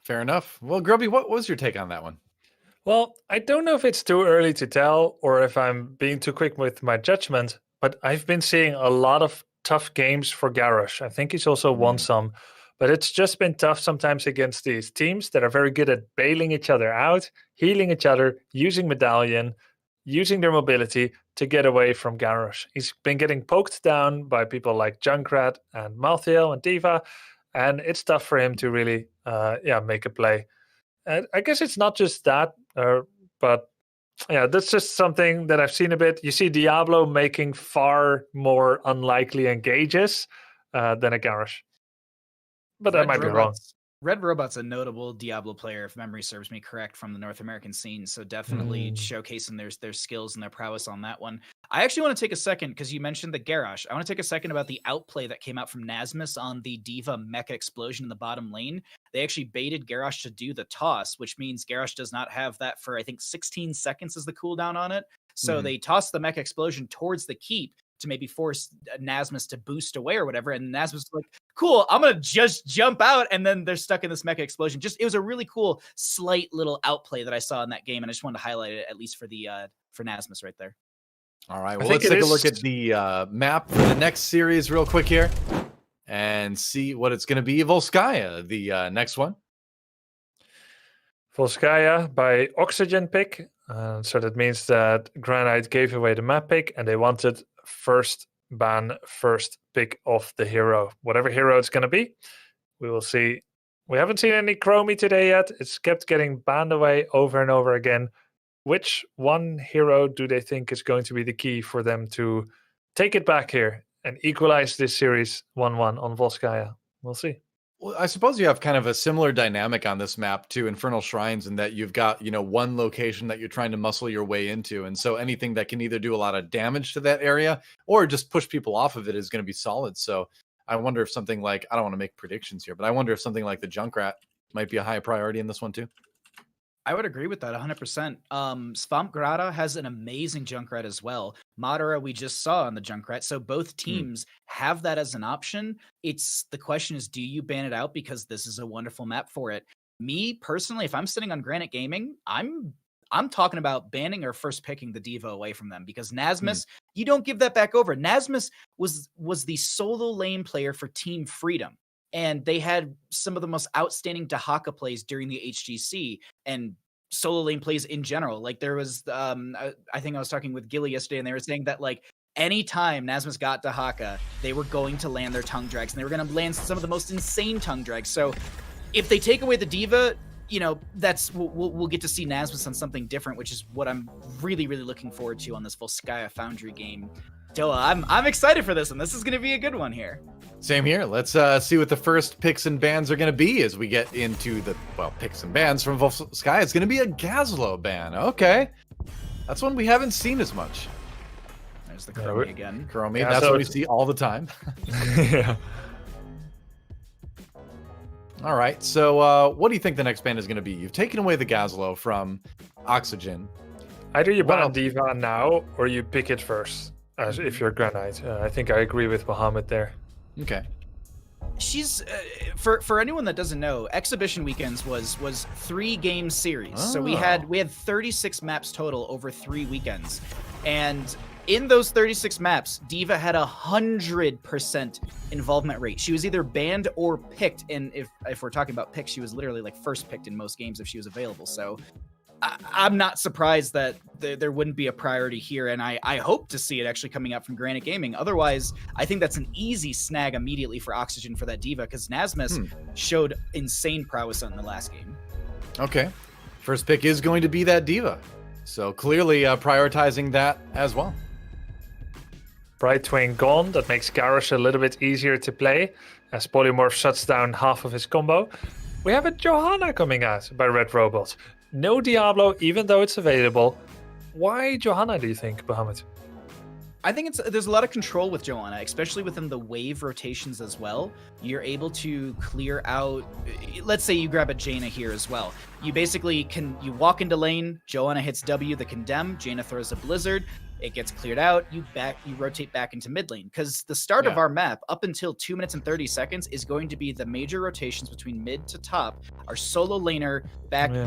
Fair enough. Well, Grubby, what was your take on that one? Well, I don't know if it's too early to tell or if I'm being too quick with my judgment, but I've been seeing a lot of tough games for Garrosh. I think he's also won some, but it's just been tough sometimes against these teams that are very good at bailing each other out, healing each other, using Medallion, using their mobility to get away from Garrosh. He's been getting poked down by people like Junkrat and Malthael and Diva, and it's tough for him to really make a play. And I guess it's not just that, but yeah, that's just something that I've seen a bit. You see Diablo making far more unlikely engages than a Garrosh. But that might be wrong. Red Robot's a notable Diablo player, if memory serves me correct, from the North American scene. So definitely showcasing their skills and their prowess on that one. I actually want to take a second, because you mentioned the Garrosh. I want to take a second about the outplay that came out from Nasmus on the Diva Mecha Explosion in the bottom lane. They actually baited Garrosh to do the toss, which means Garrosh does not have that for, I think, 16 seconds is the cooldown on it. So they tossed the Mecha Explosion towards the keep to maybe force Nasmus to boost away or whatever. And Nasmus was like, cool, I'm going to just jump out. And then they're stuck in this Mecha Explosion. It was a really cool, slight little outplay that I saw in that game. And I just wanted to highlight it, at least for Nasmus right there. All right, well, let's take a look at the map for the next series real quick here and see what it's going to be. Volskaya, the next one. Volskaya by Oxygen pick. So that means that Granite gave away the map pick and they wanted first pick of the hero. Whatever hero it's going to be, we will see. We haven't seen any Chromie today yet. It's kept getting banned away over and over again. Which one hero do they think is going to be the key for them to take it back here and equalize this series 1-1 on Volskaya? We'll see. Well, I suppose you have kind of a similar dynamic on this map to Infernal Shrines, in that you've got, one location that you're trying to muscle your way into. And so anything that can either do a lot of damage to that area or just push people off of it is going to be solid. So I wonder if something like, I don't want to make predictions here, but I wonder if something like the Junkrat might be a high priority in this one too. I would agree with that 100%. Swamp Grata has an amazing Junkrat as well. Madara we just saw on the Junkrat. So both teams have that as an option. The question is, do you ban it out because this is a wonderful map for it? Me personally, if I'm sitting on Granite Gaming, I'm talking about banning or first picking the Diva away from them, because Nasmus, you don't give that back over. Nasmus was the solo lane player for Team Freedom. And they had some of the most outstanding Dahaka plays during the HGC and solo lane plays in general. Like there was, I think I was talking with Gilly yesterday, and they were saying that like anytime Nasmus got Dahaka, they were going to land their tongue drags, and they were going to land some of the most insane tongue drags. So if they take away the Diva, that's we'll get to see Nasmus on something different, which is what I'm really, really looking forward to on this Volskaya Foundry game. Joa, I'm excited for this one. This is going to be a good one here. Same here. Let's see what the first picks and bans are going to be as we get into the, well, picks and bans from Wolf Sky. It's going to be a Gazlo ban. Okay. That's one we haven't seen as much. There's the Chromie again. Chromie, Yeah, that's so what we see all the time. Yeah. All right. So what do you think the next ban is going to be? You've taken away the Gazlo from Oxygen. Either you ban Well- Diva now, or you pick it first, as if you're Granite. I think I agree with Bahamut there. Okay. She's for anyone that doesn't know, Exhibition Weekends was 3-game series. So we had 36 maps total over 3 weekends, and in those 36 maps, Diva had 100% involvement rate. She was either banned or picked, and if we're talking about picks, she was literally like first picked in most games if she was available. So I'm not surprised that there wouldn't be a priority here, and I hope to see it actually coming out from Granite Gaming. Otherwise, I think that's an easy snag immediately for Oxygen for that Diva, because Nasmus showed insane prowess in the last game. Okay. First pick is going to be that Diva. So clearly prioritizing that as well. Bright Twin gone. That makes Garrosh a little bit easier to play, as Polymorph shuts down half of his combo. We have a Johanna coming out by Red Robot. No Diablo, even though it's available. Why Johanna, do you think, Bahamut? I think there's a lot of control with Johanna, especially within the wave rotations as well. You're able to clear out, let's say you grab a Jaina here as well. You basically you walk into lane, Johanna hits W, the condemn, Jaina throws a blizzard, it gets cleared out, you rotate back into mid lane. Because the start of our map, up until 2 minutes and 30 seconds, is going to be the major rotations between mid to top, our solo laner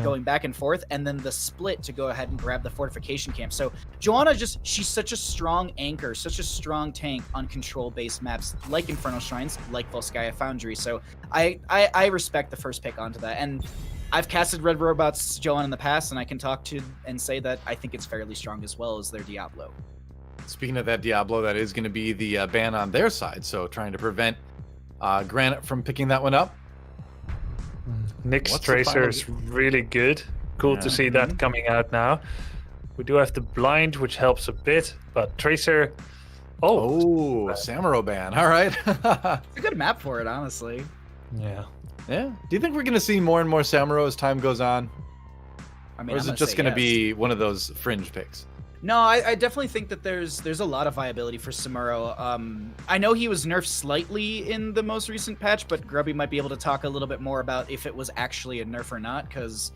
going back and forth, and then the split to go ahead and grab the fortification camp. So Johanna she's such a strong anchor, such a strong tank on control-based maps like Infernal Shrines, like Volskaya Foundry. So I respect the first pick onto that. And I've casted Red Robot's Johanna in the past, and I can talk to and say that I think it's fairly strong as well as their Diablo. Speaking of that Diablo, that is going to be the ban on their side, so trying to prevent Granite from picking that one up. Nyx Tracer is really good. Cool to see that coming out now. We do have the blind, which helps a bit, but Tracer... Oh, Samuro ban. All right. It's a good map for it, honestly. Yeah. Yeah. Do you think we're going to see more and more Samuro as time goes on? I mean, or is it just going to be one of those fringe picks? No, I definitely think that there's a lot of viability for Samuro. I know he was nerfed slightly in the most recent patch, but Grubby might be able to talk a little bit more about if it was actually a nerf or not, because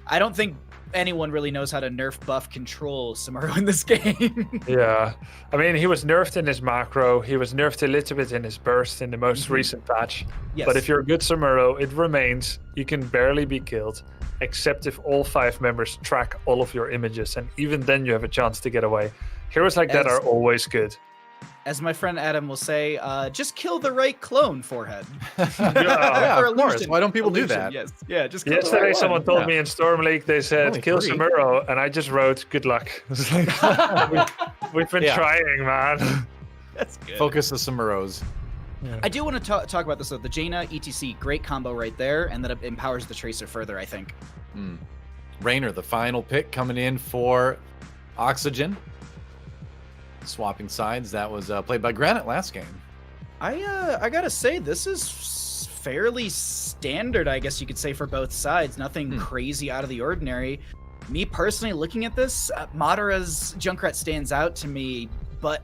I don't think anyone really knows how to nerf buff control Samuro in this game. Yeah. I mean, he was nerfed in his macro. He was nerfed a little bit in his burst in the most recent patch. Yes. But if you're a good Samuro, it remains. You can barely be killed, except if all 5 members track all of your images, and even then you have a chance to get away. Heroes like that are always good. As my friend Adam will say, just kill the right clone forehead. Yeah, Or of course. illusion. Why don't people do Illusion, that? Yes. Yeah, just kill the Yesterday, right someone one. told me in Storm League, they said, Only kill 3. Samuro, and I just wrote, good luck. It's like, we've been trying, man. That's good. Focus the Samuros. I do want to talk about this though. The Jaina ETC, great combo right there, and that it empowers the Tracer further, I think. Raynor, the final pick coming in for Oxygen. Swapping sides. That was played by Granite last game. I gotta say, this is fairly standard, I guess you could say, for both sides. Nothing crazy out of the ordinary. Me personally, looking at this, Madara's Junkrat stands out to me, but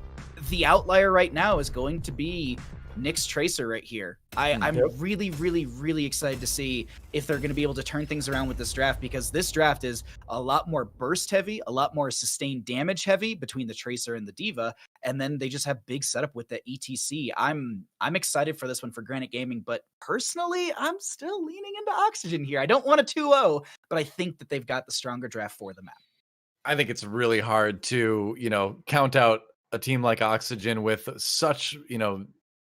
the outlier right now is going to be Nyx Tracer right here. I'm really, really, really excited to see if they're going to be able to turn things around with this draft, because this draft is a lot more burst heavy, a lot more sustained damage heavy between the Tracer and the Diva, and then they just have big setup with the ETC. I'm excited for this one for Granite Gaming, but personally, I'm still leaning into Oxygen here. I don't want a 2-0, but I think that they've got the stronger draft for the map. I think it's really hard to, count out a team like Oxygen with such,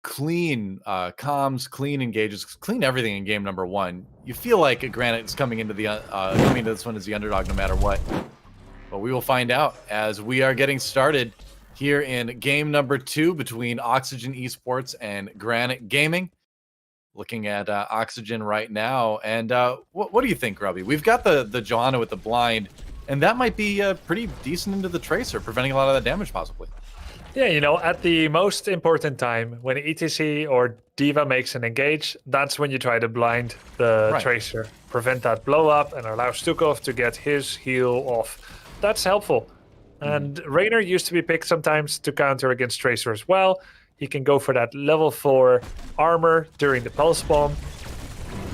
clean comms, clean engages, clean everything in game number 1. You feel like Granite is coming into this one as the underdog no matter what. But we will find out as we are getting started here in game number 2 between Oxygen Esports and Granite Gaming. Looking at Oxygen right now, and what do you think, Grubby? We've got the Johanna with the blind, and that might be pretty decent into the Tracer, preventing a lot of that damage possibly. Yeah, you know, at the most important time, when ETC or D.Va makes an engage, that's when you try to blind the Tracer, prevent that blow up, and allow Stukov to get his heal off. That's helpful. And Raynor used to be picked sometimes to counter against Tracer as well. He can go for that level 4 armor during the pulse bomb.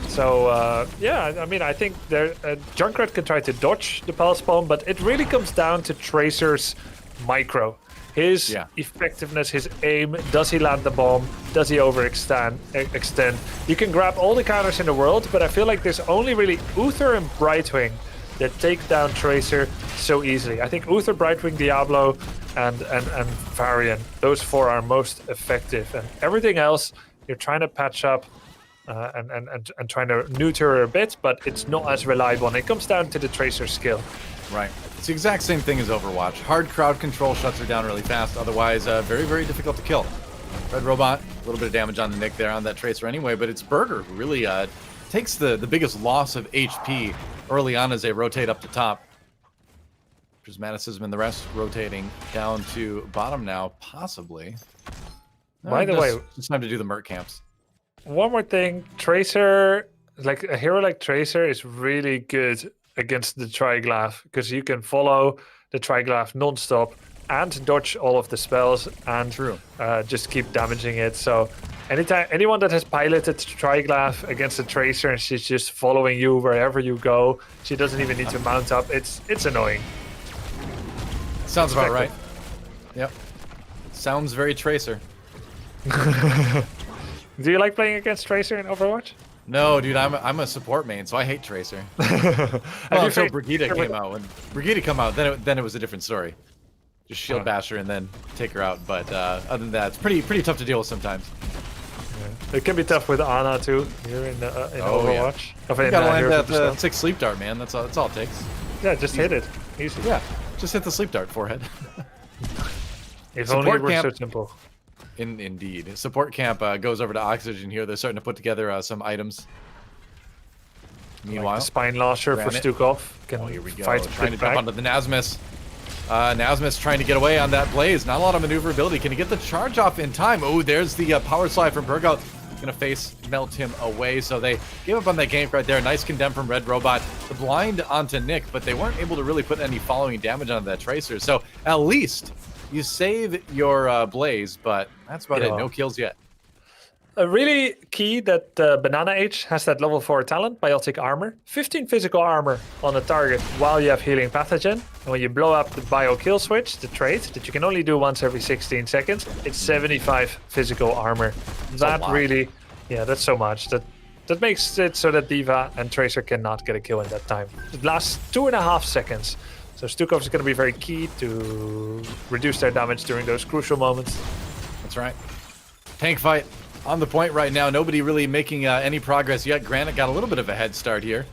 So, yeah, I mean, I think Junkrat can try to dodge the pulse bomb, but it really comes down to Tracer's micro. His effectiveness, his aim, does he land the bomb? Does he overextend? You can grab all the counters in the world, but I feel like there's only really Uther and Brightwing that take down Tracer so easily. I think Uther, Brightwing, Diablo, and Varian, those 4 are most effective. And everything else, you're trying to patch up and trying to neuter her a bit, but it's not as reliable. And it comes down to the Tracer skill. Right. It's the exact same thing as Overwatch. Hard crowd control shuts her down really fast. Otherwise, very, very difficult to kill. Red Robot, a little bit of damage on the Nick there on that Tracer anyway, but it's Burger who really takes the biggest loss of HP early on as they rotate up the top. Prismaticism and the rest rotating down to bottom now, possibly. By the way, it's time to do the Merc camps. One more thing, Tracer, like a hero like Tracer is really good against the Triglav, because you can follow the Triglav non-stop and dodge all of the spells and just keep damaging it. So anyone that has piloted Triglav against a Tracer and she's just following you wherever you go, she doesn't even need to mount up. It's annoying. Sounds about right. Yep. Sounds very Tracer. Do you like playing against Tracer in Overwatch? No, dude, I'm a support main, so I hate Tracer. Well, until Brigitte came out. When Brigitte came out, then it was a different story. Just shield bash her and then take her out. But other than that, it's pretty tough to deal with sometimes. Yeah. It can be tough with Ana too here in Overwatch. Yeah. You gotta land that 6 sleep dart, man. That's all it takes. Yeah, just hit it. Easy. Yeah, just hit the sleep dart forehead. If only it were so simple. Indeed. Support camp goes over to Oxygen here. They're starting to put together some items. Meanwhile, like the spine lasher for Stukov can here we go. Fight trying to jump onto the Nasmus. Nasmus trying to get away on that Blaze. Not a lot of maneuverability. Can he get the charge off in time? Oh, there's the power slide from Burgout. Gonna face melt him away. So they gave up on that gank right there. Nice condemn from Red Robot. The blind onto Nick, but they weren't able to really put any following damage onto that Tracer. So at least you save your Blaze, but that's about it. No kills yet. Really key that Banana H has that level 4 talent, Biotic Armor. 15 physical armor on the target while you have Healing Pathogen. And when you blow up the Bio Kill Switch, the trait that you can only do once every 16 seconds, it's 75 physical armor. That really, that's so much. That makes it so that D.Va and Tracer cannot get a kill in that time. It lasts 2.5 seconds. So Stukov is going to be very key to reduce their damage during those crucial moments. That's right. Tank fight on the point right now. Nobody really making any progress yet. Granite got a little bit of a head start here.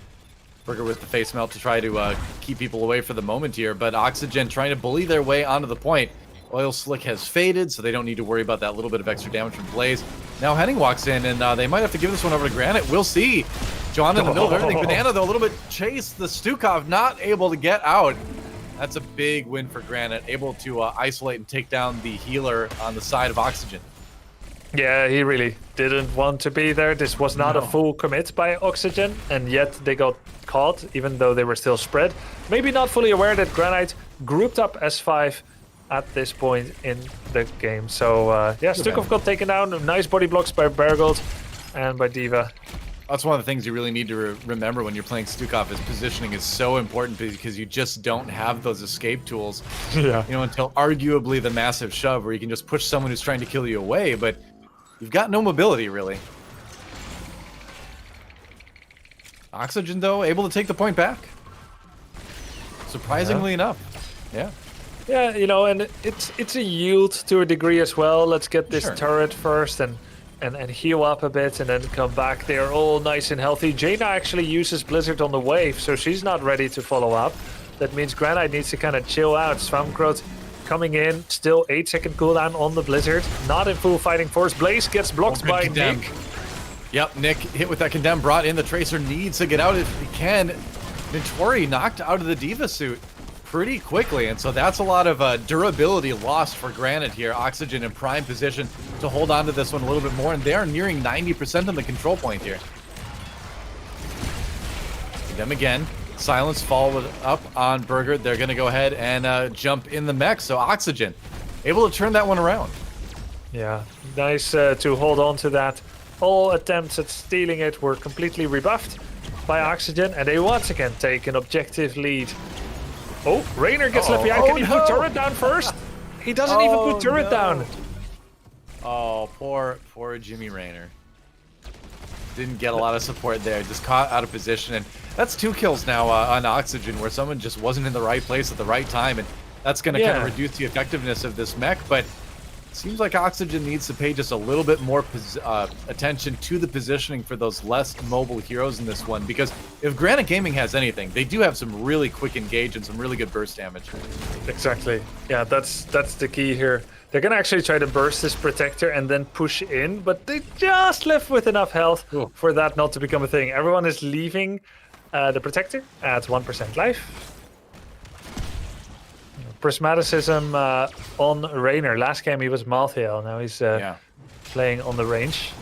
Burger with the face melt to try to keep people away for the moment here. But Oxygen trying to bully their way onto the point. Oil Slick has faded, so they don't need to worry about that little bit of extra damage from Blaze. Now Henning walks in, and they might have to give this one over to Granite. We'll see. Joanna in the middle of everything. Banana, though, a little bit chased. The Stukov not able to get out. That's a big win for Granite. Able to isolate and take down the healer on the side of Oxygen. Yeah, he really didn't want to be there. This was not a full commit by Oxygen, and yet they got caught, even though they were still spread. Maybe not fully aware that Granite grouped up S5 at this point in the game. So, Stukov got taken down. Nice body blocks by Bergold and by D.Va. That's one of the things you really need to remember when you're playing Stukov is positioning is so important because you just don't have those escape tools. Yeah. You know, until arguably the massive shove where you can just push someone who's trying to kill you away, but you've got no mobility really. Oxygen though, able to take the point back. Surprisingly enough. Yeah. Yeah, you know, and it's a yield to a degree as well. Let's get this turret first and heal up a bit and then come back. They're all nice and healthy. Jaina actually uses Blizzard on the wave, so she's not ready to follow up. That means Granite needs to kind of chill out. Swampgrowth coming in, still 8-second cooldown on the Blizzard. Not in full fighting force. Blaze gets blocked by condemn. Nick. Yep, Nick hit with that condemn, brought in. The Tracer needs to get out if he can. Vintori knocked out of the D.Va suit. pretty quickly, and so that's a lot of durability lost for Granite here. Oxygen in prime position to hold on to this one a little bit more, and they are nearing 90% on the control point here. Them again. Silence followed up on Burger. They're going to go ahead and jump in the mech, so Oxygen able to turn that one around. Yeah, nice to hold on to that. All attempts at stealing it were completely rebuffed by Oxygen, and they once again take an objective lead. Oh, Rainer gets left behind. Can he put turret down first? He doesn't even put turret down. Oh, poor Jimmy Rainer. Didn't get a lot of support there. Just caught out of position, and that's 2 kills now on Oxygen, where someone just wasn't in the right place at the right time, and that's going to kind of reduce the effectiveness of this mech. But it seems like Oxygen needs to pay just a little bit more attention to the positioning for those less mobile heroes in this one, because if Granite Gaming has anything, they do have some really quick engage and some really good burst damage. Exactly. Yeah, that's the key here. They're going to actually try to burst this Protector and then push in, but they just left with enough health for that not to become a thing. Everyone is leaving the Protector at 1% life. Prismaticism on Rainer. Last game he was Malthael, now he's playing on the range.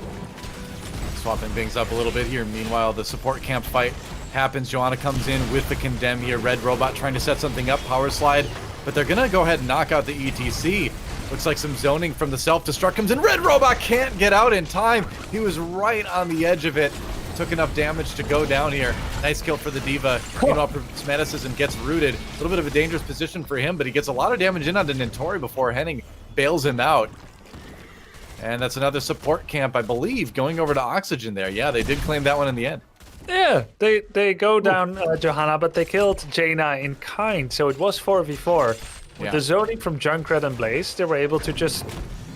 Swapping things up a little bit here. Meanwhile, the support camp fight happens. Joanna comes in with the Condemn here. Red Robot trying to set something up, power slide, but they're going to go ahead and knock out the ETC. Looks like some zoning from the self-destruct comes in. Red Robot can't get out in time. He was right on the edge of it. Took enough damage to go down here. Nice kill for the Diva. Meanwhile, Prismaticism gets rooted. A little bit of a dangerous position for him, but he gets a lot of damage in onto Nintori before Henning bails him out. And that's another support camp, I believe, going over to Oxygen there. Yeah, they did claim that one in the end. Yeah, they go down Johanna, but they killed Jaina in kind, so it was 4v4. With the zoning from Junkrat and Blaze, they were able to just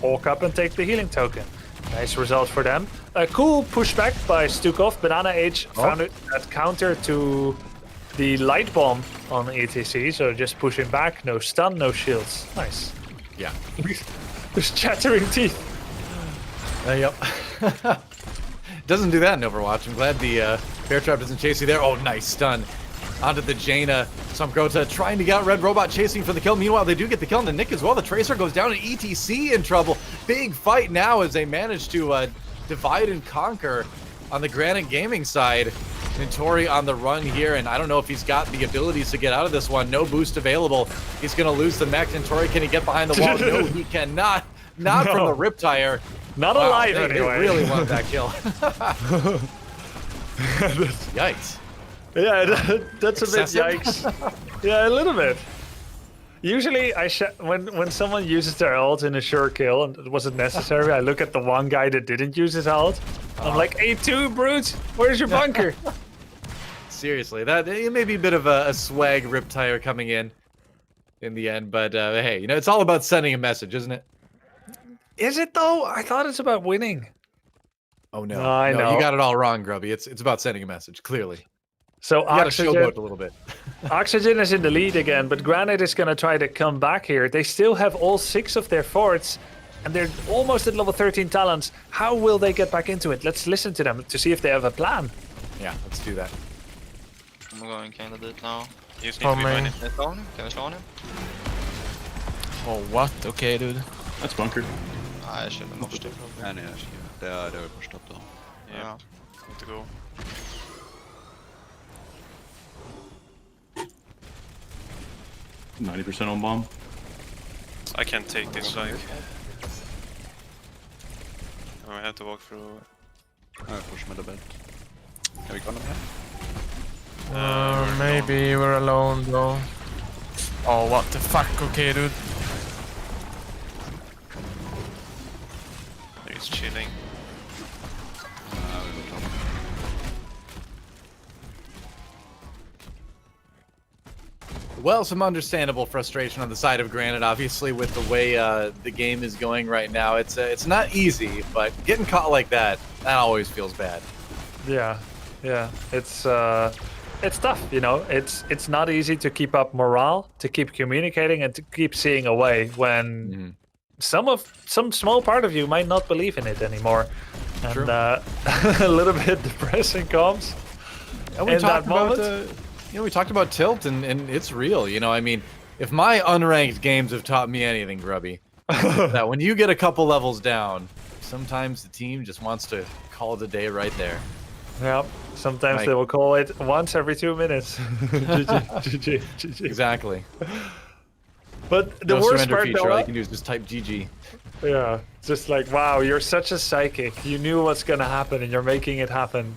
walk up and take the healing token. Nice result for them. A cool pushback by Stukov. Banana Age found it that counter to the light bomb on ETC, so just pushing back, no stun, no shields. Nice. Yeah. There's chattering teeth. Yep. Doesn't do that in Overwatch. I'm glad the Bear Trap doesn't chase you there. Oh, nice stun. Onto the Jaina. Samgrota trying to get out. Red Robot chasing for the kill. Meanwhile, they do get the kill on the Nick as well. The Tracer goes down and ETC in trouble. Big fight now as they manage to divide and conquer on the Granite Gaming side. Nintori on the run here, and I don't know if he's got the abilities to get out of this one. No boost available. He's going to lose the mech. Nintori, can he get behind the wall? No, he cannot. Not from the Riptire. Not alive anyway. They really want that kill. Yikes. Yeah, that's a bit yikes. Yeah, a little bit. Usually, when someone uses their ult in a sure kill, and it wasn't necessary, I look at the one guy that didn't use his ult. I'm like, A2, brute, where's your bunker? Seriously, it may be a bit of a swag Riptire coming in the end, but hey, you know, it's all about sending a message, isn't it? Is it though? I thought it's about winning. Oh no, I know. You got it all wrong, Grubby. It's about sending a message, clearly. So you gotta showboat a little bit. Oxygen is in the lead again, but Granite is going to try to come back here. They still have all 6 of their forts, and they're almost at level 13 talents. How will they get back into it? Let's listen to them to see if they have a plan. Yeah, let's do that. I'm going candidate now. You just need to be running. Can I slow him? Oh, what? Okay, dude. That's bunkered. I should have pushed it. Ja, nej, det har vi förstått då. Yeah, need to go. %90 on bomb. I can't take this like. Oh, I have to walk through. I push med bed. Can we go them here? Maybe we're alone though. Oh, what the fuck? Okay, dude. He's chilling. Well, some understandable frustration on the side of Granite, obviously, with the way the game is going right now. It's not easy, but getting caught like that always feels bad. Yeah, it's tough, you know. It's not easy to keep up morale, to keep communicating, and to keep seeing a way when some small part of you might not believe in it anymore. And a little bit depressing comms. And we talked about we talked about tilt, and it's real. I mean, if my unranked games have taught me anything, Grubby, that when you get a couple levels down, sometimes the team just wants to call it a day right there. Yep. Sometimes they will call it once every 2 minutes. GG. Exactly. But the worst part, feature, all you can do is just type GG. Yeah, just like, wow, you're such a psychic. You knew what's gonna happen, and you're making it happen.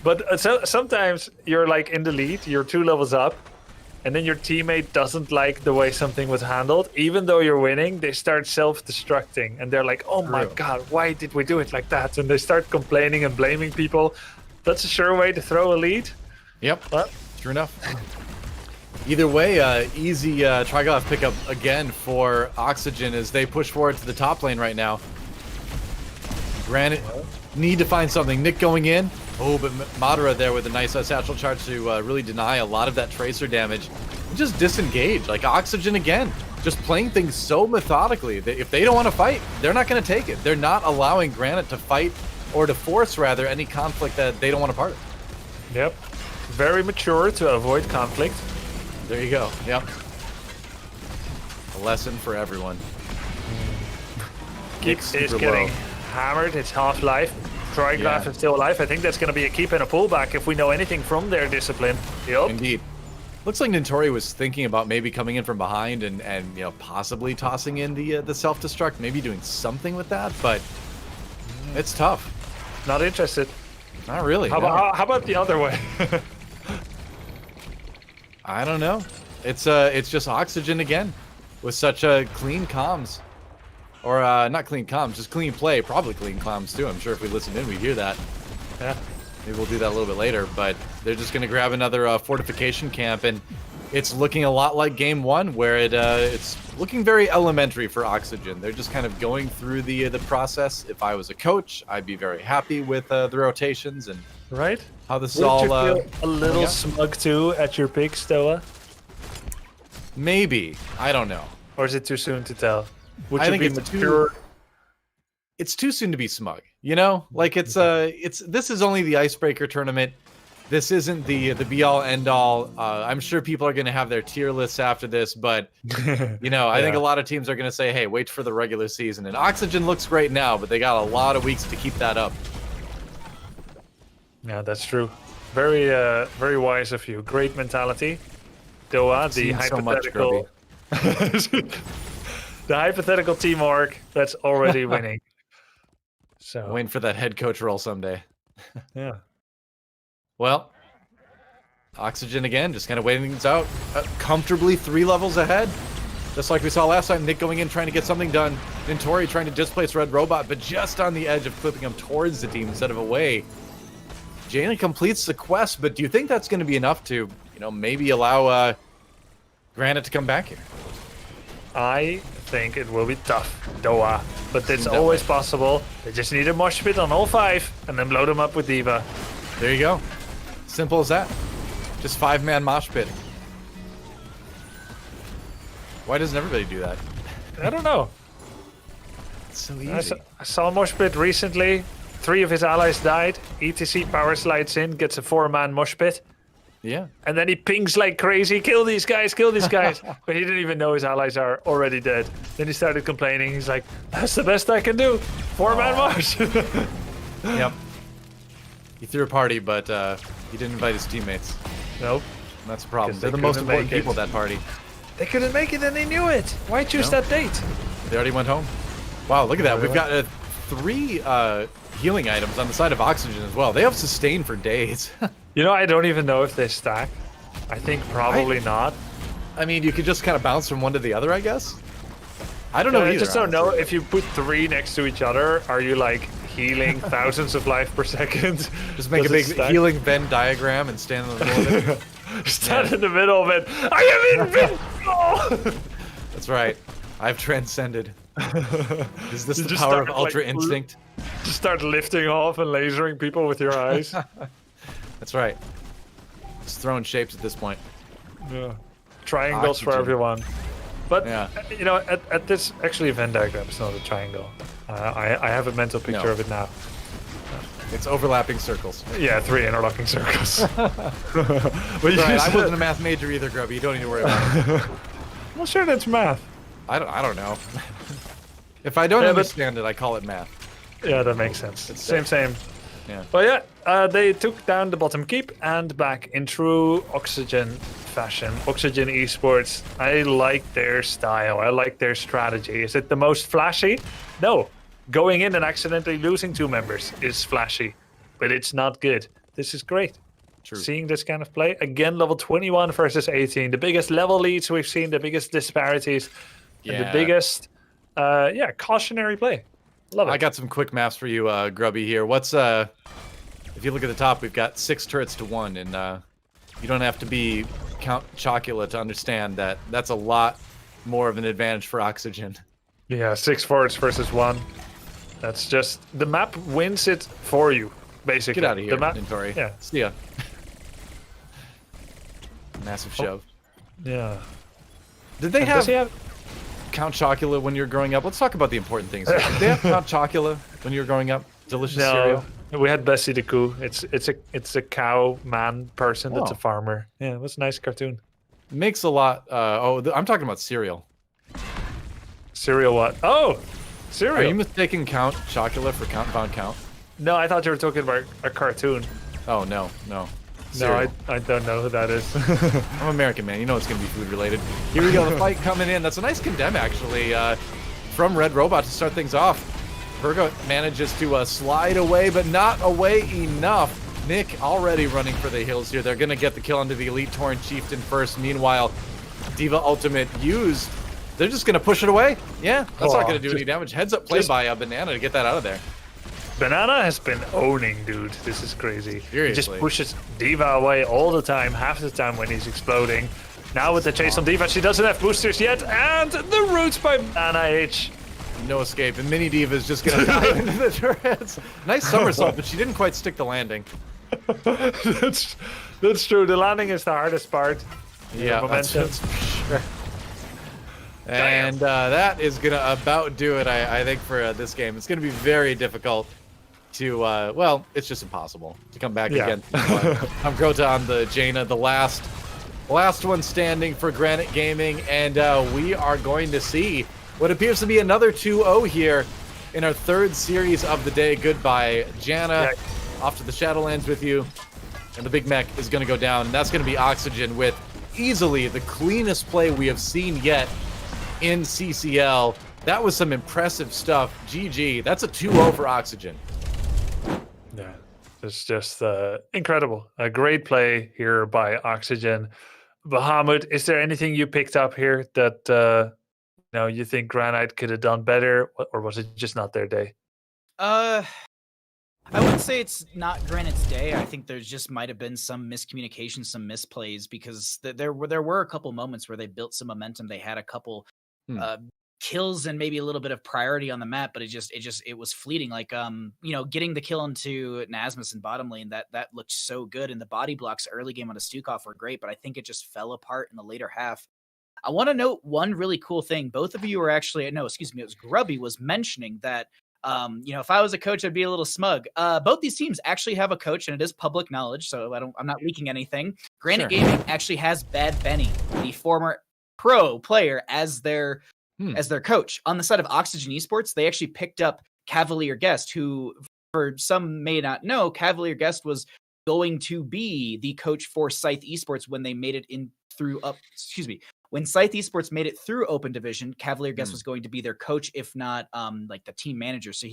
But sometimes you're like in the lead, you're 2 levels up, and then your teammate doesn't like the way something was handled. Even though you're winning, they start self-destructing, and they're like, oh my god, why did we do it like that? And they start complaining and blaming people. That's a sure way to throw a lead. Yep, true enough. Either way, easy Triglav pickup again for Oxygen as they push forward to the top lane right now. Granted, need to find something. Nick going in. Oh, but Madara there with a nice satchel charge to really deny a lot of that tracer damage. Just disengage. Like Oxygen again, just playing things so methodically that if they don't want to fight, they're not going to take it. They're not allowing Granite to fight, or to force rather, any conflict that they don't want a part of. Yep. Very mature to avoid conflict. There you go. Yep. A lesson for everyone. Keep is getting hammered. It's half-life. Triglav is still alive. I think that's going to be a keep and a pullback if we know anything from their discipline. Yep. Indeed. Looks like Nintori was thinking about maybe coming in from behind and possibly tossing in the self-destruct, maybe doing something with that, but it's tough. Not interested. Not really. How about the other way? I don't know. It's just Oxygen again with such a clean comms. Or not clean comms, just clean play. Probably clean comms too. I'm sure if we listen in, we hear that. Yeah. Maybe we'll do that a little bit later. But they're just going to grab another fortification camp, and it's looking a lot like game 1, where it's looking very elementary for Oxygen. They're just kind of going through the process. If I was a coach, I'd be very happy with the rotations and how this is all. You feel a little smug too at your picks, Stoa? Maybe. I don't know. Or is it too soon to tell? I think it's too soon to be smug. Like this is only the Icebreaker tournament. This isn't the be all end all. I'm sure people are going to have their tier lists after this, but I think a lot of teams are going to say, hey, wait for the regular season. And Oxygen looks great now, but they got a lot of weeks to keep that up. Yeah, that's true. Very very wise of you. Great mentality. Doa, the hypothetical the hypothetical teamwork that's already winning. So waiting for that head coach role someday. Yeah. Well, Oxygen again, just kind of waiting things out. Comfortably 3 levels ahead. Just like we saw last time, Nick going in trying to get something done. Nintori trying to displace Red Robot, but just on the edge of clipping him towards the team instead of away. Jalen completes the quest, but do you think that's going to be enough to, maybe allow Granite to come back here? I think it will be tough, Doa, but it's always possible. They just need a mosh pit on all 5 and then blow them up with Diva. There you go. Simple as that. Just 5-man mosh pit. Why doesn't everybody do that? I don't know. It's so easy. I saw a mosh pit recently. 3 of his allies died. ETC power slides in, gets a 4-man mosh pit. Yeah. And then he pings like crazy, kill these guys, kill these guys. But he didn't even know his allies are already dead. Then he started complaining. He's like, that's the best I can do. 4-man mosh. Yep. He threw a party, but he didn't invite his teammates. Nope. And that's a problem. They're the most important people at that party. They couldn't make it and they knew it. Why choose that date? They already went home. Wow, look at that. We've got 3 healing items on the side of Oxygen as well. They have sustain for days. I don't even know if they stack. I think probably not. I mean, you could just kind of bounce from one to the other, I guess. I don't know either. I just don't know if you put 3 next to each other, are you like healing thousands of life per second? Just make a big healing Venn diagram and stand in the middle of it. Stand in the middle of it. I am invincible! That's right. I've transcended. Is this the power of Ultra Instinct? Just start lifting off and lasering people with your eyes. That's right. Just throwing shapes at this point. Yeah. Triangles for everyone. But, at this, actually a Venn diagram is not a triangle. I have a mental picture of it now. It's overlapping circles. Yeah, 3 interlocking circles. Right, I wasn't a math major either, Grubby. You don't need to worry about it. I'm not sure that's math. I don't know. If I don't understand it, I call it math. Yeah, that makes sense. Same. Yeah. But yeah, they took down the bottom keep and back in true Oxygen fashion. Oxygen Esports, I like their style. I like their strategy. Is it the most flashy? No. Going in and accidentally losing 2 members is flashy, but it's not good. This is great. True. Seeing this kind of play. Again, level 21 versus 18. The biggest level leads we've seen, the biggest disparities, and the biggest, cautionary play. Love it. I got some quick maps for you, Grubby, here. What's, if you look at the top, we've got 6 turrets to 1, and you don't have to be Count Chocula to understand that that's a lot more of an advantage for Oxygen. Yeah, 6 forwards versus 1. That's just, the map wins it for you, basically. Get out of here, the map, Nintori. Yeah. See ya. Massive shove. Yeah. Did they have Count Chocula when you were growing up? Let's talk about the important things. Did they have Count Chocula when you were growing up? Delicious cereal? We had Bessie the Coo. It's a cow man person that's a farmer. Yeah, it was a nice cartoon. Makes a lot. I'm talking about cereal. Cereal what? Oh, cereal. Are you mistaking Count Chocula for Count Von Count? No, I thought you were talking about a cartoon. Oh, no. Cereal. No, I don't know who that is. I'm American, man. You know it's going to be food related. Here we go. The fight coming in. That's a nice condemn, actually, from Red Robot to start things off. Virgo manages to slide away, but not away enough. Nick already running for the hills here. They're going to get the kill onto the Elite Tauren Chieftain first. Meanwhile, Diva Ultimate used. They're just going to push it away. Yeah, that's not going to do any damage. Heads up play by Banana to get that out of there. Banana has been owning, dude. This is crazy. Seriously. He just pushes Diva away all the time, half the time when he's exploding. Now with the chase on Diva, she doesn't have boosters yet, and the roots by Banana H. No escape, and Mini Diva is just going to dive into the turrets. Nice somersault, but she didn't quite stick the landing. That's true. The landing is the hardest part. Yeah, momentum. That's sure. And that is going to about do it, I think, for this game. It's going to be very difficult to, well, it's just impossible to come back again. I'm Grota on the Jaina, the last one standing for Granite Gaming, and we are going to see what appears to be another 2-0 here in our 3rd series of the day. Goodbye, Jana. Off to the Shadowlands with you. And the Big Mech is going to go down. And that's going to be Oxygen with easily the cleanest play we have seen yet in CCL. That was some impressive stuff. GG. That's a 2-0 for Oxygen. Yeah, it's just incredible. A great play here by Oxygen. Bahamut, is there anything you picked up here that you think Granite could have done better, or was it just not their day? I wouldn't say it's not Granite's day. I think there just might have been some miscommunication, some misplays, because there were a couple moments where they built some momentum. They had a couple kills and maybe a little bit of priority on the map, but it was fleeting. Like getting the kill into Nasmus in bottom lane, that looked so good, and the body blocks early game on a Stukov were great, but I think it just fell apart in the later half. I want to note one really cool thing. Both of you were actually, no, excuse me, it was Grubby was mentioning that, if I was a coach, I'd be a little smug. Both these teams actually have a coach, and it is public knowledge, so I'm not leaking anything. Granite Gaming actually has Bad Benny, the former pro player, as their coach. On the side of Oxygen Esports, they actually picked up Cavalier Guest, who, for some may not know, Cavalier Guest was going to be the coach for Scythe Esports when they made it in through when Scythe Esports made it through Open Division. Cavalier Guest was going to be their coach, if not like the team manager. So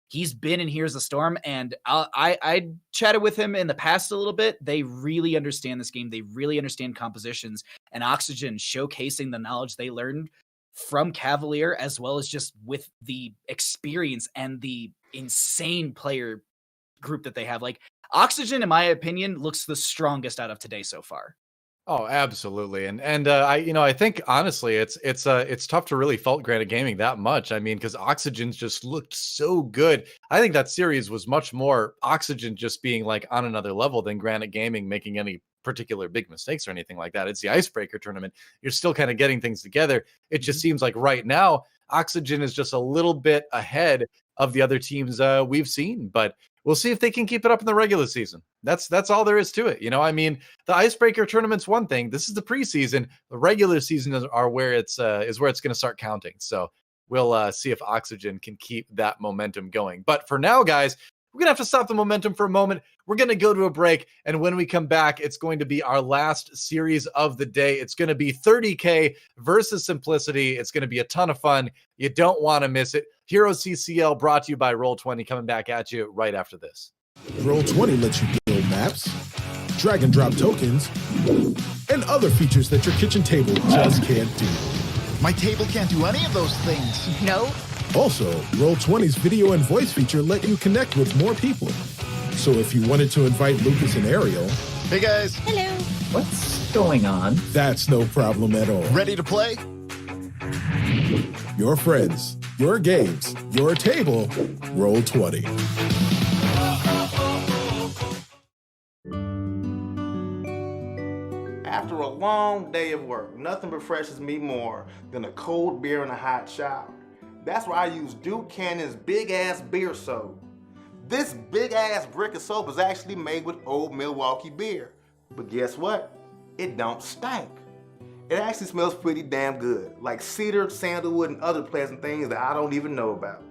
he's been in Here's the Storm, and I chatted with him in the past a little bit. They really understand this game. They really understand compositions, and Oxygen showcasing the knowledge they learned from Cavalier, as well as just with the experience and the insane player group that they have. Like, Oxygen, in my opinion, looks the strongest out of today so far. Oh, absolutely. And I think honestly it's tough to really fault Granite Gaming that much. I mean, because Oxygen's just looked so good. I think that series was much more Oxygen just being like on another level than Granite Gaming making any particular big mistakes or anything like that. It's the Icebreaker tournament. You're still kind of getting things together. It just seems like right now Oxygen is just a little bit ahead of the other teams we've seen, but we'll see if they can keep it up in the regular season. That's all there is to it. You know, I mean, the Icebreaker tournament's one thing. This is the preseason. The regular season are where it's is where it's going to start counting. So we'll see if Oxygen can keep that momentum going. But for now, guys, we're going to have to stop the momentum for a moment. We're going to go to a break. And when we come back, it's going to be our last series of the day. It's going to be 30K versus Simplicity. It's going to be a ton of fun. You don't want to miss it. HeroesCCL brought to you by Roll20 coming back at you right after this. Roll20 lets you build maps, drag and drop tokens, and other features that your kitchen table just can't do. My table can't do any of those things. No. Also, Roll20's video and voice feature let you connect with more people. So if you wanted to invite Lucas and Ariel, Hey guys. Hello. What's going on? that's no problem at all. Ready to play? Your friends, your games, your table, Roll20. After a long day of work, nothing refreshes me more than a cold beer and a hot shower. That's why I use Duke Cannon's big-ass beer soap. This big-ass brick of soap is actually made with old Milwaukee beer. But guess what? It don't stink. It actually smells pretty damn good, like cedar, sandalwood, and other pleasant things that I don't even know about.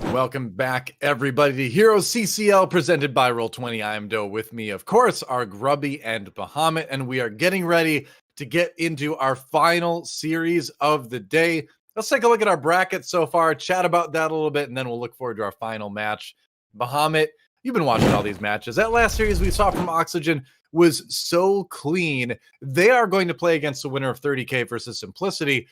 Welcome back, everybody, to Heroes CCL presented by Roll20. I am Doe. With me, of course, are Grubby and Bahamut, and we are getting ready to get into our final series of the day. Let's take a look at our bracket so far, chat about that a little bit, and then we'll look forward to our final match. Bahamut, you've been watching all these matches. That last series we saw from Oxygen was so clean. They are going to play against the winner of 30K versus Simplicity.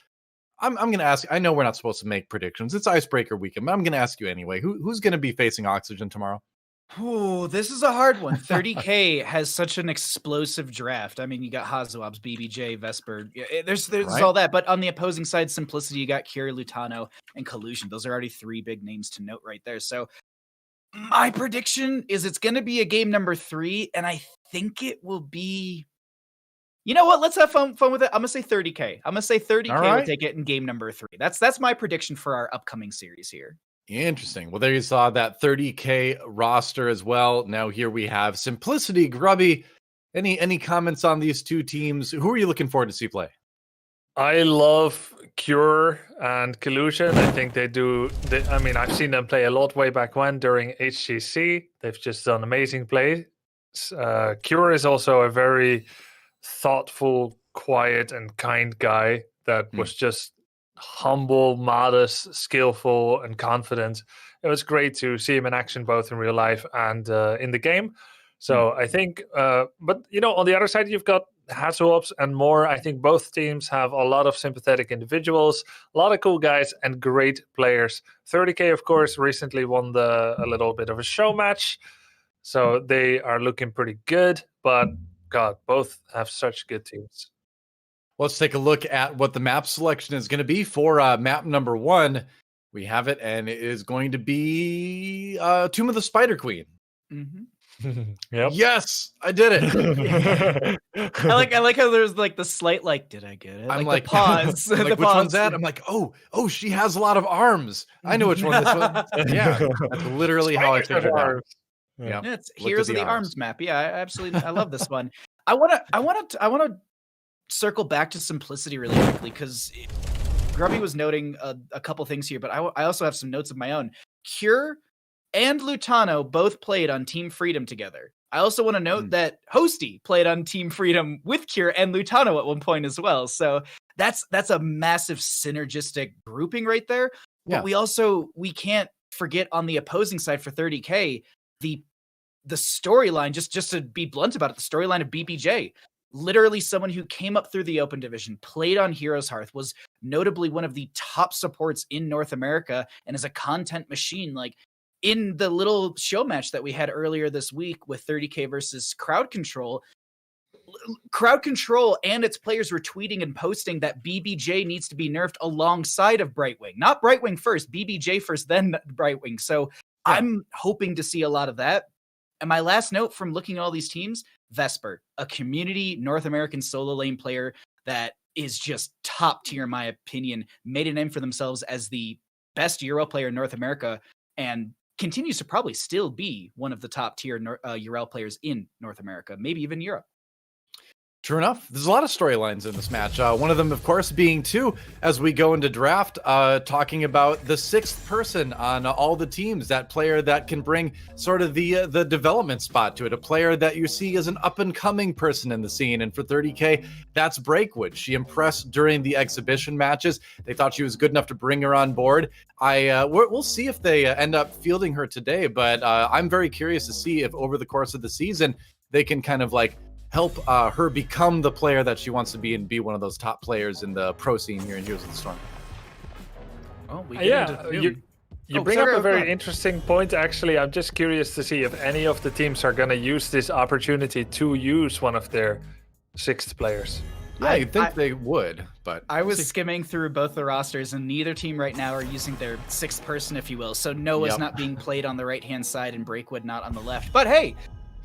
I'm going to ask, I know we're not supposed to make predictions. It's Icebreaker weekend, but I'm going to ask you anyway. Who's going to be facing Oxygen tomorrow? Oh, this is a hard one. 30K has such an explosive draft. I mean, you got Hazuabs, BBJ, Vesper. There's right? all that. But on the opposing side, Simplicity, you got Kira, Lutano, and Collusion. Those are already 3 big names to note right there. So my prediction is it's going to be a game number 3, and I think it will be... You know what? Let's have fun with it. I'm going to say 30K. I'm going to say 30K will take it in game number 3. That's my prediction for our upcoming series here. Interesting. Well, there you saw that 30K roster as well. Now here we have Simplicity, Grubby. Any comments on these two teams? Who are you looking forward to see play? I love Cure and Collusion. I think they do. I mean, I've seen them play a lot way back when during HGC. They've just done amazing plays. Cure is also a very thoughtful, quiet, and kind guy that was just humble, modest, skillful, and confident. It was great to see him in action both in real life and in the game. So I think, but you know, on the other side, you've got Hazuops and more. I think both teams have a lot of sympathetic individuals, a lot of cool guys, and great players. 30K, of course, recently won a little bit of a show match, so they are looking pretty good, but God, both have such good teams. Let's take a look at what the map selection is going to be for map number 1. We have it, and it is going to be Tomb of the Spider Queen. Yep. Yes, I did it. I like how there's like the slight did I get it? I'm like the pause. I'm like, the which pause. one's that? I'm like, oh, she has a lot of arms. I know which one this one. Yeah, that's literally how I figured it out. Yeah, it's Heroes of the Arms map. Yeah, I love this one. I wanna circle back to Simplicity really quickly because Grubby was noting a couple things here, but I also have some notes of my own. Cure and Lutano both played on Team Freedom together. I also want to note that Hosty played on Team Freedom with Cure and Lutano at one point as well. So that's a massive synergistic grouping right there. But we can't forget on the opposing side for 30K, the storyline, just to be blunt about it, the storyline of BBJ, literally someone who came up through the open division, played on HeroesHearth, was notably one of the top supports in North America, and is a content machine. Like in the little show match that we had earlier this week with 30K versus Crowd Control and its players were tweeting and posting that BBJ needs to be nerfed alongside of Brightwing. Not Brightwing first, BBJ first, then Brightwing. So I'm hoping to see a lot of that. And my last note from looking at all these teams, Vesper, a community North American solo lane player that is just top tier, in my opinion, made a name for themselves as the best Euro player in North America and continues to probably still be one of the top tier Euro players in North America, maybe even Europe. True enough. There's a lot of storylines in this match. One of them, of course, being as we go into draft, talking about the 6th person on all the teams, that player that can bring sort of the development spot to it, a player that you see as an up-and-coming person in the scene. And for 30K, that's Breakwood. She impressed during the exhibition matches. They thought she was good enough to bring her on board. We'll see if they end up fielding her today, but I'm very curious to see if over the course of the season, they can kind of like help her become the player that she wants to be and be one of those top players in the pro scene here in Heroes of the Storm. Oh, you bring up a very interesting point, actually. I'm just curious to see if any of the teams are going to use this opportunity to use one of their 6th players. Yeah, I think they would, but... I was skimming through both the rosters, and neither team right now are using their 6th person, if you will. So Noah's not being played on the right-hand side and Breakwood not on the left. But hey,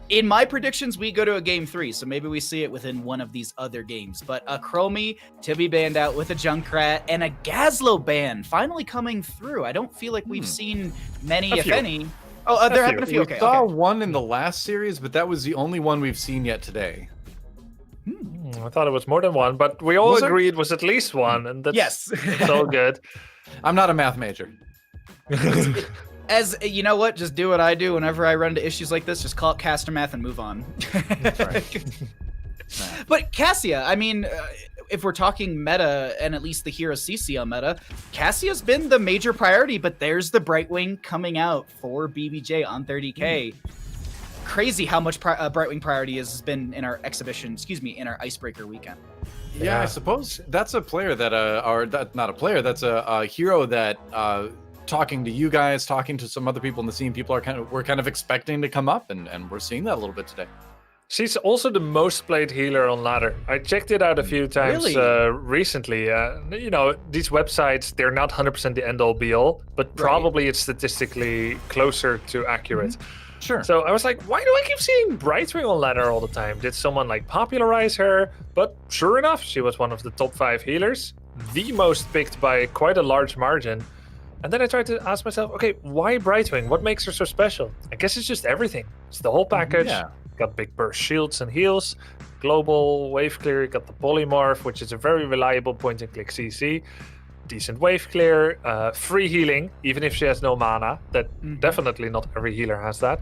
in my predictions, we go to a game 3, so maybe we see it within one of these other games. But a Chromie to be banned out with a Junkrat and a Gazlo ban finally coming through. I don't feel like we've seen many, if any. Oh, there have been a few. We saw one in the last series, but that was the only one we've seen yet today. I thought it was more than one, but we all agreed it was at least one, and that's all good. I'm not a math major. As you know what, just do what I do whenever I run into issues like this. Just call it caster math and move on. That's right. But Cassia, I mean, if we're talking meta and at least the HeroesCCL meta, Cassia's been the major priority, but there's the Brightwing coming out for BBJ on 30k. Crazy how much Brightwing priority has been in our exhibition, in our Icebreaker weekend. Yeah, I suppose that's a player that, not a player, that's a hero that, talking to you guys, talking to some other people in the scene, people are we're kind of expecting to come up, and we're seeing that a little bit today. She's also the most played healer on ladder. I checked it out a few times recently. You know, these websites, they're not 100% the end all be all, but probably it's statistically closer to accurate. Sure. So I was like, why do I keep seeing Brightwing on ladder all the time? Did someone like popularize her? But sure enough, she was one of the top 5 healers, the most picked by quite a large margin. And then I tried to ask myself, okay, why Brightwing? What makes her so special? I guess it's just everything. It's the whole package. Got big burst shields and heals, global wave clear, got the polymorph, which is a very reliable point and click CC, decent wave clear, free healing, even if she has no mana. That definitely not every healer has that.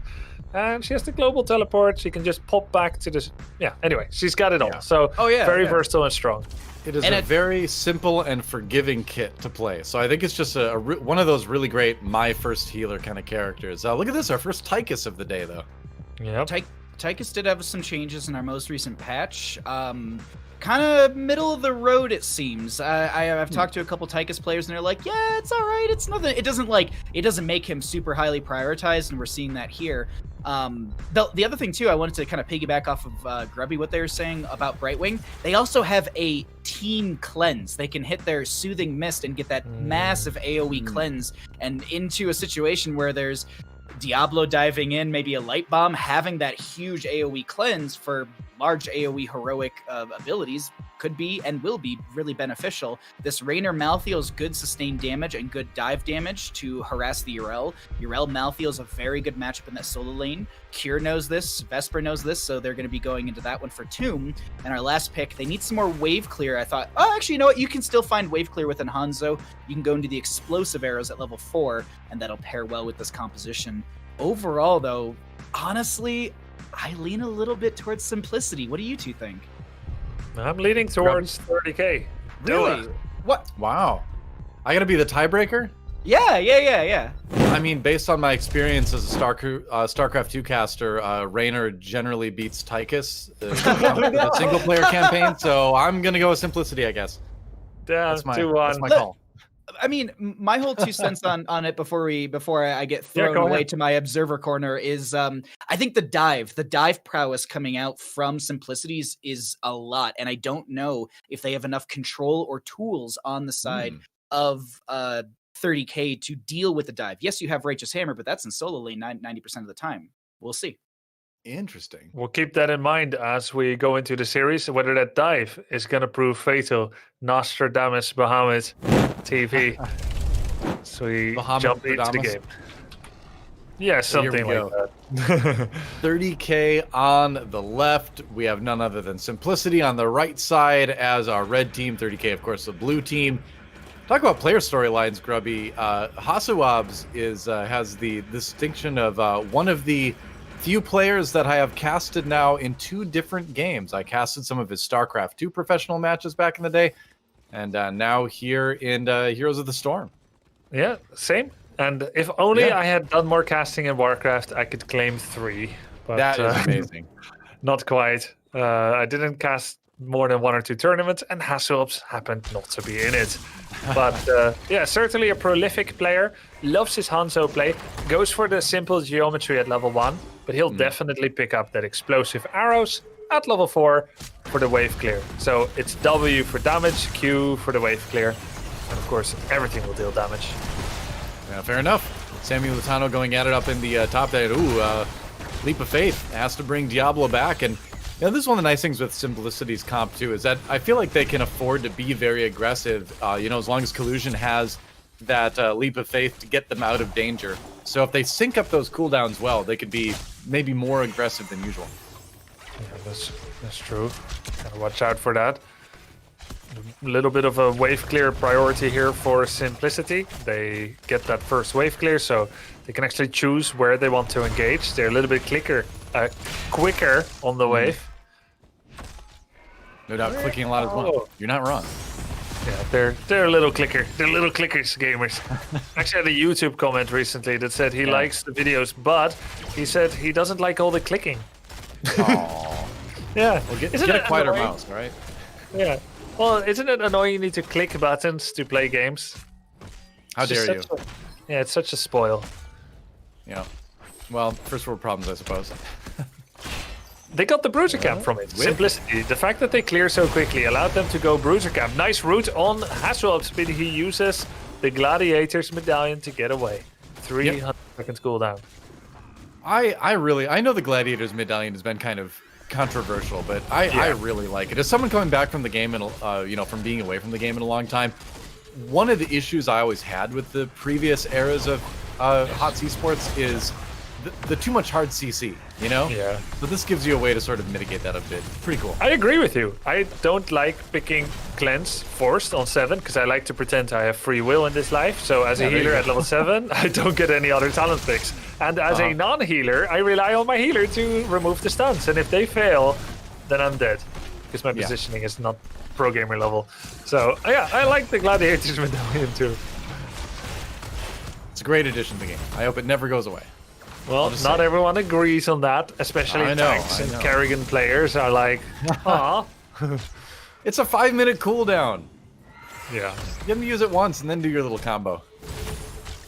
And she has the global teleport. She can just pop back to this. Yeah, anyway, she's got it all. So very versatile and strong. It is a very simple and forgiving kit to play. So I think it's just one of those really great my first healer kind of characters. Look at this, our first Tychus of the day, though. Yeah. Tychus did have some changes in our most recent patch. Kind of middle of the road, it seems. I've talked to a couple Tychus players, and they're like, "Yeah, it's all right. It's nothing. It doesn't make him super highly prioritized," and we're seeing that here. The other thing too, I wanted to kind of piggyback off of Grubby, what they were saying about Brightwing. They also have a team cleanse. They can hit their Soothing Mist and get that massive AoE cleanse, and into a situation where there's Diablo diving in, maybe a light bomb, having that huge AoE cleanse for large AoE heroic abilities could be and will be really beneficial. This Raynor Malthael's good sustained damage and good dive damage to harass the Yrel. Malthael's a very good matchup in that solo lane. Cure knows this, Vesper knows this, so they're going to be going into that one for Tomb. And our last pick, they need some more wave clear. I thought, oh, actually, you know what? You can still find wave clear within Hanzo. You can go into the explosive arrows at level 4, and that'll pair well with this composition. Overall, though, honestly, I lean a little bit towards simplicity. What do you two think? I'm leaning towards 30k. Really? What? Wow. I gotta be the tiebreaker? Yeah. I mean, based on my experience as a StarCraft 2 caster, Raynor generally beats Tychus in the single player campaign, so I'm gonna go with simplicity, I guess. That's my call. I mean, my whole 2 cents on it before I get thrown away to my observer corner is I think the dive prowess coming out from Simplicities is a lot, and I don't know if they have enough control or tools on the side of 30k to deal with the dive. Yes, you have Righteous Hammer, but that's in solo lane 90% of the time. We'll see. Interesting. We'll keep that in mind as we go into the series, whether that dive is going to prove fatal. Nostradamus Bahamut TV. So we jump into the game. Yeah, something like that. 30k on the left. We have none other than Simplicity on the right side as our red team. 30k, of course, the blue team. Talk about player storylines, Grubby. Hasuabs has the distinction of one of the few players that I have casted now in 2 different games. I casted some of his StarCraft 2 professional matches back in the day, and now here in Heroes of the Storm. Yeah, same. And if only I had done more casting in Warcraft, I could claim 3. But, that is amazing. Not quite. I didn't cast more than 1 or 2 tournaments, and Hasuabs happened not to be in it. But yeah, certainly a prolific player. Loves his Hanzo play. Goes for the simple geometry at level 1, but he'll definitely pick up that explosive arrows at level 4 for the wave clear. So it's W for damage, Q for the wave clear, and of course everything will deal damage. Yeah, fair enough. Samuel Lutano going at it up in the top there. Ooh, Leap of Faith has to bring Diablo back, and you know, this is one of the nice things with Simplicity's comp too, is that I feel like they can afford to be very aggressive, you know, as long as Collusion has that Leap of Faith to get them out of danger. So if they sync up those cooldowns well, they could be maybe more aggressive than usual. Yeah, that's true. Gotta watch out for that. A little bit of a wave clear priority here for Simplicity. They get that first wave clear, so they can actually choose where they want to engage. They're a little bit quicker on the wave. No doubt, clicking a lot as well. You're not wrong. Yeah, they're a little clicker. They're little clickers, gamers. Actually, I had a YouTube comment recently that said he likes the videos, but he said he doesn't like all the clicking. Aww. Yeah. Well, get a quieter mouse, right? Yeah. Well, isn't it annoying you need to click buttons to play games? How dare you? Yeah, it's such a spoil. Yeah. Well, first world problems, I suppose. They got the Bruiser Camp from it. Simplicity. The fact that they clear so quickly allowed them to go Bruiser Camp. Nice route on Hasselhoff speed. He uses the Gladiator's medallion to get away. 300 seconds cooldown. I know the Gladiator's medallion has been kind of controversial, but I really like it. As someone coming back from the game and from being away from the game in a long time, one of the issues I always had with the previous eras of HOTS Esports is the too much hard CC, Yeah. So this gives you a way to sort of mitigate that a bit. Pretty cool. I agree with you. I don't like picking cleanse forced on 7 because I like to pretend I have free will in this life. So as a healer at level 7, I don't get any other talent picks. And as a non-healer, I rely on my healer to remove the stuns. And if they fail, then I'm dead because my positioning is not pro gamer level. So yeah, I like the Gladiator's medallion too. It's a great addition to the game. I hope it never goes away. Well, not everyone agrees on that, especially tanks and Kerrigan players are like, ah. It's a 5-minute cooldown. Yeah. You can use it once and then do your little combo.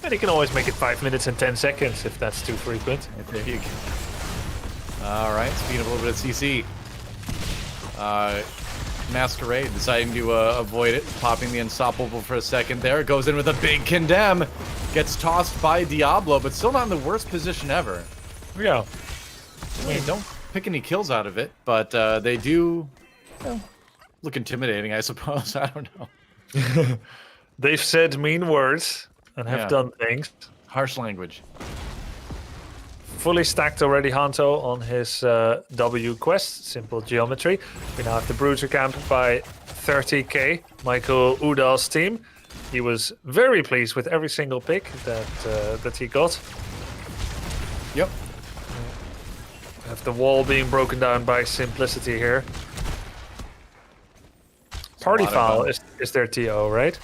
And you can always make it 5 minutes and 10 seconds if that's too frequent. There you go. All right, speaking of a little bit of CC. Masquerade deciding to avoid it, popping the Unstoppable for a second there. Goes in with a big condemn. Gets tossed by Diablo, but still not in the worst position ever. Yeah. I mean, don't pick any kills out of it, but they do look intimidating, I suppose. I don't know. They've said mean words and have done things. Harsh language. Fully stacked already Hanto on his W quest, simple geometry. We now have the Bruiser Camp by 30k, Michael Udal's team. He was very pleased with every single pick that he got. Yep. Have the wall being broken down by Simplicity here. Party Foul is their TO, right?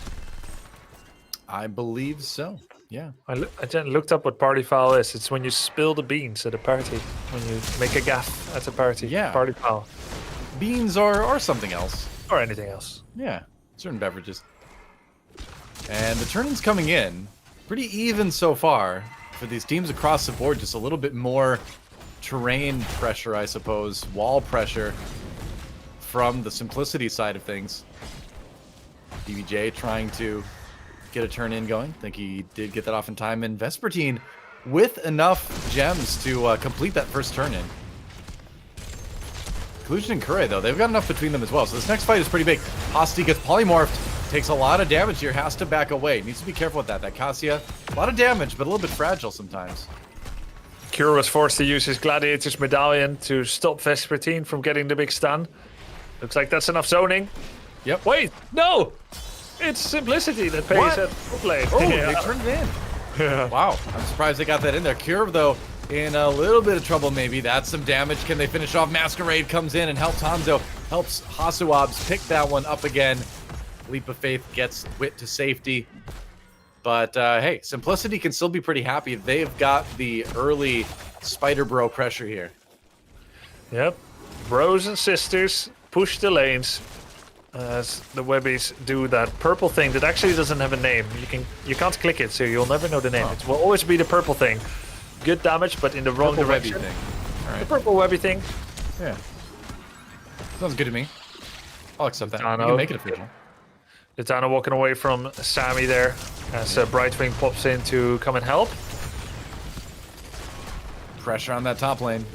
I believe so. Yeah. I looked up what Party Foul is. It's when you spill the beans at a party. When you make a gaff at a party. Yeah. Party Foul. Beans or something else. Or anything else. Yeah. Certain beverages. And the turn-ins coming in. Pretty even so far for these teams across the board. Just a little bit more terrain pressure, I suppose. Wall pressure from the Simplicity side of things. DBJ trying to get a turn in going. I think he did get that off in time. And Vespertine with enough gems to complete that first turn in. Collusion and Kure, though, they've got enough between them as well. So this next fight is pretty big. Hosti gets polymorphed. Takes a lot of damage here. Has to back away. Needs to be careful with that. That Cassia, a lot of damage, but a little bit fragile sometimes. Cure was forced to use his Gladiator's medallion to stop Vespertine from getting the big stun. Looks like that's enough zoning. Yep. Wait, no! It's Simplicity that pays at full lane. Oh, they turned it in. Yeah. Wow, I'm surprised they got that in there. Cure, though, in a little bit of trouble maybe. That's some damage. Can they finish off? Masquerade comes in and helps Hanzo. Helps Hasuabs pick that one up again. Leap of Faith gets Wit to safety. But, hey, Simplicity can still be pretty happy. They've got the early Spider Bro pressure here. Yep. Bros and sisters push the lanes as the Webbies do that purple thing that actually doesn't have a name. You can't click it, so you'll never know the name. It will always be the purple thing. Good damage, but in the wrong direction. Webby thing. All right. The purple Webby thing. Yeah. Sounds good to me. I'll accept that. You can make it official. Litano walking away from Sammy there as Brightwing pops in to come and help. Pressure on that top lane.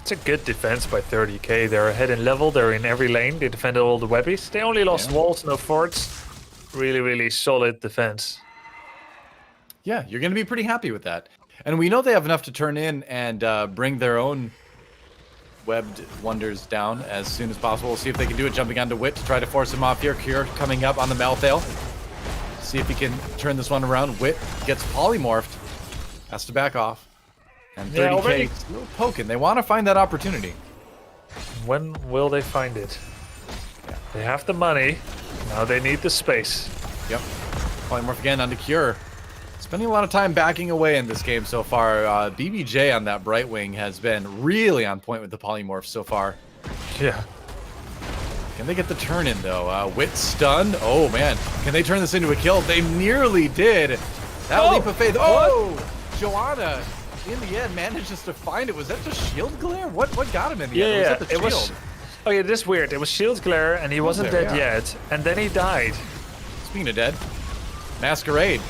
It's a good defense by 30k. They're ahead in level. They're in every lane. They defended all the Webbies. They only lost walls, no forts. Really, really solid defense. Yeah, you're going to be pretty happy with that. And we know they have enough to turn in and bring their own webbed wonders down as soon as possible. We'll see if they can do it, jumping onto Wit to try to force him off here. Cure coming up on the Malthael. See if he can turn this one around. Wit gets polymorphed. Has to back off. And 30k still poking. They want to find that opportunity. When will they find it? Yeah. They have the money. Now they need the space. Yep. Polymorph again onto Cure. Spending a lot of time backing away in this game so far. BBJ on that Brightwing has been really on point with the polymorph so far. Yeah. Can they get the turn in though? Wit stunned. Oh man, can they turn this into a kill? They nearly did. That leap of faith. Oh, Joanna in the end manages to find it. Was that just shield glare? What got him in the end? Yeah, Was that the shield? was. Oh yeah, this is weird. It was shield glare, and he wasn't dead yet, and then he died. Speaking of dead, Masquerade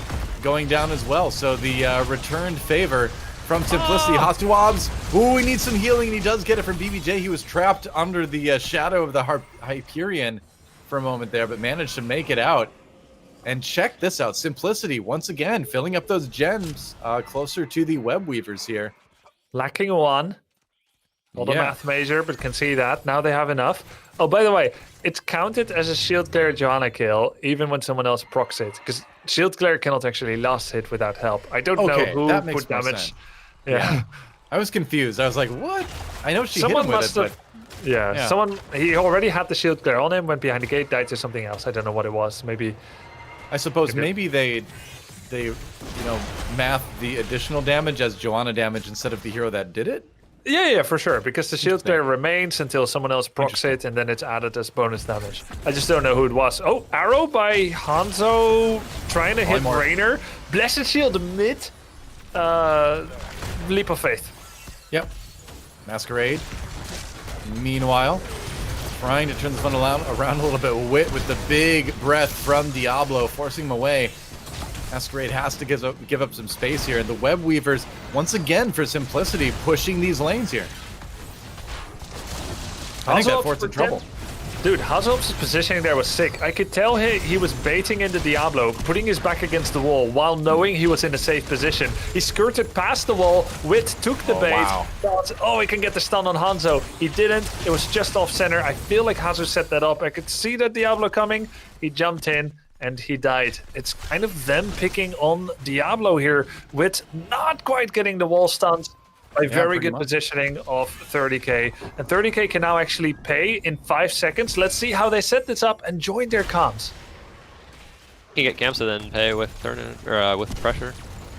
going down as well. So the returned favor from Simplicity. Hostuabs. Ooh, he needs some healing, and he does get it from BBJ. He was trapped under the shadow of the Hyperion for a moment there, but managed to make it out. And check this out. Simplicity, once again, filling up those gems closer to the web weavers here. Lacking one. Not a math major, but can see that. Now they have enough. Oh, by the way, it's counted as a shield glare Joanna kill, even when someone else procs it. Because shield glare cannot actually last hit without help. I don't know who that makes put damage. Sense. Yeah. I was confused. I was like, what? I know she hit him with it, but... someone... He already had the shield glare on him, went behind the gate, died to something else. I don't know what it was. Maybe... I suppose maybe they math the additional damage as Joanna damage instead of the hero that did it? Yeah, for sure. Because the shield glare remains until someone else procs it, and then it's added as bonus damage. I just don't know who it was. Oh, arrow by Hanzo trying to hit Rainer. Blessed Shield mid. Leap of Faith. Yep. Masquerade. Meanwhile, trying to turn this one around a little bit. Wit with the big breath from Diablo, forcing him away. Masquerade has to give up some space here. And the web weavers, once again, for Simplicity, pushing these lanes here. I think that Fort's in trouble. Dude, Hazop's positioning there was sick. I could tell he was baiting into Diablo, putting his back against the wall while knowing he was in a safe position. He skirted past the wall. Wit took the bait. Thought, he can get the stun on Hanzo. He didn't. It was just off center. I feel like Hazo set that up. I could see that Diablo coming. He jumped in and he died. It's kind of them picking on Diablo here, Wit not quite getting the wall stuns. By very good positioning of 30k. And 30k can now actually pay in 5 seconds. Let's see how they set this up and join their comms. You can get camps and then pay with with pressure.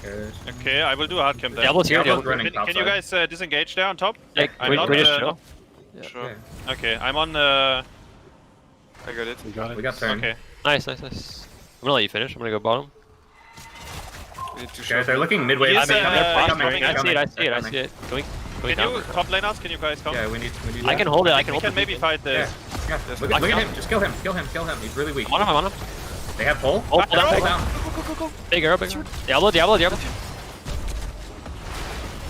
Okay, I will do a hard camp then. Diablo's here. Can you guys disengage there on top? I'm not sure. Okay, I'm on the... I got it. We got turn. Okay. Nice. I'm gonna let you finish. I'm gonna go bottom. Guys, they're looking midway. I see it. Can you top laners? Can you guys come? Yeah, we need I can hold it. I can hold it. We can maybe fight this. Yeah. Look at him. Just kill him. He's really weak. I'm on him. They have pull. Pull down. Big arrow. Diablo. This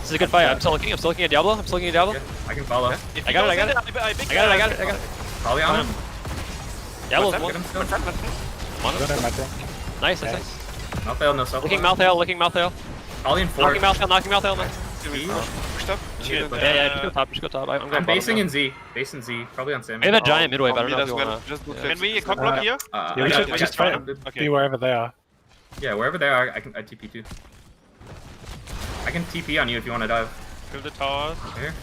is a good fight. I'm still looking at Diablo. Yeah, I can follow. I got it. Probably on him. Diablo's one. Nice. Malthael, no self. Looking Malthael. Ollie in 4. Knocking Malthael. Pushed up. Just go top. I'm basing in Z. Base in Z. Probably on Sam. We have a giant midway, but I don't know if you wanna... Can we cock block here? we should just try to be wherever they are. Yeah, wherever they are, I TP too. I can TP on you if you want to dive. Kill the towers. Here.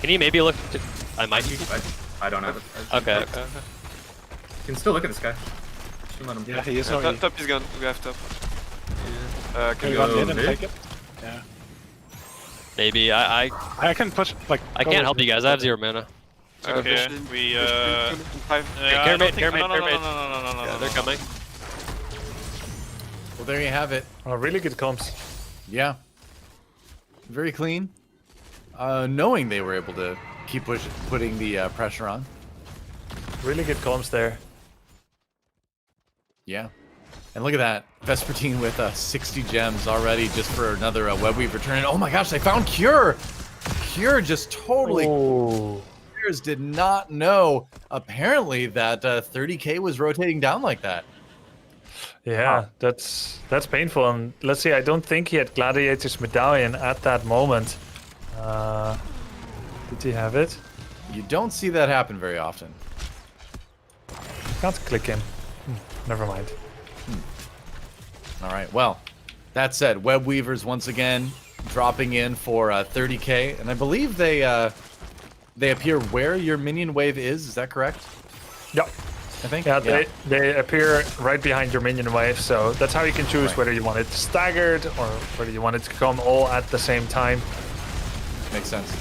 Can you maybe look to... I might I don't know. Okay. You can still look at this guy. Let him. Yeah, he is. Top is gone. We have top. Can you go in and take it? Yeah. Maybe I can push. Like I can't help you guys. I have 0 mana. Okay. We Pyramid. No. They're coming. Well, there you have it. Oh, really good comms. Yeah. Very clean. Knowing they were able to keep putting the pressure on. Really good comms there. Yeah. And look at that. Vespertine with 60 gems already just for another web weave return. And oh my gosh, they found Cure! Cure just totally... Players did not know, apparently, that 30k was rotating down like that. Yeah, that's painful. And let's see, I don't think he had Gladiator's Medallion at that moment. Did he have it? You don't see that happen very often. Can't click him. Never mind. All right, well, that said, Web Weavers once again dropping in for 30k, and I believe they appear where your minion wave is that correct? Yep. I think. Yeah, they appear right behind your minion wave, so that's how you can choose whether you want it staggered or whether you want it to come all at the same time. Makes sense.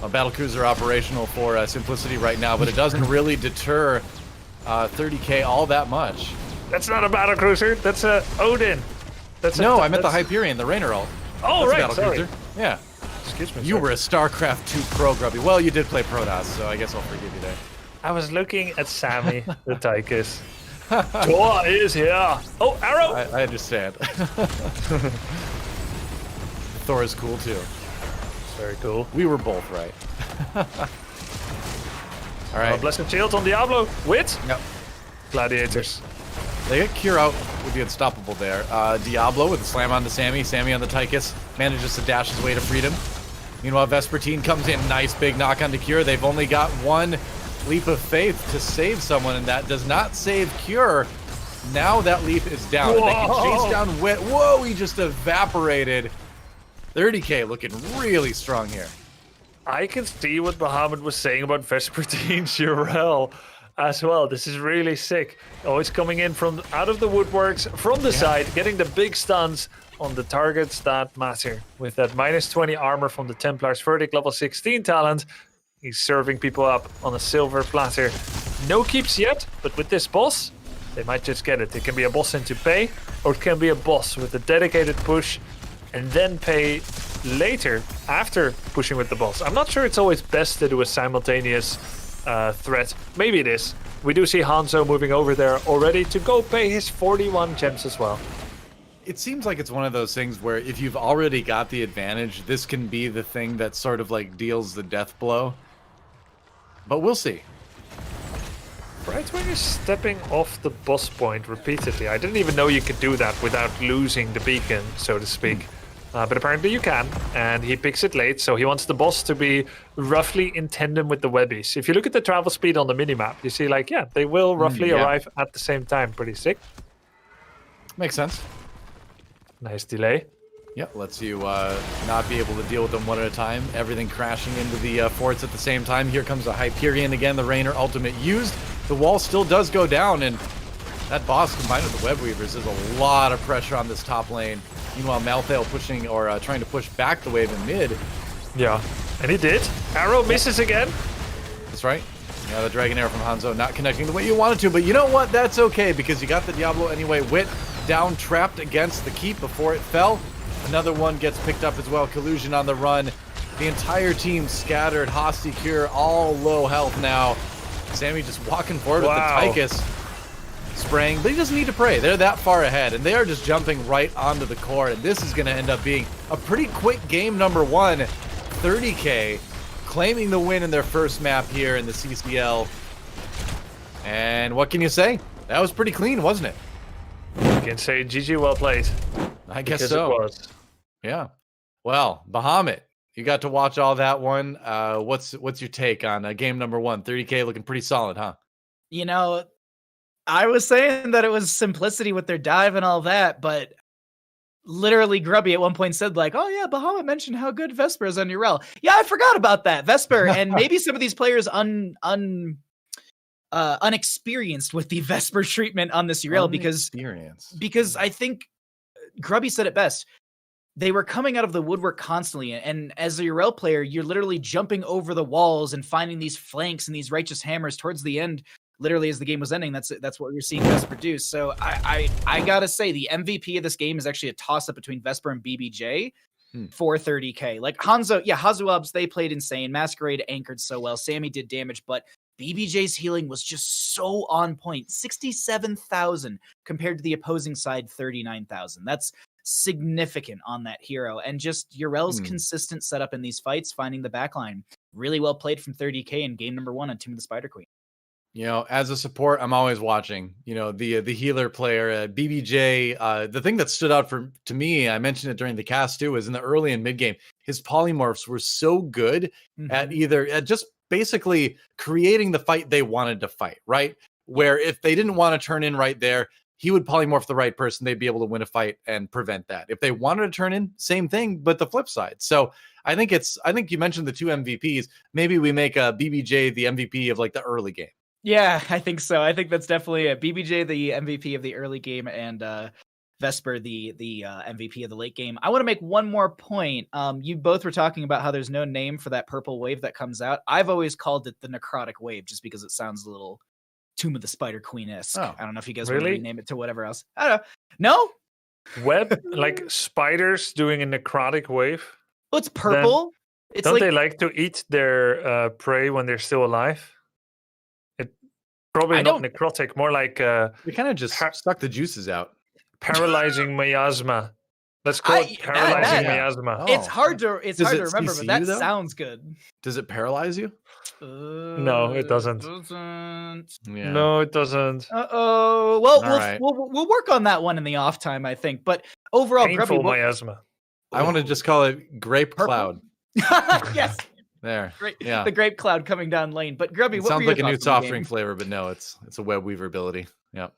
Well, battlecruisers are operational for simplicity right now, but it doesn't really deter 30k all that much. That's not a battlecruiser. That's a Odin. I meant the Hyperion, the Rainer ult. Oh, that's right. Sorry. Yeah. Excuse me. You were a StarCraft 2 pro, Grubby. Well, you did play Protoss, so I guess I'll forgive you there. I was looking at Sammy, the Tychus. Thor is here. Oh, arrow! I understand. Thor is cool too. Very cool. We were both right. All right. Blessed Shield on Diablo. Wit? Yep. Gladiators. They get Cure out with the unstoppable there. Diablo with a slam onto Sammy. Sammy on the Tychus manages to dash his way to freedom. Meanwhile, Vespertine comes in. Nice big knock onto Cure. They've only got one leap of faith to save someone, and that does not save Cure. Now that leap is down. And they can chase down Wit. Whoa, he just evaporated. 30k looking really strong here. I can see what Bahamut was saying about Vespertine Shirel as well. This is really sick. Always coming in from out of the woodworks, from the side, getting the big stuns on the targets that matter. With that -20 armor from the Templar's Verdict level 16 talent, he's serving people up on a silver platter. No keeps yet, but with this boss, they might just get it. It can be a boss into pay, or it can be a boss with a dedicated push, and then pay later after pushing with the boss. I'm not sure it's always best to do a simultaneous threat. Maybe it is. We do see Hanzo moving over there already to go pay his 41 gems as well. It seems like it's one of those things where if you've already got the advantage, this can be the thing that sort of like deals the death blow. But we'll see. Right when you're stepping off the boss point repeatedly. I didn't even know you could do that without losing the beacon, so to speak. But apparently you can, and he picks it late, so he wants the boss to be roughly in tandem with the webbies. If you look at the travel speed on the minimap, you see like, yeah, they will roughly arrive at the same time. Pretty sick. Makes sense. Nice delay. Yeah, lets you not be able to deal with them one at a time. Everything crashing into the forts at the same time. Here comes the Hyperion again, the Rainer ultimate used. The wall still does go down, and that boss combined with the Web Weavers, there's a lot of pressure on this top lane. Meanwhile, Malthael pushing or trying to push back the wave in mid. Yeah, and he did. Arrow misses again. That's right. Yeah, the Dragon Arrow from Hanzo not connecting the way you wanted to, but you know what? That's okay because you got the Diablo anyway. Wit down, trapped against the keep before it fell. Another one gets picked up as well. Collusion on the run. The entire team scattered. Hosty Cure all low health now. Sammy just walking forward with the Tychus. Spraying, but he doesn't need to pray. They're that far ahead, and they are just jumping right onto the core, and this is going to end up being a pretty quick game number one. 30k, claiming the win in their first map here in the CCL. And what can you say? That was pretty clean, wasn't it? You can say GG, well played. I guess because so. It was. Yeah. Well, Bahamut, you got to watch all that one. What's your take on game number one? 30k looking pretty solid, huh? You know, I was saying that it was simplicity with their dive and all that, but literally Grubby at one point said like, oh yeah, Bahamut mentioned how good Vesper is on URL. Yeah, I forgot about that. Vesper, and maybe some of these players unexperienced with the Vesper treatment on this URL because I think Grubby said it best. They were coming out of the woodwork constantly, and as a URL player, you're literally jumping over the walls and finding these flanks and these righteous hammers towards the end. Literally, as the game was ending, that's what we were seeing Vesper do. So I gotta say, the MVP of this game is actually a toss-up between Vesper and BBJ for 30k. Like Hanzo, yeah, Hazuabs, they played insane. Masquerade anchored so well. Sammy did damage, but BBJ's healing was just so on point. 67,000 compared to the opposing side 39,000. That's significant on that hero. And just Urel's consistent setup in these fights, finding the backline. Really well played from 30k in game number one on Tomb of the Spider Queen. You know, as a support, I'm always watching. You know, the healer player, BBJ. The thing that stood out to me, I mentioned it during the cast too, is in the early and mid game, his polymorphs were so good at just basically creating the fight they wanted to fight. Right, where if they didn't want to turn in right there, he would polymorph the right person. They'd be able to win a fight and prevent that. If they wanted to turn in, same thing, but the flip side. So I think you mentioned the 2 MVPs. Maybe we make a BBJ the MVP of like the early game. Yeah, I think so. I think that's definitely a BBJ, the MVP of the early game, and Vesper, the MVP of the late game. I want to make one more point. You both were talking about how there's no name for that purple wave that comes out. I've always called it the necrotic wave, just because it sounds a little Tomb of the Spider Queen-esque. I don't know if you guys want to rename it to whatever else. I don't know. No? Web, like spiders doing a necrotic wave? Well, it's purple. Don't they like to eat their prey when they're still alive? Probably not necrotic, more like we kind of just suck the juices out. Paralyzing miasma. Let's call it paralyzing miasma. It's hard to remember, but that sounds good. Does it paralyze you? No, it doesn't. Yeah. No, it doesn't. Uh-oh. Well, we'll work on that one in the off time, I think. But overall, painful miasma. I want to just call it grape cloud. Yes. There. Great. Yeah. The grape cloud coming down lane. But Grubby, what sounds were your like a new thoughts on the soft drink flavor, but no, it's a web weaver ability. Yeah.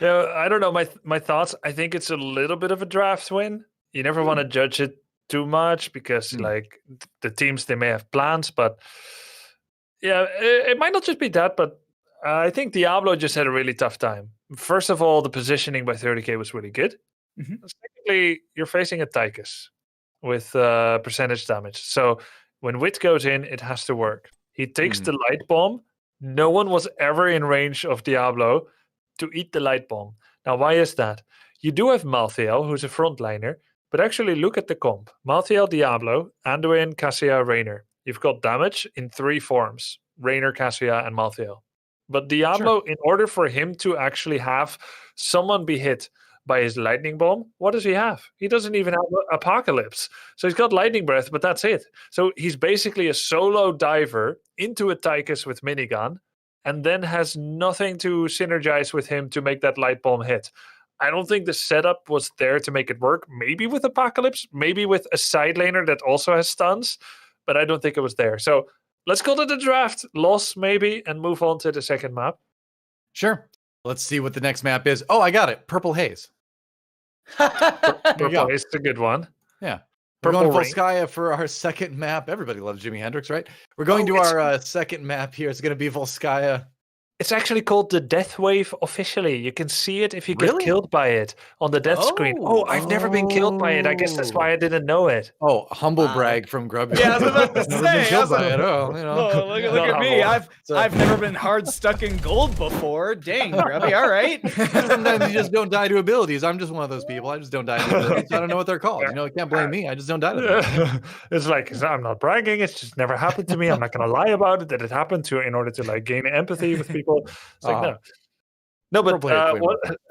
Yeah, I don't know. My thoughts. I think it's a little bit of a draft win. You never want to judge it too much because like the teams, they may have plans, but yeah, it might not just be that, but I think Diablo just had a really tough time. First of all, the positioning by 30k was really good. Secondly, you're facing a Tychus with percentage damage. So when Wit goes in, it has to work. He takes the light bomb. No one was ever in range of Diablo to eat the light bomb. Now, why is that? You do have Malthael, who's a frontliner, but actually look at the comp. Malthael, Diablo, Anduin, Cassia, Raynor. You've got damage in 3 forms. Raynor, Cassia, and Malthael. But Diablo, in order for him to actually have someone be hit by his lightning bomb, what does he have? He doesn't even have Apocalypse. So he's got lightning breath, but that's it. So he's basically a solo diver into a Tychus with minigun, and then has nothing to synergize with him to make that light bomb hit. I don't think the setup was there to make it work. Maybe with Apocalypse, maybe with a side laner that also has stuns, but I don't think it was there. So let's call it a draft loss, maybe, and move on to the second map. Sure. Let's see what the next map is. Oh, I got it. Purple Haze. Purple Haze is a good one. Yeah. We're going Volskaya for our second map. Everybody loves Jimi Hendrix, right? We're going to our second map here. It's going to be Volskaya. It's actually called the Death Wave officially. You can see it if you get killed by it on the death screen. Oh, I've never been killed by it. I guess that's why I didn't know it. Oh, humble brag from Grubby. Yeah, I was about to say. Look at me. I've never been hard stuck in gold before. Dang, Grubby. All right. Sometimes you just don't die to abilities. I'm just one of those people. I just don't die to abilities. I don't know what they're called. You know, you can't blame me. I just don't die to them. It's like, I'm not bragging. It's just never happened to me. I'm not going to lie about it that it happened to in order to like gain empathy with people. It's like, no, but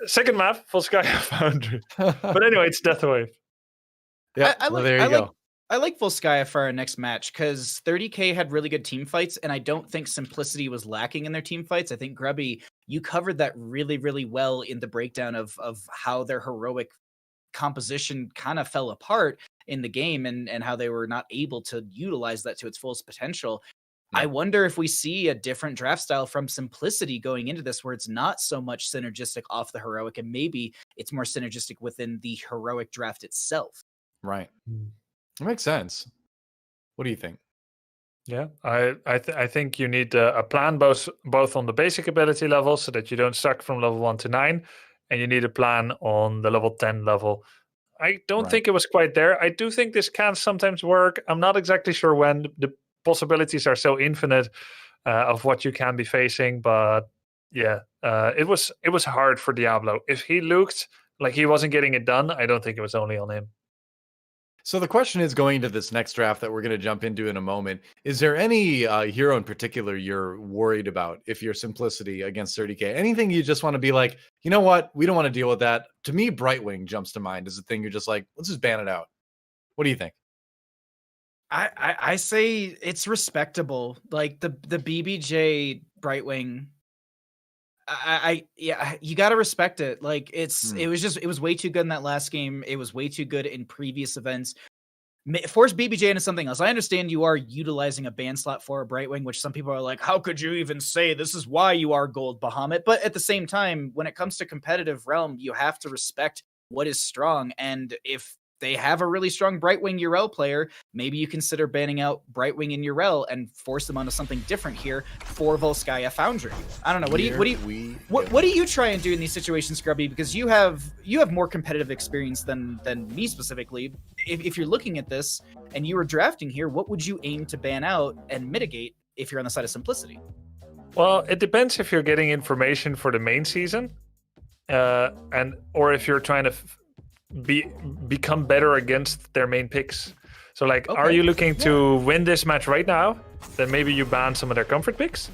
second map, Volskaya Foundry. But anyway, it's Death Wave. Yeah, there you go. I like Volskaya for our next match because 30k had really good team fights, and I don't think Simplicity was lacking in their team fights. I think Grubby, you covered that really, really well in the breakdown of how their heroic composition kind of fell apart in the game and how they were not able to utilize that to its fullest potential. I wonder if we see a different draft style from Simplicity going into this, where it's not so much synergistic off the heroic, and maybe it's more synergistic within the heroic draft itself. Right. That makes sense. What do you think? Yeah, I think you need a plan both on the basic ability level so that you don't suck from level 1 to 9, and you need a plan on the level 10 level. I don't think it was quite there. I do think this can sometimes work. I'm not exactly sure when. The possibilities are so infinite of what you can be facing, but yeah, it was hard for Diablo. If he looked like he wasn't getting it done, I don't think it was only on him. So the question is, going into this next draft that we're going to jump into in a moment, is there any hero in particular you're worried about if you're Simplicity against 30k? Anything you just want to be like, you know what, we don't want to deal with that? To me, Brightwing jumps to mind as a thing you're just like, let's just ban it out. What do you think? I say it's respectable. Like the BBJ Brightwing. Yeah, you got to respect it. Like it was way too good in that last game. It was way too good in previous events. Force BBJ into something else. I understand you are utilizing a ban slot for a Brightwing, which some people are like, how could you even say this is why you are gold Bahamut? But at the same time, when it comes to competitive realm, you have to respect what is strong. And if they have a really strong Brightwing Urel player, maybe you consider banning out Brightwing in Urel and force them onto something different here for Volskaya Foundry. I don't know. What do you try and do in these situations, Grubby? Because you have more competitive experience than me specifically. If you're looking at this and you were drafting here, what would you aim to ban out and mitigate if you're on the side of simplicity? Well, it depends if you're getting information for the main season, or if you're trying to become better against their main picks. So like, are you looking to win this match right now? Then maybe you ban some of their comfort picks.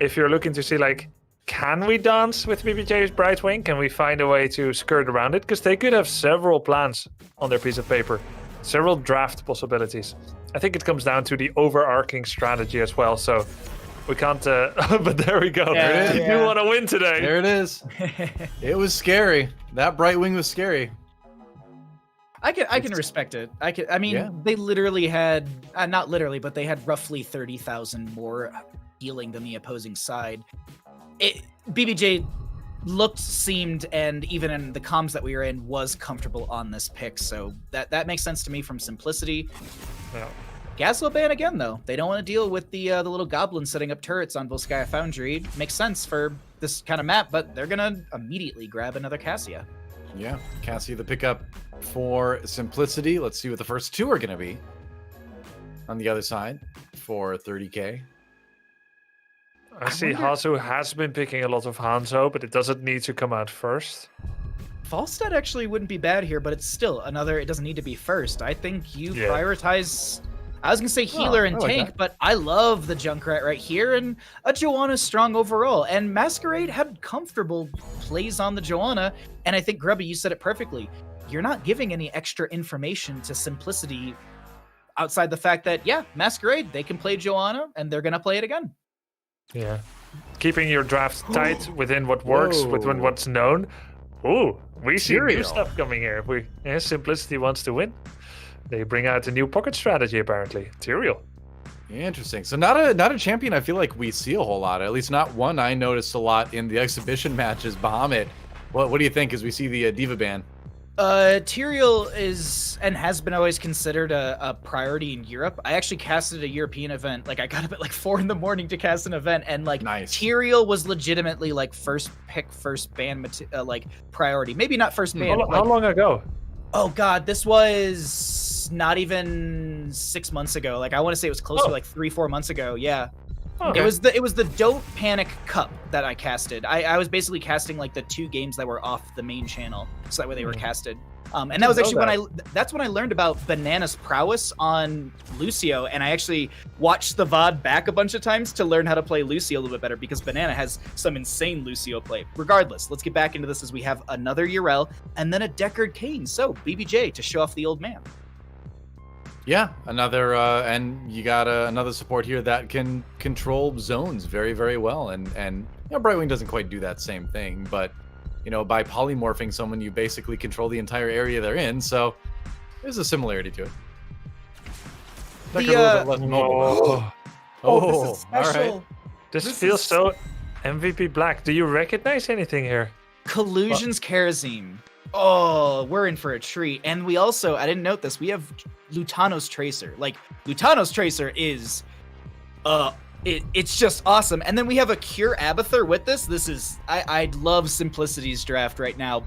If you're looking to see like, can we dance with BBJ's Brightwing? Can we find a way to skirt around it? Because they could have several plans on their piece of paper, several draft possibilities. I think it comes down to the overarching strategy as well. So we can't, but there we go. Yeah, you do want to win today. There it is. It was scary. That Brightwing was scary. I can respect it. They literally had not literally, but they had roughly 30,000 more healing than the opposing side. BBJ seemed, and even in the comms that we were in, was comfortable on this pick. So that makes sense to me from simplicity. Yeah. Gaslow ban again though. They don't want to deal with the little goblins setting up turrets on Volskaya Foundry. Makes sense for this kind of map, but they're gonna immediately grab another Cassia. Yeah, Cassia the pickup for simplicity. Let's see what the first two are going to be on the other side for 30k. I see Hazu has been picking a lot of Hanzo, but it doesn't need to come out first. Falstad actually wouldn't be bad here, but it's still it doesn't need to be first. I think you prioritize... I was going to say healer and tank, but I love the Junkrat right here, and a Joanna's strong overall. And Masquerade had comfortable plays on the Joanna, and I think, Grubby, you said it perfectly. You're not giving any extra information to simplicity outside the fact that, Masquerade, they can play Joanna, and they're going to play it again. Yeah. Keeping your draft tight within what works, within what's known. Ooh, we see new stuff coming here. Simplicity wants to win. They bring out a new pocket strategy, apparently. Tyrael. Interesting. So not a champion I feel like we see a whole lot. At least not one I noticed a lot in the exhibition matches. Bahamut. What do you think as we see the Diva ban? Tyrael is and has been always considered a priority in Europe. I actually casted a European event. Like I got up at like 4 a.m. to cast an event, and like Tyrael was legitimately like first pick, first ban, like priority. Maybe not first ban. How long ago? Oh God, this was not even 6 months ago. Like I want to say it was close to like 3-4 months ago. Yeah. Okay. It was the Don't Panic Cup that I casted. I was basically casting like the 2 games that were off the main channel, so that way they were casted. And that was actually that's when I learned about Banana's prowess on Lucio, and I actually watched the VOD back a bunch of times to learn how to play Lucio a little bit better, because Banana has some insane Lucio play. Regardless, let's get back into this as we have another Urel and then a Deckard Cain. So BBJ to show off the old man. Yeah, another and you got another support here that can control zones very, very well, and Brightwing doesn't quite do that same thing, but by polymorphing someone, you basically control the entire area they're in, so there's a similarity to it. This is special. All right. This feels so MVP Black. Do you recognize anything here? Collusion's Kerosene. Oh, we're in for a treat. And we also, I didn't note this, we have Lutano's Tracer. Like, Lutano's Tracer is, it's just awesome. And then we have a Cure Abathur with this. This is, I love Simplicity's draft right now,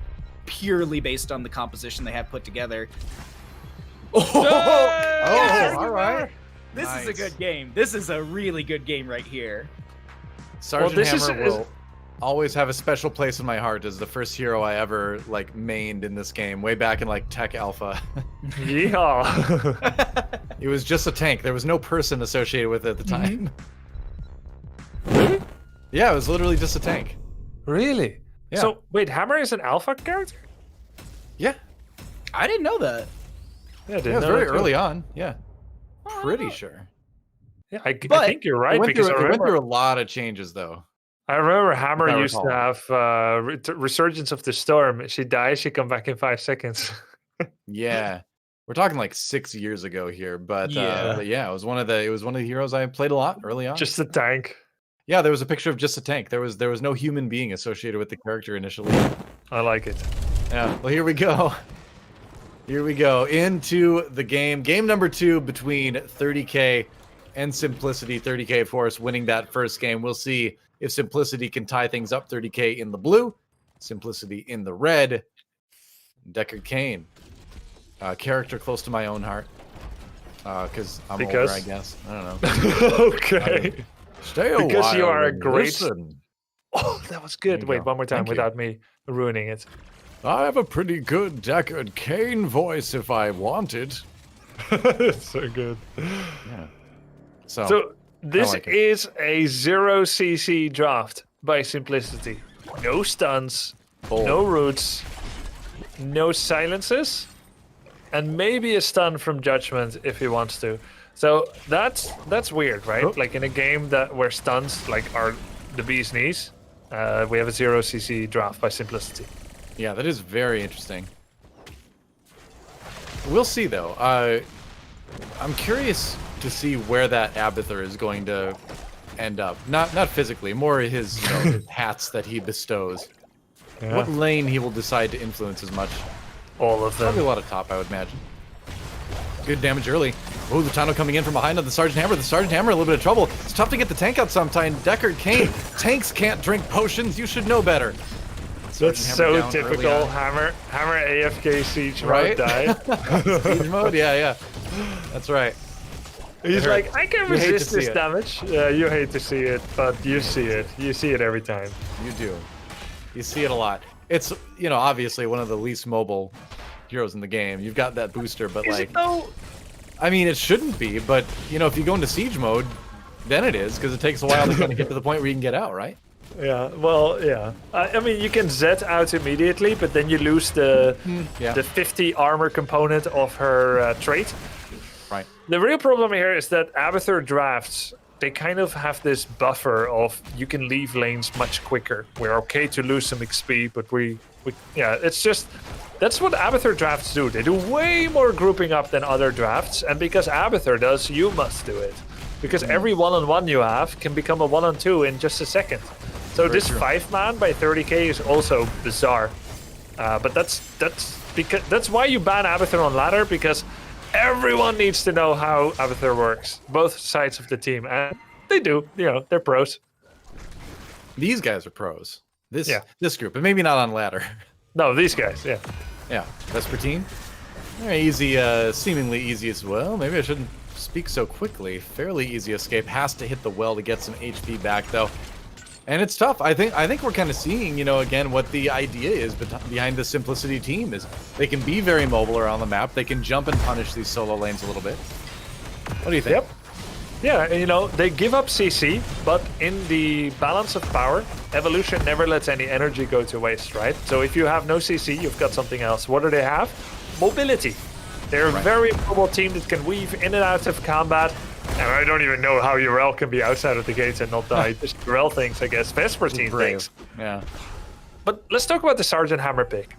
purely based on the composition they have put together. Yes! All right. This is a good game. This is a really good game right here. Sergeant Hammer will always have a special place in my heart as the first hero I ever mained in this game, way back in Tech Alpha. Yeah. It was just a tank. There was no person associated with it at the time. Really? Yeah, it was literally just a tank. Really? Yeah. So wait, Hammer is an alpha character? Yeah. I didn't know that. Yeah, it was very early on. Yeah. Pretty sure. Yeah, I think you're right, They went through a lot of changes, though. I remember Hammer used to have Resurgence of the Storm. She dies, she come back in 5 seconds. Yeah. We're talking like 6 years ago here, but yeah, it was one of the heroes I played a lot early on. Just a tank. Yeah, there was a picture of just a tank. There was no human being associated with the character initially. I like it. Yeah. Well, here we go. Here we go into the game. Game number 2 between 30K and Simplicity. 30K, of course, winning that first game. We'll see if Simplicity can tie things up. 30K in the blue, Simplicity in the red. Deckard Cain. Character close to my own heart. Because I'm older, I guess. I don't know. Okay. Stay a while. Because you are a great... Listen. Oh, that was good. Wait, one more time without me ruining it. I have a pretty good Deckard Cain voice if I wanted. It's so good. Yeah. So this is a 0 CC draft by Simplicity. No stuns, no roots, no silences, and maybe a stun from Judgment if he wants to. So that's weird, right? Like in a game where stuns are the bee's knees, we have a 0 CC draft by Simplicity. Yeah, that is very interesting. We'll see though. I'm curious to see where that Abathur is going to end up. Not physically, more his, his hats that he bestows. Yeah. What lane he will decide to influence as much. All of them. Probably a lot of top, I would imagine. Good damage early. Oh, Lutano coming in from behind on the Sergeant Hammer. The Sergeant Hammer, a little bit of trouble. It's tough to get the tank out sometime. Deckard Cain, tanks can't drink potions. You should know better. That's so typical. Hammer AFK siege right? mode die. Siege mode, yeah. That's right. He's like, I can resist this damage. Yeah, you hate to see it, but you see it. You see it every time. You do. You see it a lot. It's, obviously one of the least mobile heroes in the game. You've got that booster, but is it though? I mean, it shouldn't be, but, if you go into siege mode, then it is, because it takes a while to kind of get to the point where you can get out, right? Yeah, well, yeah. I mean, you can Z out immediately, but then you lose the 50 armor component of her trait. Right. The real problem here is that Abathur drafts, they kind of have this buffer of you can leave lanes much quicker. We're okay to lose some XP, but it's just... That's what Abathur drafts do. They do way more grouping up than other drafts, and because Abathur does, you must do it. Because every one-on-one you have can become a 1-on-2 in just a second. So this 5-man by 30k is also bizarre. But that's why you ban Abathur on ladder, because everyone needs to know how Abathur works. Both sides of the team, and they do. They're pros. These guys are pros. This group, but maybe not on ladder. No, these guys, yeah. Yeah, Vespertine. Very easy, seemingly easy as well. Maybe I shouldn't speak so quickly. Fairly easy escape. Has to hit the well to get some HP back, though. And it's tough. I think we're kind of seeing, again, what the idea is behind the Simplicity team is they can be very mobile around the map. They can jump and punish these solo lanes a little bit. What do you think? Yep. Yeah, they give up CC, but in the balance of power, Evolution never lets any energy go to waste, right? So if you have no CC, you've got something else. What do they have? Mobility. They're a very mobile team that can weave in and out of combat. And I don't even know how Urel can be outside of the gates and not die. Just Urel things, I guess. Vespertine things. Yeah. But let's talk about the Sergeant Hammer pick.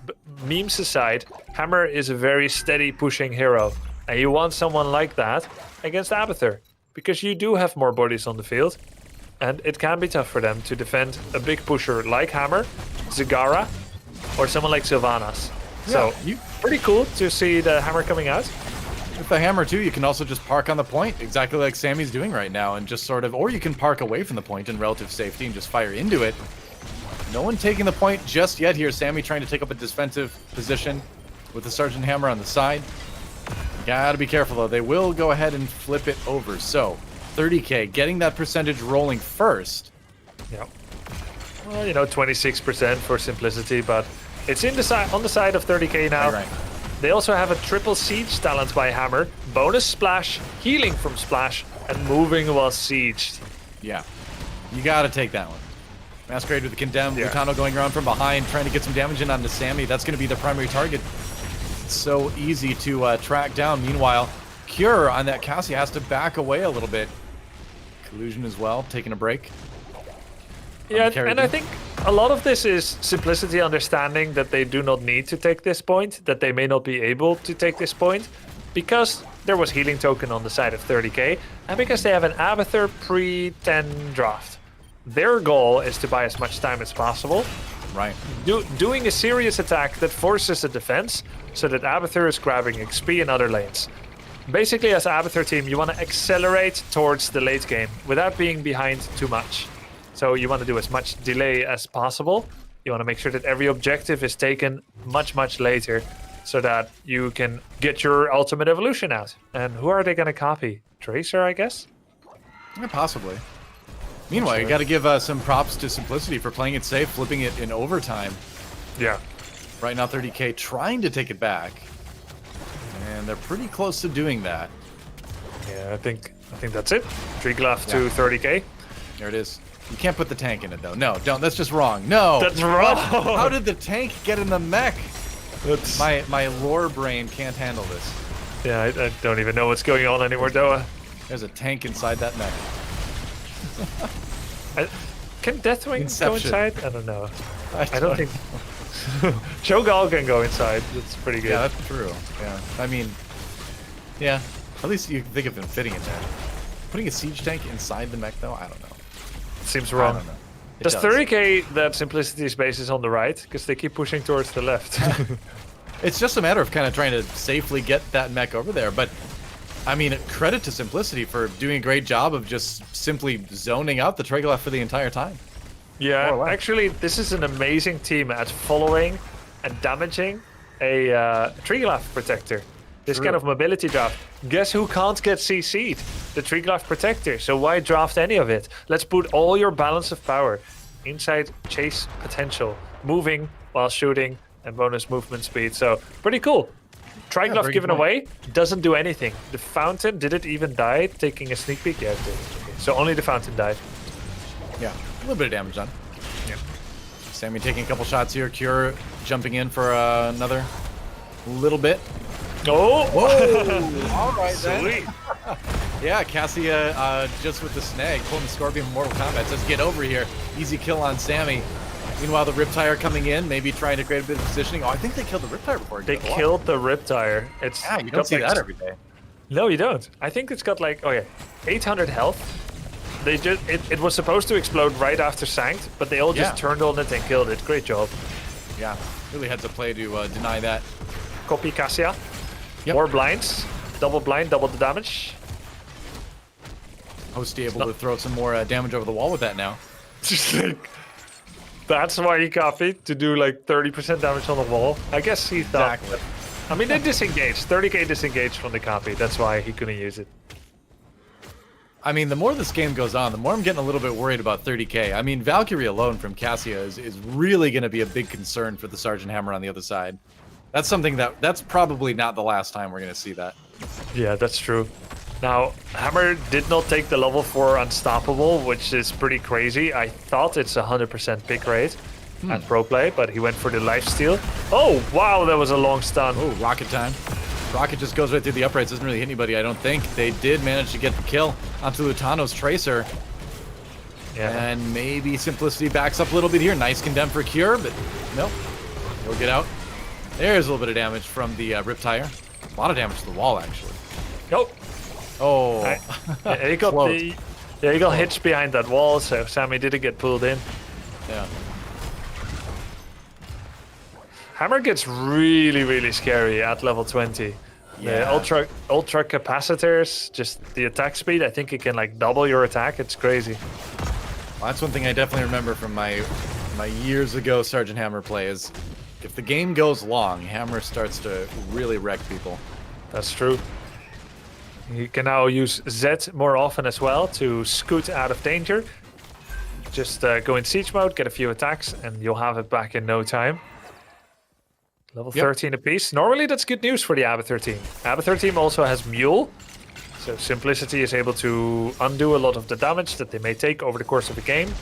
Memes aside, Hammer is a very steady pushing hero. And you want someone like that against Abathur. Because you do have more bodies on the field. And it can be tough for them to defend a big pusher like Hammer, Zagara, or someone like Sylvanas. Yeah, So, pretty cool to see the Hammer coming out. With the Hammer, too, you can also just park on the point, exactly like Sammy's doing right now, and just sort of... Or you can park away from the point in relative safety and just fire into it. No one taking the point just yet here. Sammy trying to take up a defensive position with the Sergeant Hammer on the side. Gotta be careful, though. They will go ahead and flip it over. So, 30k, getting that percentage rolling first. Yeah. Well, 26% for Simplicity, but it's on the side of 30k now. Right. They also have a triple siege talent by Hammer, bonus splash, healing from splash, and moving while sieged. Yeah, you gotta take that one. Masquerade with the Condemned, Lutano going around from behind, trying to get some damage in onto Sammy. That's gonna be the primary target. It's so easy to track down. Meanwhile, Cure on that Cassie has to back away a little bit. Illusion as well, taking a break. Yeah, and I think a lot of this is Simplicity understanding that they do not need to take this point, that they may not be able to take this point, because there was healing token on the side of 30k, and because they have an Abathur pre-10 draft. Their goal is to buy as much time as possible. Right. Doing a serious attack that forces a defense, so that Abathur is grabbing XP in other lanes. Basically, as an Abathur team, you want to accelerate towards the late game without being behind too much. So you want to do as much delay as possible. You want to make sure that every objective is taken much, much later so that you can get your ultimate evolution out. And who are they going to copy? Tracer, I guess? Yeah, possibly. Meanwhile, you got to give some props to Simplicity for playing it safe, flipping it in overtime. Yeah. Right now, 30k trying to take it back. And they're pretty close to doing that. Yeah, I think that's it. Triglav to 30k. There it is. You can't put the tank in it, though. No, don't. That's just wrong. No. That's wrong. How did the tank get in the mech? My lore brain can't handle this. Yeah, I don't even know what's going on anymore, Doa. There's a tank inside that mech. Can Deathwing Inception. go inside? I don't know. I don't think... Cho'Gall can go inside. That's pretty good. Yeah, that's true. Yeah. I mean, yeah. At least you can think of him fitting in there. Putting a siege tank inside the mech, though? I don't know. Seems wrong. I don't know. Does 30k that Simplicity's base is on the right? Because they keep pushing towards the left. It's just a matter of kind of trying to safely get that mech over there. But, I mean, credit to Simplicity for doing a great job of just simply zoning out the Triglav for the entire time. Yeah, actually, this is an amazing team at following and damaging a Triglav protector. This kind of mobility draft. Guess who can't get CC'd? The Triglav protector. So why draft any of it? Let's put all your balance of power inside chase potential, moving while shooting, and bonus movement speed. So pretty cool. Triglav given away doesn't do anything. The fountain, did it even die? Taking a sneak peek? Yeah, it did. Okay. So only the fountain died. Yeah, a little bit of damage done. Yeah. Sammy taking a couple shots here. Cure jumping in for another little bit. Oh! Whoa! All right, Sweet. Yeah, Cassia just with the snag, pulling the Scorpion from Mortal Kombat, says get over here. Easy kill on Sammy. Meanwhile, the Riptire coming in, maybe trying to create a bit of positioning. Oh, I think they killed the Riptire before. They killed the Riptire. It's you don't see that every day. No, you don't. I think it's got like 800 health. They just it was supposed to explode right after Sanct, but they all just turned on it and killed it. Great job. Yeah, really had to play to deny that. Copy Cassia. Yep. More blinds. Double blind, double the damage. Hosty able to throw some more damage over the wall with that now. Just like, that's why he copied, to do like 30% damage on the wall. I guess he thought. Exactly. I mean, they disengaged. 30k disengaged from the copy. That's why he couldn't use it. I mean, the more this game goes on, the more I'm getting a little bit worried about 30k. I mean, Valkyrie alone from Cassia is really going to be a big concern for the Sergeant Hammer on the other side. That's something that's probably not the last time we're going to see that. Yeah, that's true. Now, Hammer did not take the level 4 Unstoppable, which is pretty crazy. I thought it's 100% pick rate at pro play, but he went for the lifesteal. Oh, wow, that was a long stun. Oh, rocket time. Rocket just goes right through the uprights, doesn't really hit anybody, I don't think. They did manage to get the kill onto Lutano's Tracer. Yeah. And maybe Simplicity backs up a little bit here. Nice condemn for Cure, but nope. He'll get out. There's a little bit of damage from the Riptire. A lot of damage to the wall, actually. Nope. Oh. Yeah, he got hitched behind that wall, so Sammy didn't get pulled in. Yeah. Hammer gets really, really scary at level 20. Yeah. The ultra capacitors, just the attack speed, I think it can like double your attack. It's crazy. Well, that's one thing I definitely remember from my years ago Sergeant Hammer play is if the game goes long, Hammer starts to really wreck people. That's true. You can now use Z more often as well to scoot out of danger. Just go in siege mode, get a few attacks, and you'll have it back in no time. Level 13 apiece. Normally that's good news for the Abathur team. Abathur team also has Mule, so Simplicity is able to undo a lot of the damage that they may take over the course of the game.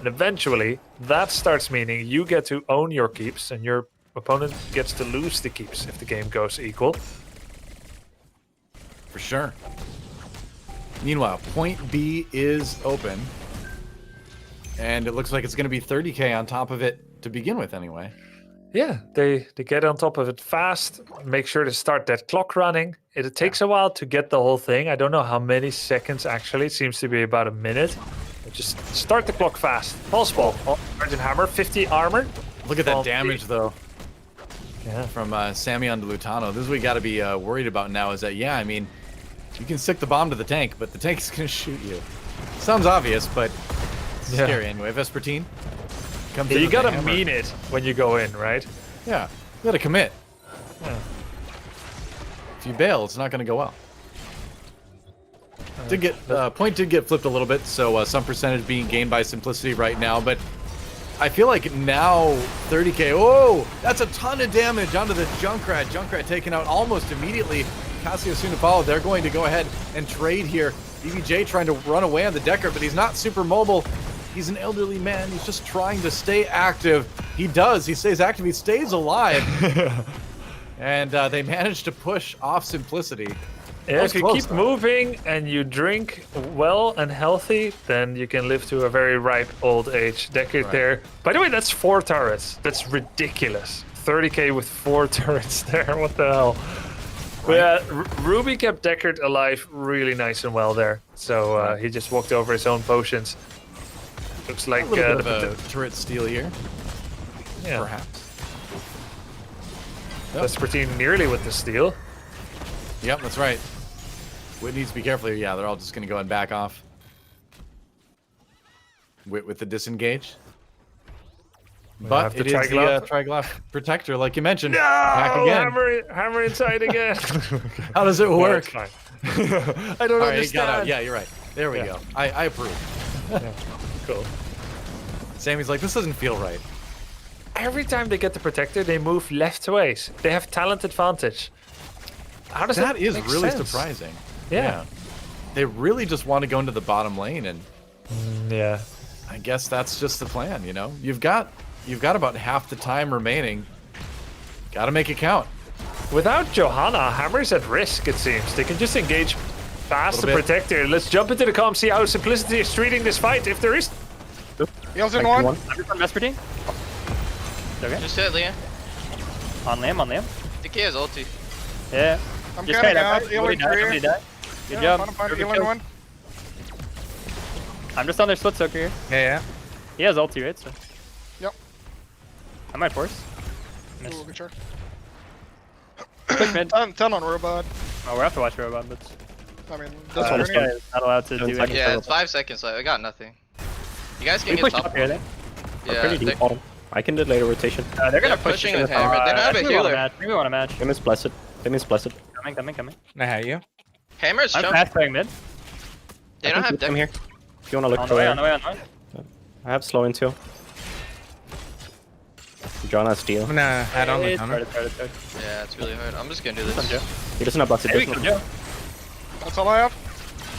And eventually, that starts meaning you get to own your keeps, and your opponent gets to lose the keeps if the game goes equal. For sure. Meanwhile, point B is open. And it looks like it's going to be 30k on top of it to begin with anyway. Yeah, they get on top of it fast, make sure to start that clock running. It takes a while to get the whole thing. I don't know how many seconds actually. It seems to be about a minute. But just start the clock fast. Pulse ball. Oh, Argent Hammer, 50 armor. Look at that damage though. Yeah. From Sammy on Lutano. This is what we got to be worried about now is that, yeah, I mean, you can stick the bomb to the tank, but the tank is going to shoot you. Sounds obvious, but it's scary anyway. Vespertine. Yeah, you gotta mean it when you go in, right? Yeah, you gotta commit. Yeah. If you bail, it's not gonna go well. Point did get flipped a little bit, so some percentage being gained by Simplicity right now, but I feel like now 30k. Oh, that's a ton of damage onto the Junkrat. Junkrat taken out almost immediately. Cassio soon to follow. They're going to go ahead and trade here. BBJ trying to run away on the Decker, but he's not super mobile. He's an elderly man. He's just trying to stay active. He does. He stays active. He stays alive. And they managed to push off Simplicity. Yeah, if you keep moving and you drink well and healthy, then you can live to a very ripe old age. Deckard there. By the way, that's 4 turrets. That's ridiculous. 30k with 4 turrets there. What the hell? Right. Yeah, Ruby kept Deckard alive really nice and well there. So he just walked over his own potions. Looks like a little bit of a turret steal here. Yeah. Perhaps. Vespertine nearly with the steal. Yep, that's right. Wit needs to be careful here. Yeah, they're all just going to go and back off. Wit with the disengage. But it is the Triglav Protector, like you mentioned. No! Back again. Hammer inside again. How does it work? No, I don't understand. Got out. Yeah, you're right. There we go. I approve. Yeah. Cool. Sammy's like, this doesn't feel right. Every time they get the Protector, they move leftways. They have talent advantage. How does that is make really sense? surprising. Yeah. They really just want to go into the bottom lane, and yeah, I guess that's just the plan. You know, you've got about half the time remaining. Got to make it count. Without Johanna, Hammer's at risk. It seems they can just engage past the Protector. Let's jump into the comp, see how Simplicity is treating this fight. If there is, heals in one. I'm just on Vespertine. Okay. Just hit Liam. On Liam, on Liam. I think he has ulti. Yeah. I'm getting out. Healing 3. Good job. Healing 1. I'm just on their split soaker here. Yeah. He has ulti, right? So. Yep. I might force. Miss. Ooh, good sure. Push mid. 10 on Robot. Oh, we'll have to watch Robot, but I mean, this guy is not allowed to do anything. Yeah, it's 5 seconds left. I got nothing. You guys can we get push top. Up here, then. Yeah, pretty deep bottom. I can do later rotation. They're gonna push pushing with Hammer. They don't have a healer. Maybe we want a match. They miss blessed. They miss blessed. Coming. I have you. Hammer's I'm jump. fast playing mid. They don't have them here. If you wanna look on for the way. I have slow in too. John has steal. I'm gonna add on the counter. Yeah, it's really hard. I'm just gonna do this. He doesn't have blessed. That's all I have.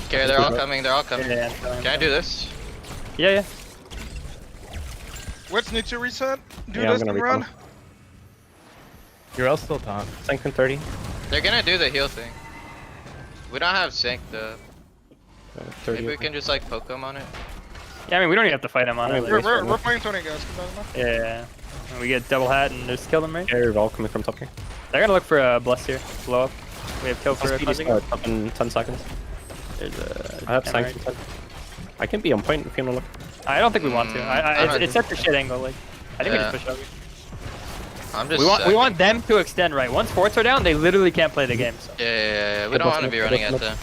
Okay, they're all coming. Yeah, Can I do this? Yeah. Wits need to reset. Do Yeah, this and run. You're all still taunt. Sync in 30. They're gonna do the heal thing. We don't have sync though. 30. Maybe we can just like poke them on it. Yeah, I mean we don't even have to fight him on it. We're playing 20 guys. Yeah. And we get double hat and just kill them, right? Yeah, you're all coming from top here. They're gonna look for a bless here. Blow up. We have kill for a cleansing. Up in 10 seconds. There's a. I have sync in 10. I can be on point if you wanna look. I don't think we want to. It's such a shit angle. Like, I think we just push over. I'm just. We want them to extend right. Once forts are down, they literally can't play the game. So. Yeah. We don't want to be running at them.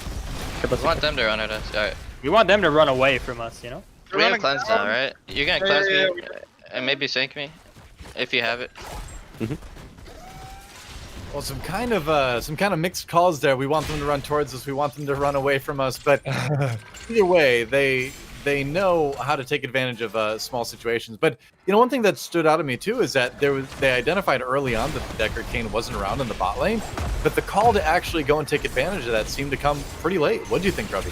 We want them to run at us. Alright. We want them to run away from us. You know. We have cleanse now, right? You're gonna cleanse me and maybe sync me if you have it. Well, some kind of mixed calls there. We want them to run towards us. We want them to run away from us. But either way, they know how to take advantage of small situations. But you know, one thing that stood out to me too is that they identified early on that the Deckard Kane wasn't around in the bot lane, but the call to actually go and take advantage of that seemed to come pretty late. What do you think, Grubby?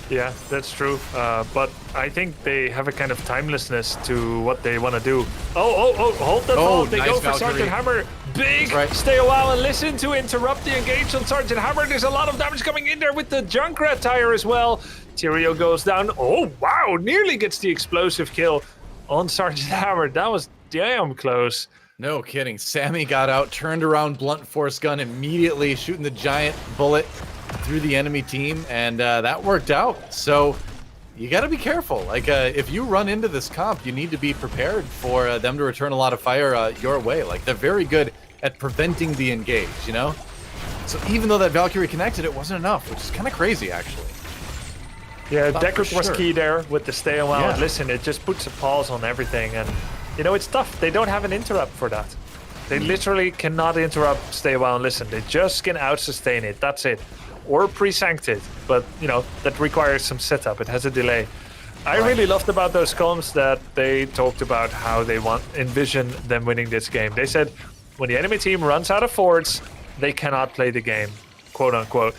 Yeah, that's true. But I think they have a kind of timelessness to what they want to do. Oh, hold the thought. They nice go for Valkyrie. Sergeant Hammer. big stay a while and listen to interrupt the engage on Sergeant Hammer. There's a lot of damage coming in there with the Junkrat tire as well. Tyrio goes down. Oh, wow. Nearly gets the explosive kill on Sergeant Hammer. That was damn close. No kidding. Sammy got out, turned around blunt force gun immediately, shooting the giant bullet through the enemy team, and that worked out. So you got to be careful. Like, if you run into this comp, you need to be prepared for them to return a lot of fire your way. Like, they're very good at preventing the engage, you know? So even though that Valkyrie connected, it wasn't enough, which is kind of crazy, actually. Yeah, Deckard was key there with the stay a while. And listen, it just puts a pause on everything. And, you know, it's tough. They don't have an interrupt for that. They literally cannot interrupt stay a while and listen. They just can out-sustain it. That's it. Or pre-sanct it. But, you know, that requires some setup. It has a delay. I really loved about those comms that they talked about how they envision them winning this game. They said, when the enemy team runs out of forts, they cannot play the game, quote unquote.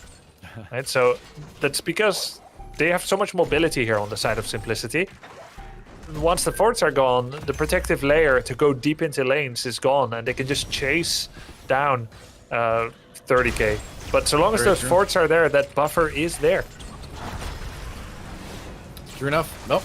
Right? So that's because they have so much mobility here on the side of Simplicity. Once the forts are gone, the protective layer to go deep into lanes is gone, and they can just chase down 30k. But so long as those forts are there, that buffer is there. True enough. Nope.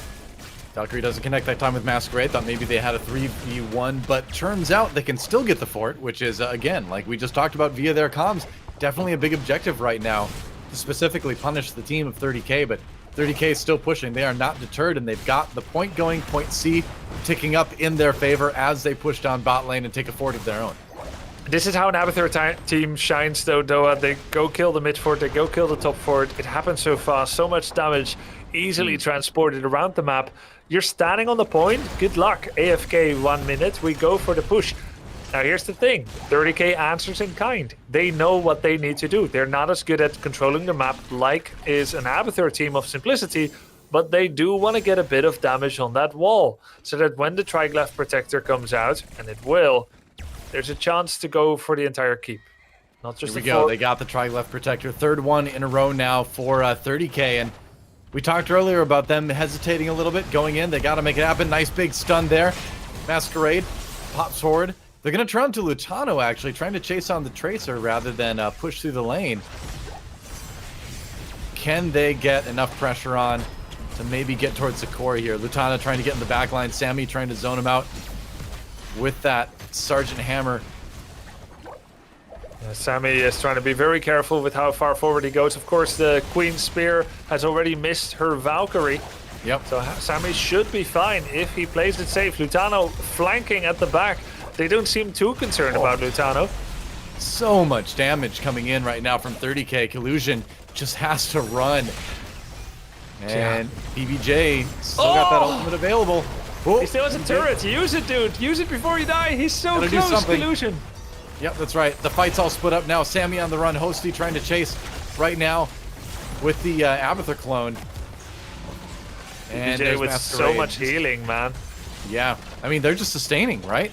Valkyrie doesn't connect that time with Masquerade. Thought maybe they had a 3v1, but turns out they can still get the fort, which is, again, like we just talked about via their comms, definitely a big objective right now to specifically punish the team of 30k, but 30k is still pushing. They are not deterred, and they've got the point going, point C, ticking up in their favor as they push down bot lane and take a fort of their own. This is how an Abathur team shines, though, Doa. They go kill the mid fort, they go kill the top fort. It happens so fast, so much damage, easily transported around the map. You're standing on the point, good luck. AFK 1 minute, we go for the push. Now here's the thing, 30k answers in kind. They know what they need to do. They're not as good at controlling the map like is an Abathur team of Simplicity, but they do want to get a bit of damage on that wall, so that when the Triglav Protector comes out, and it will, there's a chance to go for the entire keep. Not just Here we go, they got the Triglav Protector, third one in a row now for 30k, and we talked earlier about them hesitating a little bit, going in. They got to make it happen. Nice big stun there. Masquerade pops forward. They're going to turn to Lutano, actually, trying to chase on the Tracer rather than push through the lane. Can they get enough pressure on to maybe get towards the core here? Lutano trying to get in the back line. Sammy trying to zone him out with that Sergeant Hammer. Sammy is trying to be very careful with how far forward he goes. Of course, the Queen Spear has already missed her Valkyrie. Yep. So Sammy should be fine if he plays it safe. Lutano flanking at the back. They don't seem too concerned about Lutano. So much damage coming in right now from 30k. Collusion just has to run. And BBJ still got that ultimate available. Oh, he still has a turret. Use it, dude. Use it before you die. He's so close, Collusion. Yep, that's right. The fight's all split up now. Sammy on the run. Hosty trying to chase right now with the Abathur clone. And BBJ with so much healing, man. Yeah. I mean, they're just sustaining, right?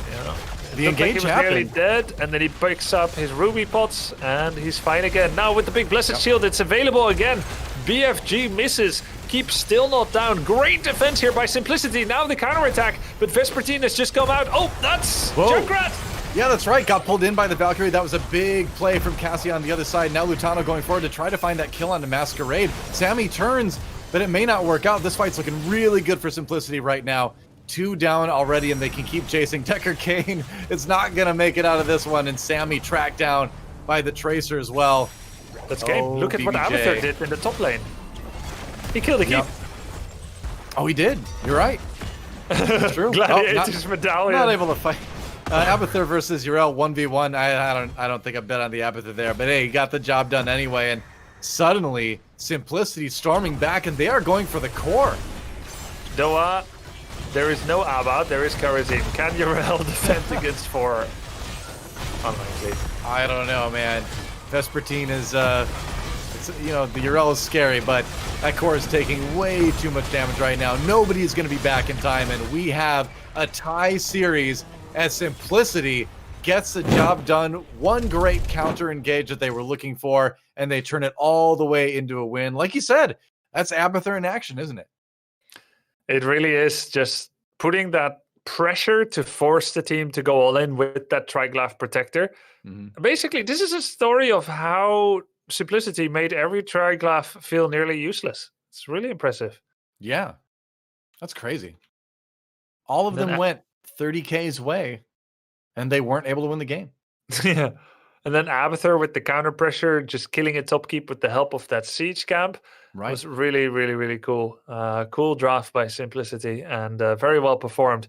Yeah. The engage happened. Nearly dead, and then he picks up his ruby pots, and he's fine again. Now with the big blessed shield, it's available again. BFG misses. Keep still not down. Great defense here by Simplicity. Now the counterattack, but Vespertine has just come out. Oh, that's Junkrat. Yeah, that's right. Got pulled in by the Valkyrie. That was a big play from Cassie on the other side. Now Lutano going forward to try to find that kill on the Masquerade. Sammy turns, but it may not work out. This fight's looking really good for Simplicity right now. 2 down already, and they can keep chasing. Deckard Cain is not going to make it out of this one, and Sammy tracked down by the Tracer as well. That's game. Look at what Abathur did in the top lane. He killed the keep. Oh, he did. You're right. That's true. Gladiator's medallion. Not able to fight. Abathur versus Yrel 1v1. I don't think I bet on the Abathur there, but hey, he got the job done anyway. And suddenly, Simplicity storming back, and they are going for the core. Doa, there is no Abba, there is Karazin. Can Yrel defend against 4? Unlikely. I don't know, man. Vespertine is, you know, the Yrel is scary, but that core is taking way too much damage right now. Nobody is going to be back in time, and we have a tie series as Simplicity gets the job done. One great counter engage that they were looking for, and they turn it all the way into a win. Like you said, that's Abathur in action, isn't it? It really is. Just putting that pressure to force the team to go all in with that Triglav protector. Basically, this is a story of how Simplicity made every Triglav feel nearly useless. It's really impressive. Yeah, that's crazy. All of them went 30K's way, and they weren't able to win the game. Yeah. And then Abathur with the counter pressure, just killing a top keep with the help of that siege camp. Right. Was really, really, really cool. Cool draft by Simplicity and very well performed.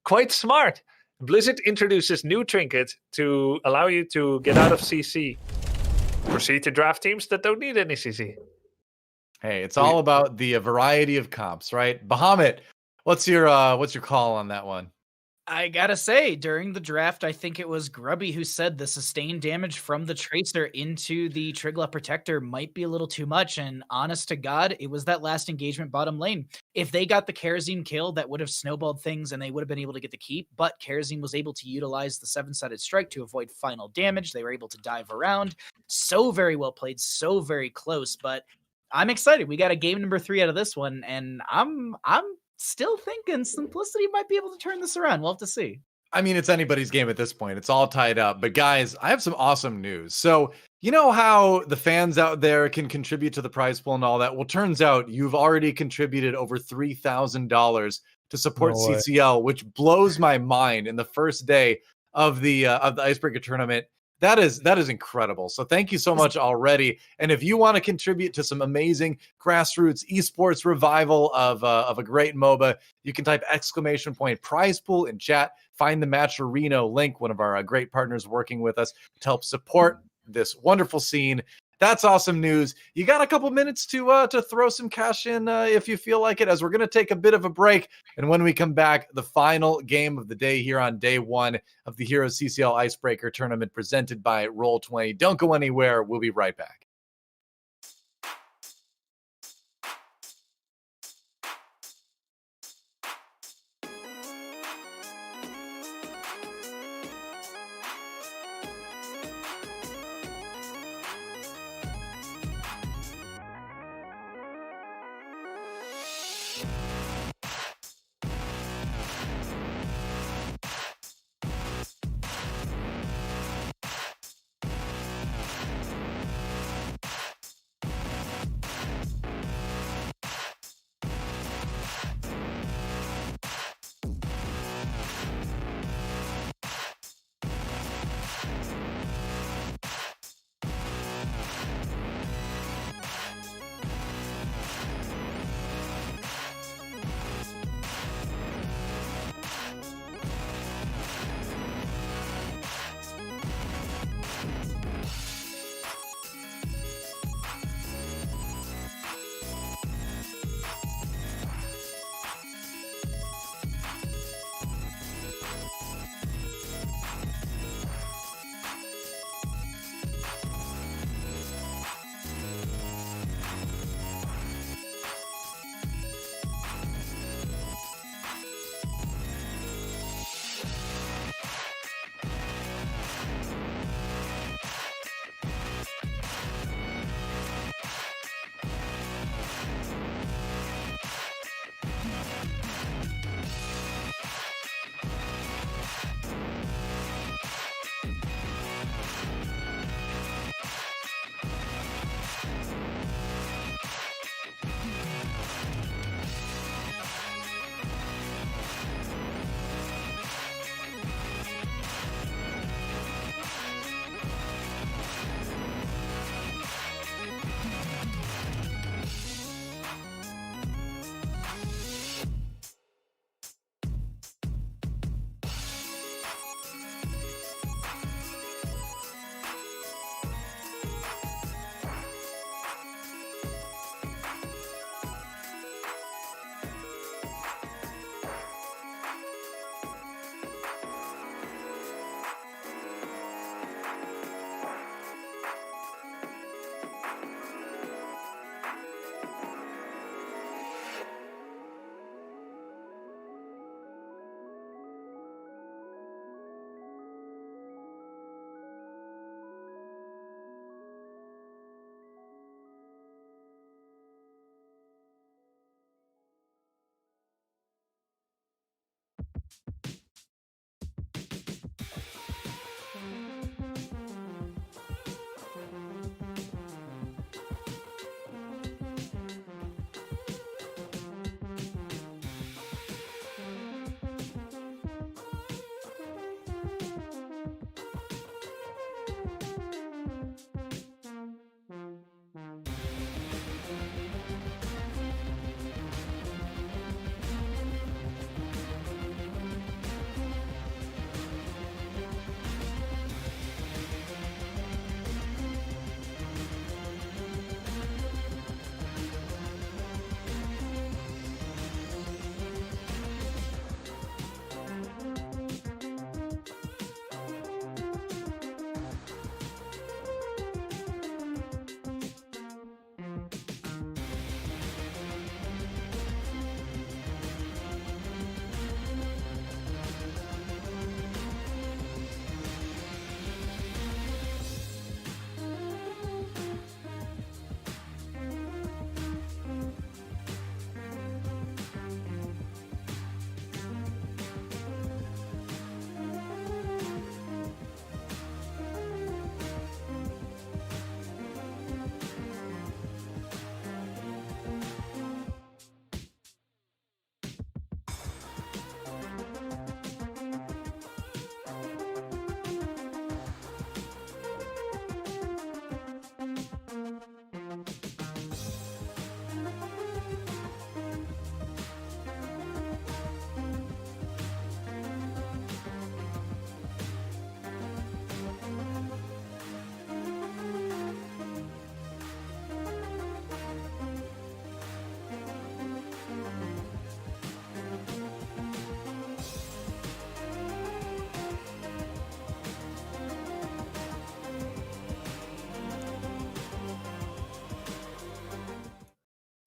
Quite smart. Blizzard introduces new trinket to allow you to get out of CC. Proceed to draft teams that don't need any CC. Hey, it's all about the variety of comps, right? Bahamut, what's your call on that one? I gotta say, during the draft, I think it was Grubby who said the sustained damage from the Tracer into the Triglav Protector might be a little too much, and honest to God, it was that last engagement bottom lane. If they got the Kerosene kill, that would have snowballed things and they would have been able to get the keep, but Kerosene was able to utilize the 7-sided strike to avoid final damage. They were able to dive around. So very well played, so very close, but I'm excited. We got a game number 3 out of this one, and I'm still thinking Simplicity might be able to turn this around. We'll have to see. I mean, it's anybody's game at this point. It's all tied up. But guys, I have some awesome news. So you know how the fans out there can contribute to the prize pool and all that? Well, turns out you've already contributed over $3,000 to support CCL, which blows my mind in the first day of the Icebreaker tournament. That is incredible. So thank you so much already. And if you want to contribute to some amazing grassroots esports revival of a great MOBA, you can type !prize pool in chat. Find the Matcherino link, one of our great partners working with us to help support this wonderful scene. That's awesome news. You got a couple minutes to throw some cash in if you feel like it, as we're going to take a bit of a break. And when we come back, the final game of the day here on day 1 of the HeroesCCL Icebreaker tournament presented by Roll20. Don't go anywhere. We'll be right back.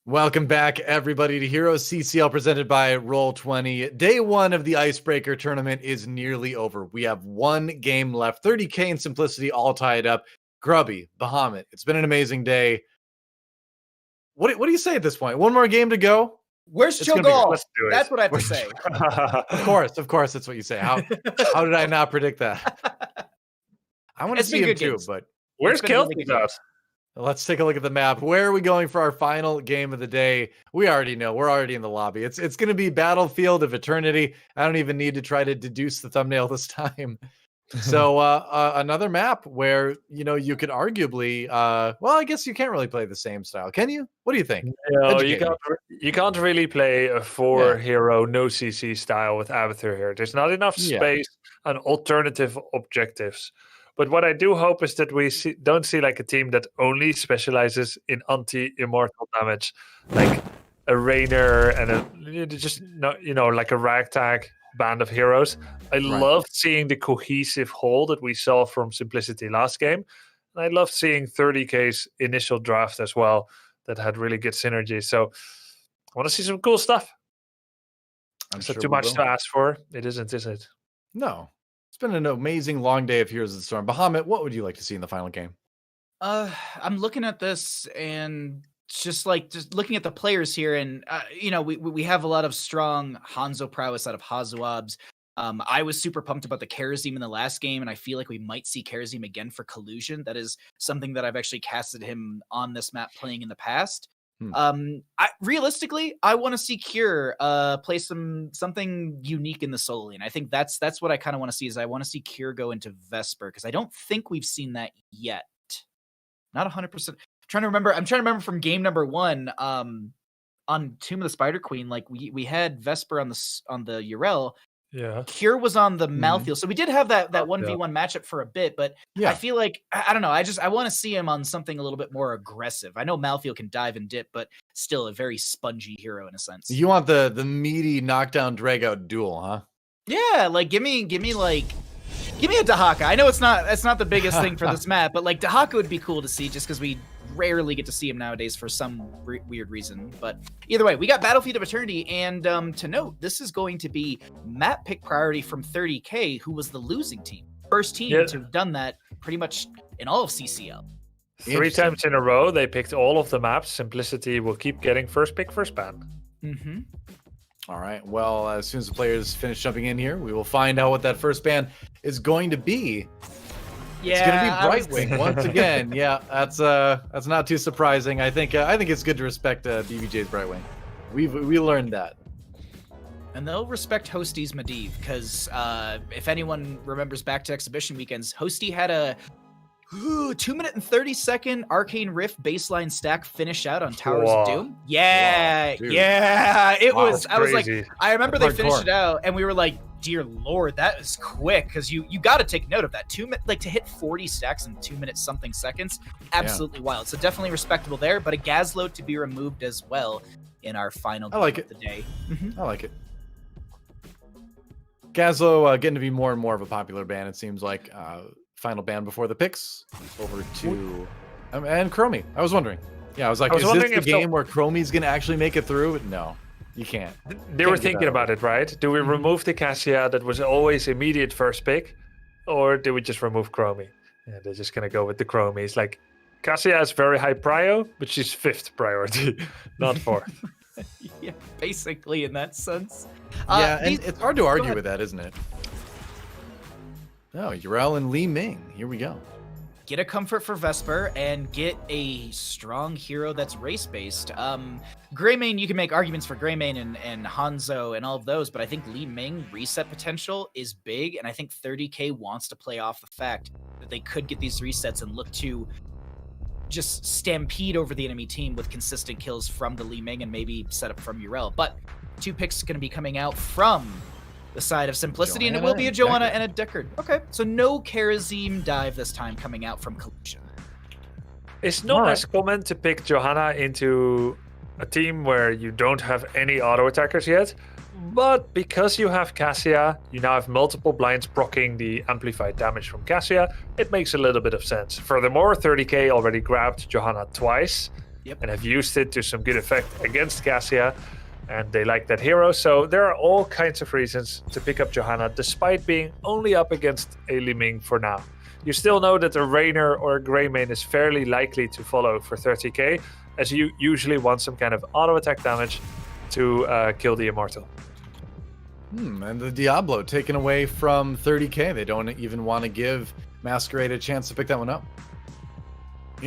Welcome back, everybody, to Heroes CCL presented by Roll20. Day 1 of the Icebreaker tournament is nearly over. We have one game left. 30K and Simplicity all tied up. Grubby, Bahamut. It's been an amazing day. What do you say at this point? One more game to go? Where's Cho'Gall? Let's do it. That's what I have to say. Of course, that's what you say. How did I not predict that? I want to see him too, but where's Kelton? Let's take a look at the map. Where are we going for our final game of the day? We already know. We're already in the lobby. It's going to be Battlefield of Eternity. I don't even need to try to deduce the thumbnail this time. So another map where, you could arguably, well, I guess you can't really play the same style. Can you? What do you think? No, you can't really play a 4-hero no CC style with Abathur here. There's not enough space and alternative objectives. But what I do hope is that we don't see like a team that only specializes in anti-immortal damage, like a Rainer and like a ragtag band of heroes. I loved seeing the cohesive whole that we saw from Simplicity last game. And I loved seeing 30K's initial draft as well that had really good synergy. So I want to see some cool stuff. Is that too much to ask for? It isn't, is it? No. It's been an amazing long day of Heroes of the Storm. Bahamut, what would you like to see in the final game? I'm looking at this and just looking at the players here, and we have a lot of strong Hanzo prowess out of Hazuabs. I was super pumped about the Karazim in the last game, and I feel like we might see Karazim again for Collusion. That is something that I've actually casted him on this map playing in the past. Realistically, I want to see Cure play something unique in the solo lane. I think that's what I kind of want to see. Is I want to see Cure go into Vesper, because I don't think we've seen that yet. Not 100%. I'm trying to remember from game number 1 on Tomb of the Spider Queen. Like we had Vesper on the Urel. Yeah. Cure was on the Malthael. So we did have that 1v1 matchup for a bit, but I feel like, I don't know, I want to see him on something a little bit more aggressive. I know Malthael can dive and dip, but still a very spongy hero in a sense. You want the meaty knockdown drag out duel, huh? Yeah, like give me a Dahaka. I know it's not the biggest thing for this map, but like Dahaka would be cool to see just because we rarely get to see him nowadays for some weird reason. But either way, we got Battlefield of Eternity, and to note, this is going to be map pick priority from 30K, who was the losing team. First team to have done that pretty much in all of CCL. 3 times in a row, they picked all of the maps. Simplicity will keep getting first pick, first ban. All right. Well, as soon as the players finish jumping in here, we will find out what that first ban is going to be. Yeah, it's going to be Brightwing once again. Yeah, that's not too surprising. I think it's good to respect BBJ's Brightwing. We learned that. And they'll respect Hostie's Medivh, because if anyone remembers back to exhibition weekends, Hostie had a 2 minute and 30 second Arcane Rift baseline stack finish out on Towers of Doom. Yeah, it was. I was like, I remember they finished it out, and we were like, dear lord, that is quick, because you got to take note of that. To hit 40 stacks in 2 minutes something seconds, absolutely wild. So definitely respectable there, but a Gazlo to be removed as well in our final game of the day. I like it. Gazlo getting to be more and more of a popular ban, it seems like. Final ban before the picks. Over to... and Chromie. I was wondering. Yeah, I was like, is this the game where Chromie's going to actually make it through? No, you can't. They were thinking about it, right? Do we remove the Cassia that was always immediate first pick? Or do we just remove Chromie? Yeah, they're just going to go with the Chromie. It's like, Cassia is very high prio, but she's 5th priority, not 4th. Yeah, basically in that sense. Yeah, and it's hard to argue with that, isn't it? Oh, Yrel and Li Ming. Here we go. Get a comfort for Vesper and get a strong hero that's race-based. Greymane, you can make arguments for Greymane and Hanzo and all of those, but I think Li Ming reset potential is big, and I think 30K wants to play off the fact that they could get these resets and look to just stampede over the enemy team with consistent kills from the Li Ming and maybe set up from Yrel. But 2 picks going to be coming out from the side of Simplicity, and it will be a Joanna and a Deckard. Okay, so no Karazim dive this time coming out from Collusion. It's not as common to pick Johanna into a team where you don't have any auto attackers yet, but because you have Cassia, you now have multiple blinds proccing the amplified damage from Cassia, it makes a little bit of sense. Furthermore, 30K already grabbed Johanna twice and have used it to some good effect against Cassia, and they like that hero, so there are all kinds of reasons to pick up Johanna despite being only up against a Li Ming for now. You still know that a Rainer or a Greymane is fairly likely to follow for 30k, as you usually want some kind of auto attack damage to kill the Immortal. And the Diablo taken away from 30k. They don't even want to give Masquerade a chance to pick that one up.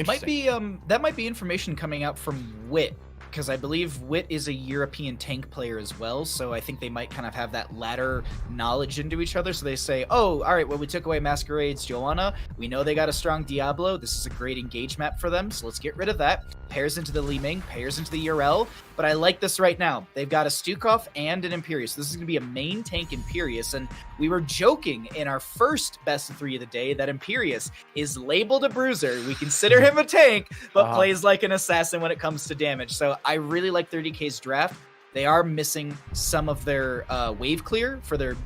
Might be that might be information coming out from Wit, because I believe Wit is a European tank player as well, so I think they might kind of have that ladder knowledge into each other. So they say, oh, all right, well, we took away Masquerade's Joanna. We know they got a strong Diablo. This is a great engage map for them, so let's get rid of that. Pairs into the Li Ming, pairs into the Yrel, but I like this right now. They've got a Stukov and an Imperius. This is going to be a main tank Imperius, and we were joking in our first best of 3 of the day that Imperius is labeled a bruiser. We consider him a tank, but plays like an assassin when it comes to damage. So I really like 30k's draft. They are missing some of their wave clear for their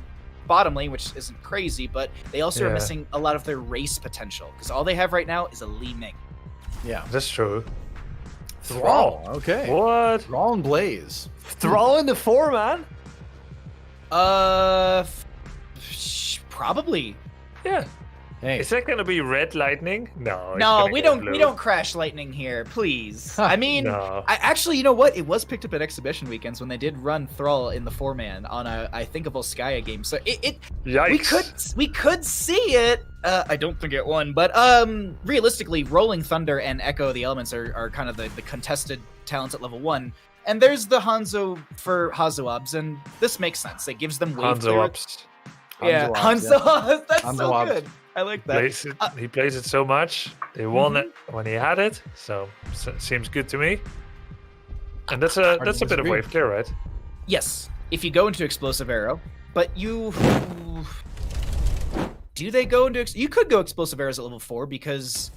bottom lane, which isn't crazy, but they also are missing a lot of their race potential, because all they have right now is a Li Ming. Yeah, that's true. Thrall, okay. What? Thrall and Blaze. Thrall in the 4, man? Probably. Yeah. Hey. Is that gonna be Red Lightning? No. No, we don't crash lightning here, please. I mean, no. I actually, you know what? It was picked up at exhibition weekends when they did run Thrall in the 4-man on a, I think, a Volskaya game. So Yikes. we could see it. I don't think it won, but realistically, Rolling Thunder and Echo the Elements are kind of the contested talents at level 1. And there's the Hanzo for Hazoabs, and this makes sense. It gives them wave Hanzo-Abs. Yeah, Hanzo. That's so good. I like that. He plays it so much. They won it when he had it, so seems good to me. And that's a bit of wave clear, right? Yes, if you go into Explosive Arrow, but do they go into? You could go Explosive Arrows at level 4 because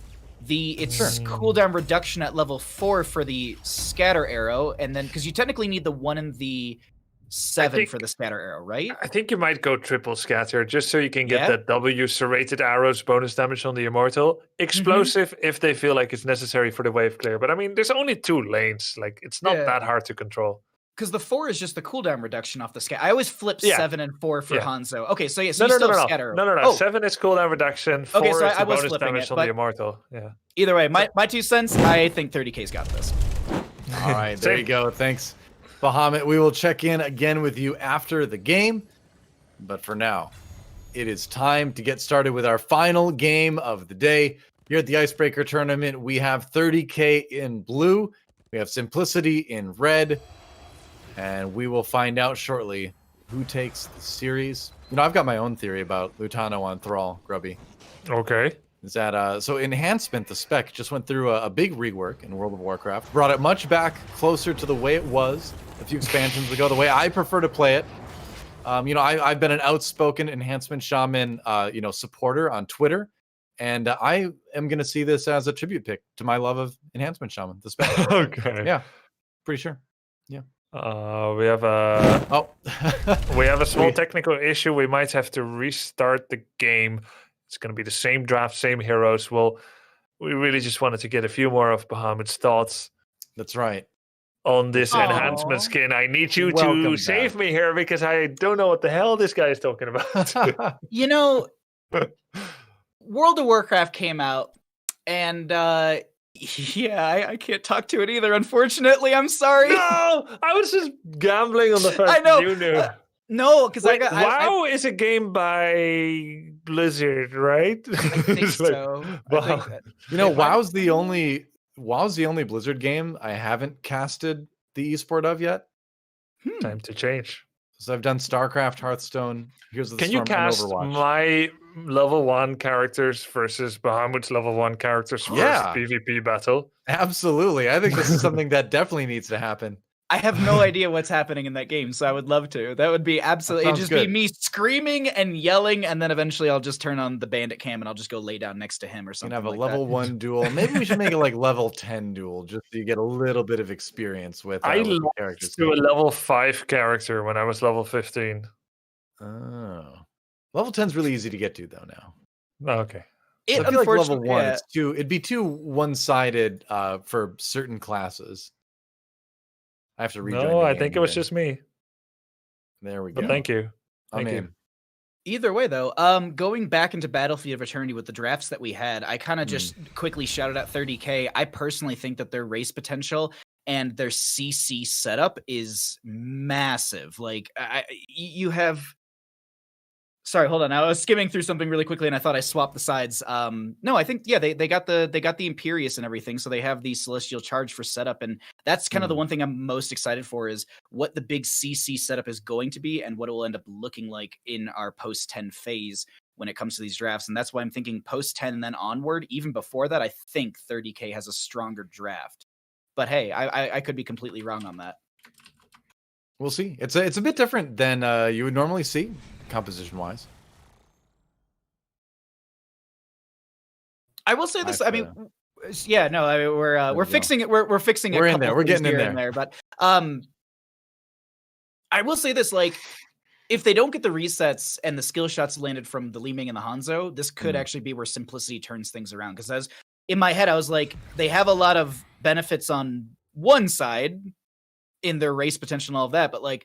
it's cooldown reduction at level 4 for the Scatter Arrow, and then because you technically need the 1 and the 7 for the Scatter Arrow, right? I think you might go triple Scatter just so you can get that W serrated arrows bonus damage on the Immortal. Explosive if they feel like it's necessary for the wave clear. But I mean, there's only 2 lanes. Like, it's not that hard to control. Because the 4 is just the cooldown reduction off the Scatter. I always flip 7 and 4 for Hanzo. Okay, so so you still have Scatter. No. 7 is cooldown reduction. 4 is the bonus damage on the Immortal. Yeah. Either way, my 2 cents, I think 30k's got this. All right, there you go. Thanks. Bahamut, we will check in again with you after the game. But for now, it is time to get started with our final game of the day. Here at the Icebreaker tournament, we have 30K in blue. We have Simplicity in red. And we will find out shortly who takes the series. You know, I've got my own theory about Lutano on Thrall, Grubby. Okay. Is that so Enhancement, the spec, just went through a big rework in World of Warcraft, brought it much back closer to the way it was a few expansions ago, the way I prefer to play it. You know, I've been an outspoken Enhancement Shaman, you know, supporter on Twitter, and I am going to see this as a tribute pick to my love of Enhancement Shaman, the spec. Okay. Yeah, pretty sure. Yeah. We have a we have a small technical issue. We might have to restart the game. It's going to be the same draft, same heroes. Well, we really just wanted to get a few more of Bahamut's thoughts. That's right. On this enhancement skin. I need you to save me here because I don't know what the hell this guy is talking about. You know, World of Warcraft came out, and yeah, I can't talk to it either, unfortunately. I'm sorry. No, I was just gambling on the fact I know. you knew. No, because I got WoW is a game by Blizzard, right? I think so. Wow. You know, WoW's the only Blizzard game I haven't casted the esport of yet. Time to change. So I've done StarCraft, Hearthstone, Heroes of the Can you Storm, cast and Overwatch. my level 1 characters versus Bahamut's level 1 characters first PvP battle? Absolutely. I think this is something that definitely needs to happen. I have no idea what's happening in that game, so I would love to. That would be absolutely. It'd just be me screaming and yelling, and then eventually I'll just turn on the bandit cam and I'll just go lay down next to him or something. You can have a like level 1 duel. Maybe we should make it like level 10 duel, just so you get a little bit of experience with. I with lost characters. to a level 5 character when I was level 15. Oh, level 10 is really easy to get to though now. Okay. I feel like level 1, it'd be too one-sided for certain classes. I have to rejoin. No, I think it was just me. There we go. But thank you. Thank you. Either way, though, going back into Battlefield of Eternity with the drafts that we had, I kind of just quickly shouted out 30K. I personally think that their race potential and their CC setup is massive. Like, you have. Sorry, hold on. I was skimming through something really quickly, and I thought I swapped the sides. No, I think they got the Imperious and everything, so they have the Celestial Charge for setup, and that's kind of the one thing I'm most excited for is what the big CC setup is going to be and what it will end up looking like in our post 10 phase when it comes to these drafts, and that's why I'm thinking post 10 and then onward. Even before that, I think 30K has a stronger draft, but hey, I could be completely wrong on that. We'll see. It's a bit different than you would normally see. Composition wise, I will say this. I mean, yeah, no, I mean, we're fixing it. We're fixing it. We're in there. We're getting in there. But I will say this: like, if they don't get the resets and the skill shots landed from the Li Ming and the Hanzo, this could actually be where Simplicity turns things around. Because as in my head, I was like, they have a lot of benefits on one side in their race potential and all of that, but like.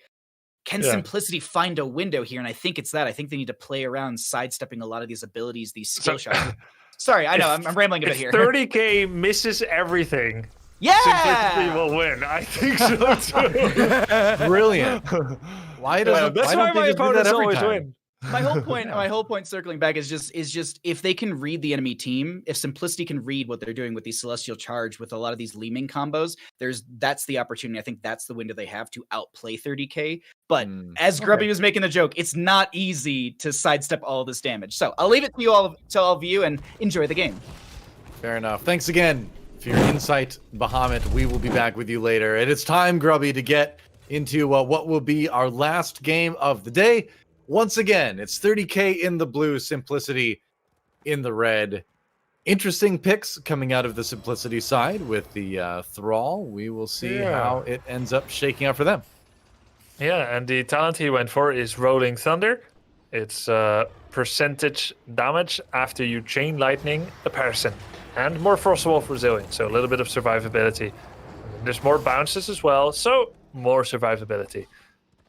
Can Simplicity find a window here? And I think it's that. I think they need to play around sidestepping a lot of these abilities, these skill shots. Sorry, I know, I'm rambling a bit here. 30K misses everything. Yeah! Simplicity will win. I think so too. Brilliant. Why does that's why my opponents always win. My whole point circling back is just if they can read the enemy team, if Simplicity can read what they're doing with these Celestial Charge, with a lot of these Li Ming combos, that's the opportunity. I think that's the window they have to outplay 30K. But as Grubby was making the joke, it's not easy to sidestep all of this damage. So I'll leave it to all of you and enjoy the game. Fair enough. Thanks again for your insight, Bahamut. We will be back with you later. And it's time, Grubby, to get into what will be our last game of the day. Once again, it's 30K in the blue, Simplicity in the red. Interesting picks coming out of the Simplicity side with the Thrall. We will see how it ends up shaking out for them. Yeah, and the talent he went for is Rolling Thunder. It's percentage damage after you chain lightning a person. And more Frostwolf resilience, so a little bit of survivability. There's more bounces as well, so more survivability.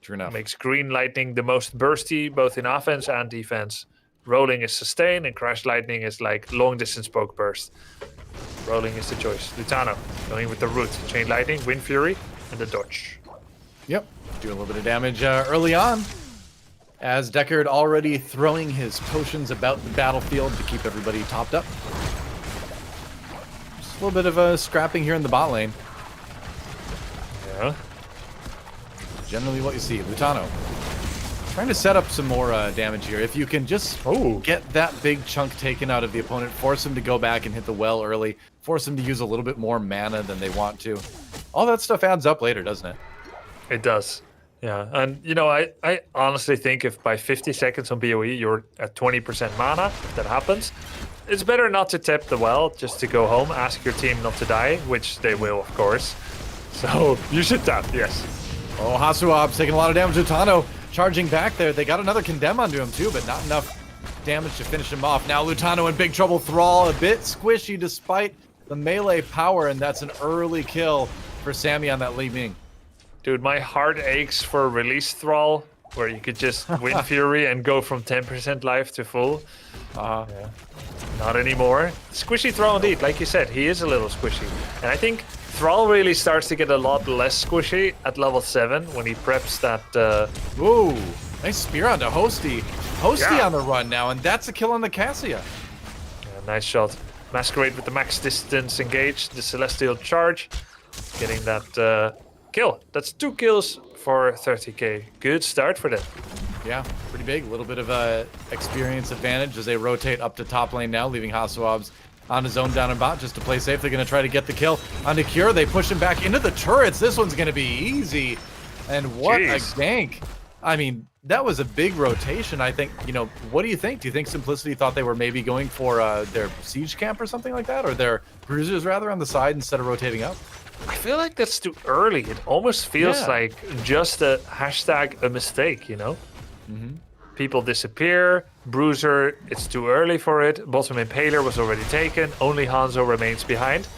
True enough. Makes green lightning the most bursty, both in offense and defense. Rolling is sustain, and crash lightning is like long distance poke burst. Rolling is the choice. Lutano going with the root, chain lightning, wind fury, and the dodge. Yep, do a little bit of damage early on, as Deckard already throwing his potions about the battlefield to keep everybody topped up. Just a little bit of a scrapping here in the bot lane. Yeah. Generally what you see. Lutano trying to set up some more damage here. If you can just get that big chunk taken out of the opponent, force him to go back and hit the well early, force him to use a little bit more mana than they want to. All that stuff adds up later, doesn't it? It does. Yeah, and you know, I honestly think if by 50 seconds on BOE you're at 20% mana, if that happens, it's better not to tap the well, just to go home, ask your team not to die, which they will, of course. So you should tap, yes. Oh, Hasuab's taking a lot of damage. Lutano charging back there. They got another condemn onto him too, but not enough damage to finish him off. Now Lutano in big trouble. Thrall a bit squishy despite the melee power, and that's an early kill for Sammy on that Li Ming. Dude, my heart aches for Release Thrall, where you could just win Fury and go from 10% life to full. Yeah. Not anymore. Squishy Thrall indeed, like you said, he is a little squishy. And I think Thrall really starts to get a lot less squishy at level 7 when he preps that... Ooh, nice spear onto Hosty. Hosty on the run now, and that's a kill on the Cassia. Yeah, nice shot. Masquerade with the max distance engaged, the Celestial Charge. Getting that kill. That's 2 kills for 30k. Good start for them. Yeah, pretty big. A little bit of a experience advantage as they rotate up to top lane now, leaving Hasuabs on his own down and bot just to play safe. They're going to try to get the kill onto Cure. They push him back into the turrets. This one's going to be easy. And what a gank. I mean, that was a big rotation. I think, you know, what do you think? Do you think Simplicity thought they were maybe going for their siege camp or something like that? Or their bruisers rather on the side instead of rotating up? I feel like that's too early. It almost feels like just a hashtag a mistake, you know? People disappear. Bruiser, it's too early for it. Bottom Impaler was already taken. Only Hanzo remains behind.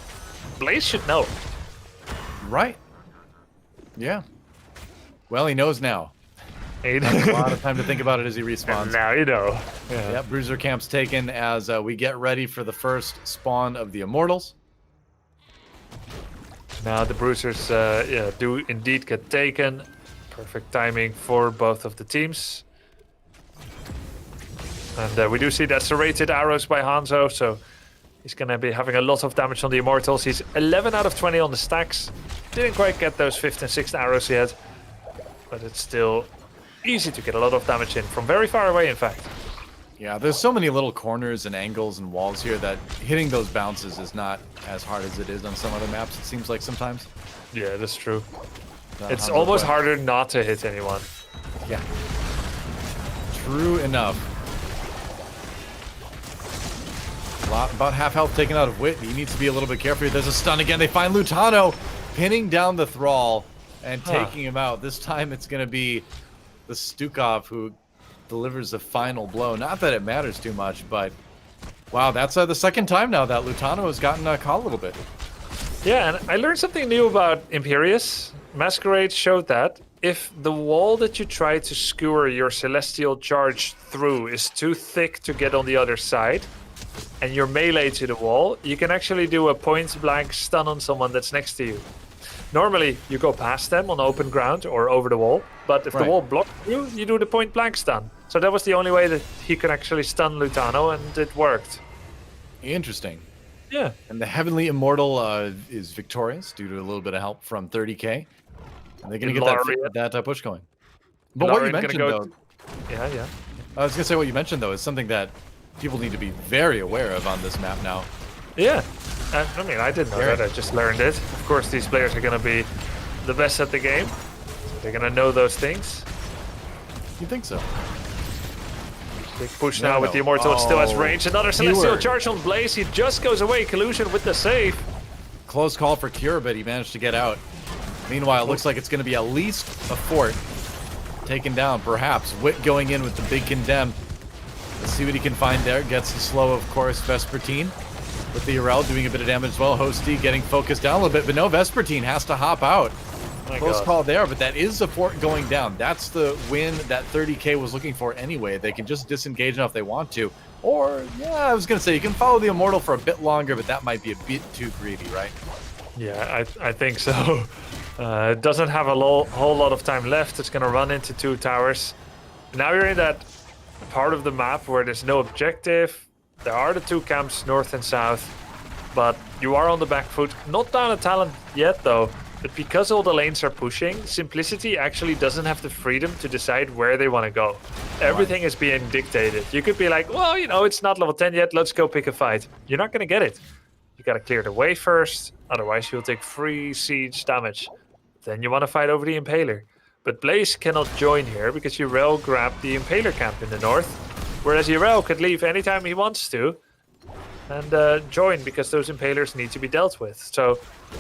Blaze should know. Right. Yeah. Well, he knows now. He has a lot of time to think about it as he respawns. And now you know. Yeah, Bruiser camp's taken as we get ready for the first spawn of the Immortals. Now the Bruisers do indeed get taken. Perfect timing for both of the teams. And we do see that serrated arrows by Hanzo, so he's going to be having a lot of damage on the Immortals. He's 11 out of 20 on the stacks. Didn't quite get those 5th and 6th arrows yet, but it's still easy to get a lot of damage in from very far away, in fact. Yeah, there's so many little corners and angles and walls here that hitting those bounces is not as hard as it is on some other maps, it seems like sometimes. Yeah, that's true. It's almost harder not to hit anyone. Yeah. True enough. About half health taken out of Wit. He needs to be a little bit careful here. There's a stun again. They find Lutano pinning down the Thrall and taking him out. This time it's going to be the Stukov who delivers the final blow. Not that it matters too much, but wow, that's the second time now that Lutano has gotten caught a little bit. Yeah, and I learned something new about Imperius. Masquerade showed that if the wall that you try to skewer your Celestial Charge through is too thick to get on the other side, and you're melee to the wall, you can actually do a point-blank stun on someone that's next to you. Normally, you go past them on open ground or over the wall, but if the wall blocks you, you do the point-blank stun. So that was the only way that he could actually stun Lutano, and it worked. Interesting. Yeah. And the Heavenly Immortal is victorious due to a little bit of help from 30k. And they're going to get that push going. But what you mentioned, though... Yeah. I was going to say what you mentioned, though, is something that people need to be very aware of on this map now. Yeah. I mean, I didn't know that. I just learned it. Of course, these players are going to be the best at the game. So they're going to know those things. You think so? Big push now with the Immortal. It still has range. Another Celestial Charge on Blaze. He just goes away. Collusion with the save. Close call for Cure, but he managed to get out. Meanwhile, it looks like it's going to be at least a fort taken down. Perhaps Wit going in with the big condemn. Let's see what he can find there. Gets the slow, of course, Vespertine. With the Urel doing a bit of damage as well. Hosty getting focused down a little bit, but no, Vespertine has to hop out. Close call there, but that is the fort going down. That's the win that 30k was looking for anyway. They can just disengage now if they want to. Or, yeah, I was going to say, you can follow the Immortal for a bit longer, but that might be a bit too greedy, right? Yeah, I think so. It doesn't have a whole lot of time left. It's going to run into 2 towers. Now you're in that part of the map where there's no objective. There are the 2 camps, north and south. But you are on the back foot. Not down a talent yet, though. But because all the lanes are pushing, Simplicity actually doesn't have the freedom to decide where they want to go. Everything is being dictated. You could be like, well, you know, it's not level 10 yet. Let's go pick a fight. You're not going to get it. You got to clear the way first. Otherwise, you'll take free siege damage. Then you want to fight over the Impaler. But Blaze cannot join here because Urel grabbed the Impaler camp in the north. Whereas Urel could leave anytime he wants to. And join because those Impalers need to be dealt with. So,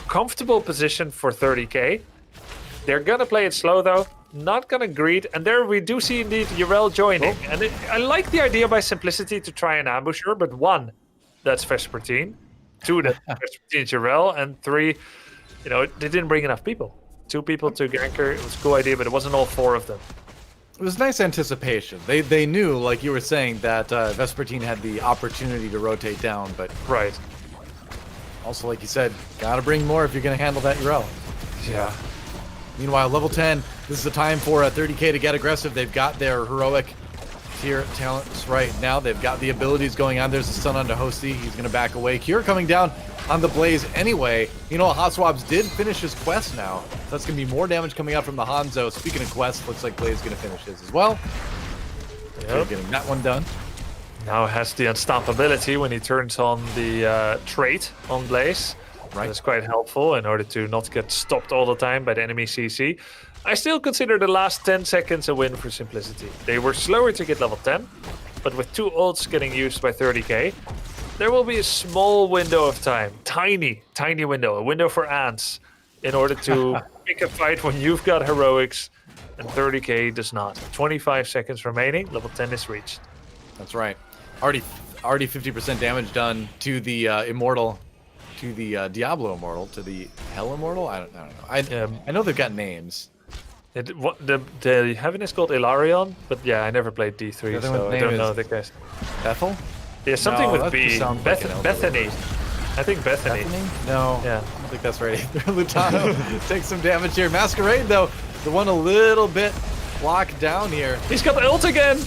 comfortable position for 30k. They're gonna play it slow though, not gonna greed. And there we do see indeed Urel joining. And I like the idea by Simplicity to try and ambush her, but 1, that's Vespertine. 2, that's Vespertine Urel. And 3, you know, they didn't bring enough people. 2 people to gank her. It was a cool idea, but it wasn't all 4 of them. It was nice anticipation. They knew, like you were saying, that Vespertine had the opportunity to rotate down, but right. Also, like you said, gotta bring more if you're gonna handle that Urel. Yeah. Meanwhile, level 10, this is the time for 30k to get aggressive. They've got their heroic tier talents right now. They've got the abilities going on. There's the stun onto Hosty. He's gonna back away. Cure coming down on the Blaze anyway. You know, Hot Swabs did finish his quest now. So that's going to be more damage coming out from the Hanzo. Speaking of quests, looks like Blaze is going to finish his as well. Yep. Getting that one done. Now has the unstoppability when he turns on the trait on Blaze. Right. That's quite helpful in order to not get stopped all the time by the enemy CC. I still consider the last 10 seconds a win for Simplicity. They were slower to get level 10, but with 2 ults getting used by 30k, there will be a small window of time, tiny window, a window for ants, in order to pick a fight when you've got heroics and 30k does not. 25 seconds remaining, level 10 is reached. That's right. Already 50% damage done to the Immortal, to the Diablo Immortal, to the Hell Immortal? I don't know. I know they've got names. The heaven is called Ilarion, but yeah, I never played D3, so I don't know the guys. Bethel? Yeah, something with B. Bethany. I think Bethany. No. Yeah. I don't think that's right either. Lutano takes some damage here. Masquerade, though, the one a little bit locked down here. He's got the ult again.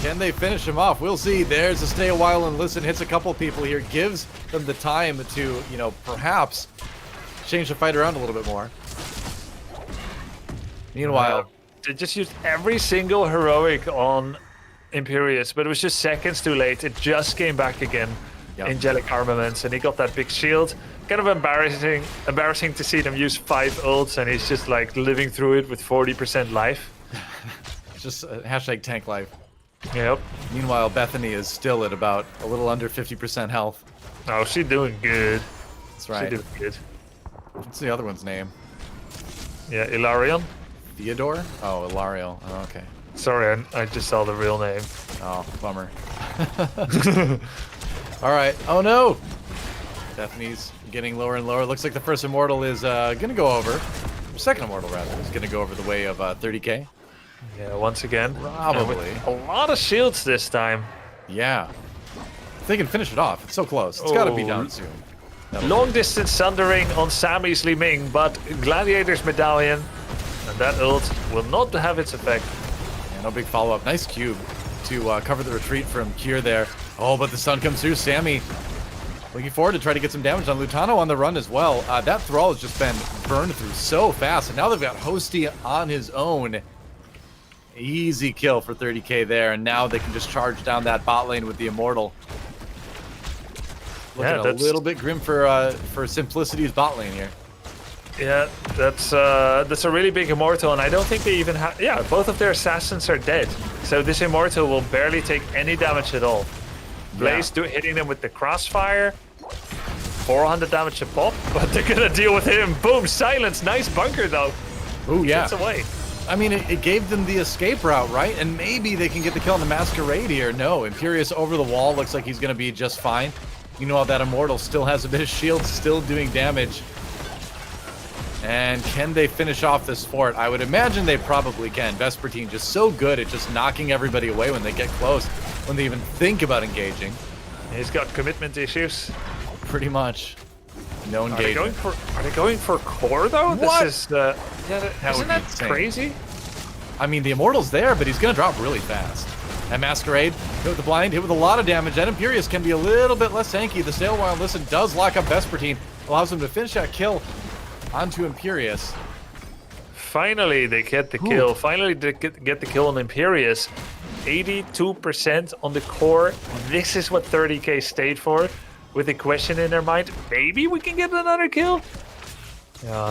Can they finish him off? We'll see. There's a stay a while and listen. Hits a couple people here. Gives them the time to, you know, perhaps change the fight around a little bit more. Meanwhile, they just used every single heroic on Imperius, but it was just seconds too late. It just came back again. Angelic Armaments, and he got that big shield. Kind of embarrassing to see them use 5 ults, and he's just like living through it with 40% life. Just hashtag tank life. Yep. Meanwhile, Bethany is still at about a little under 50% health. Oh, she's doing good. That's right. She's doing good. What's the other one's name? Yeah, Ilarion. Theodore? Oh, Ilariel. Oh, okay. Sorry, I just saw the real name. Oh, bummer. All right. Oh, no! Bethany's getting lower and lower. Looks like the first Immortal is going to go over. Second Immortal, rather, is going to go over the way of 30k. Yeah, once again. Probably. A lot of shields this time. Yeah. If they can finish it off, it's so close. It's got to be done soon. Long distance sundering on Sammy's Li Ming, but Gladiator's Medallion, and that ult will not have its effect. Yeah, no big follow-up. Nice cube to cover the retreat from Kier there. Oh, but the stun comes through. Sammy looking forward to try to get some damage on Lutano on the run as well. That Thrall has just been burned through so fast, and now they've got Hosty on his own. Easy kill for 30k there, and now they can just charge down that bot lane with the Immortal. Looking a little bit grim for Simplicity's bot lane here. Yeah, that's a really big Immortal, and I don't think they even have... Yeah, both of their assassins are dead. So this Immortal will barely take any damage at all. Blaze hitting them with the crossfire. 400 damage a pop, but they're gonna deal with him. Boom, silence. Nice bunker, though. Ooh, yeah. Gets away. I mean, it gave them the escape route, right? And maybe they can get the kill on the Masquerade here. No, Imperius over the wall. Looks like he's going to be just fine. You know how that Immortal still has a bit of shield, still doing damage. And can they finish off this fort? I would imagine they probably can. Vespertine just so good at just knocking everybody away when they get close, when they even think about engaging. He's got commitment issues. Pretty much. No engagement. Are they going for core though? What? This is isn't that crazy? I mean, the Immortal's there, but he's gonna drop really fast. And Masquerade hit with the blind, hit with a lot of damage. And Imperius can be a little bit less tanky. The Stale Wild Listen does lock up Vespertine, allows him to finish that kill onto Imperius. Finally, they get the kill. Finally, they get the kill on Imperius. 82% on the core. This is what 30k stayed for, with a question in their mind. Maybe we can get another kill.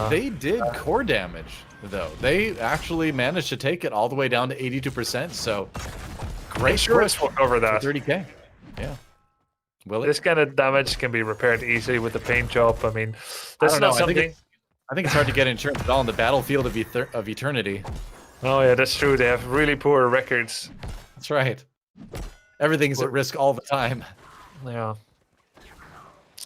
They did core damage, though. They actually managed to take it all the way down to 82%. So great push over that. 30k. Yeah. Will it? This kind of damage can be repaired easily with the paint job. I mean, that's not something. I think it's hard to get insurance at all in the battlefield of eternity. Oh yeah, that's true. They have really poor records. That's right. Everything's at risk all the time. Yeah.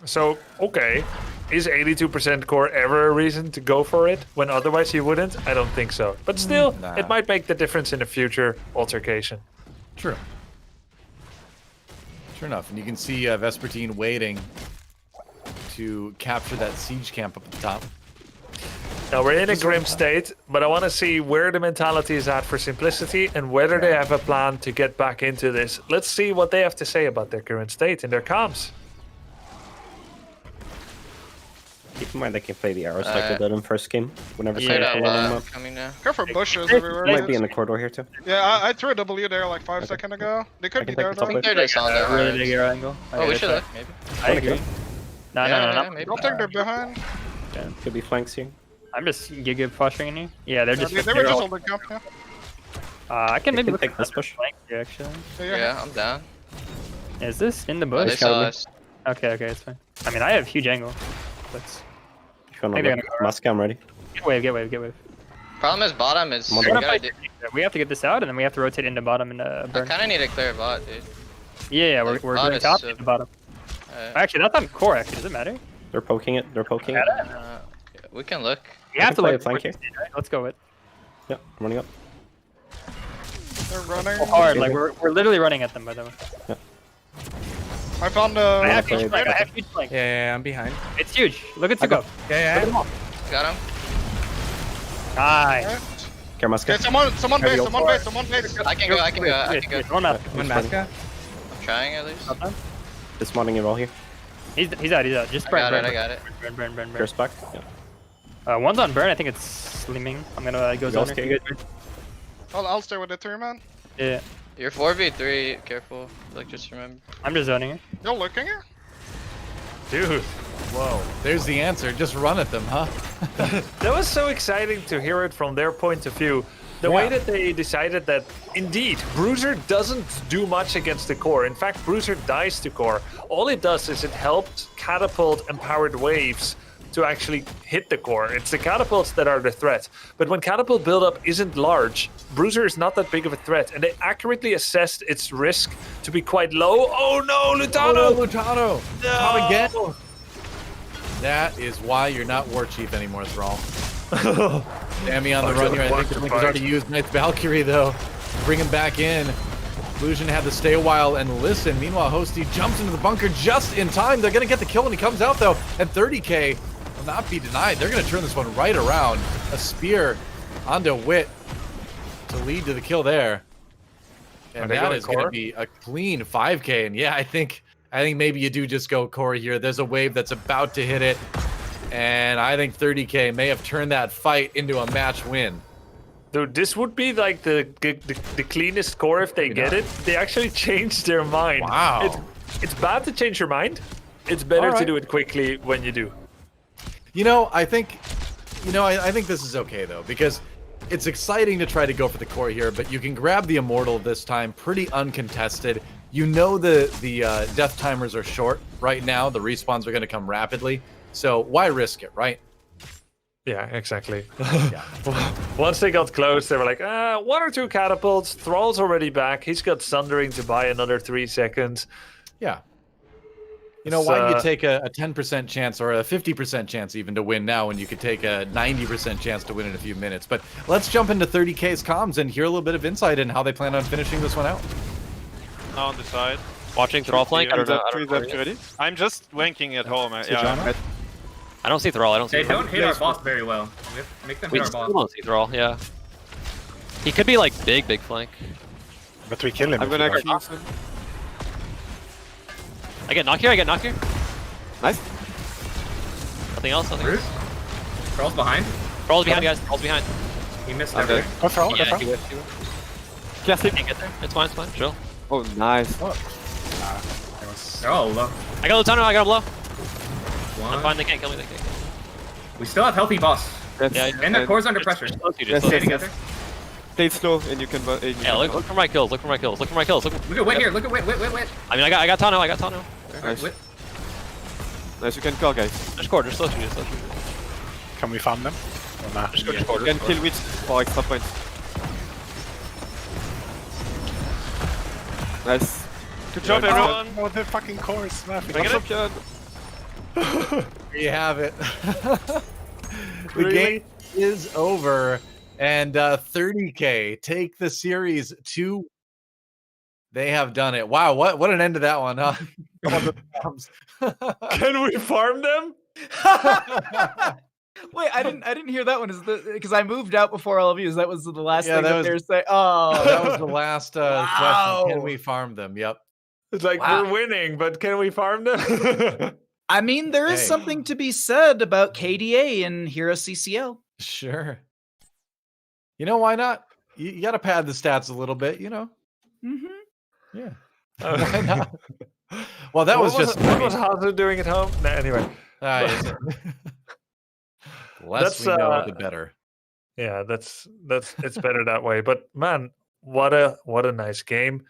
So, okay. Is 82% core ever a reason to go for it when otherwise you wouldn't? I don't think so. But still, it might make the difference in a future altercation. True. Sure enough. And you can see Vespertine waiting to capture that siege camp up at the top. Now we're in a grim state, but I want to see where the mentality is at for Simplicity and whether they have a plan to get back into this. Let's see what they have to say about their current state in their comms. Keep in mind they can play the arrows like they did in first game. Whenever coming now. Go for bushes everywhere. Might be in the corridor here too. Yeah, I threw a W there like 5 seconds ago. They could be there though. I think they're just on there. Really big arrow angle. Oh, we should look, maybe. I agree. No. I don't think they're behind. Yeah, could be flanks here. I'm just giga pushing you. Yeah, they're just. They were just holding camp, yeah. I can maybe take this push. Flank here, actually. Yeah, I'm down. Is this in the Oh, bush? they saw us. Okay, it's fine. I mean, I have huge angle. But If you want to mask, I'm ready. get wave. Problem is bottom is. We have to get this out, and then we have to rotate into bottom and burn. I kind of need a clear bot, dude. Yeah, we're going top to the bottom. Actually, that's on core. Actually, does it matter? They're poking it. We can look. We have to play look. a flank here. Right? Let's go with. Yeah, I'm running up. They're running. Hard, like we're literally running at them, by the way. Yeah. I found I have huge flank. Yeah, I'm behind. It's huge. Look at Sugo. Yeah. Got him. Nice. Care mask. Okay, someone base. I can go. One mask. I'm trying at least. Just modding it all here. He's out. Just burn. I got it. Burn. Curse back. Yeah. One's on burn. I think it's slimming. I'm gonna go zone. I'll stay with the 3-man. Yeah. You're 4v3. Careful. Like, just remember. I'm just zoning it. You're looking here? Dude. Whoa. There's the answer. Just run at them, huh? That was so exciting to hear it from their point of view. The way that they decided that, indeed, Bruiser doesn't do much against the core. In fact, Bruiser dies to core. All it does is it helps catapult empowered waves to actually hit the core. It's the catapults that are the threat. But when catapult buildup isn't large, Bruiser is not that big of a threat, and they accurately assessed its risk to be quite low. Oh no, Lutano! Oh, Lutano! No! Not again! That is why you're not War Chief anymore, Thrall. Sammy on the run here. I think the Blink was already used. Nice Valkyrie, though. Bring him back in. Illusion had to stay a while and listen. Meanwhile, Hosty jumps into the bunker just in time. They're going to get the kill when he comes out, though. And 30k will not be denied. They're going to turn this one right around. A spear onto Wit to lead to the kill there. And that is going to be a clean 5k. And yeah, I think maybe you do just go core here. There's a wave that's about to hit it. And I think 30k may have turned that fight into a match win. Dude, this would be like the cleanest core if they get it. They actually changed their mind. Wow. It's bad to change your mind. It's better to do it quickly when you do. I think this is okay though, because it's exciting to try to go for the core here, but you can grab the Immortal this time pretty uncontested. The death timers are short right now. The respawns are going to come rapidly. So why risk it, right? Yeah, exactly. Once they got close, they were like, 1 or 2 catapults. Thrall's already back. He's got Sundering to buy another 3 seconds. Yeah. Why do you take a 10% chance or a 50% chance even to win now when you could take a 90% chance to win in a few minutes? But let's jump into 30k's comms and hear a little bit of insight in how they plan on finishing this one out. Now on the side. Watching Thrall flank. I'm just wanking at home. I don't see Thrall. I don't see. They don't hit our boss very well. We have to make them hit our boss. We don't see Thrall. Yeah. He could be like big flank. But we kill him. I'm gonna cross him. I get knock here. Nice. Nothing else. Thrall's behind. Thrall's behind, guys. Thrall's behind. He missed everything. Go Thrall. Yeah, he whiffed. Can't sleep. Can't get there. It's fine. Chill. Oh, nice. They're all low. I got Lutano. I got him low. One. I'm fine. They can't kill me. We still have healthy boss. Yeah, and the core's under pressure. Yes. Stay slow and you can. Yeah, look for my kills. Look at wait here. Look at wait. I mean, I got Tano. Nice. Nice, you can call, guys. Just core. Just slow shoot. Can we farm them? Or nah? Just go You can kill witch for extra points. Nice. Good job, everyone. Oh, the fucking core is smashing. There you have it. The game is over, and 30K take the series to. They have done it. Wow, what an end to that one, huh? Can we farm them? Wait, I didn't hear that one. Is because I moved out before all of you. That was the last thing that they were saying. Oh, that was the last question. Can we farm them? Yep. It's like we're winning, but can we farm them? I mean, there is something to be said about KDA and HeroesCCL. Sure. You know, why not? You got to pad the stats a little bit, you know? Mm-hmm. Yeah. Why not? Well, that was just... What was Hazu doing at home? Nah, anyway. The less we know, the better. Yeah, it's better that way. But man, what a nice game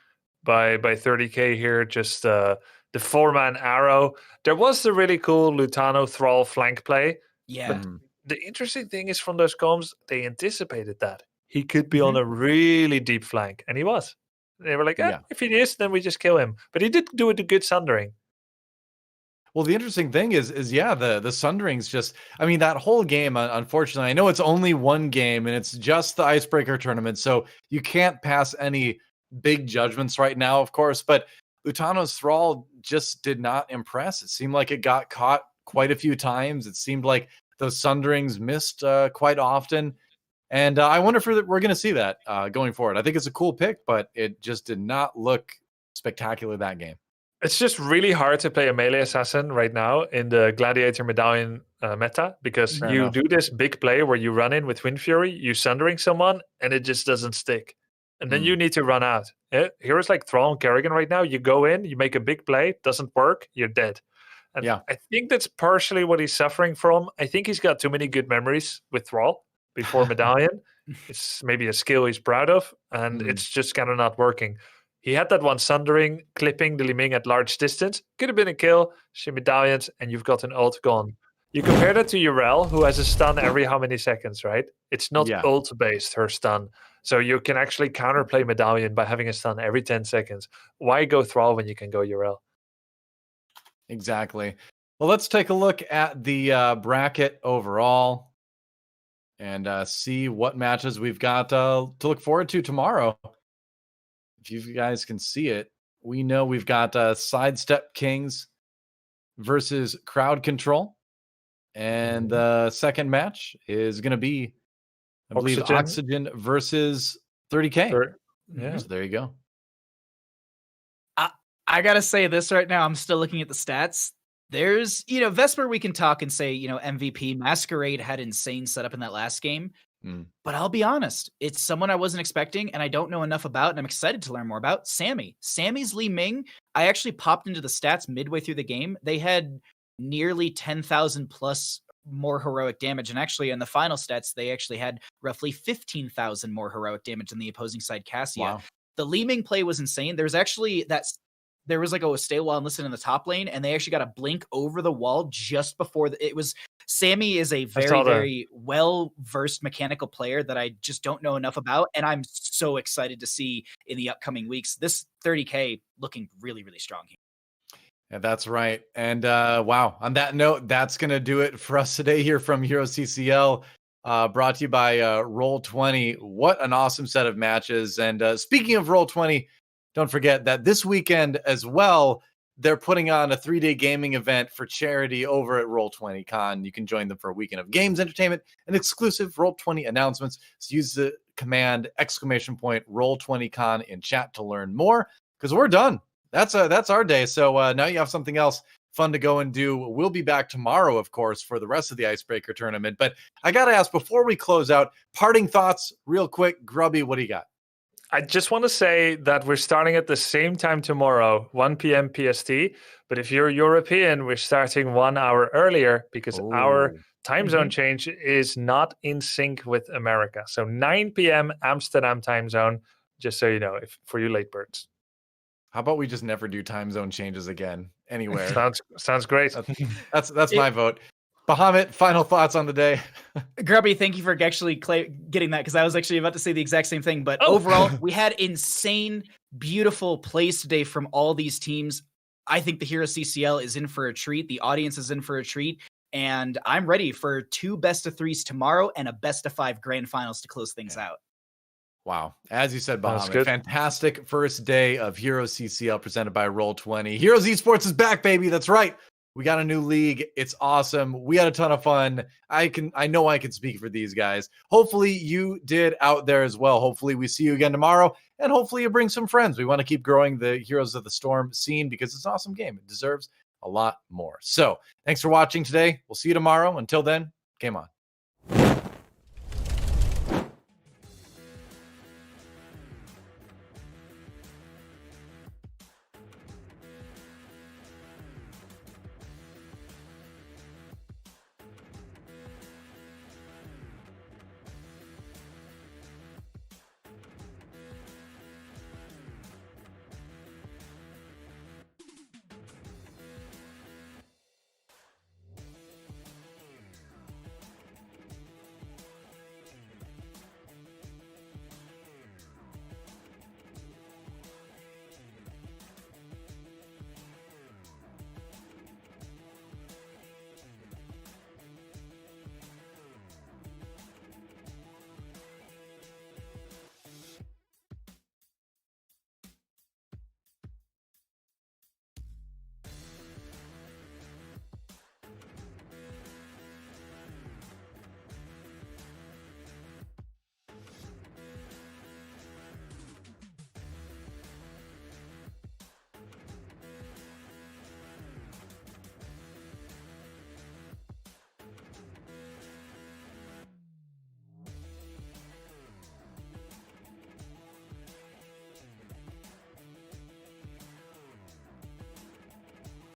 by 30K here. Just the 4-man arrow. There was the really cool Lutano Thrall flank play. Yeah. But the interesting thing is from those comms, they anticipated that he could be on a really deep flank, and he was. They were like, if he is, then we just kill him. But he did do it a good sundering. Well, the interesting thing is the sunderings just, I mean, that whole game, unfortunately, I know it's only one game and it's just the Icebreaker tournament, so you can't pass any big judgments right now, of course, but Lutano's Thrall just did not impress. It seemed like it got caught quite a few times. It seemed like those sunderings missed quite often. And I wonder if we're going to see that going forward. I think it's a cool pick, but it just did not look spectacular that game. It's just really hard to play a melee assassin right now in the Gladiator Medallion meta because you do this big play where you run in with Wind Fury, you sundering someone, and it just doesn't stick. And then you need to run out. Heroes like Thrall and Kerrigan right now, you go in, you make a big play, doesn't work, you're dead. And I think that's partially what he's suffering from. I think he's got too many good memories with Thrall before Medallion. It's maybe a skill he's proud of, and it's just kind of not working. He had that one sundering, clipping the Li Ming at large distance. Could have been a kill. She medallions, and you've got an ult gone. You compare that to Urel, who has a stun every how many seconds, right? It's not ult-based, her stun. So you can actually counterplay Medallion by having a stun every 10 seconds. Why go Thrall when you can go Urel? Exactly. Well, let's take a look at the bracket overall and see what matches we've got to look forward to tomorrow. If you guys can see it, we know we've got Sidestep Kings versus Crowd Control. And the second match is going to be, I believe, Oxygen versus 30K. Yeah. So there you go. I got to say this right now. I'm still looking at the stats. There's, Vesper, we can talk and say, MVP. Masquerade had insane setup in that last game. But I'll be honest, it's someone I wasn't expecting and I don't know enough about, and I'm excited to learn more about. Sammy's Li Ming. I actually popped into the stats midway through the game. They had nearly 10,000 plus more heroic damage, and actually in the final stats, they actually had roughly 15,000 more heroic damage than the opposing side Cassia. Wow. The Li Ming play was insane. There was like a stay while and listen in the top lane, and they actually got a blink over the wall just before it was. Sammy is a very well-versed mechanical player that I just don't know enough about, and I'm so excited to see in the upcoming weeks. This 30K looking really, really strong here. Yeah, that's right. And wow, on that note, that's going to do it for us today here from HeroesCCL, brought to you by Roll20. What an awesome set of matches. And speaking of Roll20, don't forget that this weekend as well, they're putting on a 3-day gaming event for charity over at Roll20 Con. You can join them for a weekend of games, entertainment, and exclusive Roll20 announcements. So use the command !Roll20 Con in chat to learn more, because we're done. That's our day. So now you have something else fun to go and do. We'll be back tomorrow, of course, for the rest of the Icebreaker tournament. But I got to ask, before we close out, parting thoughts real quick. Grubby, what do you got? I just want to say that we're starting at the same time tomorrow, 1 p.m. PST. But if you're European, we're starting 1 hour earlier because our time zone change is not in sync with America. So 9 p.m. Amsterdam time zone, just so you know, for you late birds. How about we just never do time zone changes again anywhere? Sounds great. That's my vote. Bahamut, final thoughts on the day. Grubby, thank you for actually getting that, because I was actually about to say the exact same thing. But overall, we had insane, beautiful plays today from all these teams. I think the HeroesCCL is in for a treat. The audience is in for a treat. And I'm ready for 2 best-of-3s tomorrow and a best-of-5 grand finals to close things out. Wow. As you said, Bahamut, fantastic first day of HeroesCCL presented by Roll20. Heroes Esports is back, baby. That's right. We got a new league. It's awesome. We had a ton of fun. I know I can speak for these guys. Hopefully you did out there as well. Hopefully we see you again tomorrow, and hopefully you bring some friends. We want to keep growing the Heroes of the Storm scene because it's an awesome game. It deserves a lot more. So thanks for watching today. We'll see you tomorrow. Until then, game on.